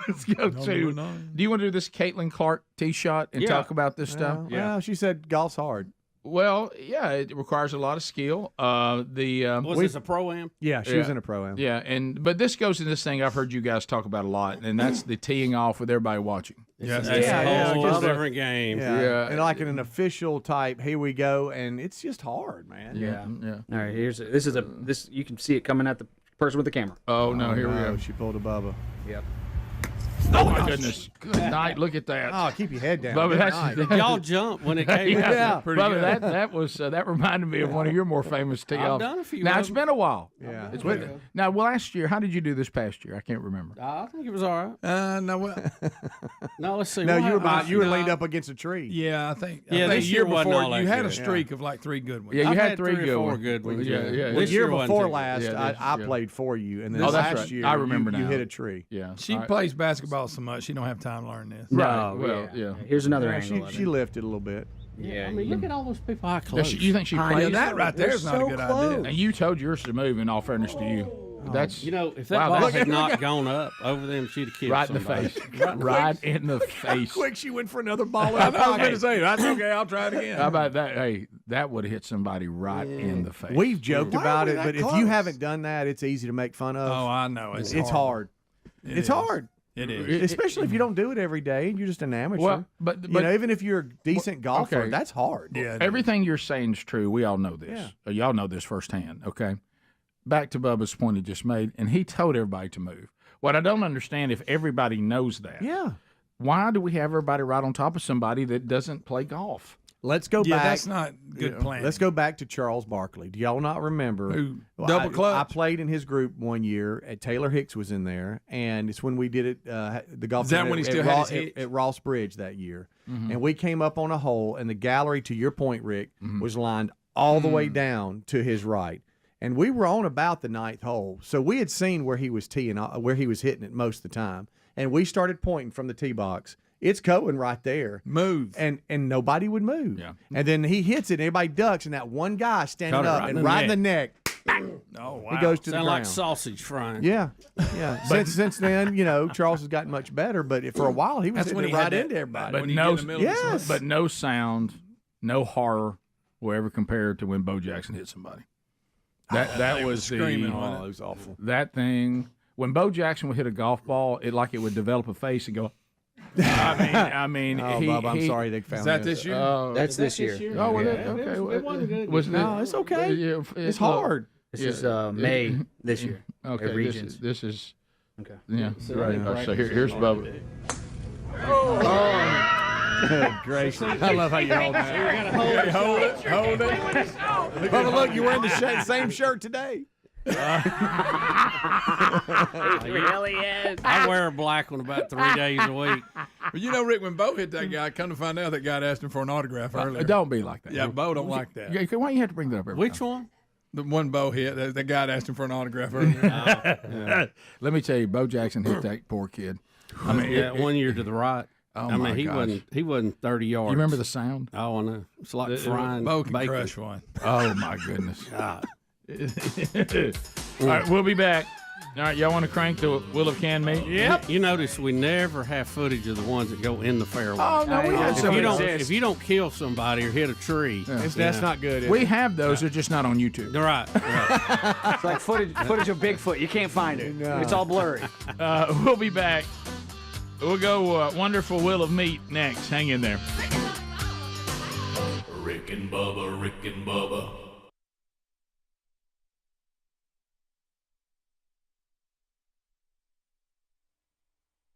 Do you want to do this Caitlin Clark tee shot and talk about this stuff? Well, she said golf's hard. Well, yeah, it requires a lot of skill. Was this a pro-am? Yeah, she was in a pro-am. Yeah, but this goes in this thing I've heard you guys talk about a lot, and that's the teeing off with everybody watching. That's a whole different game. Yeah. And like in an official type, here we go, and it's just hard, man. Yeah. All right, this you can see it coming at the person with the camera. Oh no, here we go. She pulled a Bubba. Yep. Oh my goodness! Good night. Look at that. Oh, keep your head down. Bubba, Good that's night. Y'all jumped when it came out. Yeah, Bubba, that was that reminded me of one of your more famous tee offs. I've done a few. Now it's been a while. Yeah. It's been, now, last year, how did you do this past year? I can't remember. I think it was all right. No, what? No, let's see. No, What you were No. leaned up against a tree. Yeah, I think. Yeah, I think this year year wasn't before all that you had a good. streak of like 3 good ones. Yeah, you I've had had 3 three or good four ones. good ones. Yeah. The This year year wasn't before too last, good. Yeah, I yeah. played for you, and then Oh, that's last right. year, I remember you now. hit a tree. Yeah. She All right. plays basketball so much she don't have time to learn this. Right. No, Well, yeah. Here's another Yeah, angle. of she it. lifted a little bit. Yeah, I mean, look at all those people high Does close. you think she I plays? That right there is not a good idea. And you told yours to move. In all fairness to you, that's You know, if that Wow, ball that's- had not gone up over them, she'd have killed right in the somebody. face. Right in the face. Quick, she went for another ball. I was going to say, that's okay, I'll try it again. How about that? Hey, that would have hit somebody right in the face. We've joked Why about were it, they but if close? you haven't done that, it's easy to make fun of. Oh, I know. it's horrible. hard. It It's is. hard. It is. Especially if you don't do it every day and you're just an amateur. Well, but you know, even if you're a decent golfer, okay. that's hard. Yeah, it Everything you're saying is true. We all know this. Y'all know this firsthand, okay? Back to Bubba's point he just made, and he told everybody to move. What I don't understand, if everybody knows that, why do we have everybody right on top of somebody that doesn't play golf? Let's go Yeah, back. that's not good planning. Let's go back to Charles Barkley. Do y'all not remember? Who, Well, double clutch? I played in his group one year. Taylor Hicks was in there, and it's when we did it. The golf Is that tournament when he at still had Ross, his hitch? at Ross Bridge that year, Mhm. and we came up on a hole, and the gallery, to your point, Rick, was lined all the way down to his right. And we were on about the 9th hole, so we had seen where he was teeing, where he was hitting it most of the time, and we started pointing from the tee box. It's going right there. Move. And nobody would move. Yeah. And then he hits it, and everybody ducks, and that one guy standing Caught it up right and in the right in the neck, bang, Oh, wow. he goes to Sound the like ground. sausage frying. Yeah, yeah. since then, you know, Charles has gotten much better, but for a while he was That's when hitting he it had right that- into everybody. But when you no, get in the middle of the yes. but no sound, no horror will ever compare to when Bo Jackson hit somebody. That was screaming, the wasn't it? Oh, it was awful. that thing. When Bo Jackson would hit a golf ball, it would develop a face and go. I mean. Oh, Bob, I'm sorry they found Is that this year? That's this year. Oh, well, Yeah, okay. it wasn't good. Was No, it's okay. Yeah, It's hard. This is May this year. Okay, Regions. this is Okay. yeah. So Right. they So here's Bubba. Good gracious. I love how you hold that. Hold it. Bubba, look, you're wearing the same shirt today. He really is. I wear a black one about 3 days a week. Well, you know, Rick, when Bo hit that guy, come to find out that guy asked him for an autograph earlier. Don't be like that. Yeah, Bo don't like that. Yeah, why you have to bring that up every Which time? one? The one Bo hit, the guy that asked him for an autograph earlier. Let me tell you, Bo Jackson hit that poor kid. I mean, yeah, 1 year to the right. Oh I my mean, gosh. he wasn't 30 yards. You remember the sound? Oh, I know. It's like frying Bo can bacon. crush one. Oh my goodness. God. All right, we'll be back. All right, y'all want to crank the wheel of canned meat? Yep. You notice we never have footage of the ones that go in the fairway. Oh no, we had some. If you don't kill somebody or hit a tree, That's not good. is We it? have those. They're just not on YouTube. right. It's like footage of Bigfoot. You can't find it. No. It's all blurry. We'll be back. We'll go wonderful wheel of meat next. Hang in there. Rick and Bubba, Rick and Bubba.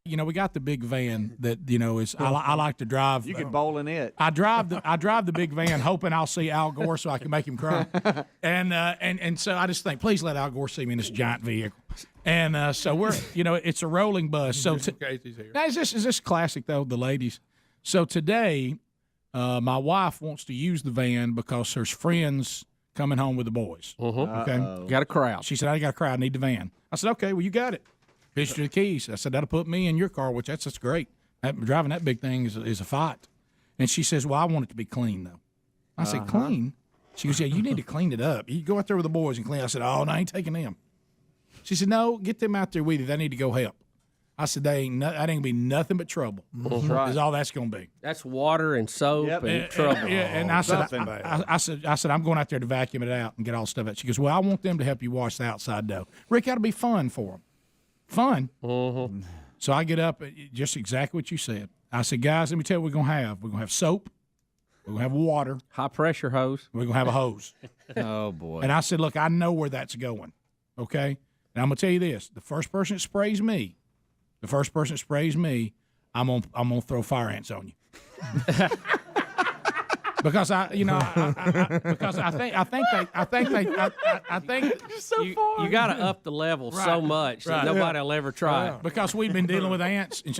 You know, we got the big van that is. I like to drive. You could bowl in it. I drive the big van, hoping I'll see Al Gore so I can make him cry. And so I just think, please let Al Gore see me in this giant vehicle. And so we're, it's a rolling bus. So now is this classic though, the ladies? So today, my wife wants to use the van because her friends coming home with the boys. Okay, got a crowd. She said, I got a crowd. I need the van. I said, okay, well, you got it. Pitched her the keys. I said, that'll put me in your car, which that's great. Driving that big thing is a fight. And she says, well, I want it to be clean, though. I said, clean? She goes, yeah, you need to clean it up. You go out there with the boys and clean. I said, oh, no, I ain't taking them. She said, no, get them out there with you. They need to go help. I said, that ain't gonna be nothing but trouble. That's right. Is all that's gonna be. That's water and soap and trouble. And I said, I'm going out there to vacuum it out and get all the stuff out. She goes, well, I want them to help you wash the outside dough. Rick, that'll be fun for them. Fun. So I get up, just exactly what you said. I said, guys, let me tell you what we're gonna have. We're gonna have soap. We're gonna have water. High pressure hose. We're gonna have a hose. Oh boy. And I said, look, I know where that's going. Okay. And I'm gonna tell you this: the first person that sprays me, I'm gonna throw fire ants on you. Because I think you got to up the level so much that nobody will ever try it. Because we've been dealing with ants and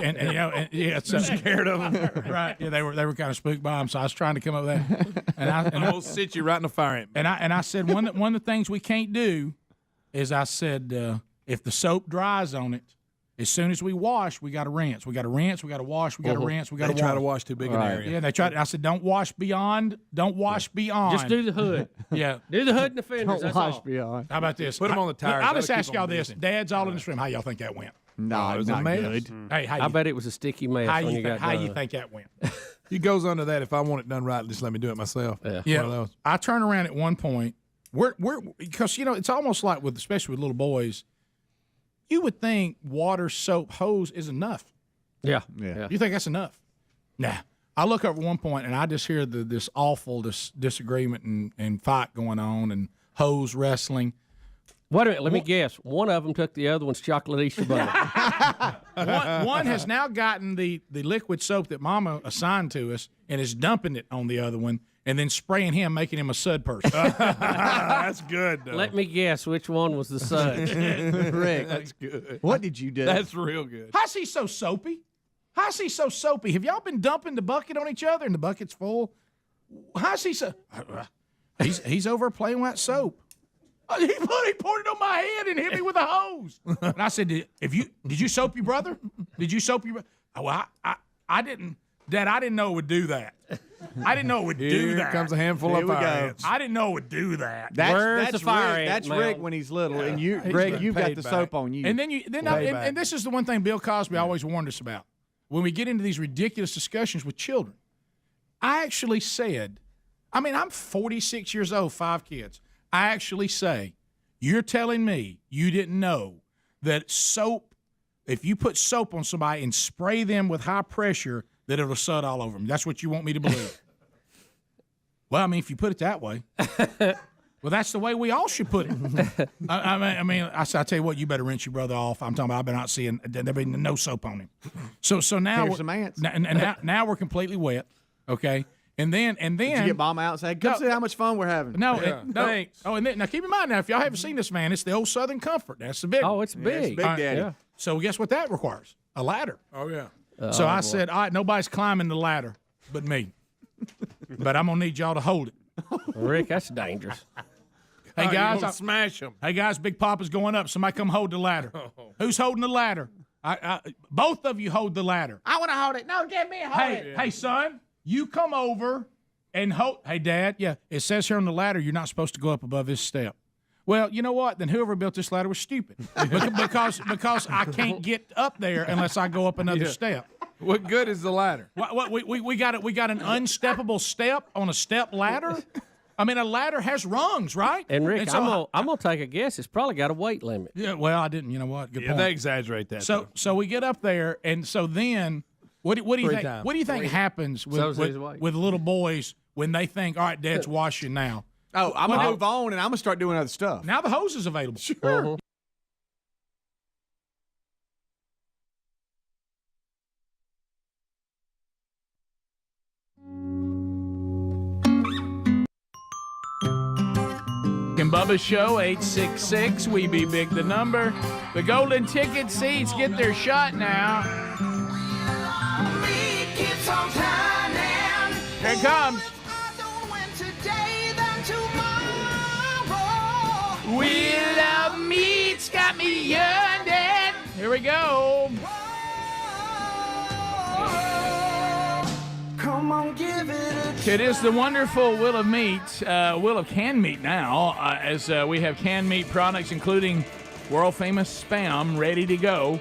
so scared of them. Right? Yeah, they were kind of spooked by them. So I was trying to come up with that. And I will sit you right in the fire ant. And I said one of the things we can't do is I said if the soap dries on it. As soon as we wash, we got to rinse. We got to rinse. We got to wash. We got to rinse. We got to wash. They try to wash too big an area. Yeah, they tried. I said, don't wash beyond. Don't wash beyond. Just do the hood. Yeah, do the hood and the fenders. Don't wash beyond. How about this? Put them on the tires. I'll just ask y'all this: Dads all in this room, how y'all think that went? No, it was not good. Hey, I bet it was a sticky mess. How you think that went? He goes under that. If I want it done right, just let me do it myself. Yeah. I turn around at one point. We're because it's almost like especially with little boys. You would think water, soap, hose is enough. Yeah. You think that's enough? Nah. I look up at one point and I just hear this awful disagreement and fight going on and hose wrestling. Wait a minute. Let me guess. One of them took the other one's chocolate Easter bunny. one has now gotten the liquid soap that Mama assigned to us and is dumping it on the other one. And then spraying him, making him a sud person. That's good, though. Let me guess which one was the sud. Rick, that's good. What did you do? That's real good. How's he so soapy? Have y'all been dumping the bucket on each other and the bucket's full? How's he so? He's over playing with that soap. He poured it on my head and hit me with a hose. And I said, did you soap your brother? Did you soap your brother? Well, I didn't. Dad, I didn't know it would do that. I didn't know it would do that. Here comes a handful of fire ants. I didn't know it would do that. That's the fire Rick. ant, That's Rick when he's little, and Greg, you've got the soap on you. And then this is the one thing Bill Cosby always warned us about. When we get into these ridiculous discussions with children, I actually said, I'm 46 years old, 5 kids. I actually say, you're telling me you didn't know that soap, if you put soap on somebody and spray them with high pressure, that it'll sud all over them. That's what you want me to believe. Well, if you put it that way. Well, that's the way we all should put it. I tell you what, you better rinse your brother off. I'm talking about I've been out seeing there been no soap on him. So now Here's some ants. Now we're completely wet. Okay. And then did you get Mom out and say, "Come see how much fun we're having"? No, thanks. Oh, and then, now keep in mind now, if y'all haven't seen this man, it's the old Southern Comfort. That's the big. Oh, it's big. It's Big Daddy. Yeah. So guess what that requires? A ladder. Oh yeah. So I said, all right, nobody's climbing the ladder but me. But I'm gonna need y'all to hold it. Rick, that's dangerous. Hey guys, smash them. Hey guys, Big Papa's going up. Somebody come hold the ladder. Who's holding the ladder? Both of you hold the ladder. I want to hold it. No, get me hold it. Hey, son, you come over and hold. Hey, Dad, yeah, it says here on the ladder you're not supposed to go up above this step. Well, you know what? Then whoever built this ladder was stupid because I can't get up there unless I go up another step. What good is the ladder? We got an unsteppable step on a step ladder. A ladder has rungs, right? And Rick, so I'm gonna take a guess. It's probably got a weight limit. Yeah. Well, I didn't. You know what? Good point. They exaggerate that. So we get up there, and so then what do you think? What do you think happens with little boys when they think, all right, Dad's washing now? Oh, I'm going to move on, and I'm going to start doing other stuff. Now the hose is available. Sure. Uh-huh. Bubba Show, 866, we be big the number. The golden ticket seats get their shot now. Here it comes. go. Come on, give it a try. It is the wonderful Will of canned meat now, as we have canned meat products, including world-famous Spam, ready to go.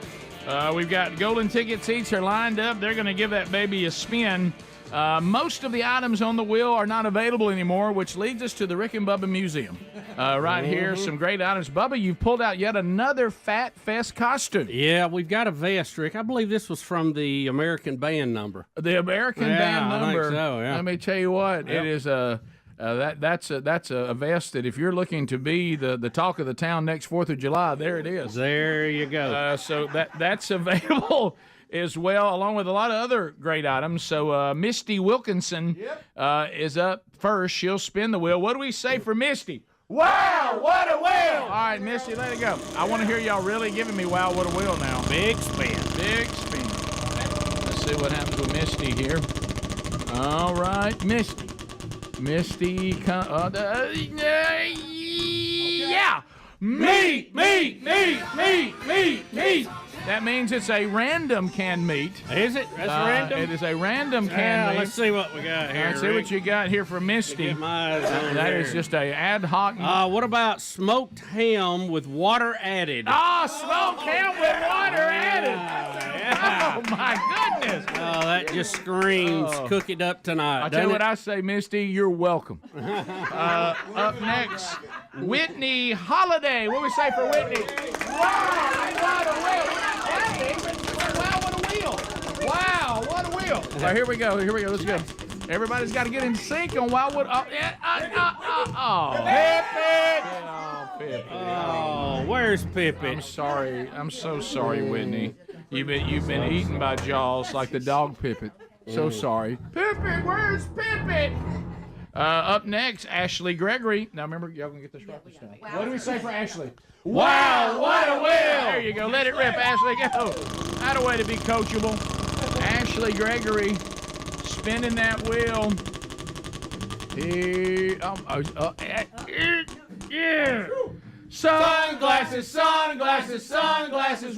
We've got golden ticket seats are lined up. They're going to give that baby a spin. Most of the items on the wheel are not available anymore, which leads us to the Rick and Bubba Museum. Right here, some great items. Bubba, you've pulled out yet another Fat Fest costume. Yeah, we've got a vest, Rick. I believe this was from the American band number. The American band number. I think so, yeah. Let me tell you what, it is that's a vest that if you're looking to be the talk of the town next 4th of July, there it is. There you go. So that's available as well, along with a lot of other great items. So Misty Wilkinson is up first. She'll spin the wheel. What do we say for Misty? Wow, what a wheel! All right, Misty, let it go. I want to hear y'all really giving me wow, what a wheel now. Big spin. Big spin. Let's see what happens with Misty here. All right, Misty. Yeah! Meat! That means it's a random canned meat. Is it? That's random? It is a random canned meat. Let's see what we got here. Let's see what you got here for Misty. Get my eyes on That there. is just a ad hoc. What about smoked ham with water added? Smoked ham with water added. Oh, my goodness. Oh, that just screams cook it up tonight. I tell you what I say, Misty, you're welcome. Up next, Whitney Holiday. What do we say for Whitney? Wow, what a wheel. Wow, what a wheel. Wow, what a wheel. All right, here we go. Let's go. Everybody's got to get in sync on wow, what. Pippin. Oh, where's Pippin? I'm sorry. I'm so sorry, Whitney. You've been eaten by Jaws like the dog Pippin. So sorry. Pippin, where's Pippin? Up next, Ashley Gregory. Now remember, y'all gonna get this right this time. What do we say for Ashley? Wow, what a wheel! There you go. Let it rip, Ashley. Go. That a way to be coachable. Ashley Gregory spinning that wheel. Yeah. Sunglasses,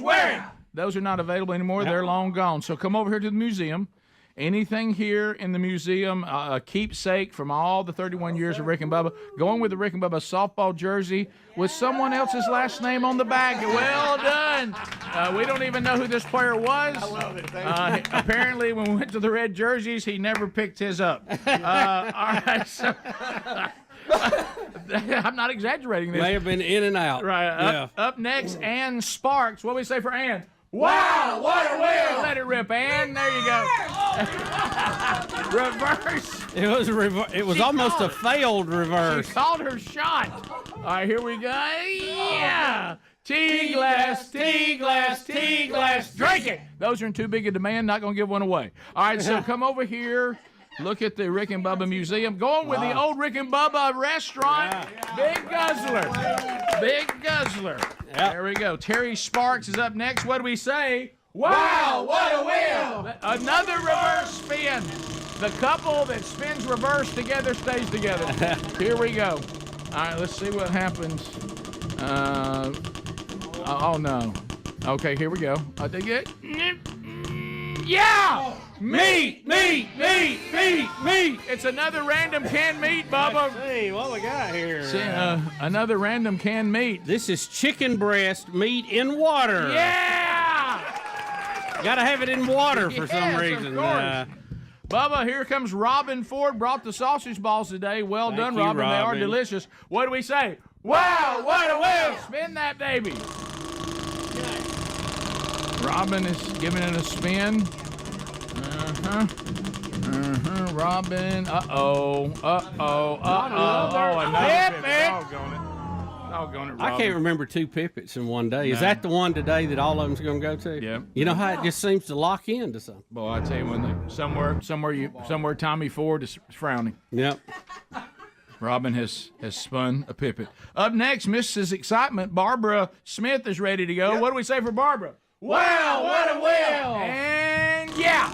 wearing. Those are not available anymore. They're long gone. So come over here to the museum. Anything here in the museum, a keepsake from all the 31 years of Rick and Bubba, going with the Rick and Bubba softball jersey with someone else's last name on the back. Well done. We don't even know who this player was. I love it. Apparently, when we went to the red jerseys, he never picked his up. All right. So, I'm not exaggerating this. May have been in and out. Right. Up next, Ann Sparks. What do we say for Ann? Wow, what a wheel! Let it rip, Ann. There you go. Reverse. It was almost a failed reverse. She called her shot. All right, here we go. Yeah. Tea glass. Drink it. Those are in too big a demand. Not going to give one away. All right, so come over here. Look at the Rick and Bubba Museum. Going with the old Rick and Bubba restaurant. Big guzzler. Yep. There we go. Terry Sparks is up next. What do we say? Wow, what a wheel! Another reverse spin. The couple that spins reverse together stays together. Here we go. All right, let's see what happens. Oh, no. Okay, here we go. I think it. Yeah! Meat! It's another random canned meat, Bubba. Let's see what we got here. Another random canned meat. This is chicken breast meat in water. Yeah! Got to have it in water for some reason. Of course. Bubba, here comes Robin Ford. Brought the sausage balls today. Well done, Robin. They are delicious. What do we say? Wow, what a wheel! Spin that baby. Robin is giving it a spin. Robin. Uh-oh. Another Pippin. Doggone it, Robin. I can't remember two Pippets in one day. Is that the one today that all of them's going to go to? Yeah. You know how it just seems to lock into something. Boy, I tell you, when somewhere Tommy Ford is frowning. Yep. Robin has spun a Pippet. Up next, Mrs. Excitement, Barbara Smith is ready to go. Yep. What do we say for Barbara? Wow, what a wheel! And yeah.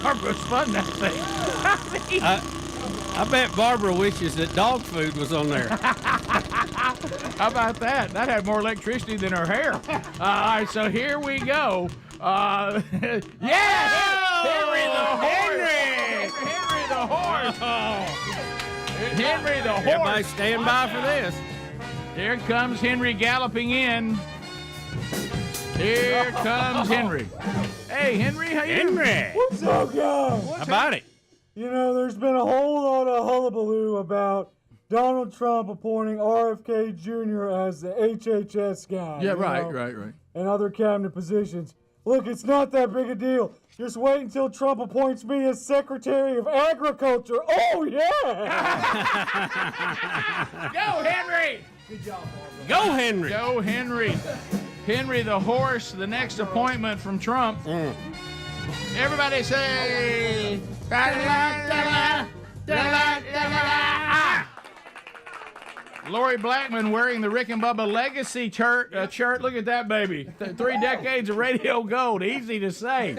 Barbara spun that thing. I bet Barbara wishes that dog food was on there. How about that? That had more electricity than her hair. All right, so here we go. Henry the horse. Henry the horse. Henry the horse. Everybody stand by for this. Here comes Henry galloping in. Here comes Henry. Hey, Henry, how you doing? Henry. What's up, guys? How about it? You know, there's been a whole lot of hullabaloo about Donald Trump appointing RFK Jr. as the HHS guy. Yeah, you right, know, right. and other cabinet positions. Look, it's not that big a deal. Just wait until Trump appoints me as Secretary of Agriculture. Oh, yeah! Go, Henry! Good job, Barbara. Go, Henry. Go, Henry. Henry the horse, the next appointment from Trump. Everybody say... Lori Blackman wearing the Rick and Bubba Legacy shirt. Look at that, baby. 3 decades of radio gold. Easy to say.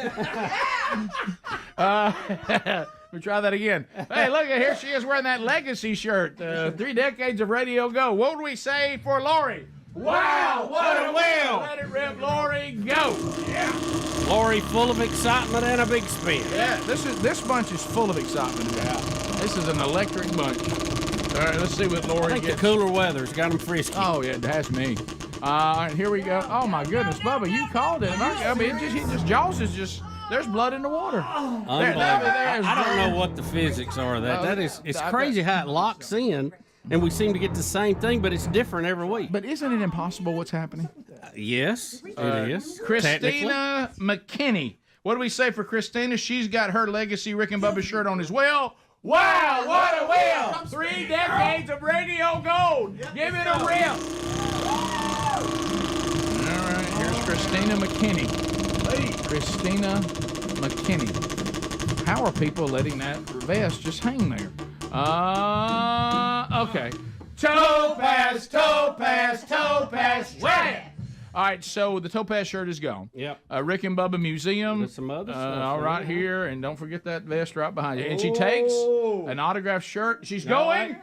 Let me try that again. Hey, look, here she is wearing that Legacy shirt. 3 decades of radio gold. What would we say for Lori? Wow, what a whale! Let it rip, Lori, go! Yeah. Lori full of excitement and a big spin. Yeah, this bunch is full of excitement. Yeah. This is an electric bunch. All right, let's see what Lori I think gets. the cooler weather's got them frisky. Oh, yeah, that's me. Here we go. Oh, my goodness, Bubba, you called it. I mean, Jaws is just, there's blood in the water. Unbelievable. I don't know what the physics are of that. It's crazy how it locks in. And we seem to get the same thing, but it's different every week. But isn't it impossible what's happening? Yes, it is. Christina McKinney. What do we say for Christina? She's got her Legacy Rick and Bubba shirt on as well. Wow, what a whale! 3 decades of radio gold. Give it a rip. All right, here's Christina McKinney. Hey, Christina McKinney. How are people letting that vest just hang there? Okay. Topaz, yeah! All right, so the Topaz shirt is gone. Yep. Rick and Bubba Museum. There's some other stuff. All right here, and don't forget that vest right behind you. And she takes an autographed shirt. She's going.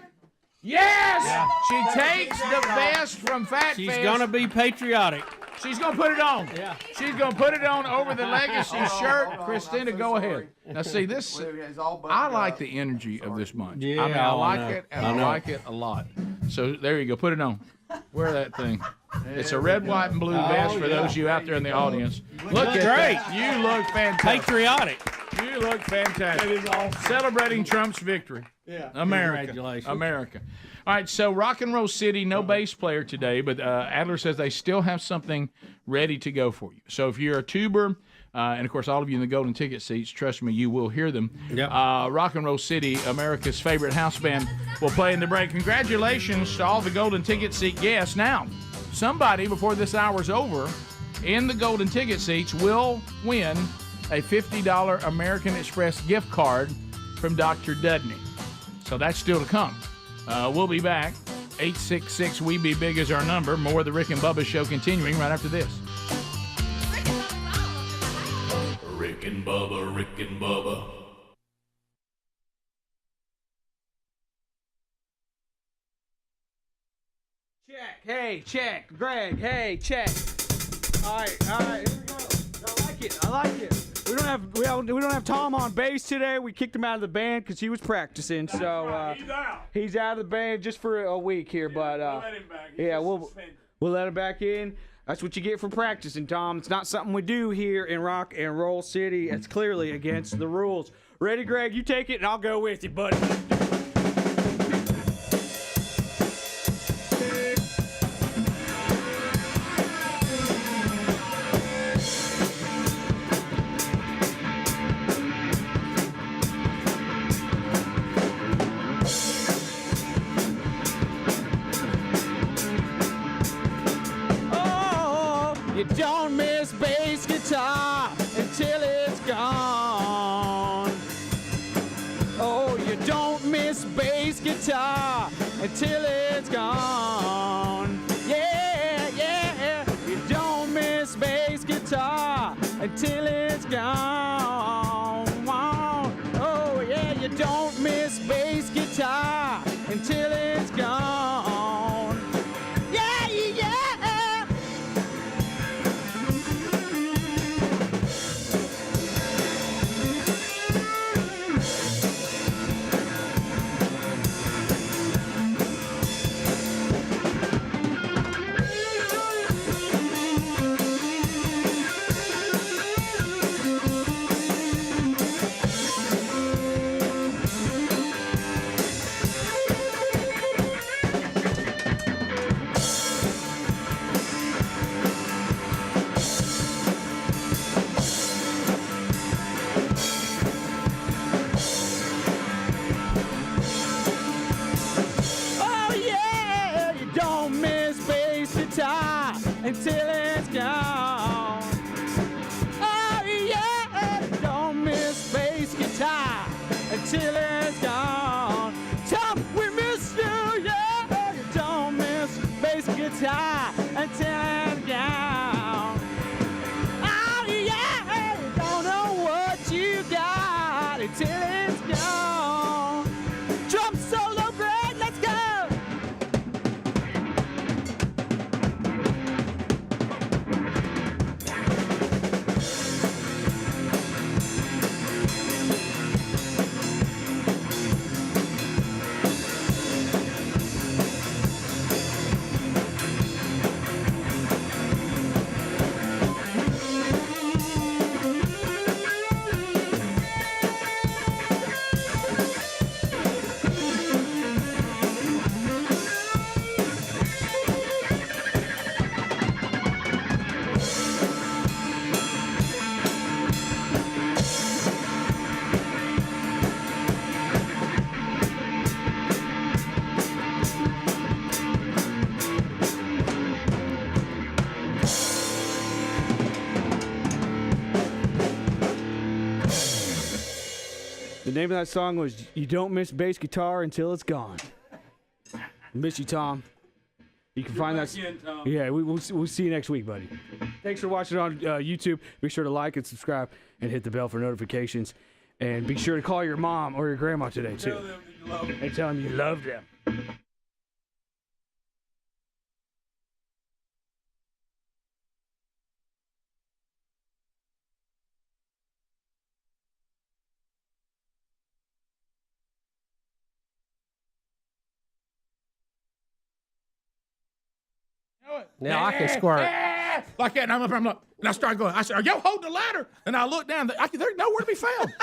Yes! Yeah. She takes the vest from Fat She's Fest. going to be patriotic. She's going to put it on. Yeah. She's going to put it on over the Legacy shirt. Christina, go ahead. Now, see, this, I like the energy of this bunch. Yeah, I mean, I like it, and I like it a lot. So, there you go. Put it on. Wear that thing. It's a red, white, and blue vest for those of you out there in the audience. Look at that. You look fantastic. Patriotic. You look fantastic. That is awesome. Celebrating Trump's victory. Yeah. America. Congratulations. America. All right, so Rock and Roll City, no bass player today, but Adler says they still have something ready to go for you. So if you're a tuber, and of course all of you in the golden ticket seats, trust me, you will hear them. Yep. Rock and Roll City, America's favorite house band, will play in the break. Congratulations to all the golden ticket seat guests. Now, somebody before this hour's over in the golden ticket seats will win a $50 American Express gift card from Dr. Dudney. So that's still to come. We'll be back. 866-WE-BE-BIG is our number. More of the Rick and Bubba Show continuing right after this. Rick and Bubba, Rick and Bubba. Check. Hey, check. Greg. Hey, check. All right. Here we go. I like it. We don't have Tom on bass today. We kicked him out of the band because he was practicing. So he's out of the band just for a week here. But we'll let him back. We'll let him back in. That's what you get for practicing, Tom. It's not something we do here in Rock and Roll City. It's clearly against the rules. Ready, Greg? You take it, and I'll go with you, buddy. You don't miss bass guitar until it's gone. Oh, you don't miss bass guitar until it's gone. Yeah. You don't miss bass guitar until it's gone. Oh, yeah, you don't miss bass guitar until it's gone. until it's gone. Oh yeah, don't miss bass guitar until it's gone. Tom, we miss you, yeah. Don't miss bass guitar until it's gone. Oh yeah, don't know what you got until it's gone. Drum solo, Greg, let's go. The name of that song was You Don't Miss Bass Guitar Until It's Gone. Miss you, Tom. You can find that. Again, Tom. Yeah, we'll see you next week, buddy. Thanks for watching on YouTube. Be sure to like and subscribe and hit the bell for notifications. And be sure to call your mom or your grandma today, too. Tell them that you love them. And tell them you love them. Now I can squirt. Like that, and I'm like, and I start going. I said, "Are y'all holding the ladder?" And I look down. There's nowhere to be found.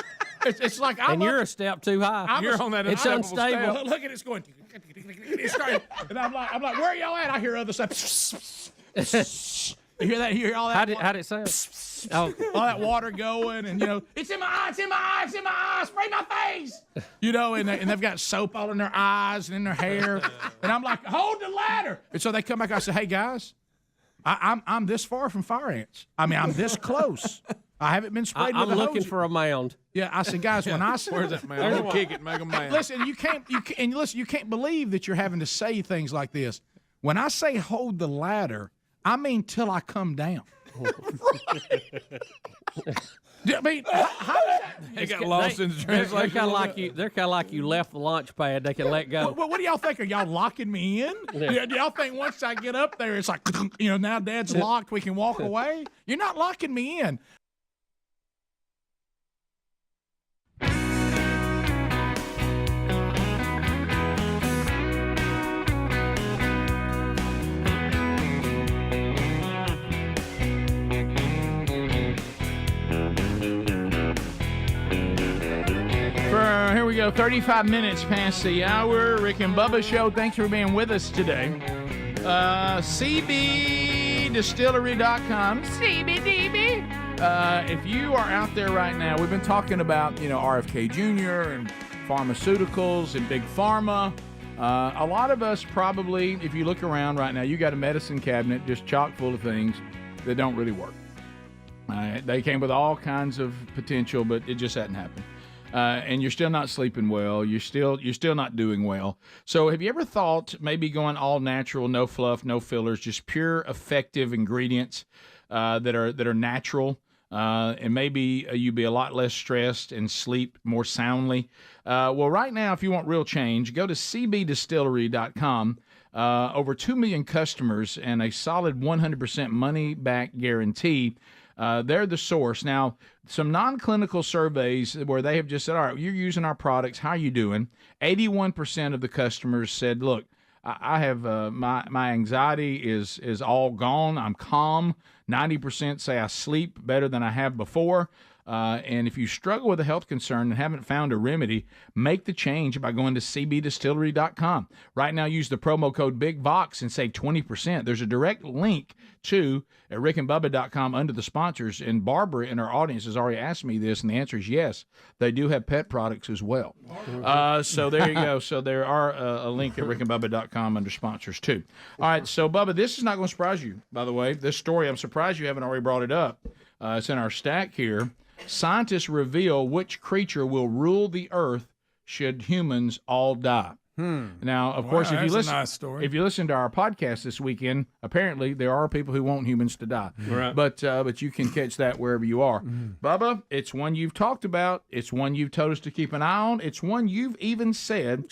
It's like I'm. And you're a step too high. You're on that. It's unstable. Look at it's going. It's starting, and I'm like, where are y'all at? I hear other stuff. You hear that? You hear all that? How'd it sound? All that water going, and it's in my eye, it's in my eye, it's in my eye. Spray my face. And they've got soap all in their eyes and in their hair, and I'm like, hold the ladder. And so they come back. I say, hey guys, I'm this far from fire ants. I mean, I'm this close. I haven't been sprayed with I'm the looking hose. for a mound. Yeah, I said, guys, when I Where's that mound? I'm gonna kick it, make a mound. Listen, you can't believe that you're having to say things like this. When I say hold the ladder, I mean till I come down. I mean, how does that? They got lost in the translation. They're kind of like you left the launch pad. They can let go. What do y'all think? Are y'all locking me in? Yeah. Do y'all think once I get up there, it's like, now Dad's locked, we can walk away? You're not locking me in. Here we go, 35 minutes past the hour. Rick and Bubba Show. Thanks for being with us today. CBDistillery.com. CBDB. If you are out there right now, we've been talking about, RFK Jr. and pharmaceuticals and big pharma. A lot of us probably, if you look around right now, you got a medicine cabinet just chock full of things that don't really work. They came with all kinds of potential, but it just hadn't happened. And you're still not sleeping well. You're still not doing well. So have you ever thought maybe going all natural, no fluff, no fillers, just pure effective ingredients that are natural, and maybe you'd be a lot less stressed and sleep more soundly? Well, right now, if you want real change, go to cbdistillery.com. Over 2 million customers and a solid 100% money-back guarantee. They're the source. Now, some non-clinical surveys where they have just said, all right, you're using our products. How are you doing? 81% of the customers said, look, I have my anxiety is all gone. I'm calm. 90% say I sleep better than I have before. And if you struggle with a health concern and haven't found a remedy, make the change by going to cbdistillery.com. Right now, use the promo code BIGVOX and save 20%. There's a direct link to at rickandbubba.com under the sponsors. And Barbara in our audience has already asked me this, and the answer is yes. They do have pet products as well. So there you go. So there are a link at rickandbubba.com under sponsors too. All right, so Bubba, this is not going to surprise you, by the way. This story, I'm surprised you haven't already brought it up. It's in our stack here. Scientists reveal which creature will rule the earth should humans all die. Now, of course, if you listen to our podcast this weekend, apparently there are people who want humans to die. Right. But you can catch that wherever you are. Bubba, it's one you've talked about. It's one you've told us to keep an eye on. It's one you've even said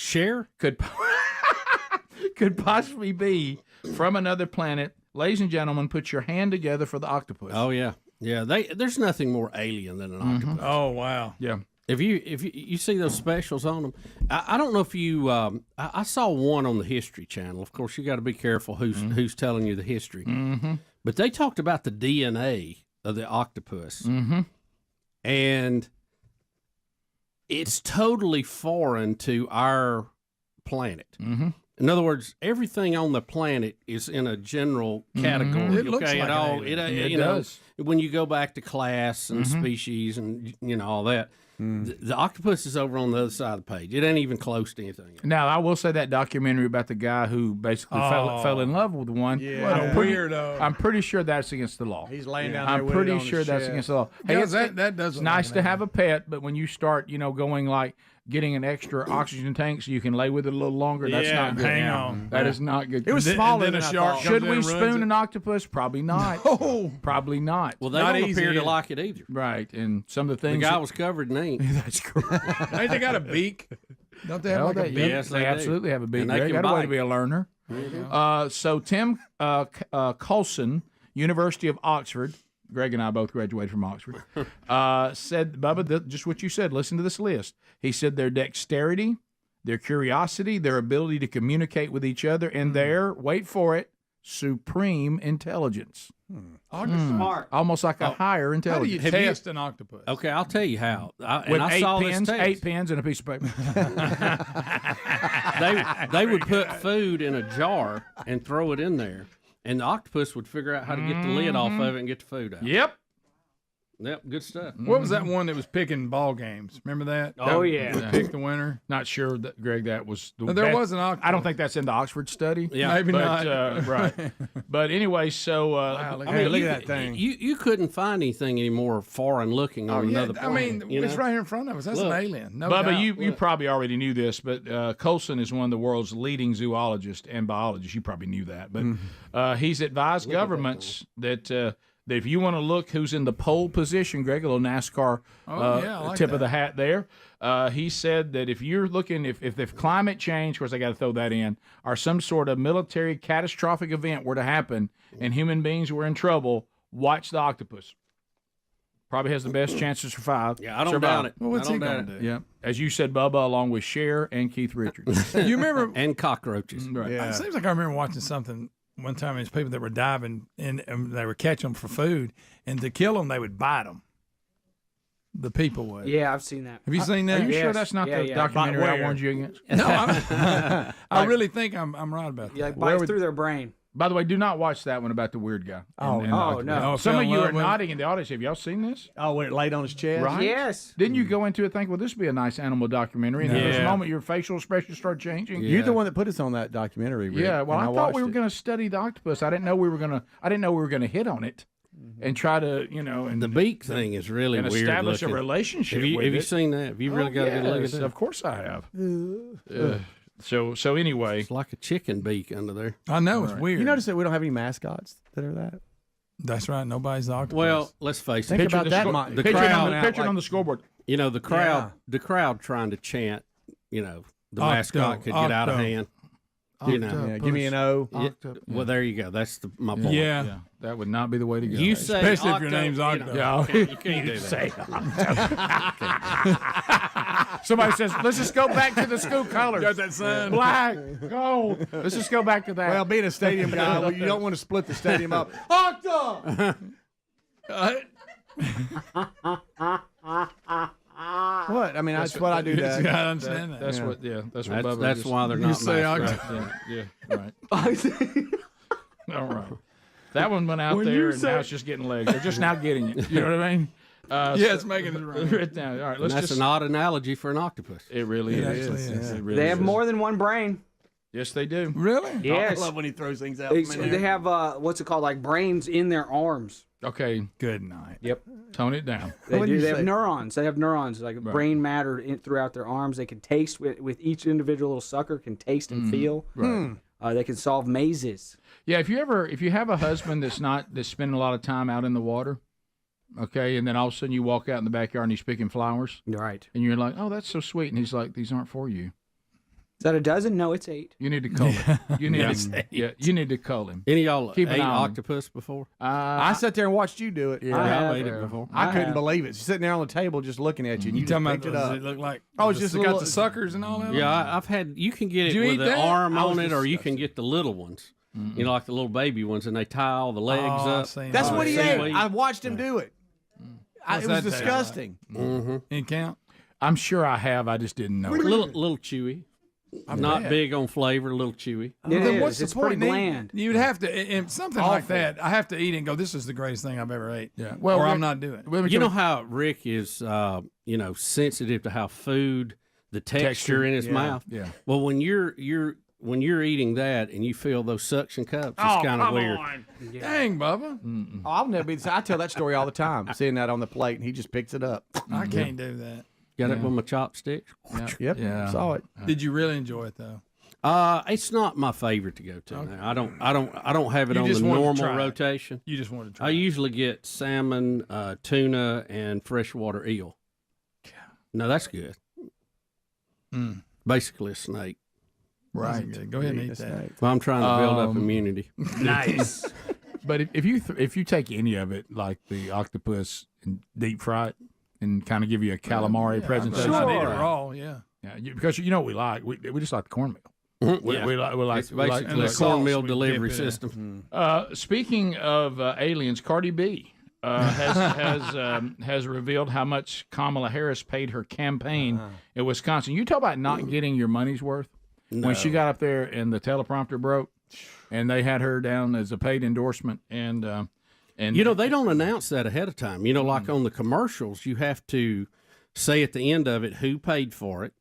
could possibly be from another planet. Ladies and gentlemen, put your hand together for the octopus. Oh yeah, yeah. There's nothing more alien than an octopus. Oh wow. Yeah. If you see those specials on them, I don't know if you. I saw one on the History Channel. Of course, you got to be careful who's telling you the history. But they talked about the DNA of the octopus, and it's totally foreign to our planet. In other words, everything on the planet is in a general category. It looks like it does. When you go back to class and species and all that. The octopus is over on the other side of the page. It ain't even close to anything. Now, I will say that documentary about the guy who basically fell in love with one. Yeah. What a weirdo. I'm pretty sure that's against the law. He's laying down there I'm with pretty it on sure his that's chest. against the law. Yeah, Hey, that does it's nice to have a pet, but when you start, going like getting an extra oxygen tank so you can lay with it a little longer, that's not good. Hang on. That is not good. It was smaller than a I shark thought. Should comes in we and ruins spoon it. an octopus? Probably not. No. Probably not. Well, they Not don't easy appear to either. like it either. Right, and some of the The things guy was covered in ink. that's correct. Ain't they got a beak? Don't they have like a beak? Yes, they they do. absolutely have a big. And they They can got a way bite. to be a learner. So Tim Coulson, University of Oxford. Greg and I both graduated from Oxford. Said, Bubba, just what you said. Listen to this list. He said their dexterity, their curiosity, their ability to communicate with each other, and their, wait for it, supreme intelligence. Smart. Almost like a higher How do intelligence. you test an octopus? Okay, I'll tell you how. With I saw this test. 8 pens and a piece of paper. They would put food in a jar and throw it in there, and the octopus would figure out how to get the lid off of it and get the food out. Yep. Yep, good stuff. What was that one that was picking ball games? Remember that? Oh, yeah. Would pick the winner. Not sure that, Greg, that was the There best. was an octopus. I don't think that's in the Oxford study. Yeah, Maybe but, not. Right. But anyway, so look Hey, at look you, at that thing. You couldn't find anything any more foreign looking on Yeah, another I planet. mean, it's right here in front of us. That's Look. an alien. No Bubba, doubt. you probably already knew this, but Coulson is one of the world's leading zoologists and biologists. You probably knew that. But he's advised governments that if you want to look who's in the pole position, Greg, a little NASCAR I like tip of that. the hat there, he said that if you're looking, if climate change, of course I got to throw that in, or some sort of military catastrophic event were to happen and human beings were in trouble, watch the octopus. Probably has the best chance to survive. Yeah, I don't doubt it. Well, what's I he don't going doubt to it. do? Yeah, as you said, Bubba, along with Cher and Keith Richards. You remember? And cockroaches. Right. Yeah. It seems like I remember watching something one time. These people that were diving in, and they were catching them for food, and to kill them, they would bite them. The people would. Yeah, I've seen that. Have you seen that? Are you sure Yes. that's not Yeah, the yeah. documentary But I where? warned you against? No, I really think I'm right about that. You like bites through their brain. By the way, do not watch that one about the weird guy. Oh, and no. the Oh, octopus. no. Some Fell of in you love are with it? nodding in the audience. Have y'all seen this? Oh, when it laid on his chest? Right? Yes. Didn't you go into it thinking, well, this would be a nice animal documentary? And then there's a moment your facial expression started changing. You're the one that put us on that documentary, Rick, Yeah, well, and I thought we watched were it. going to study the octopus. I didn't know we were going to hit on it and try to, and The beak thing is really and weird establish a looking. relationship Have you, with have you it. seen that? Have you really got a good look at Yes, that? of course I have. So anyway, It's like a chicken beak under there. I know it's weird. You notice that we don't have any mascots that are that? That's right. Nobody's the octopus. Well, let's face it. Think about that. the picture crowd, on the scoreboard. You know, the crowd trying to chant, the mascot could get out of hand. Yeah, give me an O. Well, there you go. That's my point. Yeah. That would not be the way to go. You say Especially if your name's Octopus. You can't do that. Somebody says, let's just go back to the school colors. Got that sign? Black, gold. Let's just go back to that. Well, being a stadium guy, you don't want to split the stadium up. Octa! What? I mean, that's what I do. That. I understand that. That's what. Yeah, that's what. Bubba That's just- why they're you not say mascots. Yeah, right. All right. That one went out When there, you and say- now it's just getting legs. They're just now getting it. You know what I mean? Yeah, it's making it right. Right down. All right, And let's that's just. an odd analogy for an octopus. It really It is. actually is. It really They have is. more than one brain. Yes, they do. Really? Yes. I love when he throws things out. They have what's it called, like brains in their arms. Okay. Good night. Yep. Tone it down. They What do. did you They have say? neurons. They have neurons, like brain matter throughout their arms. They can taste with each individual little sucker can taste and feel. Right. They can solve mazes. Yeah, if you have a husband that's spending a lot of time out in the water, okay, and then all of a sudden you walk out in the backyard and he's picking flowers, Right. and you're like, oh, that's so sweet, and he's like, these aren't for you. Is that a dozen? No, it's 8. You need to cull him. You need you need to cull him. Any of y'all Keep an ate eye on him. octopus before? I sat there and watched you do it. Yeah, I've ate it before. I couldn't believe it. Sitting there on the table just looking at you. And you just picked it up. Does it look like? Oh, it's just a got little- the suckers and all that. Yeah, I've had. You can get Did it you with eat the that? arm I was on it, or you can disgusted. get the little ones. You know, like the little baby ones, and they tie all the legs Oh, I've up. seen That's that. what he Seaweed. ate. I watched him do it. What's It was that taste disgusting. Any count? I'm sure I have. I just didn't know. Little chewy. Not big on flavor, a little chewy. Then what's the It's point? pretty bland. You'd have to, and something like that. I have to eat it and go, this is the greatest thing I've ever ate. Yeah. Well, or Rick- I'm not doing it. You know how Rick is, sensitive to how food, the texture in his mouth. Yeah. Well, when you're eating that and you feel those suction cups, it's kind of weird. Dang, Bubba. Oh, I'll never be. I tell that story all the time. Seeing that on the plate, and he just picks it up. I can't do that. Got it with my chopsticks. Yep. Yeah. Saw it. Did you really enjoy it though? It's not my favorite to go to now. I don't have it You on just the wanted to normal try it. rotation. You just wanted to try I it. usually get salmon, tuna, and freshwater eel. No, that's good. Basically a snake. Right. Go ahead and eat that. Well, I'm trying to build up immunity. Nice. But if you take any of it, like the octopus, and deep fry it, and kind of give you a calamari presentation, Sure. I eat it raw. Yeah. Yeah, because you know what we like. We just like the cornmeal. Yeah. We like It's basically a sauce cornmeal we delivery dip it in. system. Speaking of aliens, Cardi B has revealed how much Kamala Harris paid her campaign in Wisconsin. You talk about not getting your money's worth. When she got up there and the teleprompter broke, and they had her down as a paid endorsement, and You know, they don't announce that ahead of time. You know, like on the commercials, you have to say at the end of it who paid for it,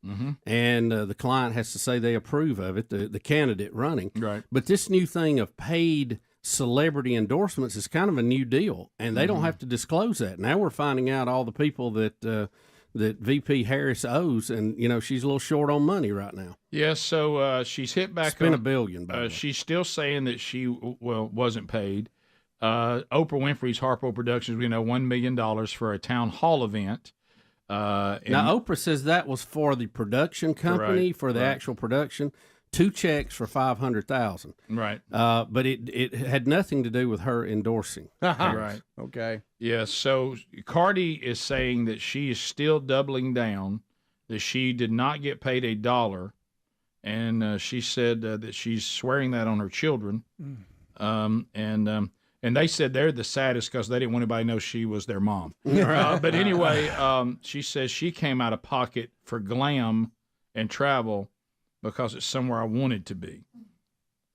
and the client has to say they approve of it, the candidate running. Right. But this new thing of paid celebrity endorsements is kind of a new deal, and they don't have to disclose that. Now we're finding out all the people that that VP Harris owes, and you know she's a little short on money right now. Yes, so she's hit back. Spent on, $1 billion. By the way. she's still saying that she wasn't paid. Oprah Winfrey's Harpo Productions, $1 million for a town hall event. Now Oprah says that was for the production company for the actual production. 2 checks for $500,000. Right. But it had nothing to do with her endorsing. Right. Okay. Yes. So Cardi is saying that she is still doubling down, that she did not get paid $1, and she said that she's swearing that on her children. And they said they're the saddest because they didn't want anybody to know she was their mom. But anyway, she says she came out of pocket for glam and travel because it's somewhere I wanted to be.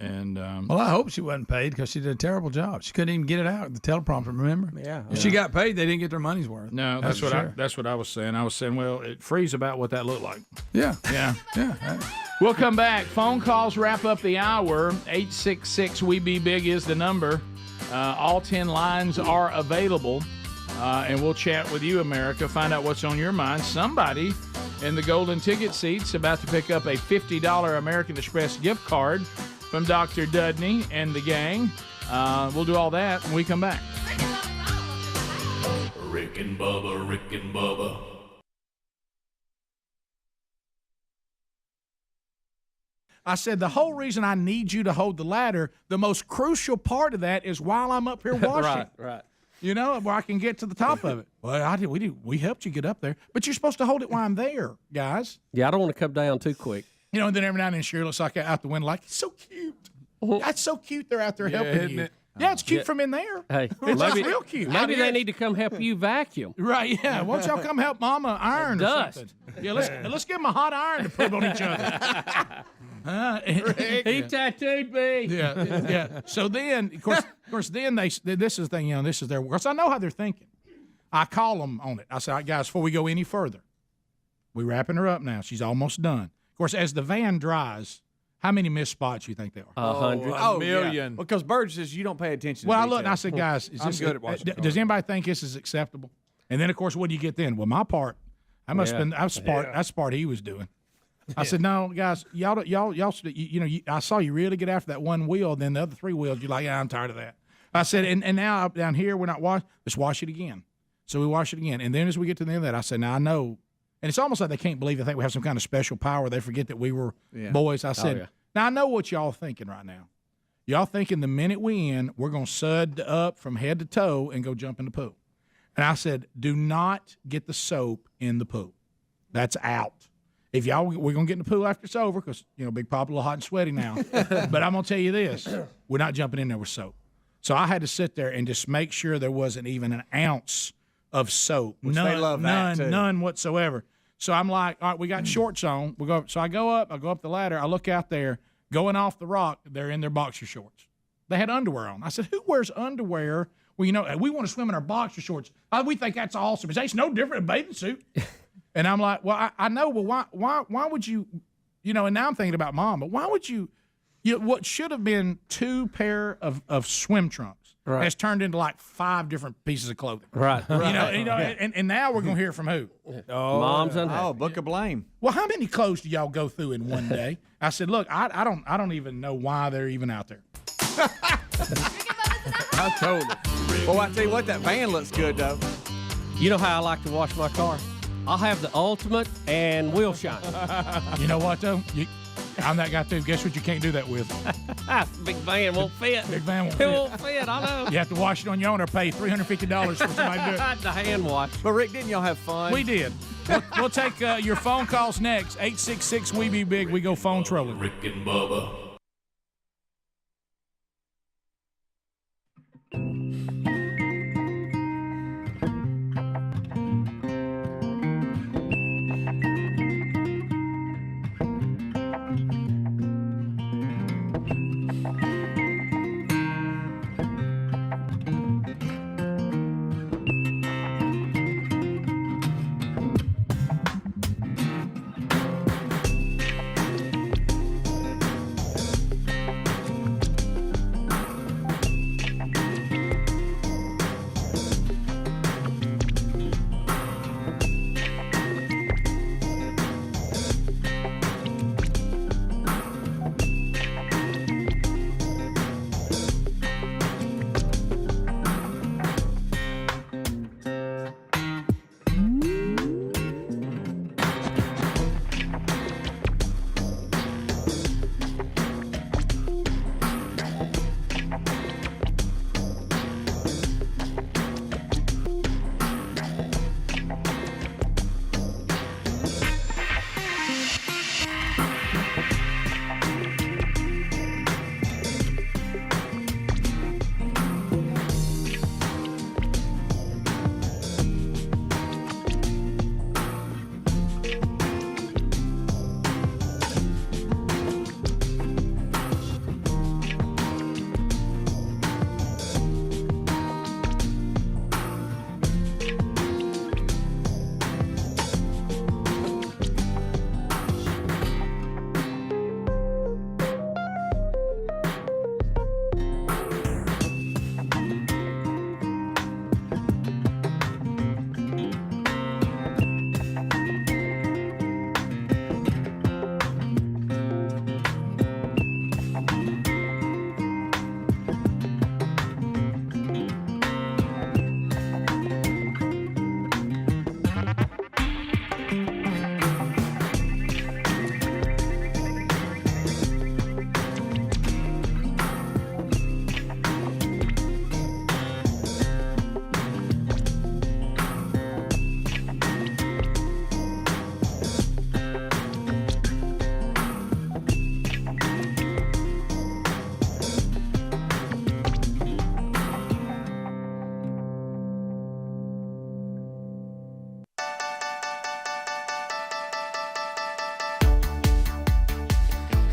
And Well, I hope she wasn't paid because she did a terrible job. She couldn't even get it out the teleprompter. Remember? Yeah. If she got paid, they didn't get their money's worth. no, that's what I was saying. I was saying, well, it frees about what that looked like. Yeah. Yeah. Yeah. We'll come back. Phone calls wrap up the hour. 866-WE-BE-BIG is the number. All 10 lines are available. And we'll chat with you, America. Find out what's on your mind. Somebody in the golden ticket seats about to pick up a $50 American Express gift card from Dr. Dudney and the gang. We'll do all that when we come back. Rick and Bubba, Rick and Bubba. I said, the whole reason I need you to hold the ladder, the most crucial part of that is while I'm up here washing. Right. You know, where I can get to the top of it. Well, we helped you get up there, but you're supposed to hold it while I'm there, guys. Yeah, I don't want to come down too quick. And then every now and then Shirley looks like out the window, like, it's so cute. That's so cute they're out there helping isn't you. it? Yeah, it's cute from in there. Hey, It's maybe, real cute. maybe they need to come help you vacuum. Right, yeah. Why don't y'all come help Mama iron or Dust. something? Yeah, let's give them a hot iron to put on each other. He tattooed me. Yeah. So then, of course, then this is the thing, this is their work. So I know how they're thinking. I call them on it. I say, all right, guys, before we go any further, we're wrapping her up now. She's almost done. Of course, as the van dries, how many missed spots you think there are? 100. Oh, million. Yeah. Because Burgess, you don't pay attention. Well, to I looked and I detail. said, guys, is I'm this good at watching does anybody think this is acceptable? And then, of course, what do you get then? Well, my part, that's the part he was doing. I said, no, guys, y'all, I saw you really get after that one wheel, then the other three wheels, you're like, yeah, I'm tired of that. I said, and now up down here, we're not washing, let's wash it again. So we wash it again. And then as we get to the end of that, I said, now I know, and it's almost like they can't believe they think we have some kind of special power. They forget that we were boys. I said, now I know what y'all thinking right now. Y'all thinking the minute we in, we're going to sud up from head to toe and go jump in the pool. And I said, do not get the soap in the pool. That's out. If y'all, we're going to get in the pool after it's over because, Big Papa a little hot and sweaty now. But I'm going to tell you this, we're not jumping in there with soap. So I had to sit there and just make sure there wasn't even an ounce of soap. Which they love that, too. None whatsoever. So I'm like, all right, we got shorts on. So I go up the ladder. I look out there, going off the rock. They're in their boxer shorts. They had underwear on. I said, who wears underwear? Well, we want to swim in our boxer shorts. We think that's awesome. It's no different than a bathing suit. And I'm like, well, I know, but why would you, and now I'm thinking about Mom, but why would you what should have been 2 pair of swim trunks has turned into like 5 different pieces of clothing. Right. And now we're going to hear from who? Mom's unhappy. Oh, book of blame. Well, how many clothes do y'all go through in one day? I said, look, I don't even know why they're even out there. I told her. Well, I tell you what, that van looks good, though. You know how I like to wash my car? I'll have the ultimate and wheel shine. You know what, though? I'm that guy, too. Guess what you can't do that with? Big van won't fit. Big van won't It fit. won't fit, I know. You have to wash it on your own or pay $350 for somebody to do it. The hand wash. But, Rick, didn't y'all have fun? We did. We'll take your phone calls next. 866-WE-BE-BIG. We go phone trolling. Rick and Bubba.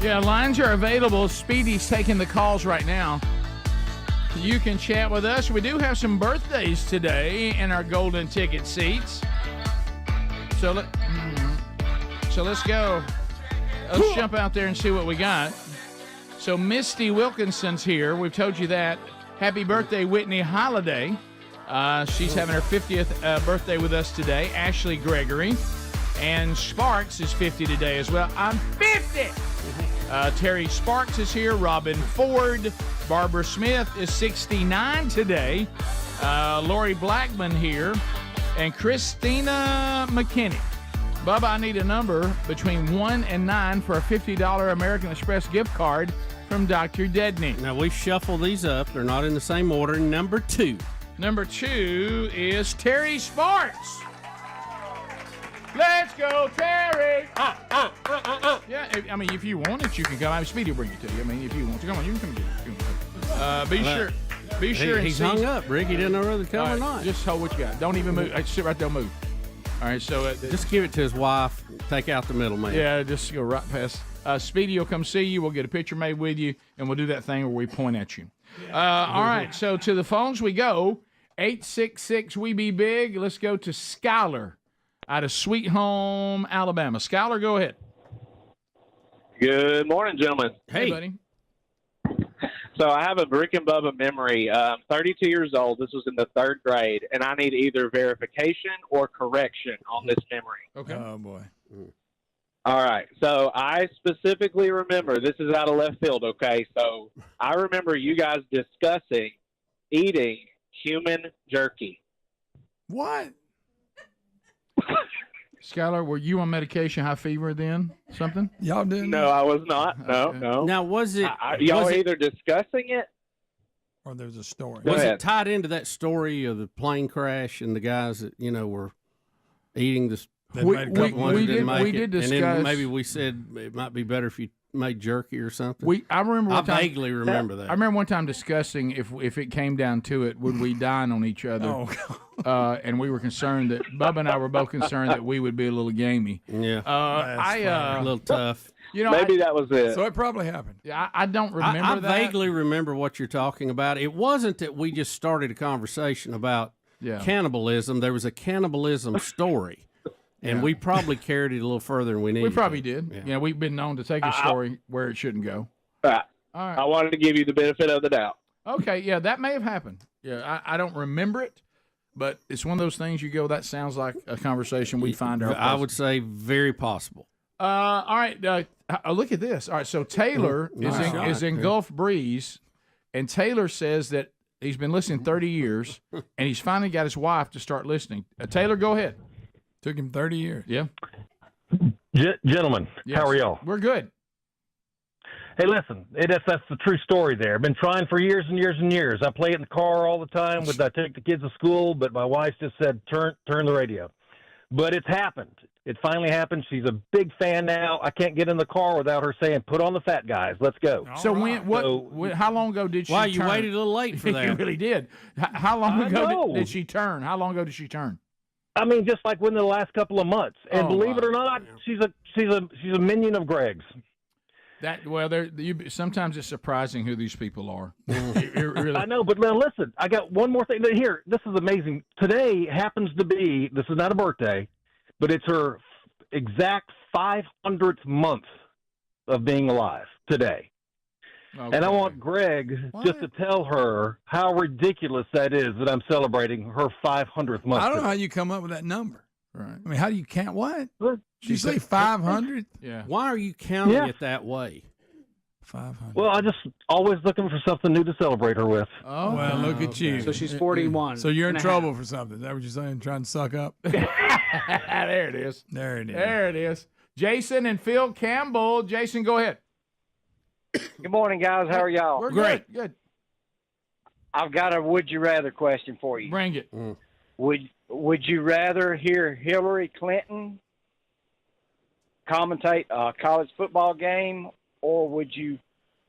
Yeah, lines are available. Speedy's taking the calls right now. You can chat with us. We do have some birthdays today in our golden ticket seats. So let's go. Let's jump out there and see what we got. So Misty Wilkinson's here. We've told you that. Happy birthday, Whitney Holiday. She's having her 50th birthday with us today. Ashley Gregory. And Sparks is 50 today as well. I'm 50! Terry Sparks is here. Robin Ford. Barbara Smith is 69 today. Lori Blackman here. And Christina McKinney. Bubba, I need a number between 1 and 9 for a $50 American Express gift card from Dr. Dedney. Now, we shuffle these up. They're not in the same order. Number 2. Number 2 is Terry Sparks. Let's go, Terry! Yeah, I mean, if you want it, you can come. Speedy will bring it to you. I mean, if you want to. Come on, you can come get it. Be sure. He's hung up, Rick. He didn't know whether to come or not. Just hold what you got. Don't even move. Sit right there, move. All right, so just give it to his wife. Take out the middleman. Yeah, just go right past. Speedy will come see you. We'll get a picture made with you, and we'll do that thing where we point at you. All right, so to the phones we go. 866 We Be Big. Let's go to Skylar out of Sweet Home, Alabama. Skylar, go ahead. Good morning, gentlemen. Hey buddy. So I have a Rick and Bubba memory. I'm 32 years old. This was in the 3rd grade, and I need either verification or correction on this memory. Okay. Oh, boy. All right. So I specifically remember, this is out of left field, okay? So I remember you guys discussing eating human jerky. What? Skylar, were you on medication, high fever then? Something? Y'all didn't? No, I was not. No. Now, was it... y'all either discussing it? Or there's a story. Was it tied into that story of the plane crash and the guys that, were eating this... We did discuss... And then maybe we said it might be better if you made jerky or something. I vaguely remember that. I remember one time discussing if it came down to it, would we dine on each other? And we were concerned that Bubba and I were both concerned that we would be a little gamey. Yeah, a little tough. Maybe that was it. So it probably happened. Yeah, I don't remember I that. vaguely remember what you're talking about. It wasn't that we just started a conversation about cannibalism. There was a cannibalism story. And we probably carried it a little further than we needed. We probably did. Yeah, we've been known to take a story where it shouldn't go. All right. All right. I wanted to give you the benefit of the doubt. Okay, yeah, that may have happened. Yeah, I don't remember it, but it's one of those things you go, that sounds like a conversation we find our I would say very possible. All right, look at this. All right, so Taylor is in Gulf Breeze, and Taylor says that he's been listening 30 years, and he's finally got his wife to start listening. Taylor, go ahead. Took him 30 years. Yeah. Gentlemen, how are y'all? We're good. Hey, listen, that's the true story there. I've been trying for years and years and years. I play it in the car all the time. I take the kids to school, but my wife just said, turn the radio. But it's happened. It finally happened. She's a big fan now. I can't get in the car without her saying, put on the Fat Guys. Let's go. So how long ago did she turn? Wow, you waited a little late for that. You really did. How long ago did she turn? How long ago did she turn? I mean, just like within the last couple of months. And believe it or not, she's a minion of Greg's. Sometimes it's surprising who these people are. Really. I know, but now listen, I got one more thing here. This is amazing. Today happens to be, this is not a birthday, but it's her exact 500th month of being alive today. Okay. And I want Greg just to tell her how ridiculous that is that I'm celebrating her 500th month. I don't know how you come up with that number. Right. I mean, how do you count what? Did you say 500? Yeah. Why are you counting it that way? 500. Well, I just always looking for something new to celebrate her with. Oh, well, look at you. So she's 41. So you're in trouble for something. Is that what you're saying? Trying to suck up? There it is. There it is. There it is. Jason and Phil Campbell. Jason, go ahead. Good morning, guys. How are y'all? We're great. Good. I've got a would you rather question for you. Bring it. Would you rather hear Hillary Clinton commentate a college football game, or would you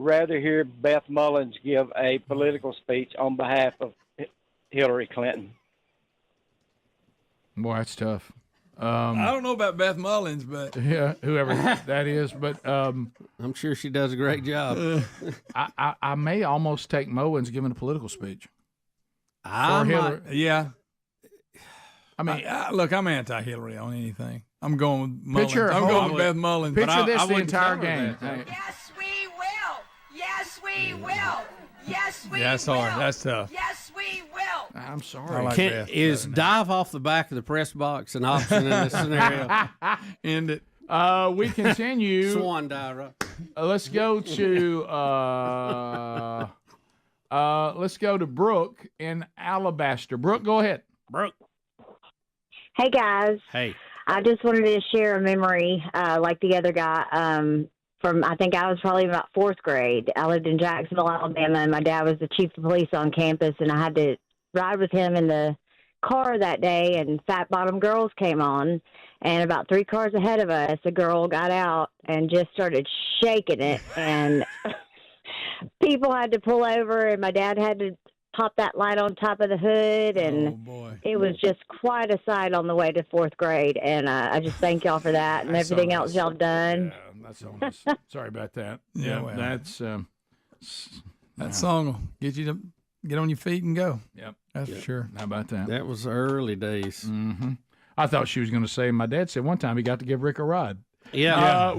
rather hear Beth Mowins give a political speech on behalf of Hillary Clinton? Boy, that's tough. I don't know about Beth Mowins, but Yeah, whoever that is, but I'm sure she does a great job. I may almost take Mowins giving a political speech. yeah. I mean, look, I'm anti-Hillary on anything. I'm going with Mullins. Picture- I'm hold going on. with Beth Mullins. Picture but this I the wouldn't entire tell her game. that. Yes, we will. Yes, we will. Yes, we Yeah, that's will. hard. That's tough. Yes, we will. I'm I sorry. like Can, Beth. is dive off the back of the press box an option in this scenario? End it. We continue. Swan dive, right? Let's go to Brooke in Alabaster. Brooke, go ahead. Brooke. Hey guys. Hey. I just wanted to share a memory, like the other guy, from I think I was probably about 4th grade. I lived in Jacksonville, Alabama, and my dad was the chief of police on campus, and I had to ride with him in the car that day, and Fat Bottom Girls came on, and about 3 cars ahead of us, a girl got out and just started shaking it, and people had to pull over, and my dad had to pop that light on top of the hood, and it was just quite a sight on the way to 4th grade, and I just thank y'all for that and everything else y'all done. That's almost, sorry about that. Yeah, well, that's that song will get you to get on your feet and go. Yep, that's for sure. How about that? That was early days. Mm-hmm. I thought she was going to say, my dad said one time he got to give Rick a ride. Yeah.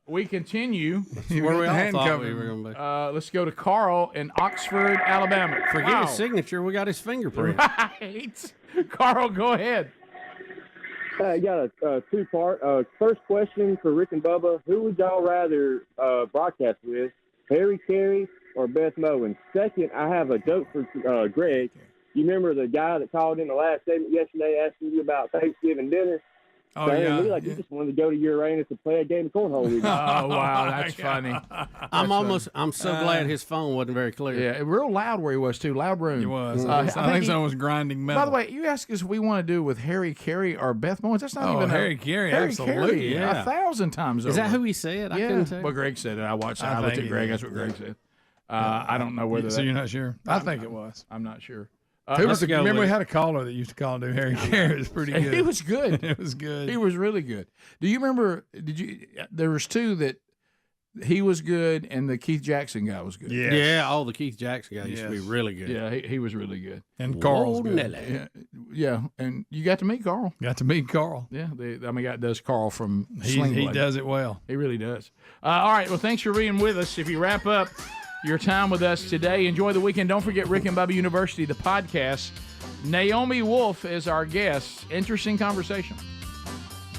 We continue. Where we all thought we were going to be. Let's go to Carl in Oxford, Alabama. Forget his signature. We got his fingerprint. Right. Carl, go ahead. I got a 2-part. First question for Rick and Bubba. Who would y'all rather broadcast with, Harry Carey or Beth Mowins? Second, I have a joke for Greg. You remember the guy that called in the last segment yesterday asking you about Thanksgiving dinner? Oh, saying yeah. to me like you just wanted to go to Uranus and play a game of cornhole with you. Oh, wow, that's funny. I'm so glad his phone wasn't very clear. Yeah, real loud where he was, too. Loud room. He was. I think someone was grinding metal. By the way, you asked us if we want to do with Harry Carey or Beth Mowins. That's not even Harry Carey, absolutely. Carey, 1,000 times over. Is that who he said? I couldn't tell. Well, Greg said it. I watched it. I looked at Greg. That's what Greg said. I don't know whether So you're not sure? I think it was. I'm not sure. Remember we had a caller that used to call and do Harry Carey. It was pretty good. He was good. It was good. He was really good. Do you remember? There was 2 that he was good, and the Keith Jackson guy was good. Yes. Yeah. The Keith Jackson guy used to be really good. Yeah, he was really good. And Carl's good. Yeah, and you got to meet Carl. Got to meet Carl. Yeah, does Carl from He Sling does it well. He really does. All right, well, thanks for being with us. If you wrap up your time with us today, enjoy the weekend. Don't forget Rick and Bubba University, the podcast. Naomi Wolf is our guest. Interesting conversation.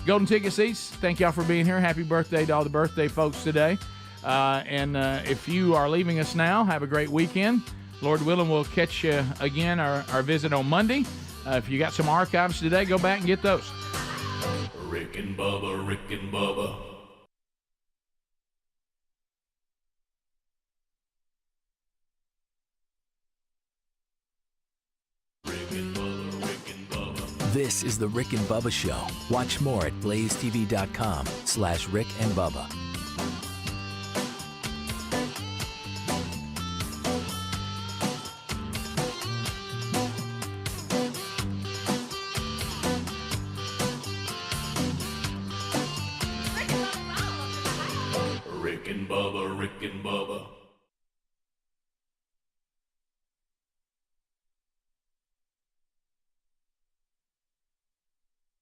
Golden Ticket Seats, thank y'all for being here. Happy birthday to all the birthday folks today. And if you are leaving us now, have a great weekend. Lord willing, we'll catch you again, our visit on Monday. If you got some archives today, go back and get those. Rick and Bubba, Rick and Bubba. This is the Rick and Bubba Show. Watch more at blazetv.com/Rick and Bubba. Rick and Bubba, Rick and Bubba.